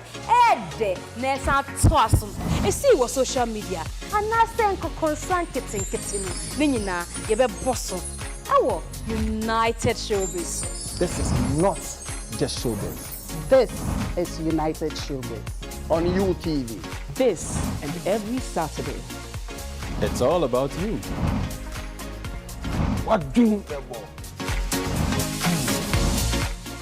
ede na esa to asom esi wo social media anase nkokonsan ketenketenu ni nyina ye be boso ewo United Showbiz. This is not just Showbiz. This is United Showbiz on UTV. This and every Saturday. It's all about you. What do you know?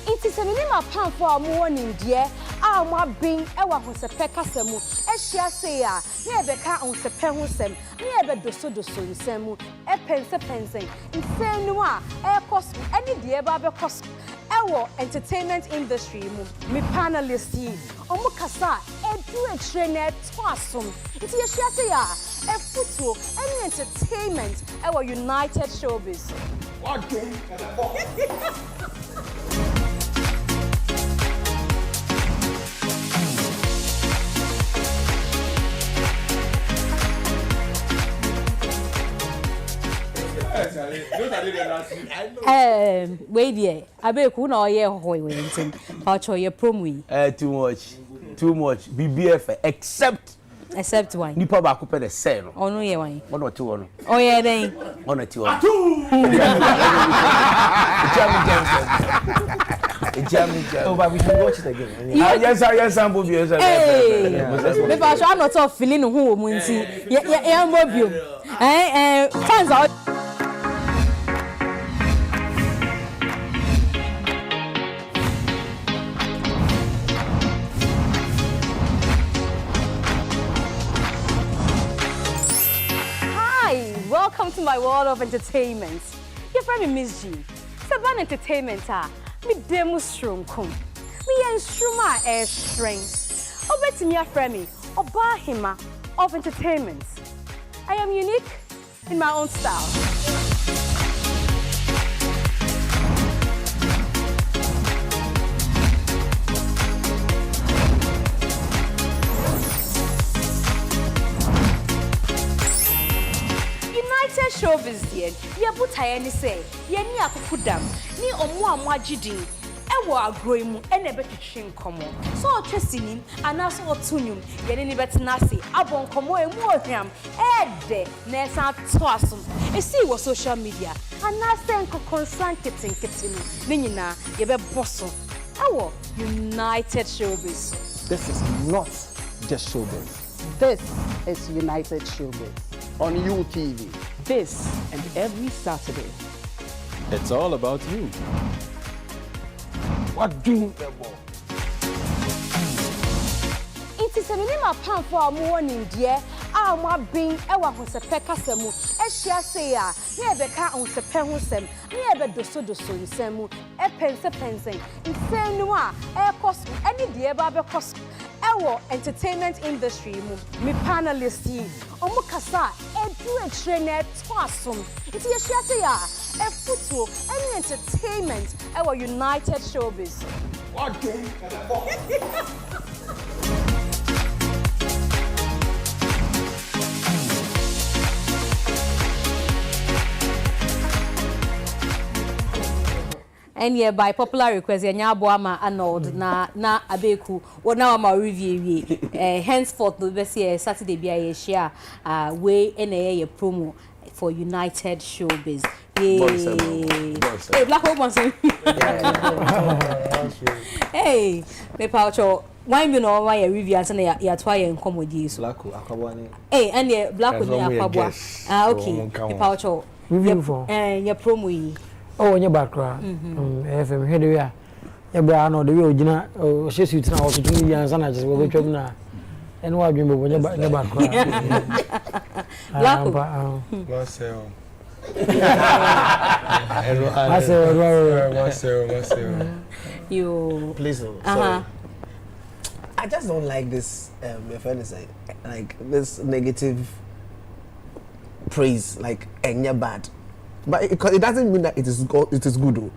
It is a minimum plan for a morning, dear. Our being our Hosepeka Semu, Eshia say, never cat on Sepehusem, never doso in Semu, a pensing, in Saint Noir, air cost, any dear barber cost. Our entertainment industry, me panelists here, Omukasa, a trainer, Twasum. It's a shassia, a football, any entertainment, our United Showbiz. What do wait there. I beg who know ye hoy waiting. Pacho ye promo. Too much. BBF except wine. Nipa ba ko pe the sell. Oh no ye wine. One or two one. Oh yeah then. One or two. Oh, but we should watch it again. Yes, I'm Bobby. Yes, me Pacho I'm not feeling who munti. Yeah, Bobby. Fans out. Welcome to my world of entertainment. Your friend Mzgee. Saban entertainment me demo strong kum. Me enstruma air string. Obeti me friend me oba hima of entertainment. I am unique in my own style. Showbiz ye buta ni say ye ni akukudam ni omo amwagidin ewo agro mu ene betwetwe nkomo so otwesinim anaso otunyum ye ni betena se abonkomo emu ohwam ede na esa to asom esi wo social media anase nkokonsan ketenketenu ni nyina ye be boso ewo United Showbiz. This is not just Showbiz. This is United Showbiz on UTV. This and every Saturday. It's all about you. What do you know? se me ma pamfo a mo woni ndie a mo abin e wa hosepe kasemu e hia se a na e be ka hosepe hosem na e be doso nsemu e pense nsenu a e koso any die ba be koso ewo entertainment industry mu me panelist yi omo kasa edu trainer to asom iti ye hia se a e futuo any entertainment ewo United Showbiz. And yeah, by popular request, Boama Arnold na Abeku, what now my review. Henceforth, the best year Saturday be a share way a promo for United Showbiz. Hey, Black Hope wants hey, me paucho. Why me know why a review and say ya try and come with you. Black Akabwani. Hey, and yeah, Black Akabwa. Ah, okay. Me paucho. Review for your promo. Oh, in your background. FM here we are. Yeah, but I know the way Gina she suits now to 2 years and I just will go now. And what you when your background. You please. I just don't like this my friend is like this negative praise like enya bad. But it doesn't mean that it is good though.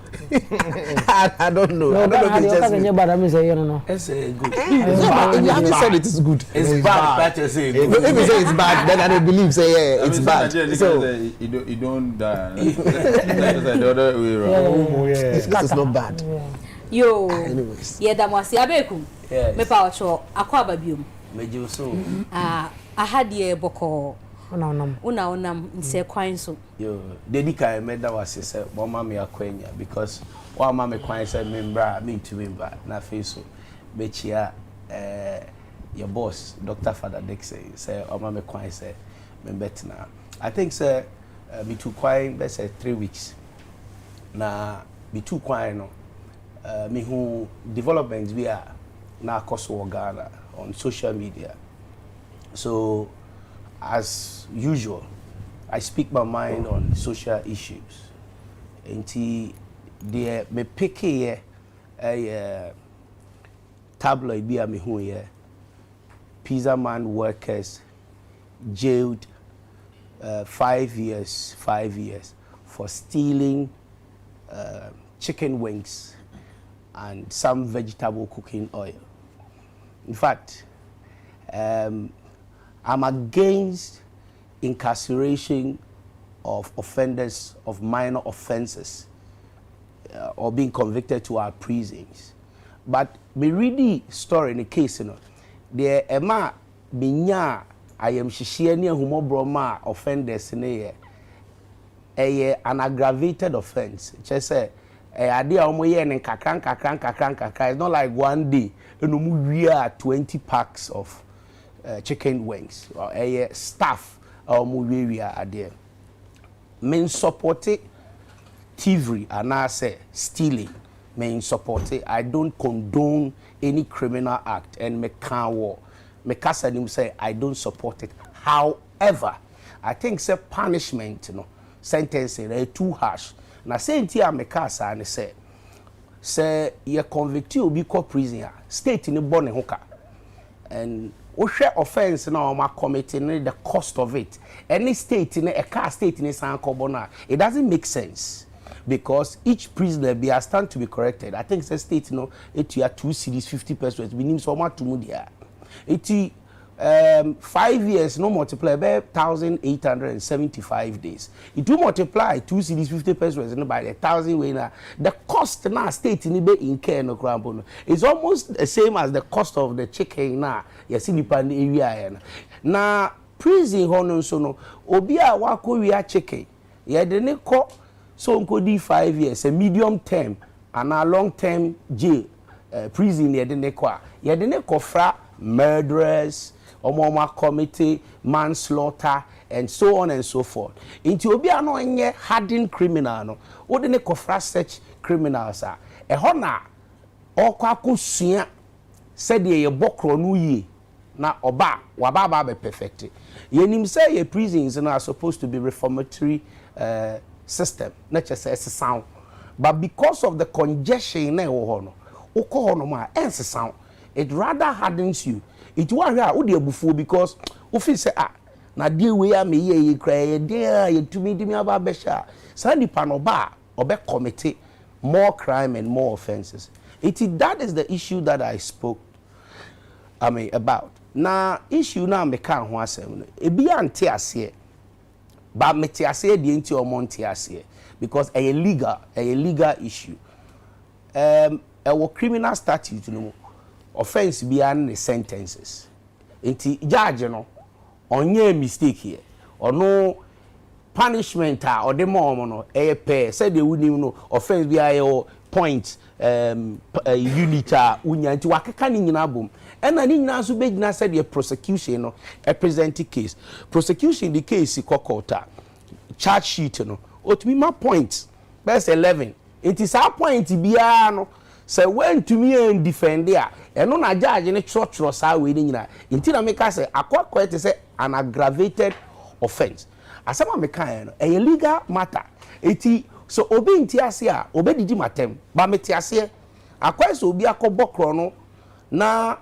I don't know. No, I don't know if it's just me. Bad, I mean say you know. It's good. You haven't said it is good. It's bad. If you say it's bad, then I don't believe say yeah, it's bad. So you don't die. That's the other way around. This is not bad. Yo. Anyways. Yeah, that was Abeku. Yes. Me pa cho akwa babium. Meji so. Ahadie boko. Unam nse kwan so. Yo, dedika me that was say mama me akwanya because wa mama me kwan say membra me to member na face so be chia your boss Dr. Father Dixie say mama me kwan say member na. I think say me too kwan be say 3 weeks. Na me too kwan no me who developments we are na koso Ghana on social media. So as usual, I speak my mind on social issues. Until they me pick a tabloid be a me who here. Pizza man workers jailed 5 years for stealing chicken wings and some vegetable cooking oil. In fact, I'm against incarceration of offenders of minor offenses or being convicted to our prisons. But me read the story in the case, you know, the Emma Binya, I am Shishiani Humo Broma offenders in an aggravated offense. Just say, idea and kakran. It's not like one day, we are 20 packs of chicken wings or staff or we are there. Men support it, thievery and I say stealing. Men support it. I don't condone any criminal act and me can't war. Me can't say I don't support it. However, I think say punishment, you know, sentencing are too harsh. Now say here me can't say you convict you be called prisoner. State in the born hooker and share offense now ma committing the cost of it. Any state in a car state in a San Cobona, it doesn't make sense because each prisoner be a stand to be corrected. I think the state, you know, it you are 2 cities 50 pesos. We need so much to move there. It 5 years no multiply by 1,875 days. It do multiply 2 cities 50 pesos by 1,000 way now. The cost now state in care no crampo. It's almost the same as the cost of the chicken now. You see the area now prison hono so no obia wako we are chicken. Yeah, the ne ko so nkodi 5 years a medium term and a long term jail prison yeah the ne ko. Yeah, the ne ko fra murderers Omoma committee, manslaughter, and so on and so forth. Into obia no nye hardened criminal no. Ode ne kofra such criminals are. E hona okwa kusua said ye bokro no ye na oba wababa be perfect. Yenim say your prisons are supposed to be reformatory system, not just as a sound. But because of the congestion na ho no ma ense sound, it rather hardens you. It was here odi abufu because ofi say na die we ya me ye kra dey ye tumi di me aba be sha. Say nipa no ba obe commit more crime and more offenses. That is the issue that I spoke about. Na issue na me kan ho asem no. Ebi ante ase. Ba me te ase de nti omonte ase because a legal issue. Our criminal statute no offense beyond the sentences. Nti judge no onye mistake here or no punishment or the mom no pay say they would no offense be point unit unya nti wakeka ni nyina bom ena ni nyina so be nyina said the prosecution no present case prosecution the case kokota charge sheet no otumi ma point best 11 it is our point bia no say when to me and defend there eno na judge ne chotro sa we ni nyina nti na make say akwa say an aggravated offense asama me kan no a legal matter eti so obi nti ase a obi didi matem ba meti ase akwa so obi akobokro no na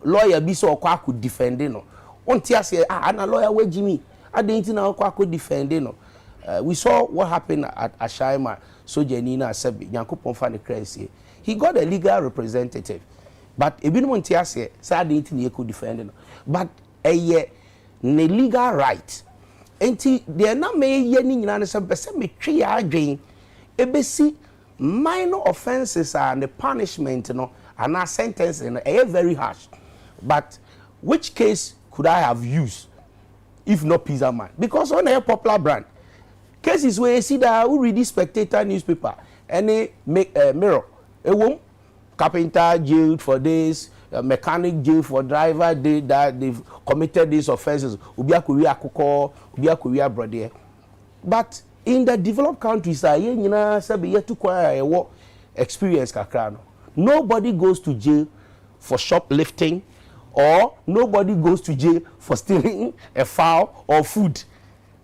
lawyer bi so akwa ku defend no onti ase na lawyer we Jimmy adenti na akwa ku defend no we saw what happened at Ashaima Sojeni na Sebi Yankopon fa ne crazy he got a legal representative but ebi no nti ase sa adenti na ku defend no but ne legal right enti de na me ye ni nyina ne se pese me twe ya adwen ebesi minor offenses and the punishment no and our sentence no very harsh but which case could I have used if not Pizza Man because on a popular brand cases where you see that who read the Spectator newspaper any mirror won carpenter jailed for this mechanic jail for driver that they've committed these offenses ubi akowi akoko ubi akowi brother but in the developed countries ye nyina sabe ye to kwaya ye experience kakra no nobody goes to jail for shoplifting or nobody goes to jail for stealing a fowl or food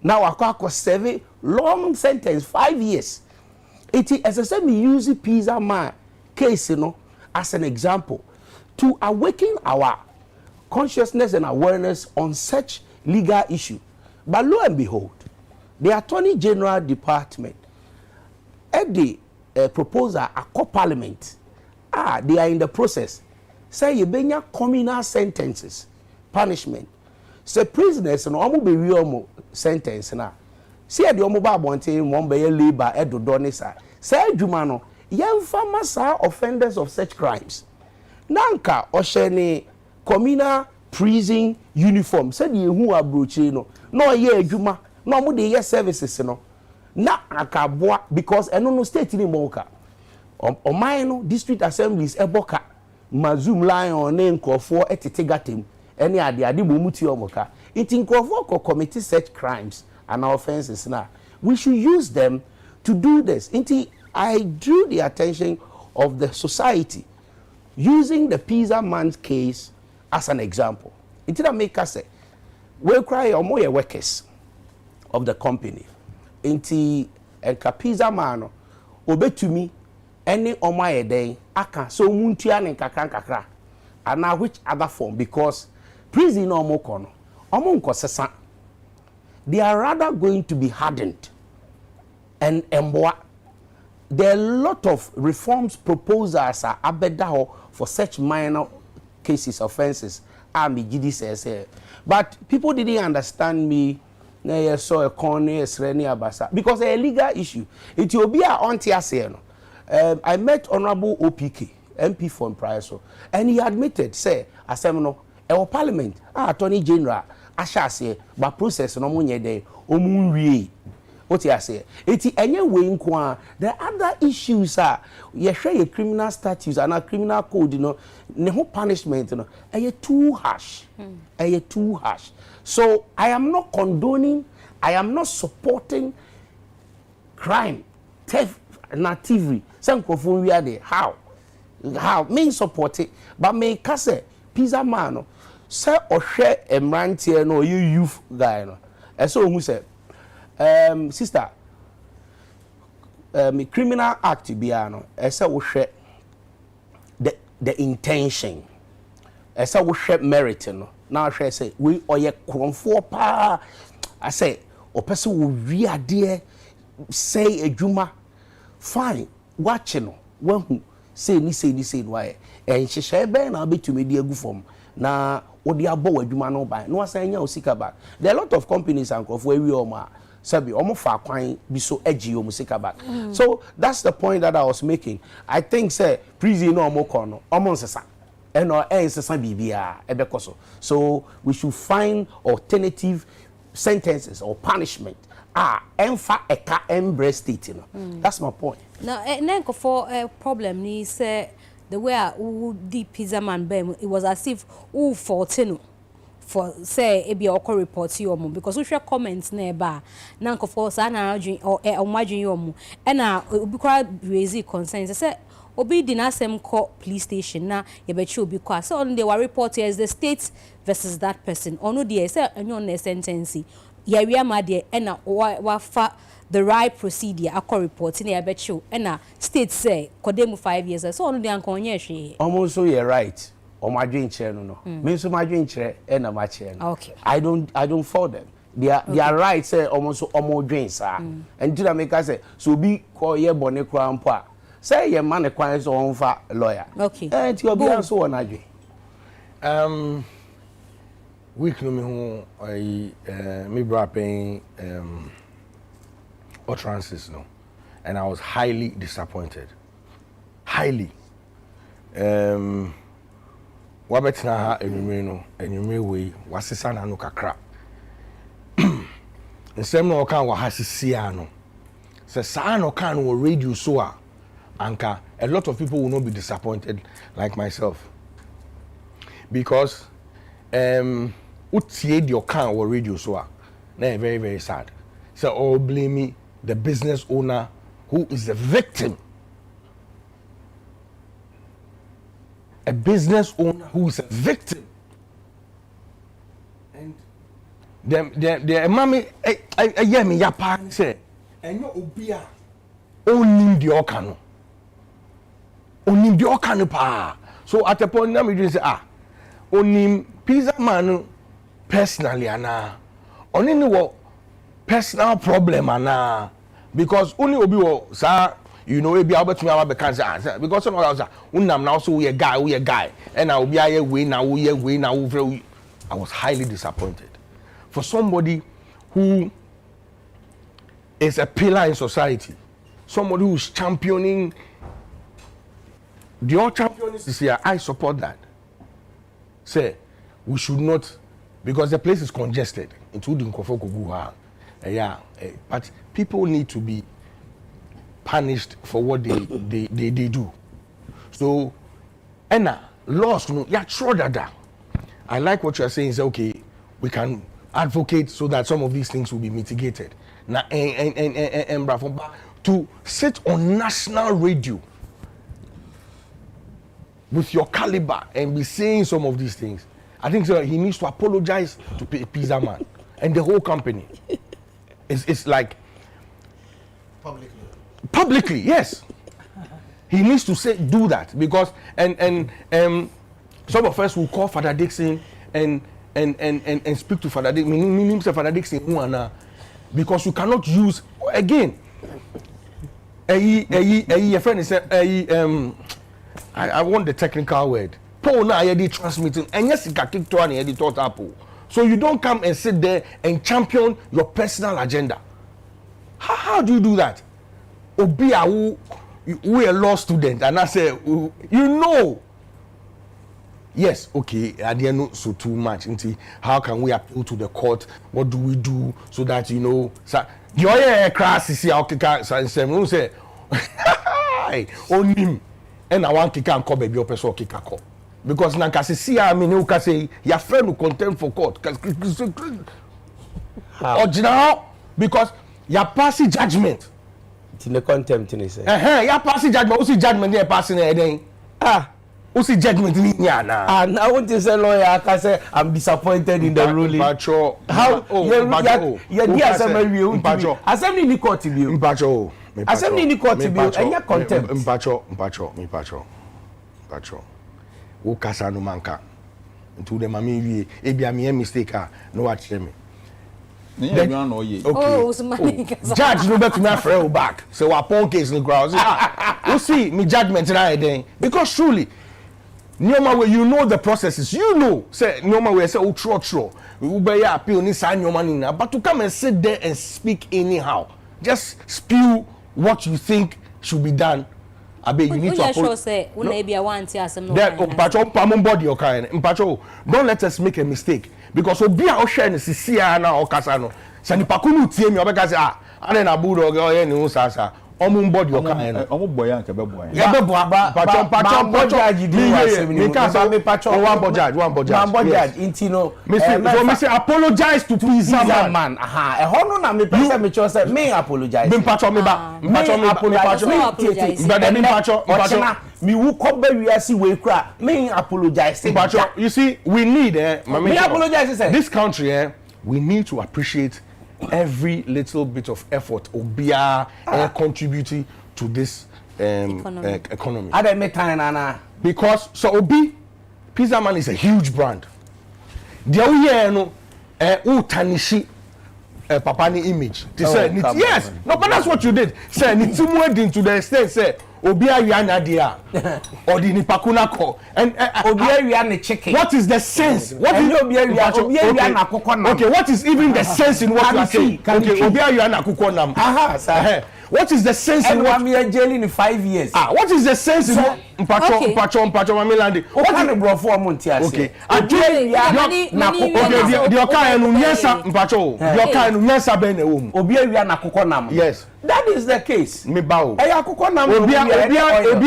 now akwa 7 long sentence 5 years it as I said me use Pizza Man case you know as an example to awaken our consciousness and awareness on such legal issue. But lo and behold, the Attorney General Department, at the proposal at Parliament, they are in the process. Say you benya communal sentences, punishment. Say prisoners no omo be real sentence na. See the omo ba bonte mo be labor edodo ni sa. Say adwuma no yemfa masa offenders of such crimes. Nanka oshene communal prison uniform said ye hu abrochi no no ye adwuma no mo de ye services no na akaboa because eno no state ni moka oman no district assemblies eboka mazum lion ne nkofo etete gatem ene ade bomuti omoka it nkofo ko commit such crimes and offenses na we should use them to do this. I drew the attention of the society using the Pizza Man's case as an example. It didn't make us say, we cry or more workers of the company. Inti enka Pizza Man obe to me any on my day aka so muntia and kakra and now which other form because prison or mokono omo they are rather going to be hardened and emboa. There are a lot of reforms proposals are abedaho for such minor cases, offenses. But people didn't understand me. They saw a corner, because a legal issue. It will be on TSN. I met Honorable OPK, MP from Prior, and he admitted, say, as our Parliament, Attorney General, Ashase, but process no money day, omunri. What you say? It's any way in the other issues are you share your criminal statutes and a criminal code, you know, no punishment, you know, are too harsh. Are too harsh. So I am not condoning, I am not supporting crime, theft, nativity. Some confirm we are there. How? Me support it, but me kase Pizza Man say ohwe emrantie no you youth guy no ese ohun say sister criminal act bia no ese wohwe the intention ese wohwe merit no na hwe say we oye kronfo pa I say opese wo wi ade say adwuma fine watch no wahu say ni why enhyehyɛ ben na betumi di agu fam na odi abo wadwuma no ban no asan nya osika back. There are a lot of companies and crofo ewi oma sabi omo fa kwan bi so agi omo sika back. So that's the point that I was making. I think say prison no omo kon no omo nsesa eno nsesa bibia ebekoso. So we should find alternative sentences or punishment emfa eka embrace state no. That's my point. Now nenko for a problem ni say the way the pizza man bem, it was as if 14 for say e be okọ report you omo because we share comments nearby nanko for sa na adwin or omadwin you omo e na obi kwa raise concerns say obi di na sem call police station na ye be chi obi kwa so on they were report here is the state versus that person ono dey say enyo na sentence ye wi ama dey e na wa fa the right procedure akọ report na be chi e na state say kodemu 5 years so ono dey ankonye hwe almost so you're right. Omadwin chere no. Me so madwin chere e na ma chere no. Okay. I don't for them. They are right say almost so omodwin sa. And do make say so be call ye bone kra mpo a. Say ye man kwan so on fa lawyer. Okay. Ti obi an so onadwin. Week no me ho me bra paying utterances no. And I was highly disappointed. Highly. Wabetina ha enumere we wasesa na no kakra nsem no kan wa hasisia no se sa no kan wo radio so a anka a lot of people will not be disappointed like myself because utie the kan wo radio so a na very very sad so all blaming the business owner who is the victim. A business owner who is a victim. And the mommy, I hear me, your parents say, and you obia, only the okano. Only the okano pa. So at a point, now we say, only pizza man personally, only no personal problem, because only obi sir. You know, be able to me about the because some of us unam now so we a guy, and I will be a way now, I was highly disappointed for somebody who is a pillar in society, somebody who's championing. The old champions is here. I support that. Say we should not, because the place is congested, including Kofokuguha. But people need to be punished for what they do. So, laws, I like what you are saying. Is okay, we can advocate so that some of these things will be mitigated. Now, to sit on national radio with your caliber and be saying some of these things, I think he needs to apologize to Pizza Man and the whole company. It's like publicly, yes. He needs to do that because and some of us will call Father Dixon and speak to Father Dixon. Meaning Father Dixon because you cannot use again. A friend is I want the technical word. Paul na yedi transmitting and yes, it kick to any thought apple. So you don't come and sit there and champion your personal agenda. How do you do that? Obia we a law student and I say yes, okay, I didn't know so too much into how can we appeal to the court? What do we do so that so your class is here okay say on him and I want to can call baby your person kick call because na kasi see I mean you can say your friend will contend for court original because your passing judgment in the contempt in say ya passing judgment, what's the judgment they passing there then? What's the judgment in Yana? And I want to say, lawyer, I can say I'm disappointed in the ruling. Mpacho. How? Yeah, dear, Mpacho. Assembly in the court to be. Mpacho. Assembly in the court to be. And your contempt. Mpacho. Who kasa no manka. Into the mami we. Ebi ami mistake no watch me. Okay. Judge no bet me afraid back. So our pawn case no grounds. You see me judgment right then because truly Nyoma way you know the processes. You know say Nyoma way say true. We be ya appeal ni sa Nyoma ni na but to come and sit there and speak anyhow. Just spew what you think should be done. Abe you need to sure say una be want asem no. That Mpacho pamon body okay. Mpacho don't let us make a mistake. Because obi a o share ni sisi na o kasa no se nipa ko nu tie mi obeka say ane na budo o ye ni hu sasa omo body o kan no omo boy an ke be boy ya be boy pacho me ka say me pacho one budget intino me say apologize to Pizza man aha e ho no na me pese me cho say me apologize me pacho me ba pacho me pacho me who come back we see we cry me apologize pacho you see we need me apologize say this country we need to appreciate every little bit of effort obia contributing to this economy. Because so Obi Pizza Man is a huge brand. There we no tanishi papa ni image. Yes, no, but that's what you did. Say nitimu wedding to the extent say Obi awiana dia or the nipakuna ko and Obi awiana chicken. What is the sense? What is Obi awiana akokona? Okay, what is even the sense in what you are saying? Okay, Obi awiana akokona. Aha, sir. What is the sense in what we are jailing in 5 years? What is the sense in what Mpacho Mamilandi? What kind of bro for months? Okay. The oka enu nyesa Mpacho. The oka enu nyesa be na wom. Obi awia na kokonam. Yes. That is the case. Me bawo. Kokonam. Obi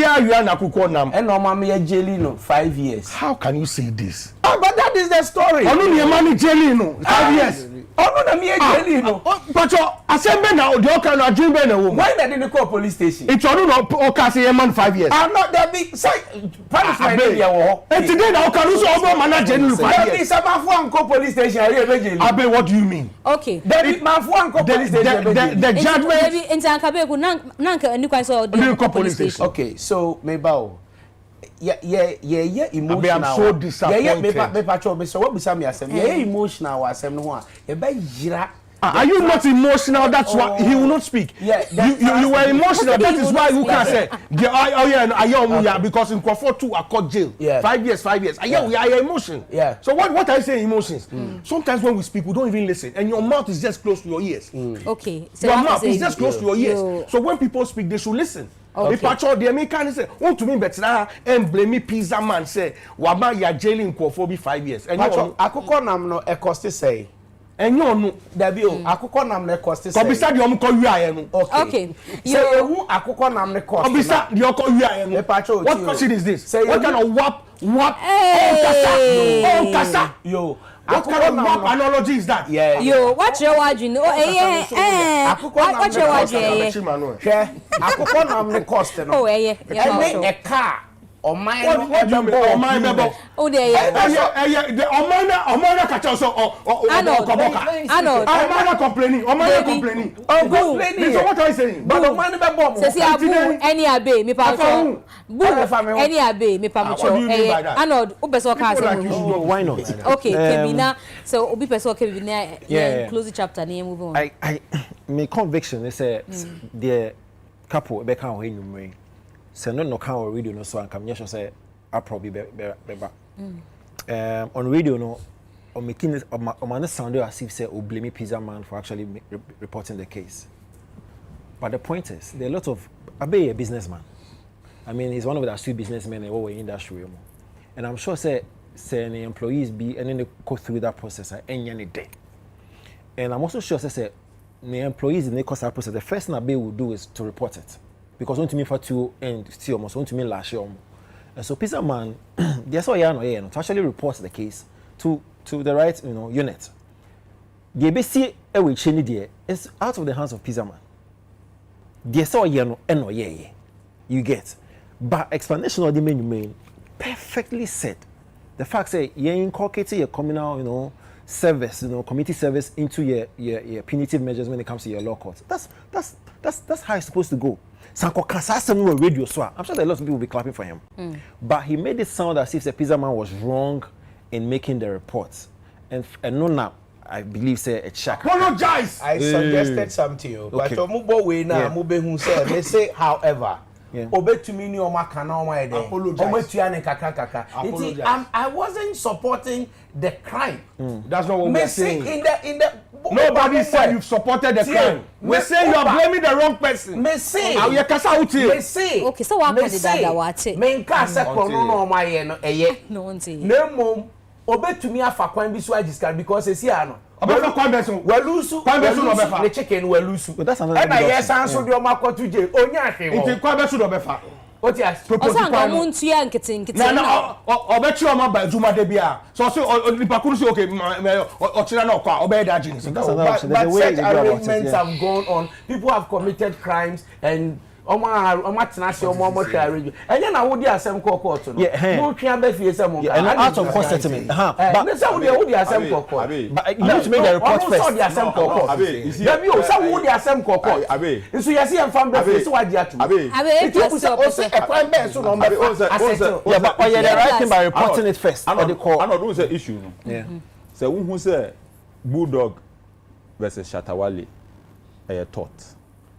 awia na kokonam. And no mama jailing no 5 years. How can you say this? But that is the story. Onu ni mani jailing no 5 years. Onu na me jailing no. Pacho asembe na the oka na adwin na wom. Why did they call police station? It's onu no oka say man 5 years. I'm not that big. Say punishment dey wo. And today na oka no so obo man jailing 5 years. Say mafu anko police station here be jailing. Abe what do you mean? Okay. Mafu anko police station. The judgment maybe Ntankabeku nanka ni kwan so police station. Okay, so maybe yeah emotional. I'm so disappointed. Me patrol me so what be me asem. Yeah emotional asem no ho a. E be yira. Are you not emotional? That's why he will not speak. Yeah, you were emotional. That is why you can say, because in Crawford 2 are caught jail. Yeah. 5 years. We are emotion. Yeah. So what I say emotions? Sometimes when we speak, we don't even listen, and your mouth is just close to your ears. Okay. So your mouth is just close to your ears. So when people speak, they should listen. Okay. If patrol the American say, want to me better and blame me Pizza Man say, wama ya jailing in Crawford 5 years. And akoko nam no e cost say. And you know Dabi o akoko nam ne cost say. Obisa the omko wiaye no. Okay. So who akoko nam ne cost. Obisa the oko wiaye no. What question is this? Say what kind of wap on kasa? Yo. What kind of wap analogy is that? Yeah. Yo, watch your wajin. Oh watch your wajin. Akoko nam ne cost no. Oh yeah. A car. Oh my Oh there the Omana catch so Omana complaining. So what are you saying? But Omana be bomb. Say abu any abe me pa cho. Bu any abe me pa cho. Arnold obeso ka say why not? Okay, Kevina. So obi person Kevina close the chapter na move on. I my conviction is the couple be kan ho enumre. So no can on radio no so and come just say I probably be on radio no on making this on sound as if say oh blame Pizza Man for actually reporting the case. But the point is there are a lot of Abe a businessman. I mean he's one of the astute businessmen in our industry. And I'm sure say any employees be and then they go through that process any day. And I'm also sure say the employees in the course that process the first thing Abe will do is to report it. Because want to me for 2 and still almost want to me last year. And so Pizza Man, that's why to actually report the case to the right unit. The ABC we change there is out of the hands of Pizza Man. They saw you get. But explanation of the main perfectly said. The fact that you're inculcating your communal, service, community service into your punitive measures when it comes to your law courts. That's how it's supposed to go. Sanko Kasasa radio so I'm sure that a lot of people will be clapping for him. But he made it sound as if the pizza man was wrong in making the reports. And no now, I believe say a check. Apologize! I suggested something, but Mubo way now, Mube who said, they say, however, Obe to me, no makana, I wasn't supporting the crime. That's not what we're saying. In the nobody said you've supported the crime. We say you are blaming the wrong person. Me say. Okay, so what can that watch it? Men kasa kono no ma ye no eye. No nti. Nemo obetumi afa kwan bi so agiska because esi ano. Obefa kwan beso. Walusu. Kwan beso no befa. The chicken walusu. But that's another. And I yes answer the makotu je. Onya hwe. Nti kwan beso no befa. Oti as propose kwan. Osan muntu ya nkete. Na obechi o ma ba juma de bia. So nipa kuru say okay o chira na okwa obe da jini. But such arrangements have gone on. People have committed crimes and Oma tenase omo arrangement. Enya na wodi asem court no. Mo twa be fie se mo. And out of court settlement. But me say wodi asem court. But you need to make the report first. So the asem court. Dabi o say wodi asem court. Nso yesi enfam be fie se wadi atu. O say e kwan be so no be. Yeah, but you're the right thing by reporting it first. I don't say issue no. Yeah. Say who say Bulldog versus Shatawale a tort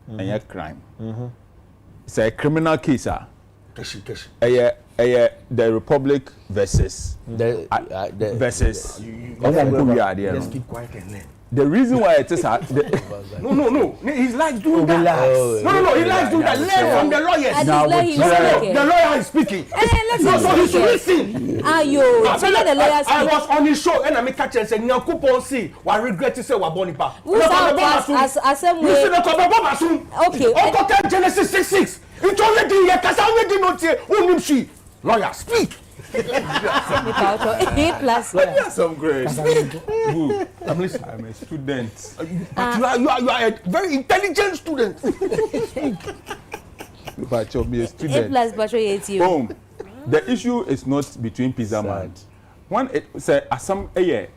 and a crime. It's a criminal case. The Republic versus versus. Let's keep quiet and learn. The reason why it is no. He likes doing that. No. He likes doing that. Learn from the lawyers. Now, the lawyer is speaking. So he should listen. The lawyer I was on his show and I make catch and say, "Nyankopon see, wa regret to say wa bonipa." Okay. Genesis 6:6. It's already here. Kasa already not here. Unimshi. Lawyer, speak. A plus. Some grades. I'm listening. I'm a student. But you are a very intelligent student. But you'll be a student. A plus, but you. Boom. The issue is not between pizza man. One say some a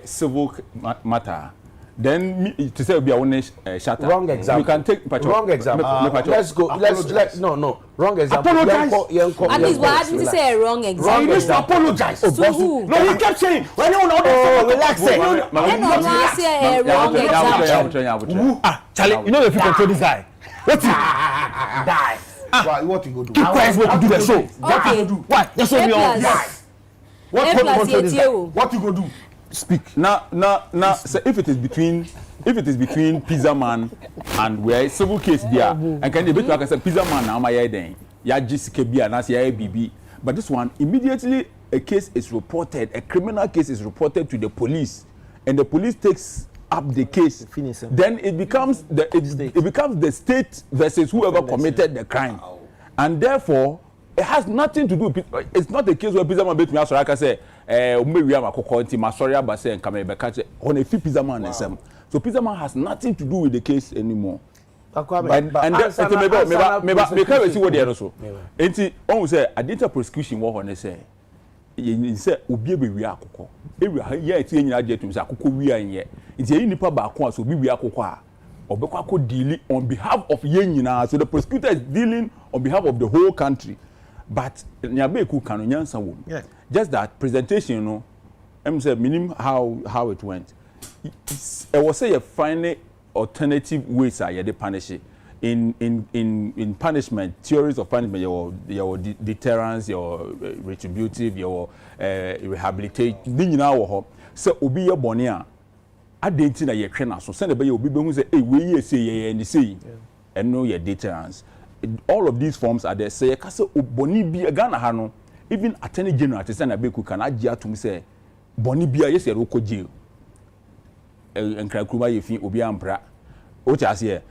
civil matter. Then to say be a one shatter. Wrong example. You can take wrong example. Let's go. Let's no. Wrong example. Apologize. At least why didn't you say a wrong example? You need to apologize. To who? No, he kept saying when you know relax. Say a wrong example. Charlie, you know if you control this guy. What's it? Die. What you go do? Keep quiet. What you do the show? What you do? What? Just show me all. What you go do? Speak now. So if it is between pizza man and where civil case there, and can you bet like I said pizza man now my then ya jisike bia na say BB, but this one immediately a case is reported, a criminal case is reported to the police, and the police takes up the case. Then it becomes the state versus whoever committed the crime, and therefore it has nothing to do. It's not a case where pizza man bet me as I say. We are Masoria Basse and Kamebeka on a few pizza man and some. So pizza man has nothing to do with the case anymore. And that's maybe see what they are also. And see, almost say I did a prosecution what on say. You say Ubi we are cocoa. Every year it's in your jet to Sakuko we are in here. It's a nipa back so we are cocoa. Or Bekako dealing on behalf of Yenina. So the prosecutor is dealing on behalf of the whole country. But Nyabeku can answer one. Just that presentation, I'm saying minimum how it went. I was say a final alternative ways are the punish in punishment, theories of punishment, your deterrence, your retributive, your rehabilitate. Then you know so obi your bonia. I didn't think that you can so send the obi who say hey we say and say and know your deterrence. All of these forms are there. Say kase boni bi Ghana ha no even attorney general to send abeku can agya to me say boni bi yes ro ko jail enkra kuma ye fi obi ampra o cha say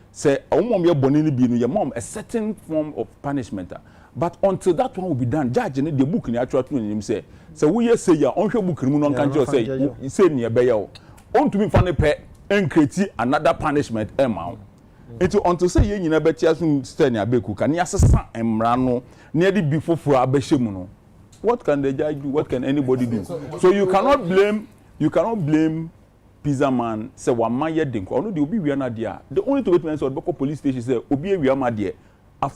omom ye boni ni bi no ye mom a certain form of punishment but until that one will be done judge the book ni actually to him say we say ya onhwe book ni mu no kan say ne be ye o on to me fa ne pe encreate another punishment amount. Until say you nyina betia so stand abeku kan ya sesa emra no na di bi foforo abehye mu no what can the judge do? What can anybody do? So you cannot blame Pizza Man. Say one man yet didn't. Or no, the obi we are not there. The only to wait when so the police station say obi we are not there.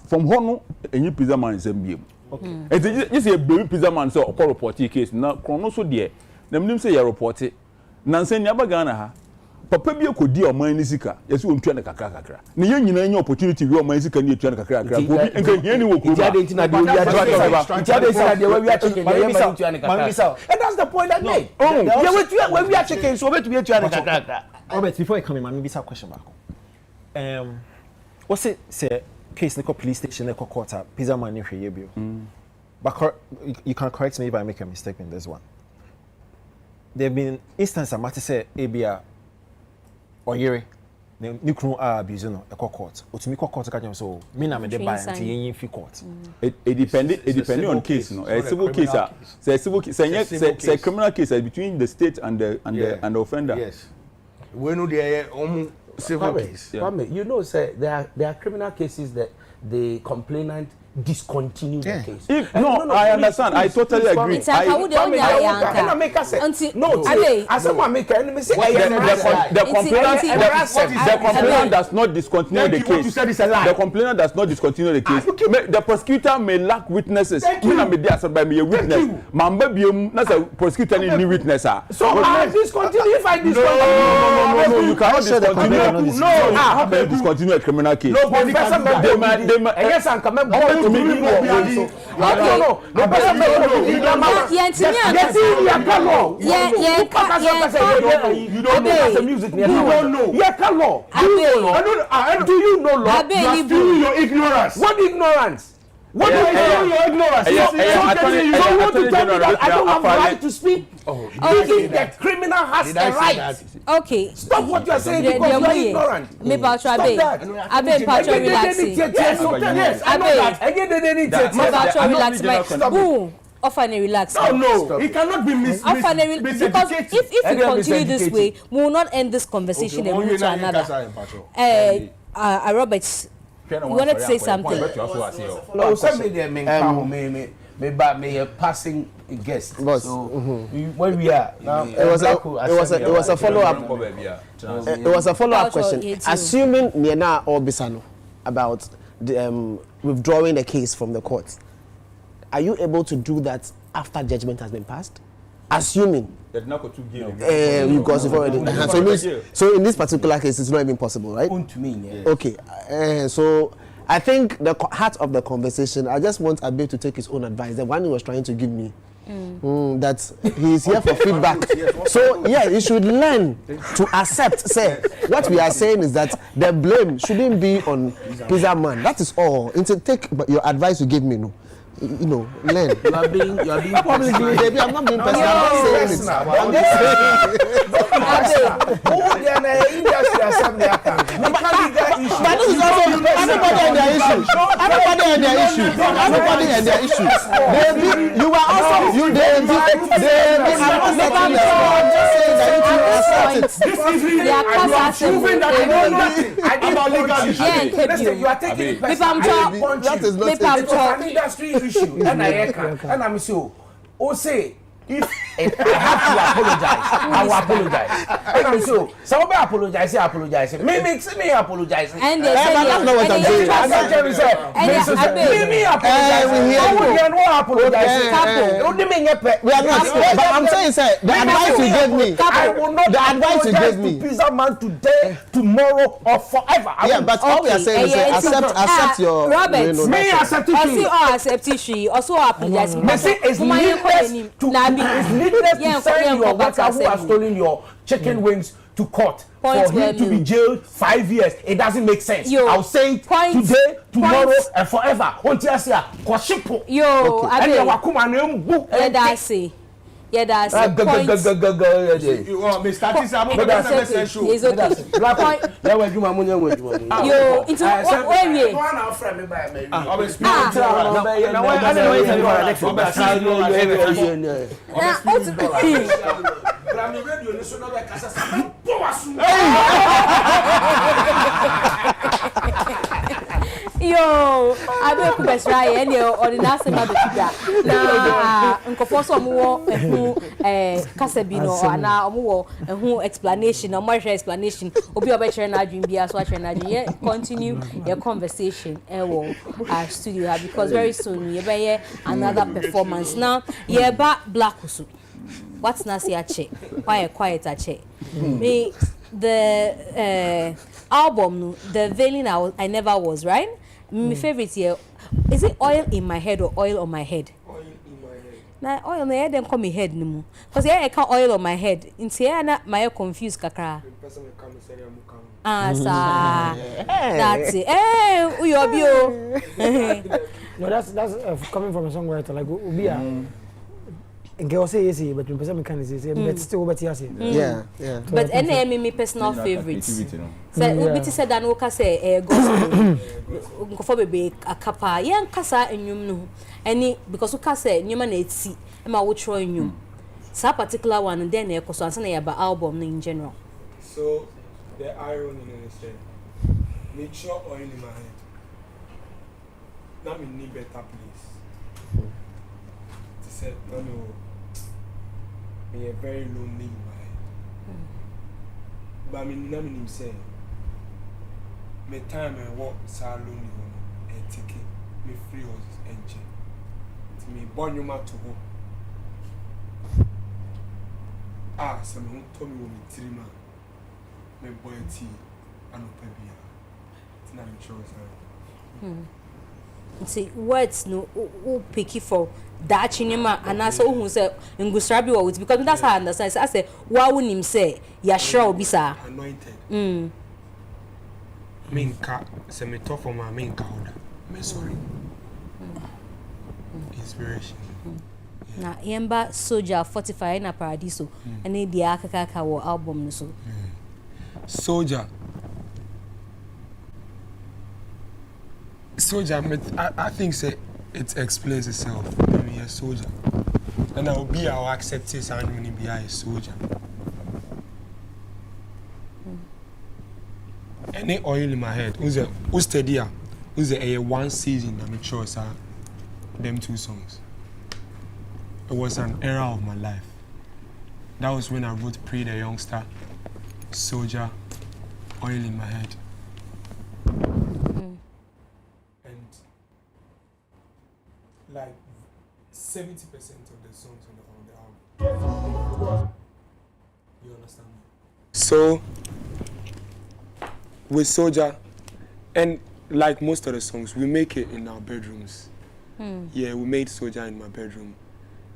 From Hono, any Pizza Man is MBM. Okay. And you say baby Pizza Man so call report case. Now chrono so there. Them name say you report it. Nanse nyaba Ghana ha. Papa bi ekodi o man nisika. Yesi o ntwa na kakra. Ne ye nyina nya opportunity wi o man nisika ne ntwa na kakra. Obi enka hia ni wo ko. Tia de ntina de wi a tia de say de wi a chicken ye man ntwa na kakra. And that's the point I made. Oh, yeah we a chicken so bet we ntwa na kakra. Robert, before I come in, man, maybe some question back. What's it say case in the police station in court Pizza Man in here bill. But you can correct me if I make a mistake in this one. There have been instances I might say ABA or Yeri, the new crew are abusing a court. Or to me, court so me na me de buy until you in court. It depends on case, no. A civil case, say criminal case between the state and the offender. Yes. We know the civil case. You know, say there are criminal cases that the complainant discontinue the case. No, I understand. I totally agree. The complainant does not discontinue the case. The complainant does not discontinue the case. The prosecutor may lack witnesses. Me be there by me a witness. Mamba biom na say prosecutor need witness. So I discontinue if I discontinue. No, you cannot discontinue. No, how can you discontinue a criminal case? No, but yes, I'm coming. To me, you don't know. Do you know law? Your ignorance. What ignorance? What do I know your ignorance? So you want to tell me that I don't have right to speak? You think that criminal has a right? Okay. Stop what you are saying because you are ignorant. Me Pacho Abe Pacho relaxing. Yes, I know that. Again, they need to. Me Pacho relaxing. Boom. Offering relax. No, it cannot be miseducated. Because if we continue this way, we will not end this conversation and move to another. Robert, you wanted to say something? No, somebody me a passing guest. So where we are now, it was a follow-up. It was a follow-up question. Assuming Niena or Bisano about the, withdrawing the case from the court, are you able to do that after judgment has been passed? Assuming. Because you've already. So in this particular case, it's not even possible, right? Okay. So I think the heart of the conversation, I just want Abe to take his own advice. The one he was trying to give me, that he is here for feedback. So yeah, you should learn to accept. Say what we are saying is that the blame shouldn't be on Pizza Man. That is all. Take your advice you gave me, no. You know, learn. You are being publicly, baby. I'm not being personal. I'm just saying it. I'm just saying it. But this is also everybody and their issues. Everybody and their issues. Everybody and their issues. Baby, you are also you. David. I'm not letting them. I'm just saying that you can accept it. This evening, you are proving that I know nothing. I did not legal issue. Listen, you are taking it personal. That is not it. Industry issue. And I'm so say if I have to apologize, I will apologize. And I'm so somebody apologize, I apologize. Me apologize. And that's not what I'm saying. I'm not telling you. Me apologize. I apologize. We are not. But I'm saying, sir, the advice you gave me. I will not. The advice you gave me. Pizza Man today, tomorrow, or forever. Yeah, but all we are saying is accept your. Robert, me accept it. Also apologize. It's needless to send your worker who has stolen your chicken wings to court for him to be jailed 5 years. It doesn't make sense. I'll say it today, tomorrow, and forever. Until I say, Kwashipo. Yo, and you are coming and book. And I say. Yeah, that's a point. It's okay. Yo, into where we? Yo, I don't know best right any or the last about the figure. Na nkofo so mo ehu kasabino or na mo ehu explanation or more explanation obi obetire na adwin bia so atire na adwin continue your conversation our studio because very soon you be another performance now ye ba black usu what's na say ache why quiet ache me the album the veiling I never was right. My favorite here is it oil in my head or oil on my head? Oil in my head. Now oil on my head, them call me head no more. Cause I can't oil on my head. In here na my confused kakra. That's it. No, that's coming from a songwriter like Ubia. Girl say yes, but you person can say but still but yes. Yeah. But any me personal favorites. So Ubi said that no ka say gospel for baby akapa yen kasa enyum no any because uka say nyuma na eti e ma wo tro enyum. That particular one and then e koso ansa na ya ba album in general. So the irony is say make sure oil in my head. Now me need better place. To say no me a very lonely in my head. But me na me say me time and walk so lonely and take it me free us engine. To me born you to go. So me told me when me 3 man me boy tea and no pebia. It's not me choice. See words no who pick it for that chinema and also who say ngusrabi wa because that's how I understand. I say wa wonim say ya sure obi sa anointed. Main car say me talk for my main car order. Me sorry. Inspiration. Na yemba Soldier 45 na Paradiso and the akaka wo album no so. Soldier, I think say it explains itself. I mean, a soldier, and I will be our acceptance and when be a soldier. Any oil in my head. Who's steady? Who's a one season that me chose them 2 songs. It was an era of my life. That was when I wrote Pray the Youngster, Soldier, Oil in My Head. And like 70% of the songs on the album. You understand me? So, with Soldier, and like most of the songs, we make it in our bedrooms. Yeah, we made Soldier in my bedroom.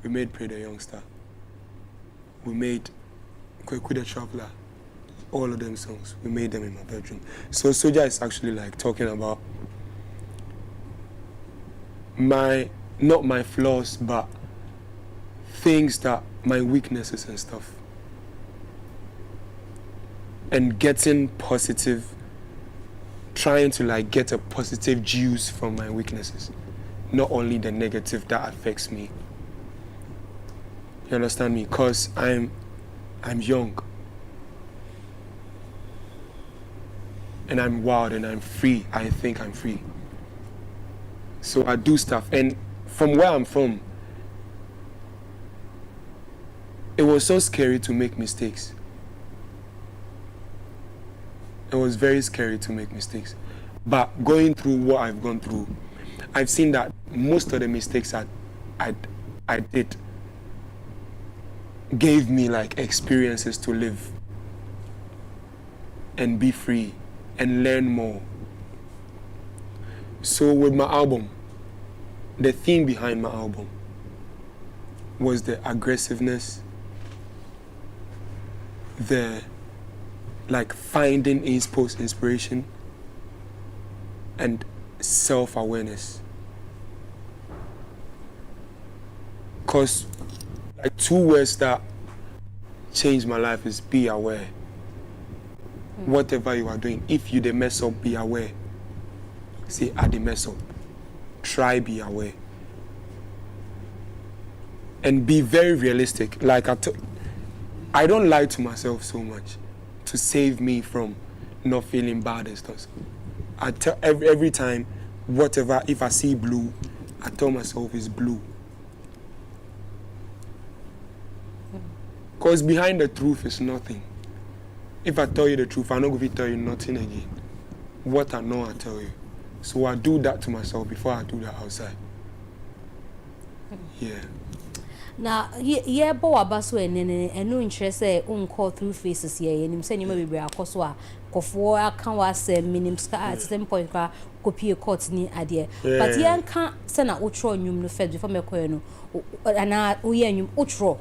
We made Pray the Youngster. We made Kweku the Traveler. All of them songs, we made them in my bedroom. So Soldier is actually like talking about not my flaws, but things that, my weaknesses and stuff. And getting positive, trying to like get a positive juice from my weaknesses. Not only the negative that affects me. You understand me? Because I'm young. And I'm wild and I'm free. I think I'm free. So I do stuff. And from where I'm from, it was so scary to make mistakes. It was very scary to make mistakes. But going through what I've gone through, I've seen that most of the mistakes I did gave me like experiences to live and be free and learn more. So with my album, the theme behind my album was the aggressiveness, the like finding inspiration and self-awareness. Because like 2 words that changed my life is be aware. Whatever you are doing, if you mess up, be aware. Say, I did mess up. Try be aware. And be very realistic. Like I don't lie to myself so much to save me from not feeling bad and stuff. I tell every time whatever, if I see blue, I tell myself it's blue. Because behind the truth is nothing. If I tell you the truth, I'm not going to tell you nothing again. What I know, I tell you. So I do that to myself before I do that outside. Yeah. Now, yeah, bo abaso and no interest call through faces here, and him saying you may be a coswa, Kofwa can was a minimum at some point, copy a court near idea. But yeah, can't send out utro and you fed before me coino, and now we and you utro.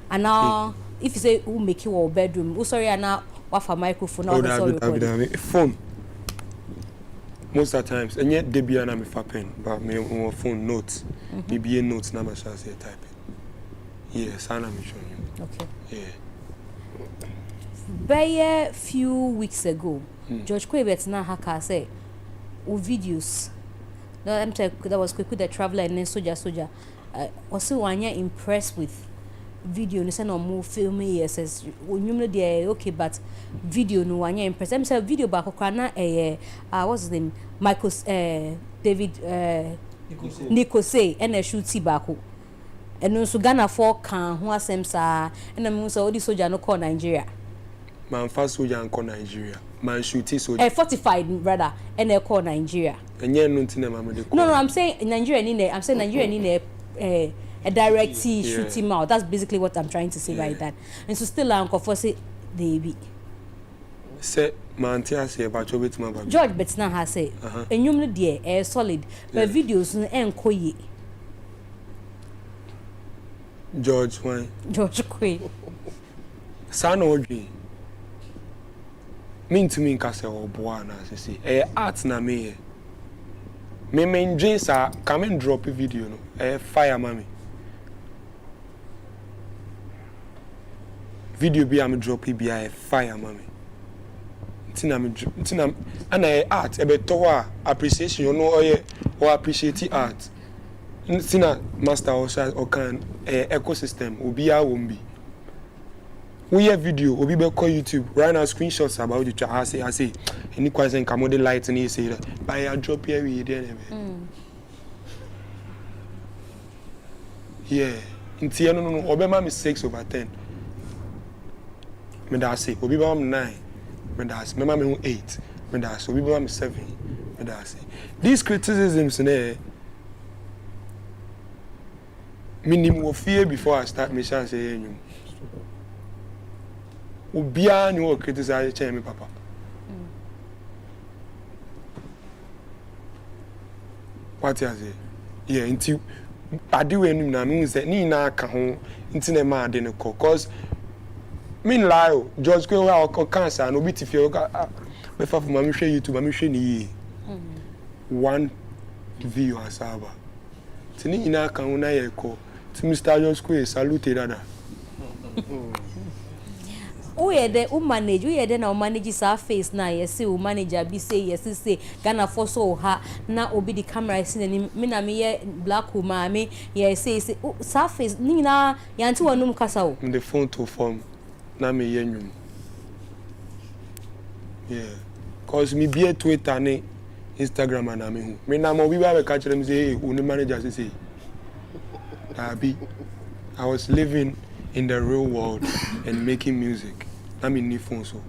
And now, if you say who make you a bedroom, oh sorry, and now offer microphone or the phone. Most of the times, and yet they be an ame pen, but me on phone notes, maybe a notes number shall say type it. Yes, I'm showing you. Okay. Yeah. By a few weeks ago, George Quebet now haka say, videos. No, I'm telling you, that was quick with the traveler and then soldier. Also, one year impressed with video. No, say no more film. Yes, you know they okay, but video no one year impressed. I'm saying video back. Okana what's his name? Michael David Nikose and a shoot back. And also Ghana for can who asem sa and I'm so the soldier no call Nigeria. Man fast soldier and call Nigeria. Man shooting soldier. 45 brother and they call Nigeria. And yeah, no thing No, I'm saying Nigeria in there. I'm saying Nigeria in there a direct shooting out. That's basically what I'm trying to say right there. And so still uncle for say they be. Say man tia say about your bit my George Betna has say and you know dear solid but videos and koye. George why? George Quay. Son or dream. Mean to me case or boy na say art na me. Me main dreams are come and drop a video no. Fire mommy. Video be am drop be fire mommy. Tina and art a better appreciation you know or appreciate art. Tina master or can ecosystem obi a won be. We have video obi be call YouTube right now screenshots about it I say any question come on the light and he say that by a drop here we there. Yeah. Inti no obema me 6/10. Me da say obi ba me 9. Me da say me 8. Me da say obi ba me 7. Me da say these criticisms minimum fear before I start me shall say you. Ubia ni wo criticize me papa. What you say? Yeah, until I do any na means that ni na ka ho until na ma de ne ko cause mean lie George go wa cancer no bit fear me fa for me share YouTube me share ni one view asaba. Tini na ka ho na ye ko Mr. George Quay salute dada. Oh yeah, the manage. We yeah, now manages our face now. Yes, see, manager be say Ghana for so ha na obi the camera seen me na me black woman me yes say surface ni na yanti wanum kasa o. The phone to form na me yenyum. Yeah, cause me be Twitter ne Instagram na me hu. Me na mo bi ba catch them say uni manager say. I was living in the real world and making music. I'm in new phone so.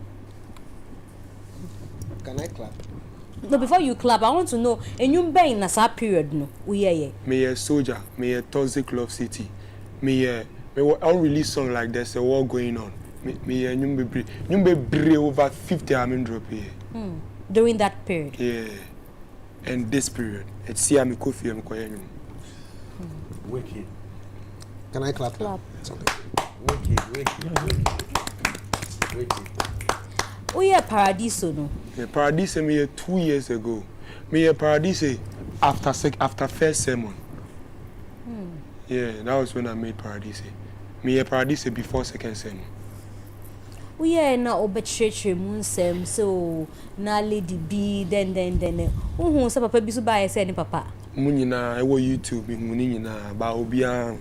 Can I clap? No, before you clap, I want to know. And you been in a period no? We Me a soldier. Me a Toxic Love City. Me unreleased song like there's a war going on. Me a nyumbe over 50 I'm drop here. During that period. Yeah. And this period, it's see I'm coffee I'm koyenyum. Wicked. Can I clap? Clap. Wicked. Oh yeah, Paradiso no. Yeah, Paradiso me 2 years ago. Me a Paradiso after first sermon. Yeah, that was when I made Paradiso. Me a Paradiso before second sermon. Oh yeah, na obetretre mun sem so na Lady B then. Who say papa bi so buy say ni papa. Munyina I was YouTube me munyina ba obia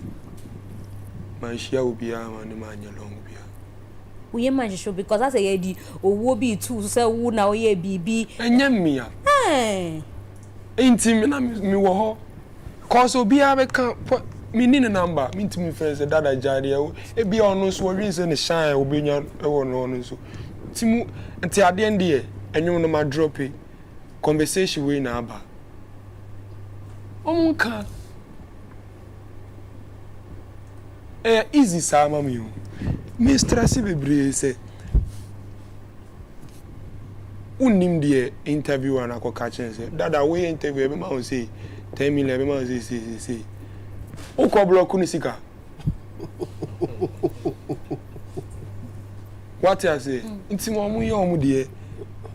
man share obia man man long obia. We man show because I say di owo bi too say wo na oye bibi. Enyam me ya. Intim na me wo ho. Cause obi a beka me ni number, me intimi friends dada jare e bia ono so wi se ne shine obenya e wo no ono so. Timu nti ade ende enwom no ma drop e. Conversation we na aba. Omunka easy sama mi o. Me stress bebre se unim de interview na ko ka chen se dada we interview be ma o say 10 million be ma o say o ko block ni sika what you say nti mo mu ye o mu de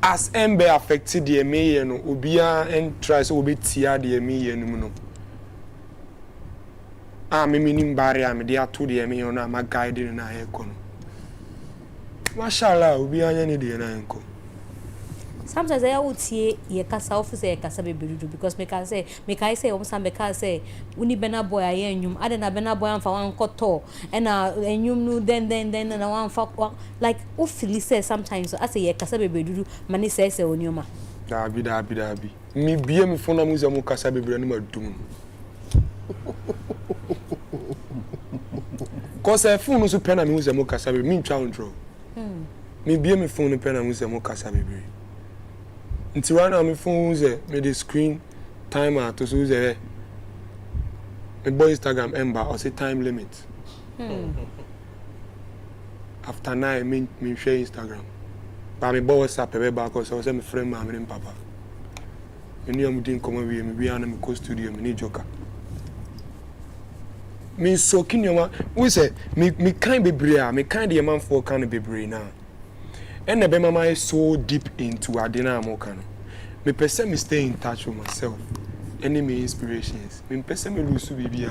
as embe affected de me ye no obia en try so obi tia de me ye no mu no me minim barrier me de ato de me na ma guide na he ko no mashallah obi anya ni de na enko. Sometimes I would see ye kasa officer ye kasa bebedu because me can say almost me can say uni bena boy aye enyum ade na bena boy amfa wan koto e na enyum no then na wan fa like o feel say sometimes so as ye kasa bebedu mani say onioma dabi mi bie mi fona mu zamu kasa bebedu na madum cause phone so pena mi zamu kasa bebedu mi ntwa ndro mi bie mi phone pena mu zamu kasa bebedu. Nti right now my phone me the screen timer to so me boy Instagram ember or say time limit. After 9 me share Instagram. But me boy WhatsApp e back so say me friend ma me papa. Me am din come we me na me go studio me need joker. Me so kinyo we say me kind bebre me kind the man for kind bebre na. And the mama is so deep into Adina Amokano. Me person me stay in touch with myself. Any me inspirations. Me person me lose to be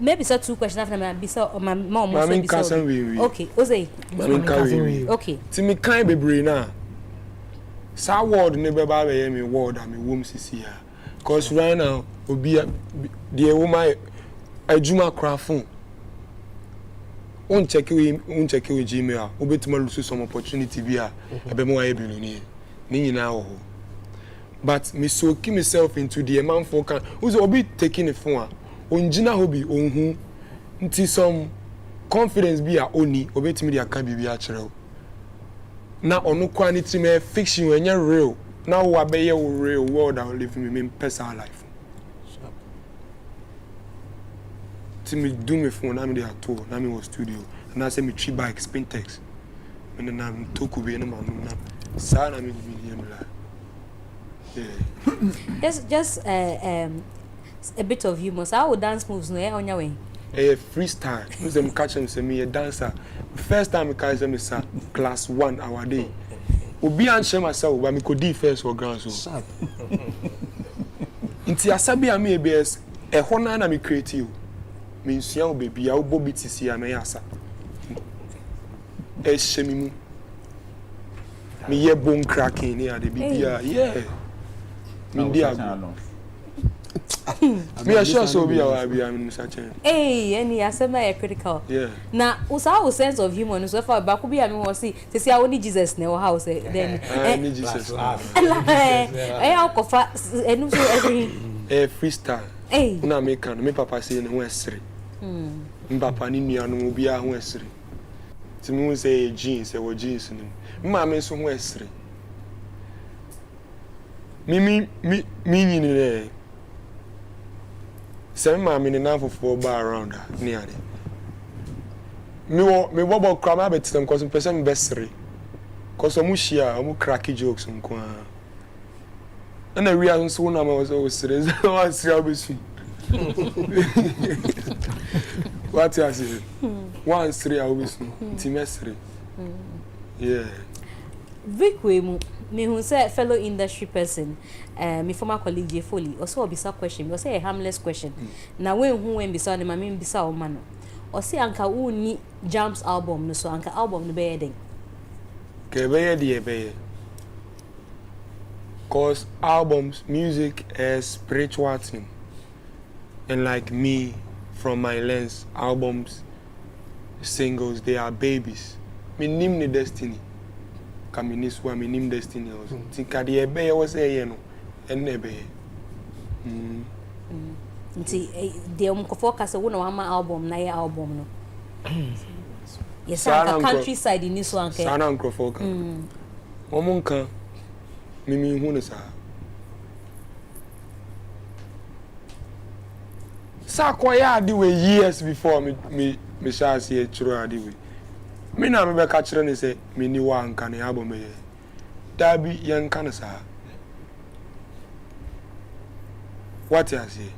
maybe so 2 questions after me be so my mom must be so. Okay, Ose. Okay. Ti me kind be brain na. Sa word ne be ba be me word am me wom sisi ya. Cause right now obi the woman ajuma crafon. Check with VGMA, obetuma lose some opportunity bia ebe mo aye billionaire ni nyina wo. But me so keep myself into the man for can who's obi taking the phone onjina hobi onhu nti some confidence bia oni obetimi dia ka bibia kire na onu kwa ni time fiction enye real na wo abeye wo real world I live me personal life. Me do me phone na me dey at all na me was studio and I say me 3 bike spin text and then I'm toku be na ma na sa na me la just a bit of humor. So how dance moves no on your way freestyle because them catch them say me a dancer first time I catch them is class 1 our day obi an share myself but me could do first for ground so inti asabi am EBS e hona na me creative means young baby, I'll bobby to see a mayasa. A shemimu. Me ye bone cracking near the baby, yeah. Me sure so be our in such a any assembly critical. Yeah. Now, what's our sense of humor? So far, back will be I mean, see to see I only Jesus in our house. Then I need Jesus. I offer and so every freestyle. Na me kan me papa say no esre papa ni nua no obi a ho esre ti mu say jeans e wo jeans ni ma me so ho esre mi nyini ne se ma me ni na fofo ba around ni ade me bobo kra ma betem cause person me besre cause mu shia mu cracky jokes nko a na we are so na ma was serious one serious what you say 1 3 always timestre yeah Vic we me who say fellow industry person me former colleague J Foley also obisa question me say a harmless question na when who when bisa na me bisa o ma no o say anka wo ni Jams album no so anka album no be den ke be cause albums music is spiritual thing and like me from my lens albums singles they are babies me name the destiny Kaminis wa minim destiny also. Tinka de ebe was say no ebe. Nti de focus wo na wa album na ye album no. Yes, countryside in this one. Sana Nkrofoka. Omunka mimi hu ne sa. Sa kwaya adi we years before me shall see chiro adi we. Me na me be ka chiro ne say me ni wa nka ne album ye. Da bi yan kan sa. What you say?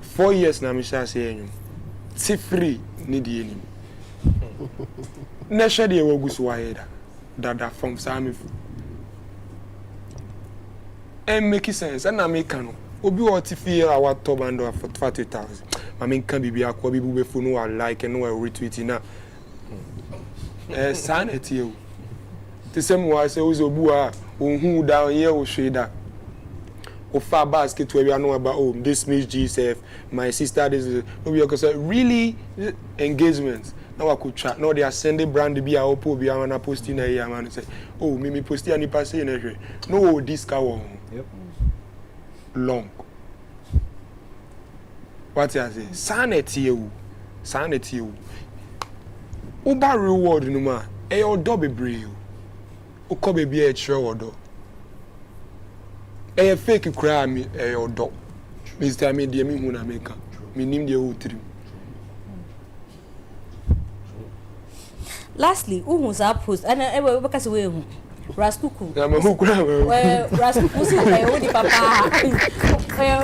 4 years na me shall say enyum. Si free ni di enim. Na shade e wogusu wa yeda. Dada from Sami. And make sense and na make no. Obi o ti fi our top and for 40,000. I mean can be akwa bi be funu wa like and no retweet na. Sanity you. The same way say obu a ohun down here o sheda. O far basket where we know about this Mzgee, my sister, this is we are really engagement. Now I could chat. Now they are sending brand to be a opo be a posting a year man say, oh, me posting any pass in a no this car yep. Long. What I say? Sanity you. Sanity you. Uba reward no ma. E o do be brave. O ko be a true do. A fake crime, a dog. Mr. Media, me who America. Me name the old trim. Lastly, who was up post and I will because we Raskuku. I'm a hook. Well, Raskuku,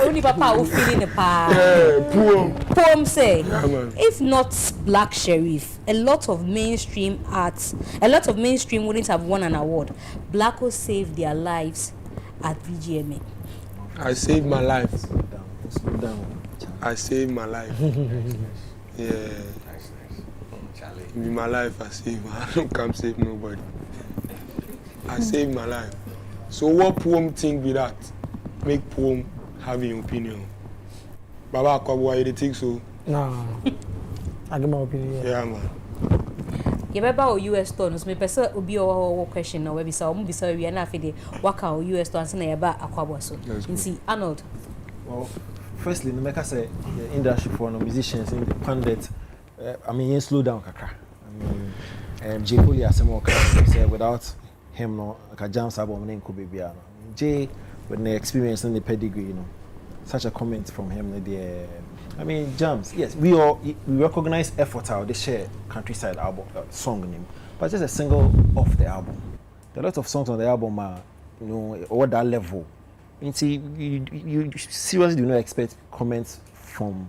only papa who feel in the pa. Poem say, if not Black Sherif, a lot of mainstream wouldn't have won an award. Black will save their lives at VGMA. I saved my life. I saved my life. Yeah. In my life, I saved. I don't come save nobody. I saved my life. So what poem think be that? Make poem having opinion. Baba Akwabu, you think so? No. I give my opinion. Yeah, man. You remember US stores, me person will be a question now. We saw we are not feeding work out US stores and about Akwabu. So, you see, Arnold. Well, firstly, the make say the industry for musicians in the pundit. I mean, you slow down, kaka. I mean, Jay Holy as more say without him, no, like jam album name could be Jay with the experience and the pedigree, you know, such a comment from him, the. I mean, jams. Yes, we recognize effort out. They share countryside album song name, but just a single off the album. There are a lot of songs on the album are, you know, over that level. You see, you seriously do not expect comments from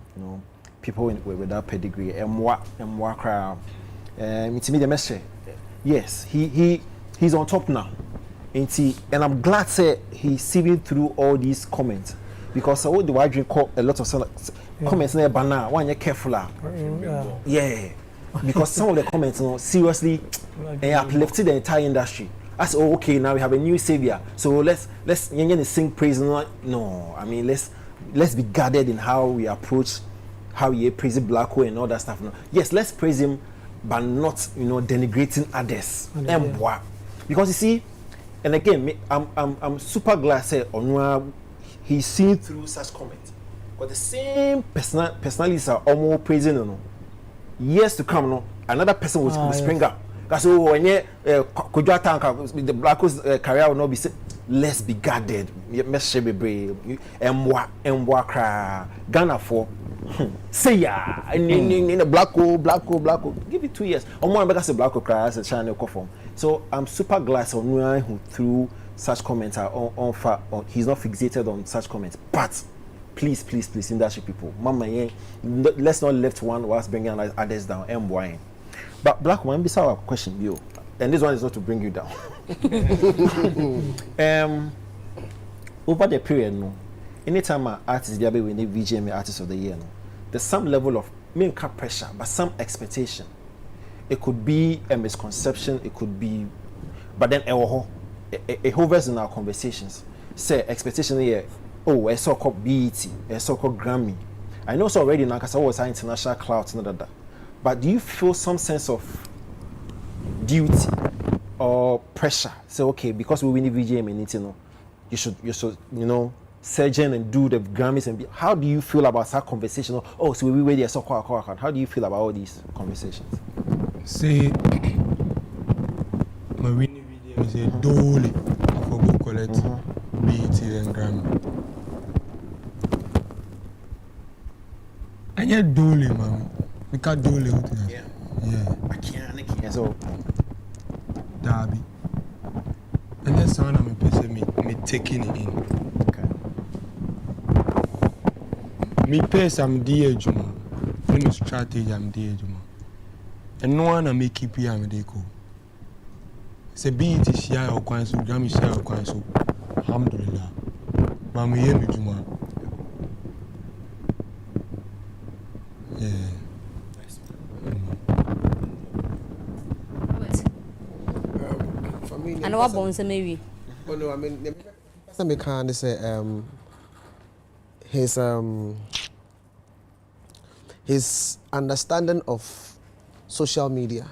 people with that pedigree. It's me the message. Yes, he's on top now. And I'm glad say he's sieving through all these comments. Because I would the wide drink a lot of comments near banana. One, you're careful. Yeah. Because some of the comments, seriously, uplifted the entire industry. I said, oh, okay, now we have a new savior. So let's sing praise. No, I mean let's be guarded in how we approach, how we praise Black Hole and all that stuff. No. Yes, let's praise him, but not denigrating others. Because you see, and again, I'm super glad say he's seen through such comments. But the same personalities are almost praising years to come, another person will spring up. Because when the Black Hole's career will not be said, let's be guarded. Let's be brave. Ghana for say ya in the Black Hole. Give it 2 years. I'm more because the Black Hole cry as a channel conform. So I'm super glad on who through such comments are on he's not fixated on such comments. But please, industry people, mama, let's not left one whilst bringing others down. But Black one, beside our question, you, and this one is not to bring you down. Over the period, anytime an artist they win the VGMA Artist of the Year, there's some level of main pressure, but some expectation. It could be a misconception, it could be, but then it hovers in our conversations. Say expectation here, oh, a so-called BET, a so-called Grammy. I know so already now because I was international clout, but do you feel some sense of duty or pressure. Say, okay, because we win the VGMA, you know, you should, you know, surge in and do the Grammys and be. How do you feel about that conversation? Oh, so we wait there, so how do you feel about all these conversations? Say, my winning video is a dole for go collect BET and Grammy. And you're dole, man. We can't dole. Yeah. I can't. So, Darby. And that's sound I'm me taking it in. Me pace I'm dear Juma. Me strategy I'm dear Juma. And no one make keep here I'm de go. Say BET share or coin so Grammy share or coin so. Alhamdulillah. Mama hear me Juma. Yeah. For me, and what bones maybe? Oh no, I mean, the person can say his understanding of social media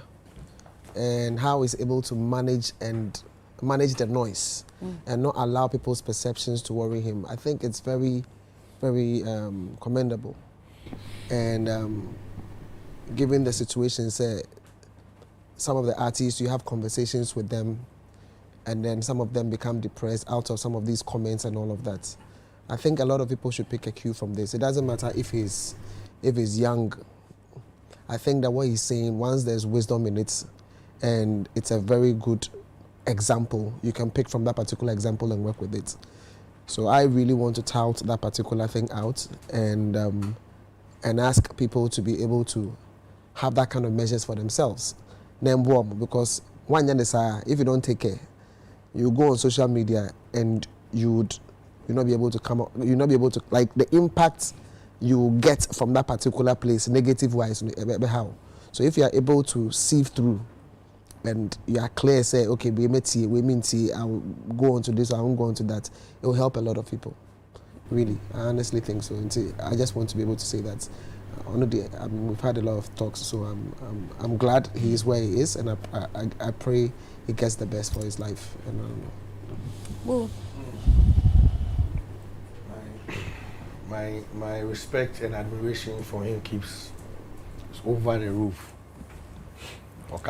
and how he's able to manage the noise and not allow people's perceptions to worry him. I think it's very, very commendable. And given the situation, say some of the artists, you have conversations with them, and then some of them become depressed out of some of these comments and all of that. I think a lot of people should pick a cue from this. It doesn't matter if he's young. I think that what he's saying, once there's wisdom in it, and it's a very good example, you can pick from that particular example and work with it. So I really want to tout that particular thing out and ask people to be able to have that kind of measures for themselves. Because if you don't take care, you go on social media and you'll not be able to come up, you'll not be able to, like, the impact you get from that particular place, negative wise, how. So if you are able to sieve through and you are clear, say, okay, we mean I'll go on to this, I won't go on to that, it will help a lot of people. Really, I honestly think so. And I just want to be able to say that. We've had a lot of talks, so I'm glad he is where he is, and I pray he gets the best for his life. And I don't know. Well. My respect and admiration for him keeps over the roof. One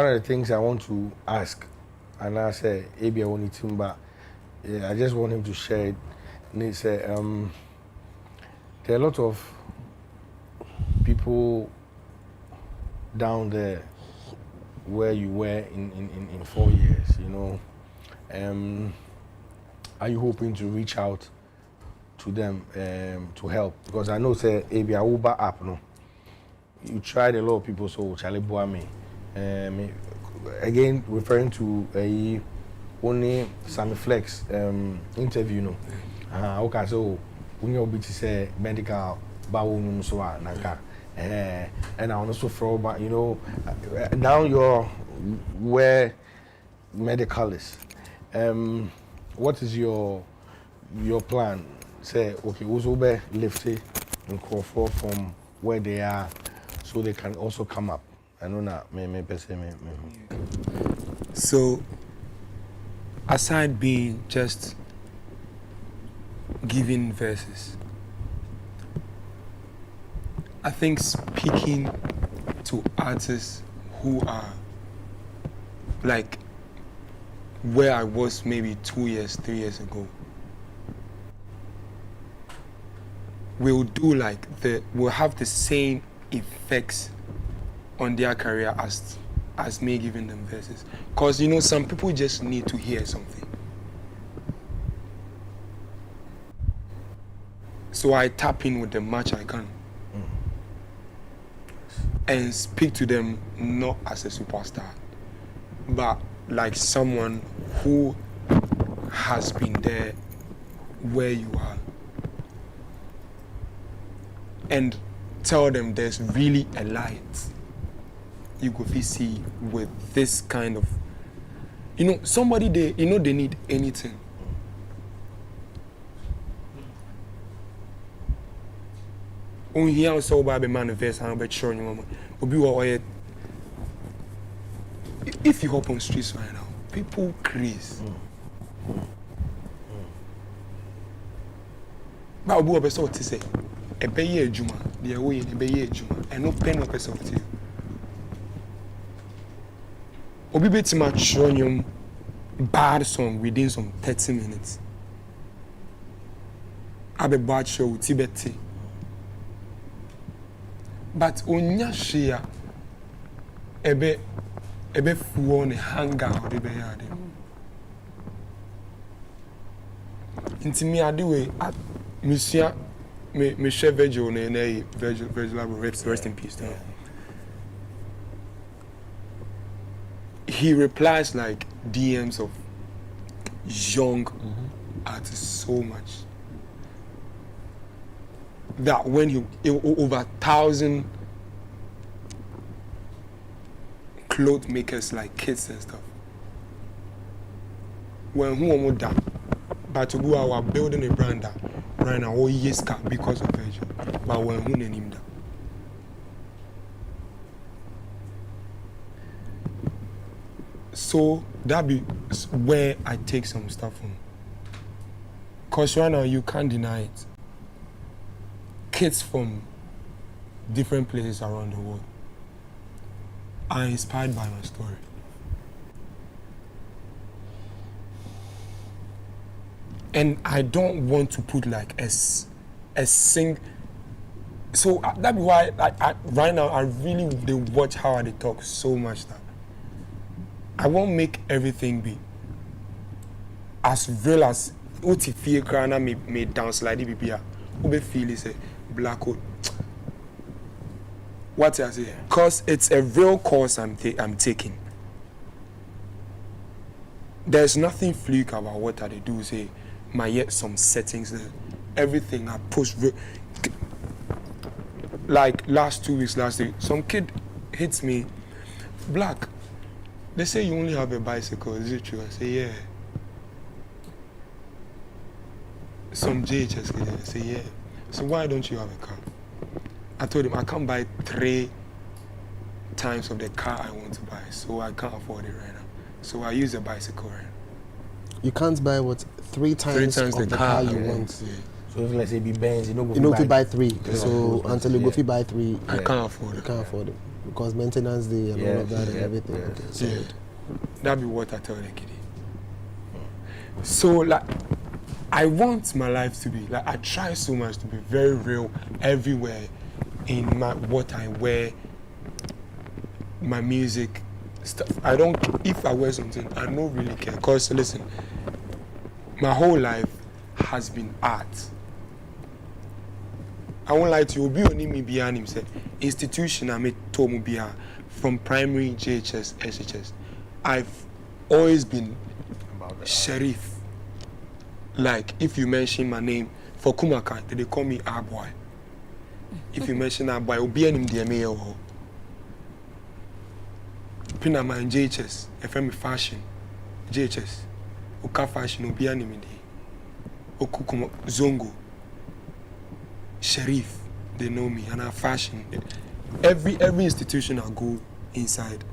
of the things I want to ask, and I say, Abia Onitimba, I just want him to share it. And he said, there are a lot of people down there where you were in 4 years, you know. Are you hoping to reach out to them to help? Because I know, say, Abia Uber app, no. You tried a lot of people, so Charlie Boame. Again, referring to only Sammy Flex interview, no. Okay, so when you say medical, and I also throw, you know, now you're where medical is. What is your plan? Say, okay, Uzobe lifted and call for from where they are, so they can also come up. I know that. So, aside being just giving verses, I think speaking to artists who are like where I was maybe 2 years, 3 years ago, will have the same effects on their career as me giving them verses. Because, you know, some people just need to hear something. So I tap in with them much I can. And speak to them not as a superstar, but like someone who has been there where you are. And tell them there's really a light you go see with this kind of, you know, somebody they, you know, they need anything. On here so bad manifest and be sure you mama. Obi wa if you hop on streets right now, people craze. But Obi wa so to say e be ye adwuma, dey wo ye e be ye adwuma, and no pen no person to you. Obi betima chonyum bad song within some 30 minutes. Abe bad show Tibeti. But onya share ebe fuo ne hanga ode be yade. Intimi ade we Monsieur me chef Virgil ne Virgil rest in peace. He replies like DMs of young artists so much that when he over 1,000 clothes makers like kids and stuff. When who almost done, but to go our building a brand right now, oh yes, because of Virgil. But when who name that. So that be where I take some stuff from. Because right now you can't deny it. Kids from different places around the world are inspired by my story. And I don't want to put like a sing. So that be why I right now I really they watch how they talk so much that I won't make everything be as real as what if you me dance like the BBA. Ube feel is a black hole. What I say? Because it's a real course I'm taking. There's nothing fluke about what I do. Say, my yet some settings. Everything I push. Like last 2 weeks, last week, some kid hits me. Black. They say you only have a bicycle. Is it true? I say yeah. Some JHS kid, I say yeah. So why don't you have a car? I told him I can't buy 3 times of the car I want to buy, so I can't afford it right now. So I use a bicycle right now. You can't buy what 3 times of the car you want. Yeah. So if let's say be Benz, you know buy 3. So until you go fi buy 3, I can't afford it. You can't afford it because maintenance day and all of that and everything. Yeah. Okay, so That be what I tell the kid. So like, I want my life to be like I try so much to be very real everywhere in my what I wear, my music stuff. I don't. If I wear something, I don't really care. Cause listen, my whole life has been art. I won't lie to you. Obi oni mi biya him say institution I made tomu biya from primary JHS SHS. I've always been Sherif. Like if you mention my name for Kumaka, they call me our boy. If you mention our boy, Obi anim DMA or Pina man JHS, FM fashion, JHS, Oka fashion, Obi anim de, Okukum Zongo, Sherif, they know me, and I fashion. Every institution I go inside,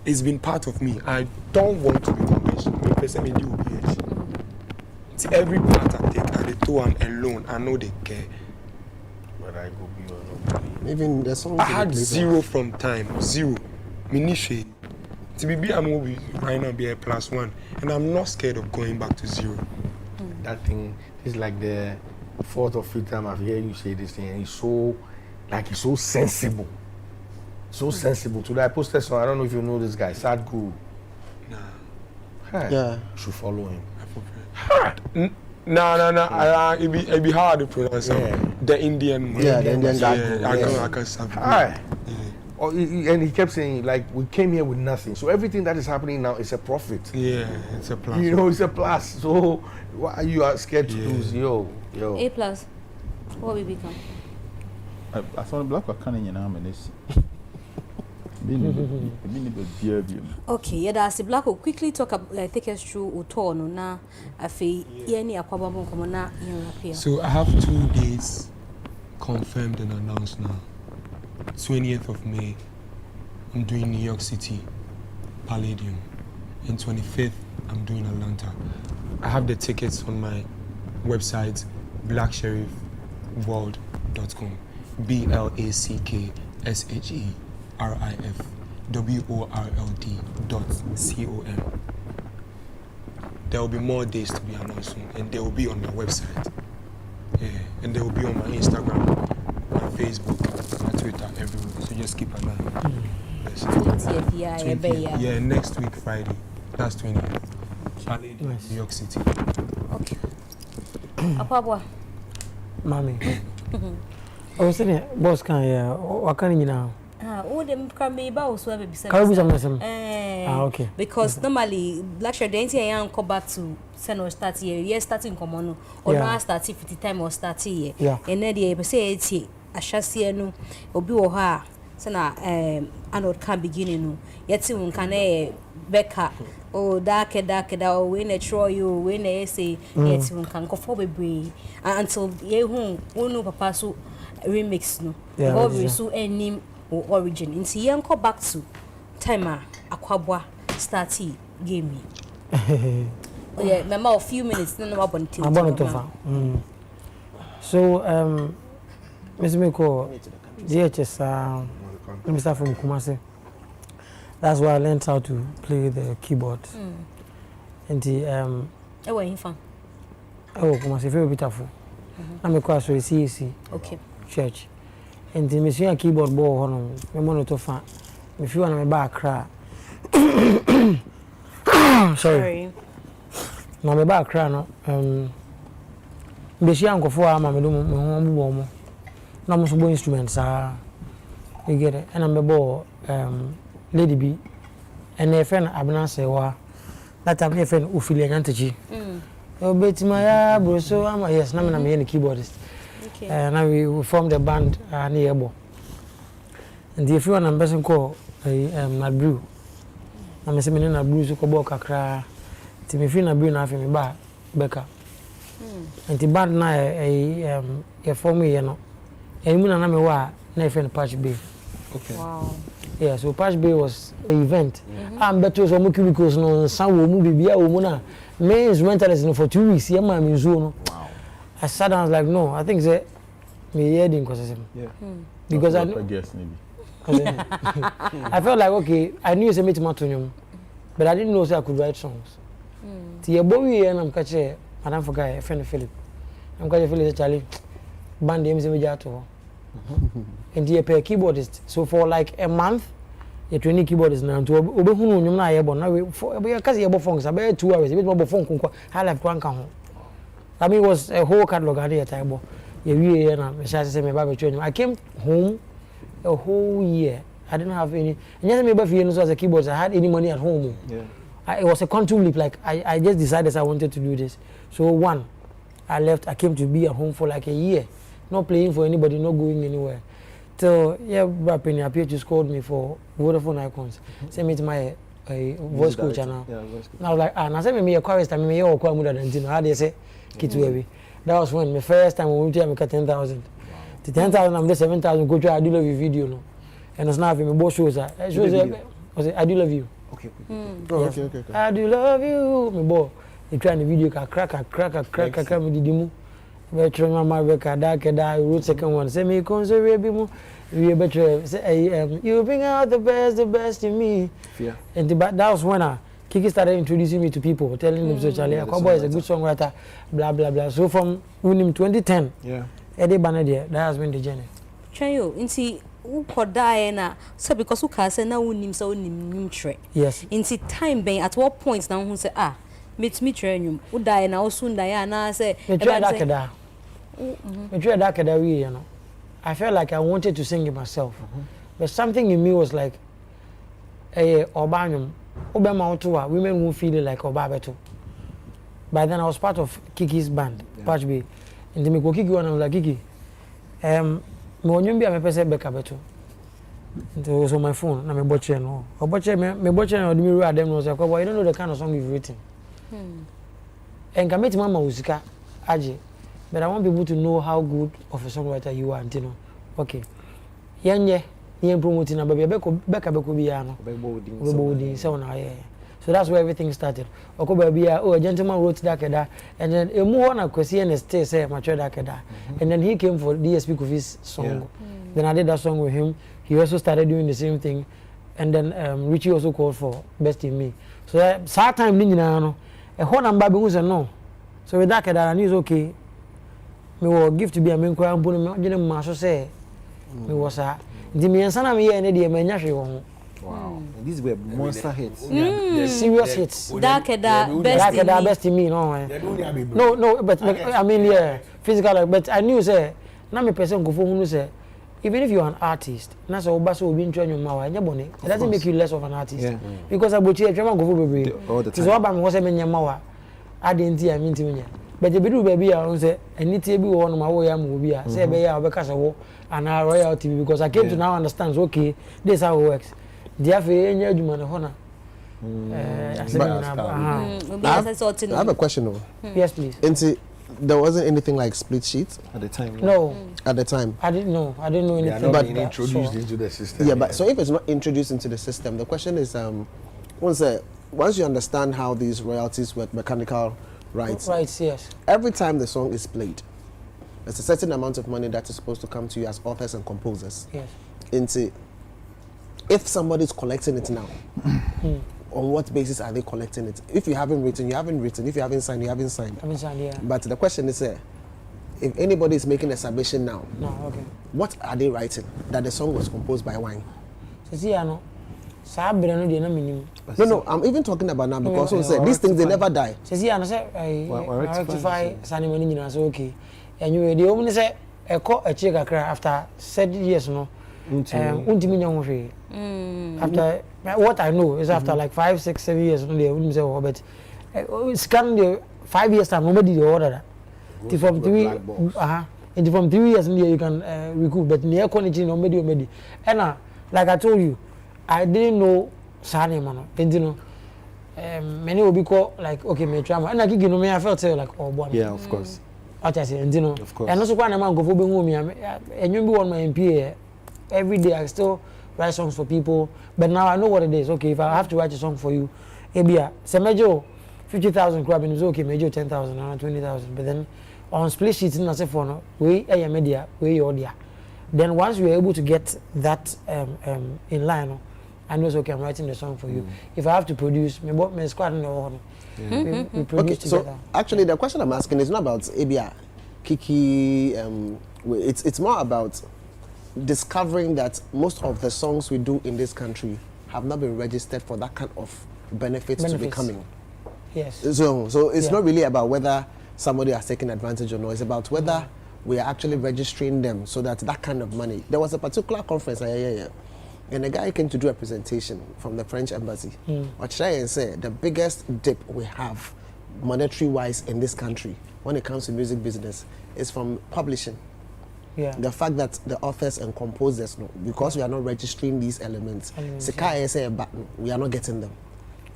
it's been part of me. I don't want to be conventional. Me personally do OBH. Every part I take, I do I'm alone. I know they care. But I go be or not. Even the song I had 0 from time, 0. Minishwe. To be a movie right now be a +1, and I'm not scared of going back to 0. That thing is like the 4th or 5th time I've heard you say this thing, and it's so sensible. So sensible. Today I posted some. I don't know if you know this guy, Sad Guru. Nah. Yeah. You should follow him. No. It be hard to pronounce. The Indian man. Yeah, the Indian guy. I can stop. And he kept saying, like, we came here with nothing. So everything that is happening now is a profit. Yeah, it's a plus. You know, it's a plus. So why you are scared to lose? Yo. A+. What will become? I saw the black one coming in arm and this. Okay, yeah, that's the black. Quickly take us through Utono na afi yani akwaba mo komo na Europe. So I have 2 days confirmed and announced now. 20th of May, I'm doing New York City, Palladium. And 25th, I'm doing Atlanta. I have the tickets on my website, blacksheriffworld.com. BLACKSHERIFWORLD.com. There will be more days to be announced soon, and they will be on my website. Yeah, and they will be on my Instagram, my Facebook, my Twitter, everywhere. So just keep an eye. Yes. 20th, yeah, next week Friday. That's 20th. New York City. Okay. Apabwa. Mami. I saying, boss can ya. What can you now? All them can be about so be okay. Because normally Black Shirt didn't come back to send or start here. Yes, starting common or not starting 50 time or start here. Yeah. And then the say it a chassis no obi wo ha sana anod can beginning no yet un can beka oh dark da we na try you we na say yet un can go for bebre until ye hu no papa so remix no go so any origin into yen go back to timer akwabwa start game oh yeah remember a few minutes no about so Mr. Miko DHS let me start from Kumasi. That's why I learned how to play the keyboard. And the where you from? Oh, Kumasi very beautiful. I'm a class with CEC. Okay. Church. And the machine keyboard ball on me monitor fan. If you want me back cry. Sorry. No me back cry no. Machine go for am me do mo. Na mo so bo instruments you get it. And I'm a ball Lady B and a friend Abnase wa that time a friend Ufili Antichi. Oh bet my bro so am yes na me the keyboardist. Okay. Now we formed a band near Bo. And the few one person call Nad Brew. I'm a seminar Nad Brew so ko kakra. Ti me fi na brew na afi me ba Becca. And the band na a form me no. And we na me wa na friend Patch Bay. Okay. Wow. Yeah, so Patch Bay was an event. I'm better so much because no some will move be na main instrumentalist for 2 weeks. Yeah, man, in Wow. I sat down, I was like, no, I think that me hearing because because I guess maybe. I felt like okay, I knew it's a meeting, but I didn't know I could write songs. The boy and I'm catching, and I forgot a friend Philip. I'm catching Philip Charlie. Band names in Vijato. And he a keyboardist. So for like a month, a training keyboardist now to obey who you know now for because you have phones about 2 hours. A bit more phone. I left one count. I mean, it was a whole catalog at time. I came home a whole year. I didn't have any. And yes, maybe if you know as a keyboardist, I had any money at home. Yeah. It was a quantum leap. Like I just decided I wanted to do this. So one, I left. I came to be at home for like a year, not playing for anybody, not going anywhere. So yeah, Brapini appeared to called me for Vodafone Icons. Send me to my voice coach now. Yeah, voice coach. And I was like, and I said me a chorus. I mean, me or more than how they say, Kitwewe. That was when my first time we went to make 10,000. The 10,000, I'm the 7,000. Go to I do love you video no. And it's now me both shows that. Shows I do love you. Okay. Okay. I do love you, me boy. You try the video, crack, me did you? Better my Rebecca, I wrote second one. Say me conserve you better say you bring out the best in me. Yeah. And that was when Kiki started introducing me to people, telling them so Charlie, Cowboy is a good songwriter, blah blah blah. So from winning 2010, Eddie Banadia, that has been the journey. Chayo, inti ukodae na so because ukase na unim so unim tre. Yes. Inti time ben at what point na who say meet me training udae na osunda ya na say me try that we you know. I felt like I wanted to sing it myself. But something in me was like Obanyum Obama women who feel like Obabeto. By then I was part of Kiki's band, Patch B. And then me go Kiki one, I was like Kiki. Me onyumbi a me pese beka beto. It was on my phone. Na me botche no. Me botche no me ru adem no say, "Boy, you don't know the kind of song you've written." And kameti mama usika aje. But I want people to know how good of a songwriter you are, you know. Okay. Yanye, promoting a baby, Becca Becobiano, so that's where everything started. A gentleman wrote Dakeda, and then a more on a question and stay, say, mature Dakeda. And then he came for DSP Kofi's song. Then I did that song with him. He also started doing the same thing. And then Richie also called for Best in Me. So that time, a whole number was a no. So with Dakeda, I knew it's okay. Me will give to be a main crown, but I didn't master say. Me was a. The me son of me and the Menyashi. Wow. These were monster hits. Serious hits. Dakeda, best in me, no. No, but I mean, yeah, physical. But I knew, say, now me person go for who say, even if you're an artist, that's all basso will be in your mouth, and your bonnet. It doesn't make you less of an artist. Because I would say, German go for baby. All the time. So I'm was a man, your mouth. I didn't see, I mean to me. But the big baby, I say, and it's a bit one of my way, I'm movie. Say, be a because I walk and our royalty because I came to now understand, okay, this is how it works. I have a question though. Yes, please. And there wasn't anything like split sheets at the time. No. At the time. I didn't know anything. But introduced into the system. Yeah, but so if it's not introduced into the system, the question is once you understand how these royalties work, mechanical rights. Rights, yes. Every time the song is played, there's a certain amount of money that is supposed to come to you as authors and composers. Yes. Into if somebody's collecting it now, on what basis are they collecting it? If you haven't written, you haven't written. If you haven't signed, you haven't signed. Yeah. But the question is, if anybody is making a submission now, what are they writing? That the song was composed by wine? No, I'm even talking about now because these things, they never die. Rectify okay. And you the only say a check after 7 years, no. After what I know is after like 5, 6, 7 years, no, they wouldn't say, but scan the 5 years time, nobody the order that. From 3, and from 3 years in there you can recoup, but near quality nobody. And like I told you, I didn't know Sani man, and you know, many will be called like okay, me trauma, and I give me I felt like oh boy. Yeah, of course. What I say, and you know, of course. And also when I'm go for being home, and you be on my MP. Every day I still write songs for people, but now I know what it is. Okay, if I have to write a song for you, say major 50,000 crab and it's okay, major 10,000 or 20,000. But then on split sheets in a phone, we a media, we audio. Then once we are able to get that in line, I know it's okay. I'm writing the song for you. If I have to produce, my squad in the order. We produce together. So actually, the question I'm asking is not about ABR, Kiki. It's more about discovering that most of the songs we do in this country have not been registered for that kind of benefits. To be coming. Yes. So it's not really about whether somebody has taken advantage or not. It's about whether we are actually registering them so that kind of money. There was a particular conference, and a guy came to do a presentation from the French embassy. What should I say? The biggest dip we have, monetary-wise, in this country when it comes to music business is from publishing. Yeah. The fact that the authors and composers, because we are not registering these elements, we are not getting them.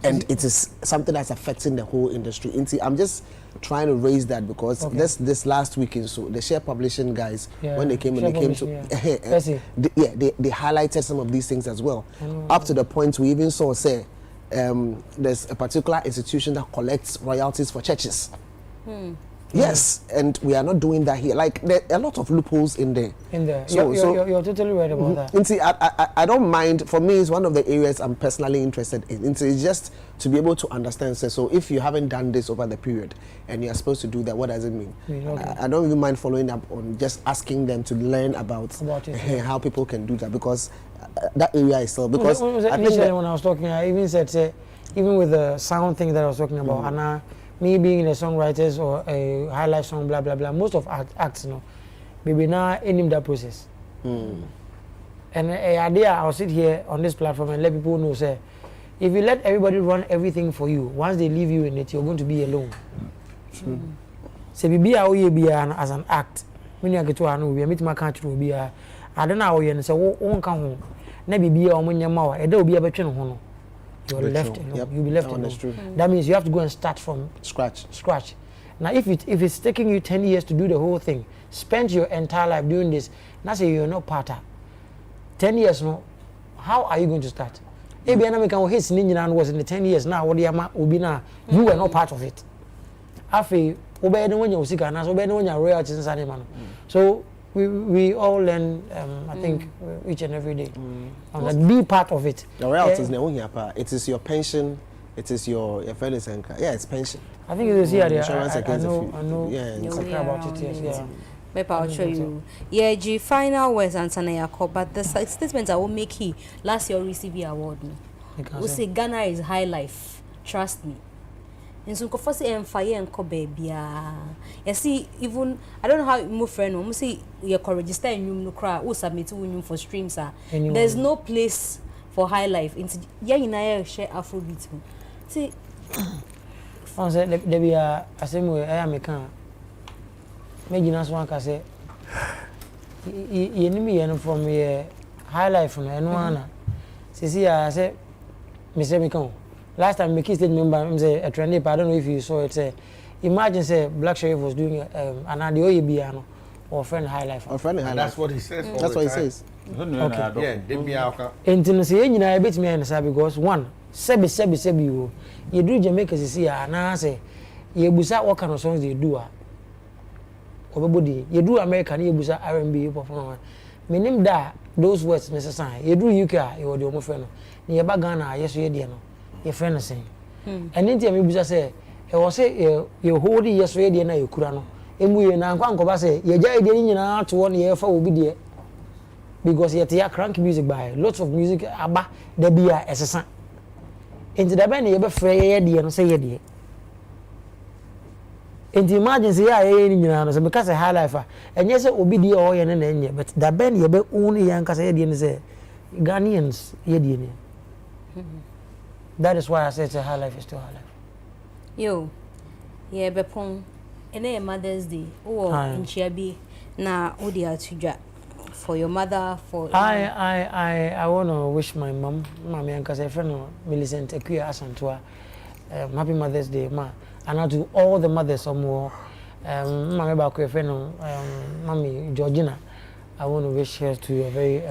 And it is something that's affecting the whole industry. I'm just trying to raise that because this last weekend, so the share publishing guys, when they came in, they highlighted some of these things as well. Up to the point we even saw, there's a particular institution that collects royalties for churches. Yes, and we are not doing that here. Like there are a lot of loopholes in there. So you're totally right about that. And see, I don't mind. For me, it's one of the areas I'm personally interested in. It's just to be able to understand. So if you haven't done this over the period and you're supposed to do that, what does it mean? I don't even mind following up on just asking them to learn about how people can do that because that area is still because initially when I was talking, I even said even with the sound thing that I was talking about, Anna. Me being a songwriter or a highlight song, blah blah blah. Most of acts, maybe now in that process. And a idea, I'll sit here on this platform and let people know, if you let everybody run everything for you, once they leave you in it, you're going to be alone. So be as an act. When you get to I meet my country be I don't know how you say, oh, come home. Maybe be a woman, and there will be a better one. You're left alone. You'll be left alone. That's true. That means you have to go and start from scratch. Now, if it's taking you 10 years to do the whole thing, spend your entire life doing this, now say you're not part of 10 years, no, how are you going to start? If you was in the 10 years now, what you were not part of it. Afi, so we all learn, I think, each and every day. Be part of it. The royalties, it is your pension, it is your fairness and yeah, it's pension. I think it is here. I know. Yeah, about it. Yes, yeah. Maybe I'll show you. Yeah, G final words and Sanayako, but the statements I will make here last year receive the award. We say Ghana is high life. Trust me. And so for say fire and baby. You see, even I don't know how my friend we say you can register in you no cry or submit to for streams. There's no place for high life. Into yeah, you know share Afrobeat. See, on say there be a same way I am a can. Maybe not one can say you need from your high life from anyone. See, I say, Mr. Mikon. Last time, my kids did remember say a trendy. I don't know if you saw it. Say, imagine say Black Sherif was doing an audio piano or friend high life. Or friend high life. That's what he says. That's what he says. Okay. Yeah, they be out. And to say you know a bit me and say because one, sebi you do Jamaica see and I say you busa what kind of songs they do. Everybody, you do American, you busa R&B performer. Me name that those words necessary. You do UK, you do my friend. You back Ghana, yes you do. Your friend is saying. And then me busa say, I was say you hold yes you do na you kurano. Emu na nkwa nkoba say you jai dey nyina to one year for obi dey. Because you hear crank music by lots of music aba there be a esesa. Into the band you be free dey no say ye dey. And imagine say yeah so because a high life and yes obi dey o ye na enye but the band you be own yan kasa ye dey say Ghanaians ye dey. That is why I said a high life is still high life. Yo, yeah, bepon. Ene Mother's Day. Oh, in Chiabi. Na odia tuja for your mother for. I want to wish my mom, mommy, and cause friend Millicent Ekuya Asantua, happy Mother's Day, ma. And to all the mothers some more. Mommy Baku friend, mommy Georgina. I want to wish her to a very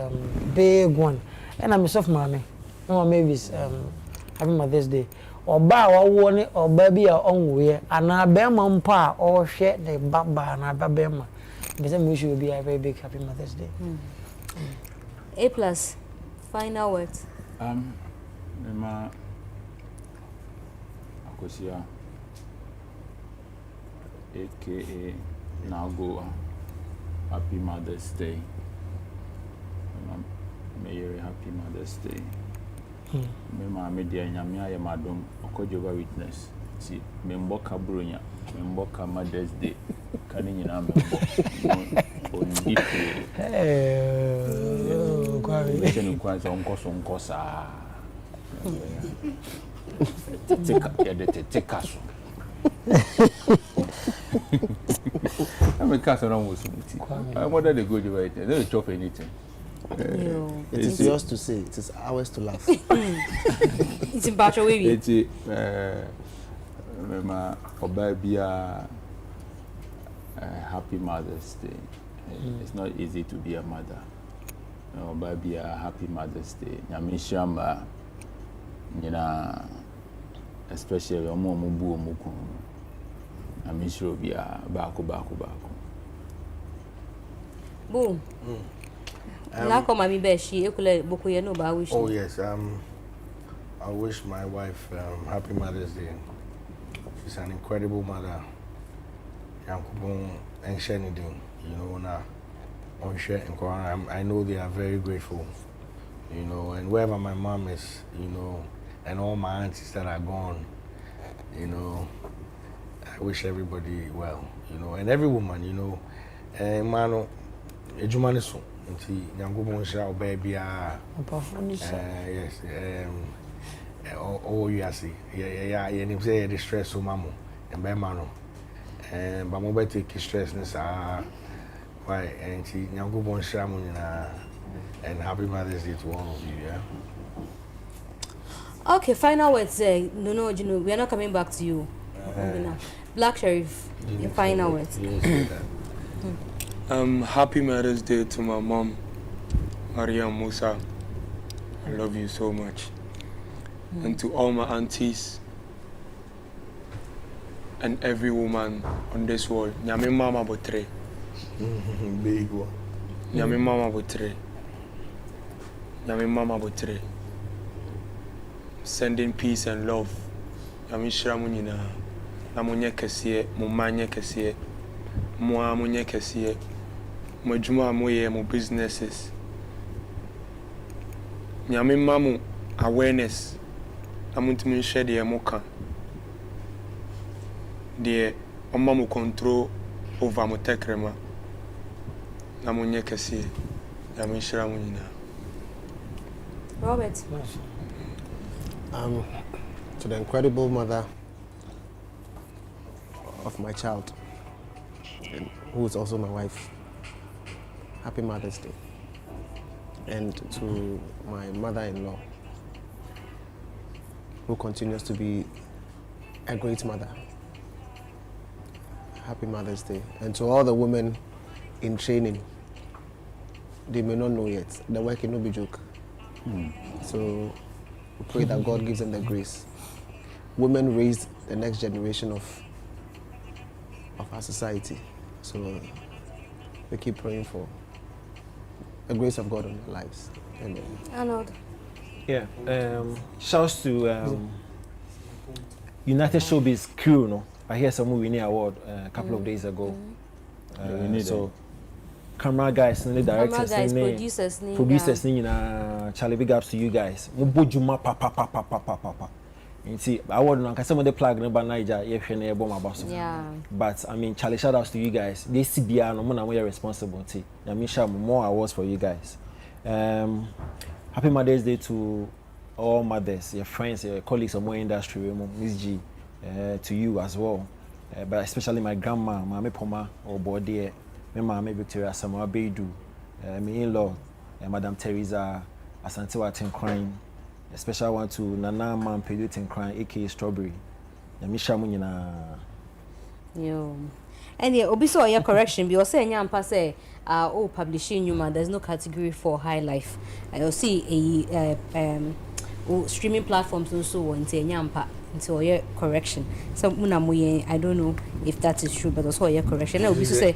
big one. And I'm a soft mommy. No, maybe it's happy Mother's Day. Or bow or baby or on way, and I bear mom pa or share the baba and I babema. Because I wish you will be a very big happy Mother's Day. A+, final words. Mema Akosia, aka Nagoa, happy Mother's Day. Mayor, happy Mother's Day. Mema media nyamia ya madom okojoba witness si memboka brunya memboka Mother's Day kani nyina membo ondite kwani chenu kwanza onko sa teka so I'm cast around with something. I'm more than a good way. They don't chop anything. It is yours to say. It is ours to laugh. It's in Bacho Wavy. It's my Obabia happy Mother's Day. It's not easy to be a mother. Obabia happy Mother's Day. Nyamishamba, especially Omomubu Omuku. Nyamishobia baku. Boom. Oh yes, I wish my wife happy Mother's Day. She's an incredible mother. I know they are very grateful, and wherever my mom is, and all my aunties that are gone, I wish everybody well, and every woman, Mano, Ejumaniso. Nti Nyankopon hira oba bia yes oh you see yeah nim say the stress so mamo and be ma no ba mo be take stress ni sa why nti Nyankopon hira mo nyina and happy Mother's Day to all of you. Yeah. Okay, final words. No, we are not coming back to you. Black Sherif, your final words. Happy Mother's Day to my mom, Maria Musa. I love you so much. And to all my aunties and every woman on this world. Nyame mama botre. Big one. Nyame mama botre. Nyame mama botre. Sending peace and love. Nyame shira mu nyina. Na munye kesiye, mu manye kesiye. Mo amunye kesiye. Mo djuma moye mo businesses. Nyame mamu awareness. Amuntimi share de moka. De mamu control over mo tekrema. Na munye kesiye. Nyame shira mu nyina. Robert. To the incredible mother of my child, who is also my wife, happy Mother's Day. And to my mother-in-law, who continues to be a great mother, happy Mother's Day. And to all the women in training, they may not know yet, the work will not be joke. So we pray that God gives them the grace. Women raise the next generation of our society. So we keep praying for the grace of God on their lives. Amen. Arnold. Yeah. Shouts to United Showbiz crew. No, I hear some winning award a couple of days ago. So camera guys, directors, producers, Charlie, big ups to you guys. Mubojuma papa. You see, I wouldn't know some of the plug number Niger, yeah. But I mean, Charlie, shout outs to you guys. They CBR, no more we are responsible. I mean, share more awards for you guys. Happy Mother's Day to all mothers, your friends, your colleagues of my industry, Mzgee, to you as well. But especially my grandma, Mame Poma, or Bode, my Mame Victoria Samoa Beidu, my in-law, Madam Teresa Asantewa Tenkwine. A special one to Nana Man Pedutin Crime, aka Strawberry. Yamisha Munina. Yo. And yeah, Obiso, your correction, because saying Yam Passe, publishing human, there's no category for high life. I'll see a streaming platforms also want to Yampa into your correction. So Munamuye, I don't know if that is true, but also your correction. No, Obiso say,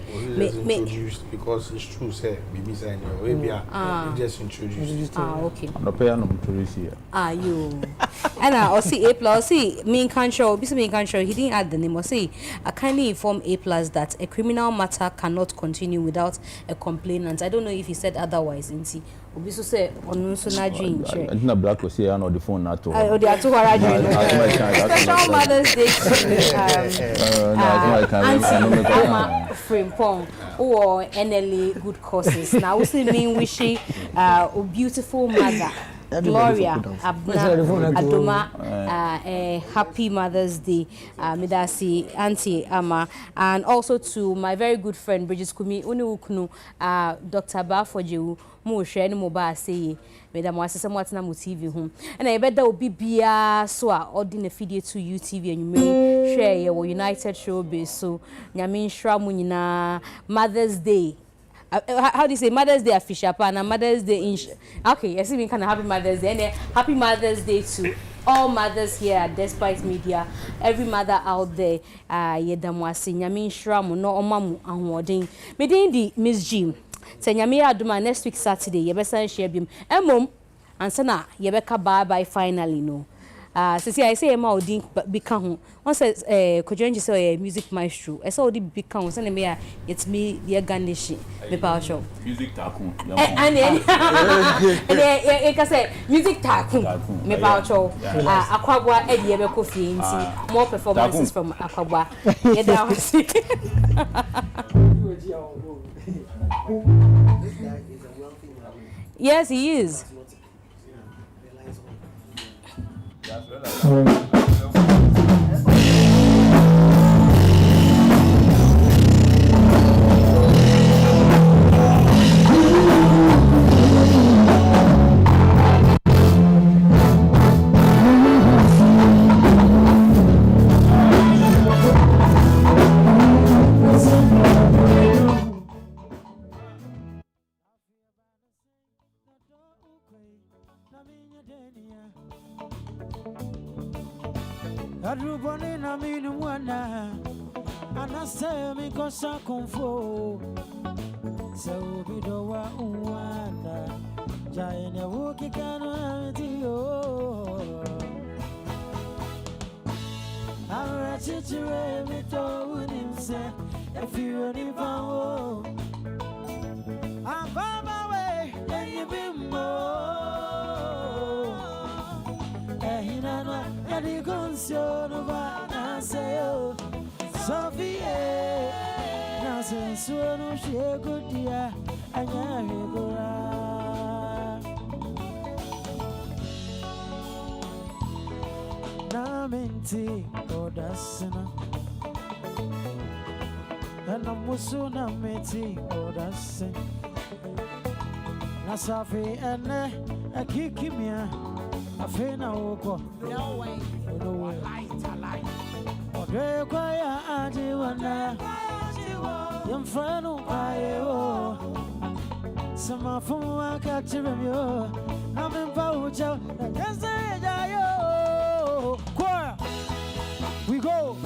because it's true, say, Bibi say, maybe I just introduced. Okay. I'm not paying them to this year. You. And I'll see A+, see, main control, he didn't add the name, or say, I kindly inform A+ that a criminal matter cannot continue without a complainant. I don't know if he said otherwise, in see. Obiso say, on I didn't black was here on the phone at all. Oh, they are too hard. Special Mother's Day to Auntie Amma Frimpong or NLA Good Causes. Now, we see me wishing a beautiful mother. Gloria Abna Adoma, happy Mother's Day, Midasi Auntie Amma, and also to my very good friend Bridget Kumi Unuukunu, Dr. Bafojewu, Mo share no ba say, Madam Wasisa Watna Mu TV home. And I bet that will be Bia so ordinary video to UTV and you may share your United Showbiz. So Nyamin Shramunina Mother's Day. How do you say Mother's Day official and Mother's Day in okay, yes, we can happy Mother's Day and happy Mother's Day to all mothers here despite media, every mother out there. Yedamwasi Nyamin Shramu no omamu anwodin. Medin di Mzgee. Say Nyame aduma next week Saturday yebesa share bim. Emom ansana yebeka bye finally no. Since I say Emma Odin become one says Kojenji say music maestro. I saw Odi become send me it's me the garnish me power show. Music tycoon. And can say music tycoon me power show. Akwabwa Eddie Ebeko Fienti. More performances from Akwabwa. Yes, he is. Adruboni na minu wana anase mi kosa kumfo so bidowa uwana jaine wuki kanu amitiyo Ara chichire mi to unimse if you only found I'm on my way and you bimbo Ehinana yadi gonsionu ba naseyo Sophie Nase suonu shegudia anya hegora Naminti odasina Ena musu namiti odasin Nasafi ene akikimia Afena oko no way Ode kwa ya ajiwana Yamfano kaye o Sama fuwa kachibemyo Namimpa ucha Yese jayo Choir We go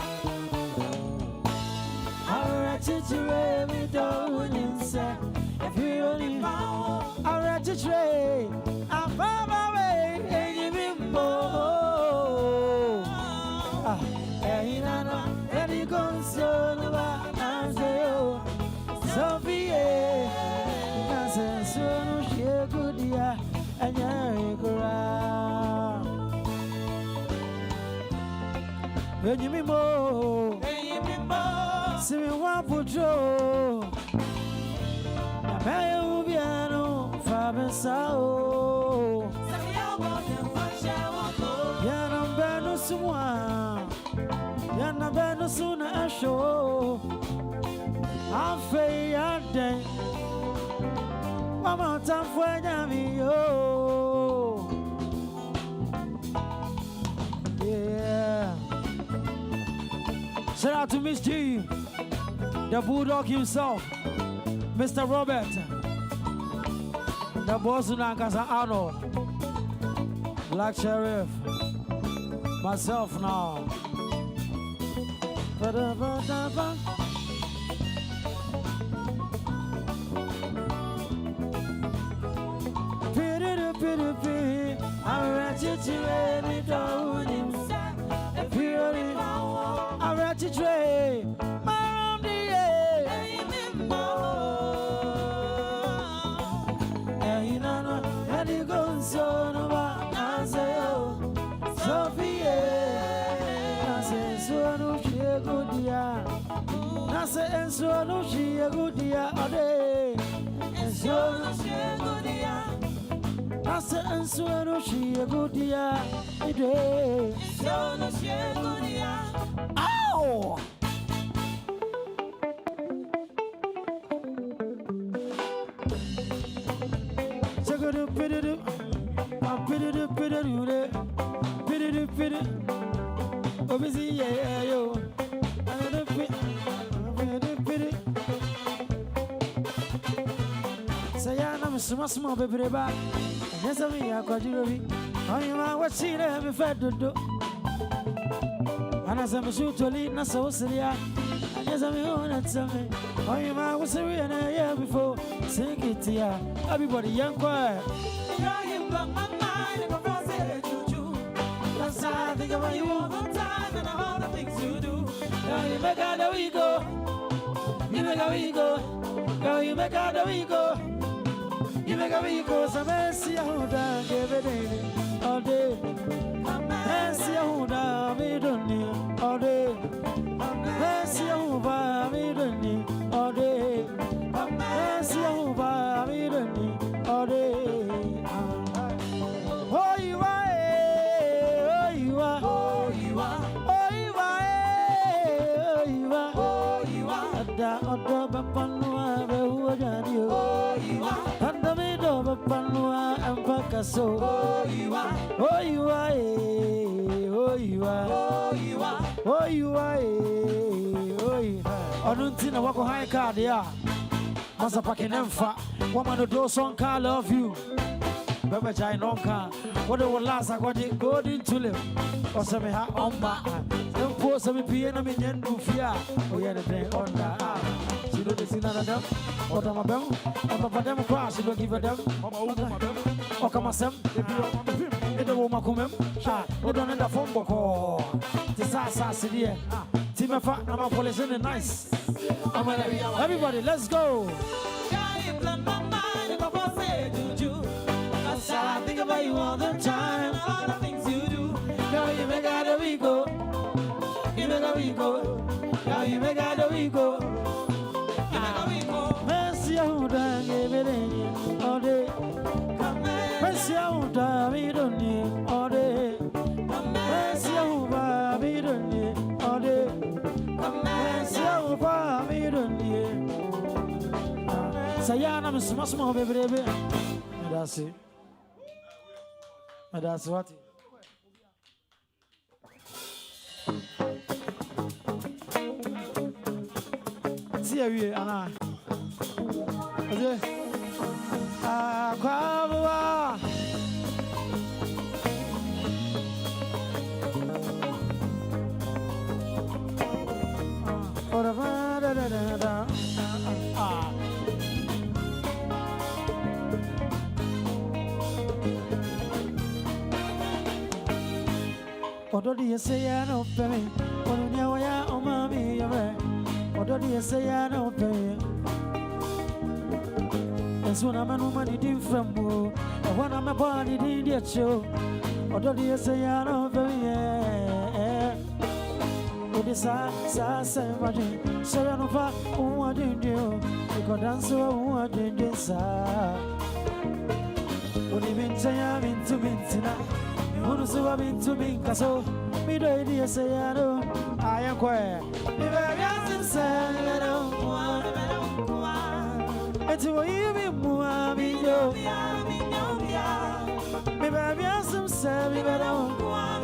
Arachitire mi don't insect If you only Arachitire I'm on my way And you bimbo Ehinana Edi gonsionu ba Naseyo Sophie Nase suonu shegudia Anya hegora Enyimimo Simi waputro Nameya ubiano Fabensao Yana beno sumwa Yana beno suna asho Afe yade Mama tafwe nyami yo Yeah Shout out to Mzgee, the Bulldog himself, Mr. Robert, the boss Unankasa Arnold, Black Sherif, myself now. I'm ready to any down. I'm ready to trade my own day. And you go so no I say, oh, Sophie, I say, so no, she a good dear. I say, and so no, she a good dear all day. And so no, she a good dear. I say, and so no, she a good dear all day. So no, she a good dear. Ow! Check it up, pit it up. I'm pit it up, pit it up. Pit it up, pit it up. Oh, busy, yeah, yo. I'm a pit it. Say, I'm a small baby back. And yes, I'm here, quite you. I'm what's she let me fed to do. And as I'm a shoot to lead, not so silly. And as I'm on at something, oh, you might was a real year before. Sing it here, everybody, young choir. Crying block my mind if I cross it to you. Cause I think about you all the time and all the things you do. Now you make out the we go. You make a we go. Now you make out the we go. You make a we go. So mercy, I hold on, give it all day. Mercy, I hold on, we don't need all day. Mercy, I hold on, we don't need all day. Mercy, I hold on, we don't need all day. Oh, you are, oh, you are, oh, you are, oh, you are, oh, you are, oh, you are. Ada odo bapanua behuajadi, oh, you are. Ada mido bapanua empakaso, oh, you are, oh, you are, oh, you are, oh, you are, oh, you are, oh, you are. Onuntina wako high card ya. Masa pake nemfa. Woman do song car love you. Bebe jai nonka. What the one last I got it golden tulip. Or some ha on my don't put some piano in the fear. Oh, yeah, the thing on that. She don't see none of them. What am I them? I'm a them crash. She don't give a them. Oh, come on, Sam. They don't want to come. They don't need a phone book. This is here. Team of I'm a police and nice. Everybody, let's go. I think about you all the time, all the things you do. Girl, you make out a we go. You make a we go. Girl, you make out a we go. Mercy, I would give it in all day. Mercy, I would we don't need all day. Mercy, I would we don't need all day. Mercy, I would we don't need. Sayana, I'm small, baby. That's it. That's what. See you, Anna. Odo di say I no pay. Odo nya wa ya o ma mi ya be. Odo di say I no pay. It's when I'm a woman di from mo. And when I'm a body di the show. Odo di say I no pay. Odo sa say maji. So ya no fa o di dio. Because dance o di sa. Odo bin say I'm into mintina. Who so I've been to me, Casso? Me do idea say I know. I am quiet. If I am sad, I don't want. It's what you be more. Me yo. Maybe I am some sad. Me don't want.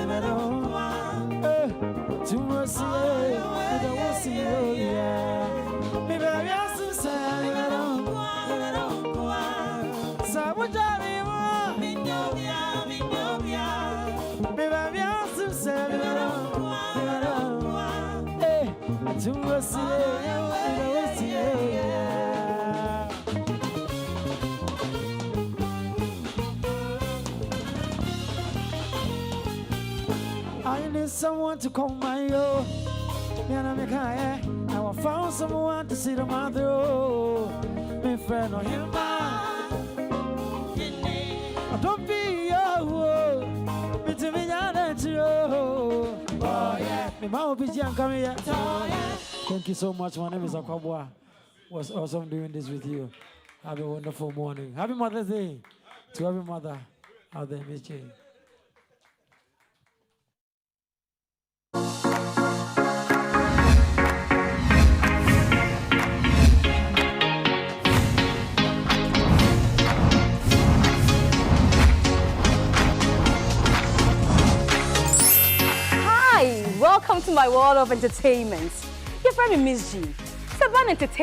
Too much say I don't see you. Yeah. Maybe I am some sad. Me don't want. So what I mean, me yo. Baby, I'm some sad. Hey, to us, I need someone to call my own. I found someone to sit on my throat. My friend or him, don't be your. Oh yeah, my mom will be coming here. Thank you so much. My name is Akwabwa. Was awesome doing this with you. Have a wonderful morning. Happy Mother's Day to every mother out there, Mzgee. Welcome to my world of entertainment. You're from Mzgee. It's about entertainment.